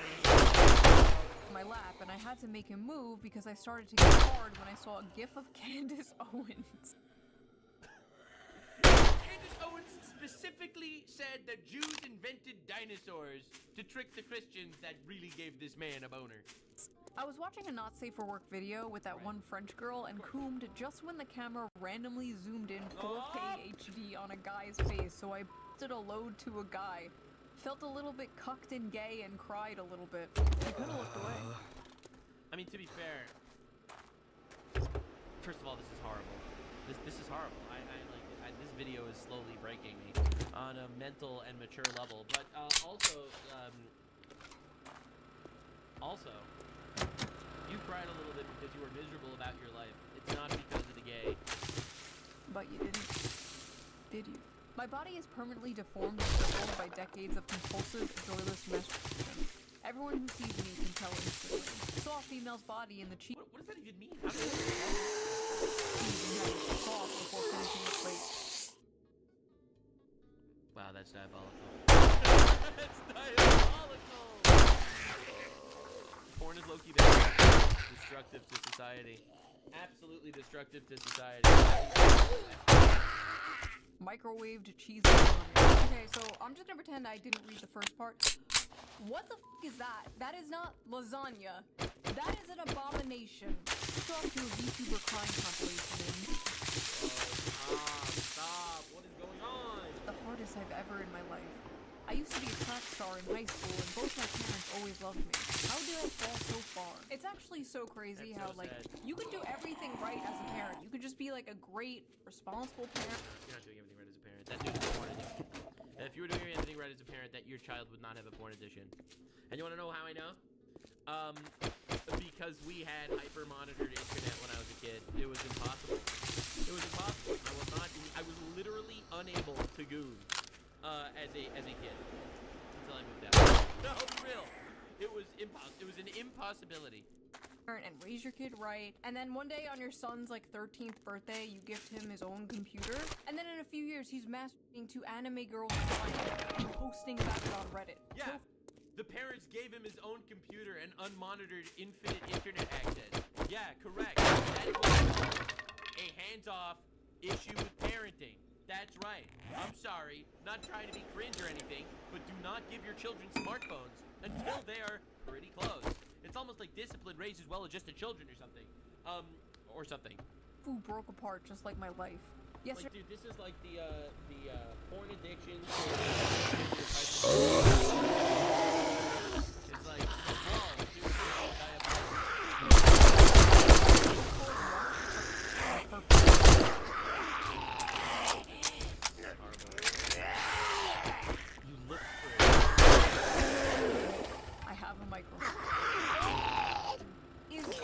my lap, and I had to make him move because I started to get hard when I saw a gif of Candace Owens. Candace Owens specifically said that Jews invented dinosaurs to trick the Christians that really gave this man a boner. I was watching a not safe for work video with that one French girl and coomed just when the camera randomly zoomed in 4K HD on a guy's face, so I did a load to a guy. Felt a little bit cucked and gay and cried a little bit. I could've looked away. I mean, to be fair, first of all, this is horrible. This is horrible. This video is slowly breaking me on a mental and mature level, but also, Also, you cried a little bit because you were miserable about your life. It's not because of the gay. But you didn't, did you? My body is permanently deformed and crippled by decades of compulsive, joyless masturbation. Everyone who sees me can tell instantly. Saw a female's body in the cheek. What does that even mean? How does that Soft before finishing the plate. Wow, that's diabolical. That's diabolical! Porn is low-key bad. Destructive to society. Absolutely destructive to society. Microwaved cheese lasagna. Okay, so I'm just gonna pretend I didn't read the first part. What the f is that? That is not lasagna. That is an abomination. Talk to a VTuber crime compilation. Stop! What is going on? The hardest I've ever in my life. I used to be a track star in high school, and both my parents always loved me. How did I fall so far? It's actually so crazy That's how, so like, sad. you can do everything right as a parent. You can just be, like, a great, responsible parent. You're not doing everything right as a parent. That dude is a porn addiction. If you were doing everything right as a parent, that your child would not have a porn addiction. And you want to know how I know? Because we had hyper-monitored internet when I was a kid. It was impossible. It was impossible. I was literally unable to goon as a kid until I moved out. No, for real. It was an impossibility. And raise your kid right. And then one day on your son's, like, 13th birthday, you gift him his own computer. And then in a few years, he's masturbating to anime girls and posting about it on Reddit. Yeah. The parents gave him his own computer and unmonitored infinite internet access. Yeah, correct. That's what a hands-off issue with parenting. That's right. I'm sorry, not trying to be cringe or anything, but do not give your children smartphones until they are pretty close. It's almost like discipline raised as well-adjusted children or something. Or something. Who broke apart just like my life. Yes, Like, dude, this is like the porn addiction. It's like, whoa, dude, you look for it. I have a microphone. Is She's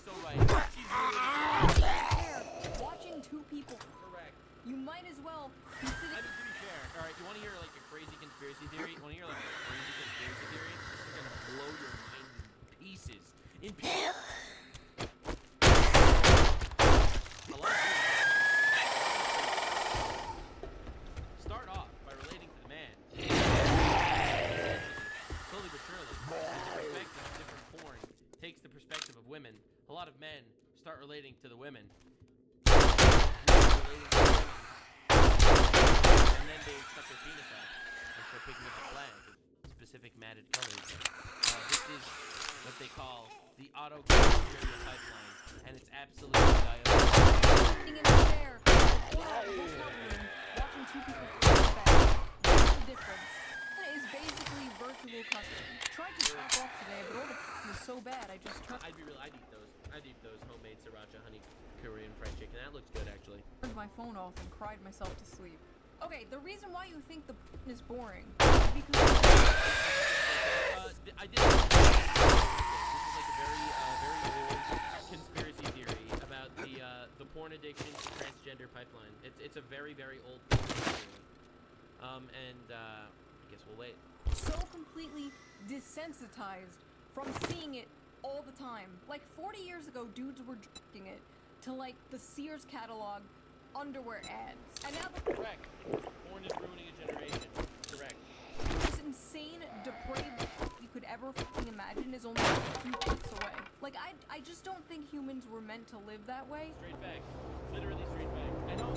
so right. She's really watching two people. correct. You might as well be sitting. I mean, to be fair, all right. You want to hear like a crazy conspiracy theory? You want to hear like a crazy conspiracy theory? It's gonna blow your mind in pieces. In pieces. Hello. Start off by relating to the man. Slowly but surely, as the perspective of different porn takes the perspective of women, a lot of men start relating to the women. And then they cut their penis out and start picking up the flag with specific matted colors. This is what they call the auto-material pipeline, and it's absolutely diabolical. Sitting in a chair, watching two people fight back. What's the difference? It is basically virtual custody. Tried to stop off today, but all the was so bad I just turned. I'd eat those. I'd eat those homemade sriracha honey Korean fried chicken. That looks good, actually. Turned my phone off and cried myself to sleep. Okay, the reason why you think the is boring is because I did. This is like a very old conspiracy theory about the porn addiction to transgender pipeline. It's a very old conspiracy theory. I guess we'll wait. so completely desensitized from seeing it all the time. Like 40 years ago, dudes were drinking it to like the Sears catalog underwear ads. And now Correct. Porn is ruining a generation. Correct. this insane, depraved you could ever fucking imagine is only a few clicks away. Like I just don't think humans were meant to live that way. Straight fact. Literally straight fact. I know.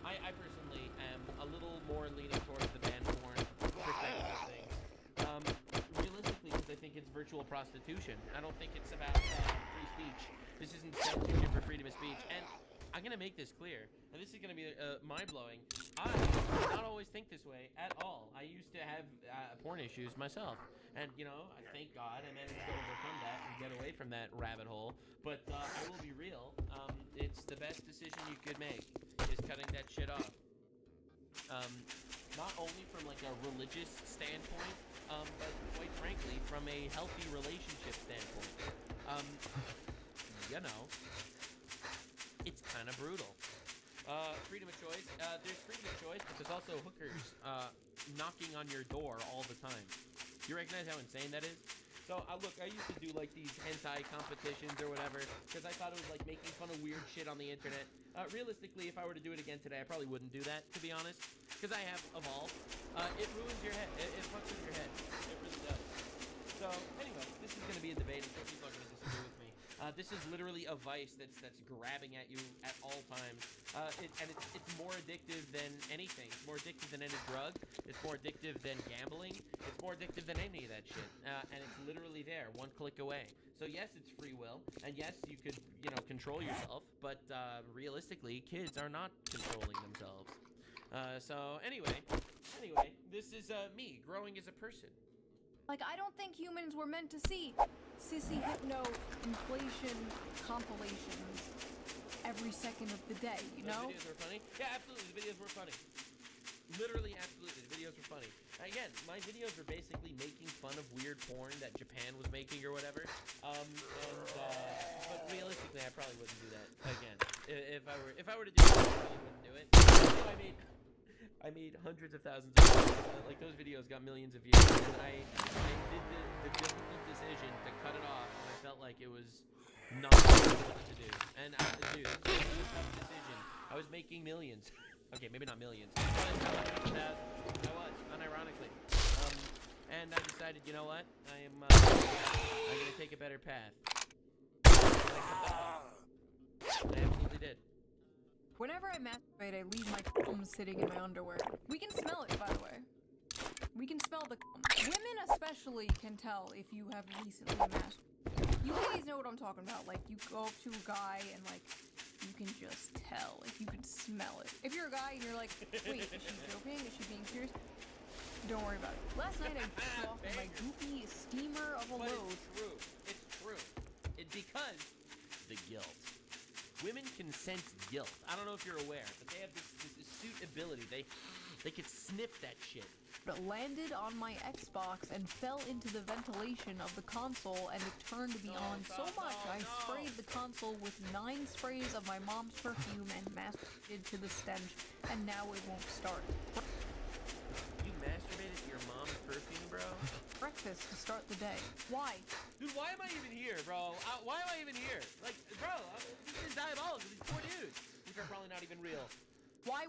I personally am a little more leaning towards the ban porn perspective of things. Realistically, because I think it's virtual prostitution. I don't think it's about free speech. This isn't censorship or freedom of speech. And I'm gonna make this clear, and this is gonna be mind-blowing. I did not always think this way at all. I used to have porn issues myself. And, you know, I thank God I managed to overcome that and get away from that rabbit hole. But I will be real. It's the best decision you could make is cutting that shit off. Not only from like a religious standpoint, but quite frankly, from a healthy relationship standpoint. You know, it's kind of brutal. Freedom of choice. There's freedom of choice, but there's also hookers knocking on your door all the time. You recognize how insane that is? So, look, I used to do like these hentai competitions or whatever because I thought it was like making fun of weird shit on the internet. Realistically, if I were to do it again today, I probably wouldn't do that, to be honest, because I have evolved. It ruins your head. It fucks with your head. It really does. So, anyway, this is going to be a debate. I'm sure people are going to disagree with me. This is literally a vice that's grabbing at you at all times. It's more addictive than anything. It's more addictive than any drug. It's more addictive than gambling. It's more addictive than any of that shit. And it's literally there, one click away. So yes, it's free will. And yes, you could, you know, control yourself. But realistically, kids are not controlling themselves. So anyway, this is me growing as a person. Like, I don't think humans were meant to see sissy hypno inflation compilations every second of the day, you know? The videos were funny? Yeah, absolutely, the videos were funny. Literally, absolutely, the videos were funny. Again, my videos were basically making fun of weird porn that Japan was making or whatever. But realistically, I probably wouldn't do that again. If I were to do it, I probably wouldn't do it. So I made hundreds of thousands of views. Like, those videos got millions of views. And I did the difficult decision to cut it off when I felt like it was not what I wanted to do. And dude, it was a tough decision. I was making millions. Okay, maybe not millions. But I was, unironically. And I decided, you know what? I'm gonna take a better path. I absolutely did. Whenever I masturbate, I leave my cum sitting in my underwear. We can smell it, by the way. We can smell the cum. Women especially can tell if you have recently masturbated. You ladies know what I'm talking about. Like, you go up to a guy and, like, you can just tell. Like, you can smell it. If you're a guy and you're like, wait, is she joking? Is she being serious? Don't worry about it. Last night I took off my goopy steamer of a load. It's true. It's because the guilt. Women can sense guilt. I don't know if you're aware, but they have this astute ability. They could sniff that shit. It landed on my Xbox and fell into the ventilation of the console, and it turned me on so much I sprayed the console with 9 sprays of my mom's perfume and masturbated to the stench, and now it won't start. You masturbated to your mom's perfume, bro? Breakfast to start the day. Why? Dude, why am I even here, bro? Why am I even here? Like, bro, this is diabolical. These poor dudes, which are probably not even real. Why?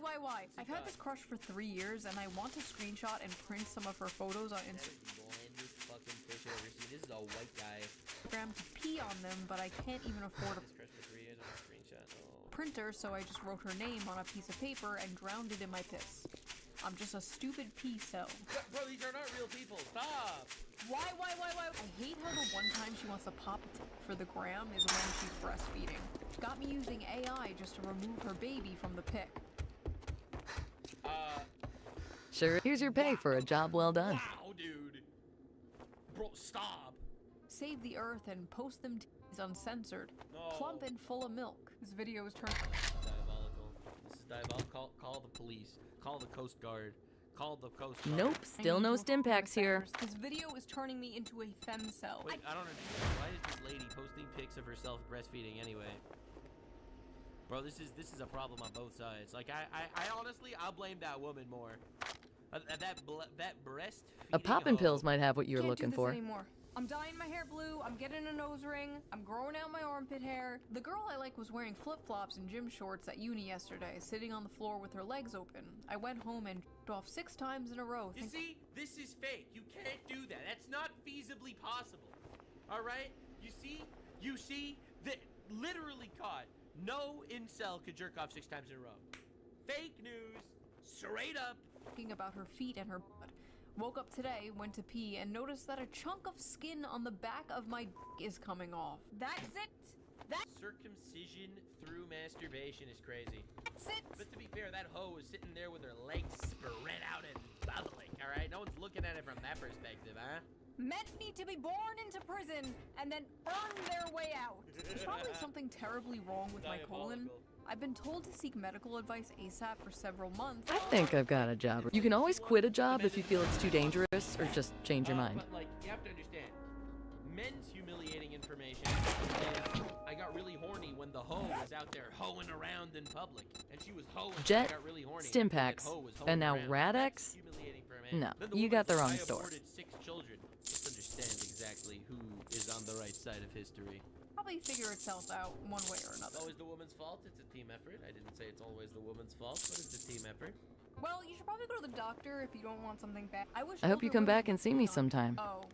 I've had this crush for 3 years, and I want to screenshot and print some of her photos on This fucking fish over here. This is a white guy. Instagram to pee on them, but I can't even afford a This crush for 3 years on a screenshot. Oh. printer, so I just wrote her name on a piece of paper and drowned it in my piss. I'm just a stupid pee cell. Bro, these are not real people. Stop. Why? I hate how the one time she wants to pop a for the gram is when she's breastfeeding. Got me using AI just to remove her baby from the pic. Sure, here's your pay for a job well done. Wow, dude. Bro, stop. Save the earth and post them titties uncensored. No. Plump and full of milk. This video is turned... Diabolical. This is diabolical. Call the police. Call the Coast Guard. Call the Coast Guard. Nope, still no stim packs here. This video is turning me into a femcel. Wait, I don't understand. Why is this lady posting pics of herself breastfeeding anyway? Bro, this is a problem on both sides. Like, I honestly, I'll blame that woman more. That breastfeeding. A poppin' pills might have what you're looking for. Anymore. I'm dyeing my hair blue, I'm getting a nose ring, I'm growing out my armpit hair. The girl I like was wearing flip-flops and gym shorts at uni yesterday, sitting on the floor with her legs open. I went home and jerked off 6 times in a row. You see? This is fake. You can't do that. That's not feasibly possible. Alright? You see? That literally caught. No incel could jerk off 6 times in a row. Fake news. Straight up. Talking about her feet and her butt. Woke up today, went to pee, and noticed that a chunk of skin on the back of my dick is coming off. That's it? Circumcision through masturbation is crazy. Sit. But to be fair, that hoe was sitting there with her legs spread out and bubbling, alright? No one's looking at it from that perspective, huh? Men need to be born into prison and then earn their way out. There's probably something terribly wrong with my colon. I've been told to seek medical advice ASAP for several months. I think I've got a job. You can always quit a job if you feel it's too dangerous or just change your mind. But, like, you have to understand, men's humiliating information is I got really horny when the hoe was out there hoeing around in public. And she was hoeing, Jet, I got really horny. Stimpaks, That hoe was hoeing and now around. Radex? Humiliating for a man. No, Then the you woman got the says, wrong I store. aborted 6 children. Just understand exactly who is on the right side of history. Probably figure itself out one way or It's another. always the woman's fault. It's a team effort. I didn't say it's always the woman's fault, but it's a team effort. Well, you should probably go to the doctor if you don't want something bad. I wish I hope you older come women back and see me sometime. Oh.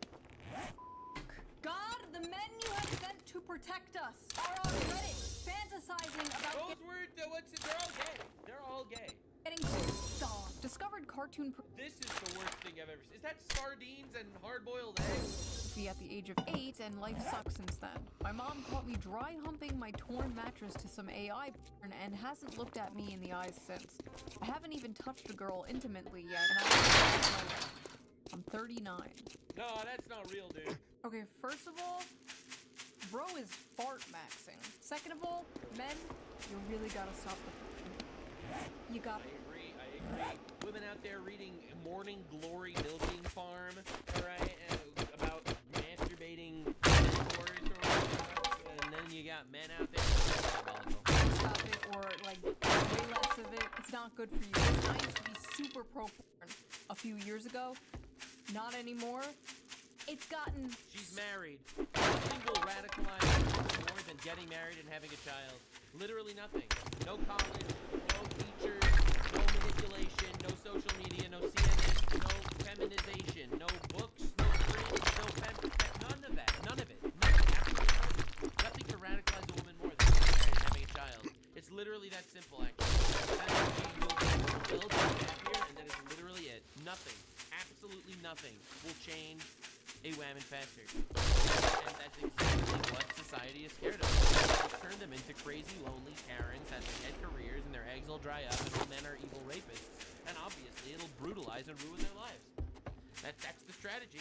God, the men you have sent to protect us are on Reddit fantasizing about they're all gay. They're all gay. getting stop. Discovered cartoon This is the worst thing I've ever seen. Is that sardines and hard-boiled eggs? at the age of 8, and life sucks since then. My mom caught me dry humping my torn mattress to some AI porn and hasn't looked at me in the eyes since. I haven't even touched a girl intimately yet, and I'm 39. No, that's not real, dude. Okay, first of all, bro is fart maxing. Second of all, men, you really gotta stop the You gotta. I agree. Women out there reading Morning Glory Milking Farm, alright, about masturbating mentors or whatever, and then you got men out there. Stop it, or like way less of it. It's not good for you. I used to be super pro porn a few years ago. Not anymore. It's gotten. She's married. Nothing will radicalize more than getting married and having a child. Literally nothing. No college, no teachers, no manipulation, no social media, no CNN, no feminization, no books, no fringe, no none of that. None of it. Nothing to radicalize a woman more than getting married and having a child. It's literally that simple, actually. That will build you happier, and that is literally it. Nothing. Absolutely nothing will change a woman faster. And that's exactly what society is scared of. It's turned them into crazy, lonely Karens that get careers and their eggs will dry up and all men are evil rapists. And obviously it'll brutalize and ruin their lives. That's the strategy.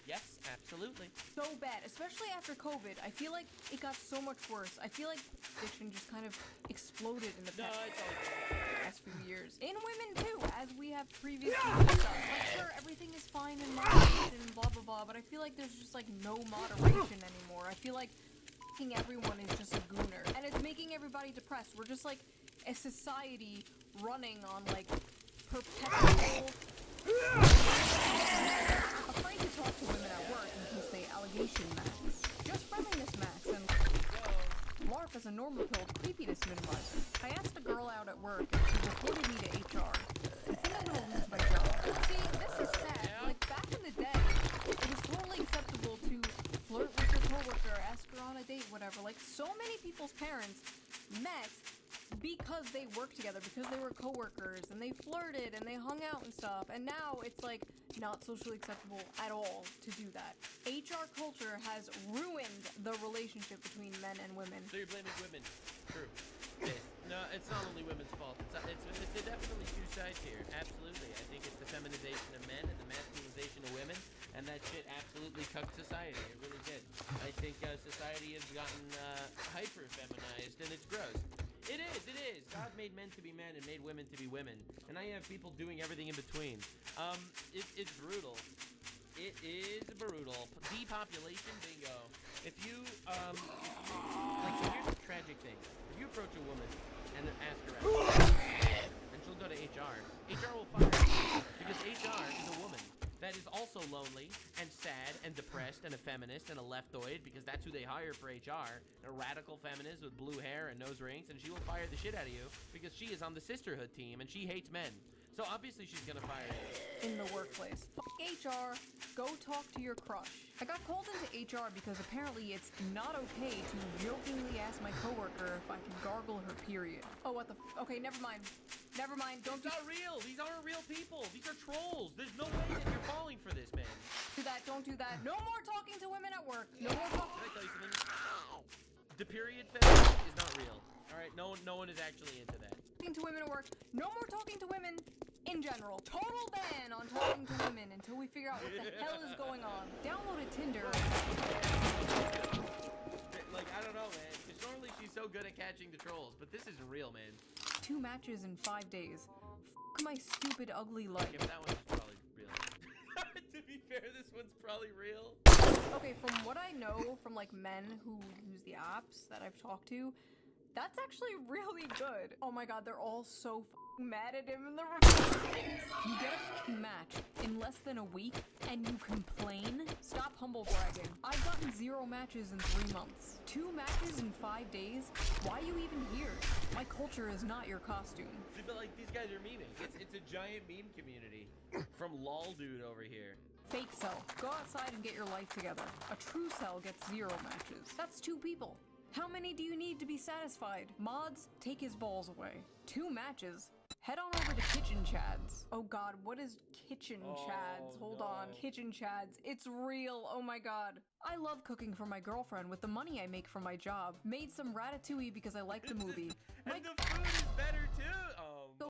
Yes, absolutely. So bad, especially after COVID. I feel like it got so much worse. I feel like addiction just kind of exploded in the past few years. In women too, as we have previously discussed. Like, sure, everything is fine in moderation and blah blah blah, but I feel like there's just like no moderation anymore. I feel like everyone is just a gooner, and it's making everybody depressed. We're just like a society running on like perpetual. Afraid to talk to women at work in case they allegation max. Just friendliness max and LARP as a normal pilled creepiness minimizer. I asked a girl out at work and she reported me to HR. I think I'm gonna lose my job. See, this is sad. Like back in the day, it was totally acceptable to flirt with your coworker, ask her on a date, whatever. Like so many people's parents met because they worked together, because they were coworkers, and they flirted and they hung out and stuff, and now it's like not socially acceptable at all to do that. HR culture has ruined the relationship between men and women. So you're blaming women. True. Okay. No, it's not only women's fault. It's definitely two sides here. Absolutely. I think it's the feminization of men and the masculinization of women, and that shit absolutely cucked society. It really did. I think society has gotten hyper-feminized, and it's gross. It is. God made men to be men and made women to be women. And now you have people doing everything in between. It's brutal. It is brutal. Depopulation bingo. If you, like, so here's the tragic thing. If you approach a woman and ask her out, and she'll go to HR, HR will fire you. Because HR is a woman that is also lonely and sad and depressed and a feminist and a leftoid, because that's who they hire for HR, a radical feminist with blue hair and nose rings, and she will fire the shit out of you because she is on the sisterhood team and she hates men. So obviously she's gonna fire you. In the workplace. Fuck HR, go talk to your crush. I got called into HR because apparently it's not okay to jokingly ask my coworker if I can gargle her period. Oh, what the okay, never mind. Never mind, don't It's not real! These aren't real people! These are trolls! There's no way that you're falling for this, man. do that, don't do that. No more talking to women at work. No more talking. Can I tell you something? The period fetish is not real. All right, no one is actually into that. Talking to women at work. No more talking to women in general. Total ban on talking to women until we figure out what the hell is going on. Downloaded Tinder. Like, I don't know, man. Because normally she's so good at catching the trolls, but this isn't real, man. 2 matches in 5 days. F my stupid, ugly life. Yeah, but that one's probably real. To be fair, this one's probably real. Okay, from what I know from like men who use the apps that I've talked to, that's actually really good. Oh my god, they're all so mad at him in the recordings. You get a match in less than a week and you complain? Stop humble bragging. I've gotten 0 matches in 3 months. 2 matches in 5 days? Why are you even here? My culture is not your costume. See, but like these guys are memeing. It's a giant meme community. From lol dude over here. Fake cell. Go outside and get your life together. A true cell gets 0 matches. That's 2 people. How many do you need to be satisfied? Mods, take his balls away. 2 matches. Head on over to Kitchen Chads. Oh god, what is Kitchen Chads? Hold on. Kitchen Chads. It's real. Oh my god. I love cooking for my girlfriend with the money I make from my job. Made some ratatouille because I like the movie. And the food is better too. Oh.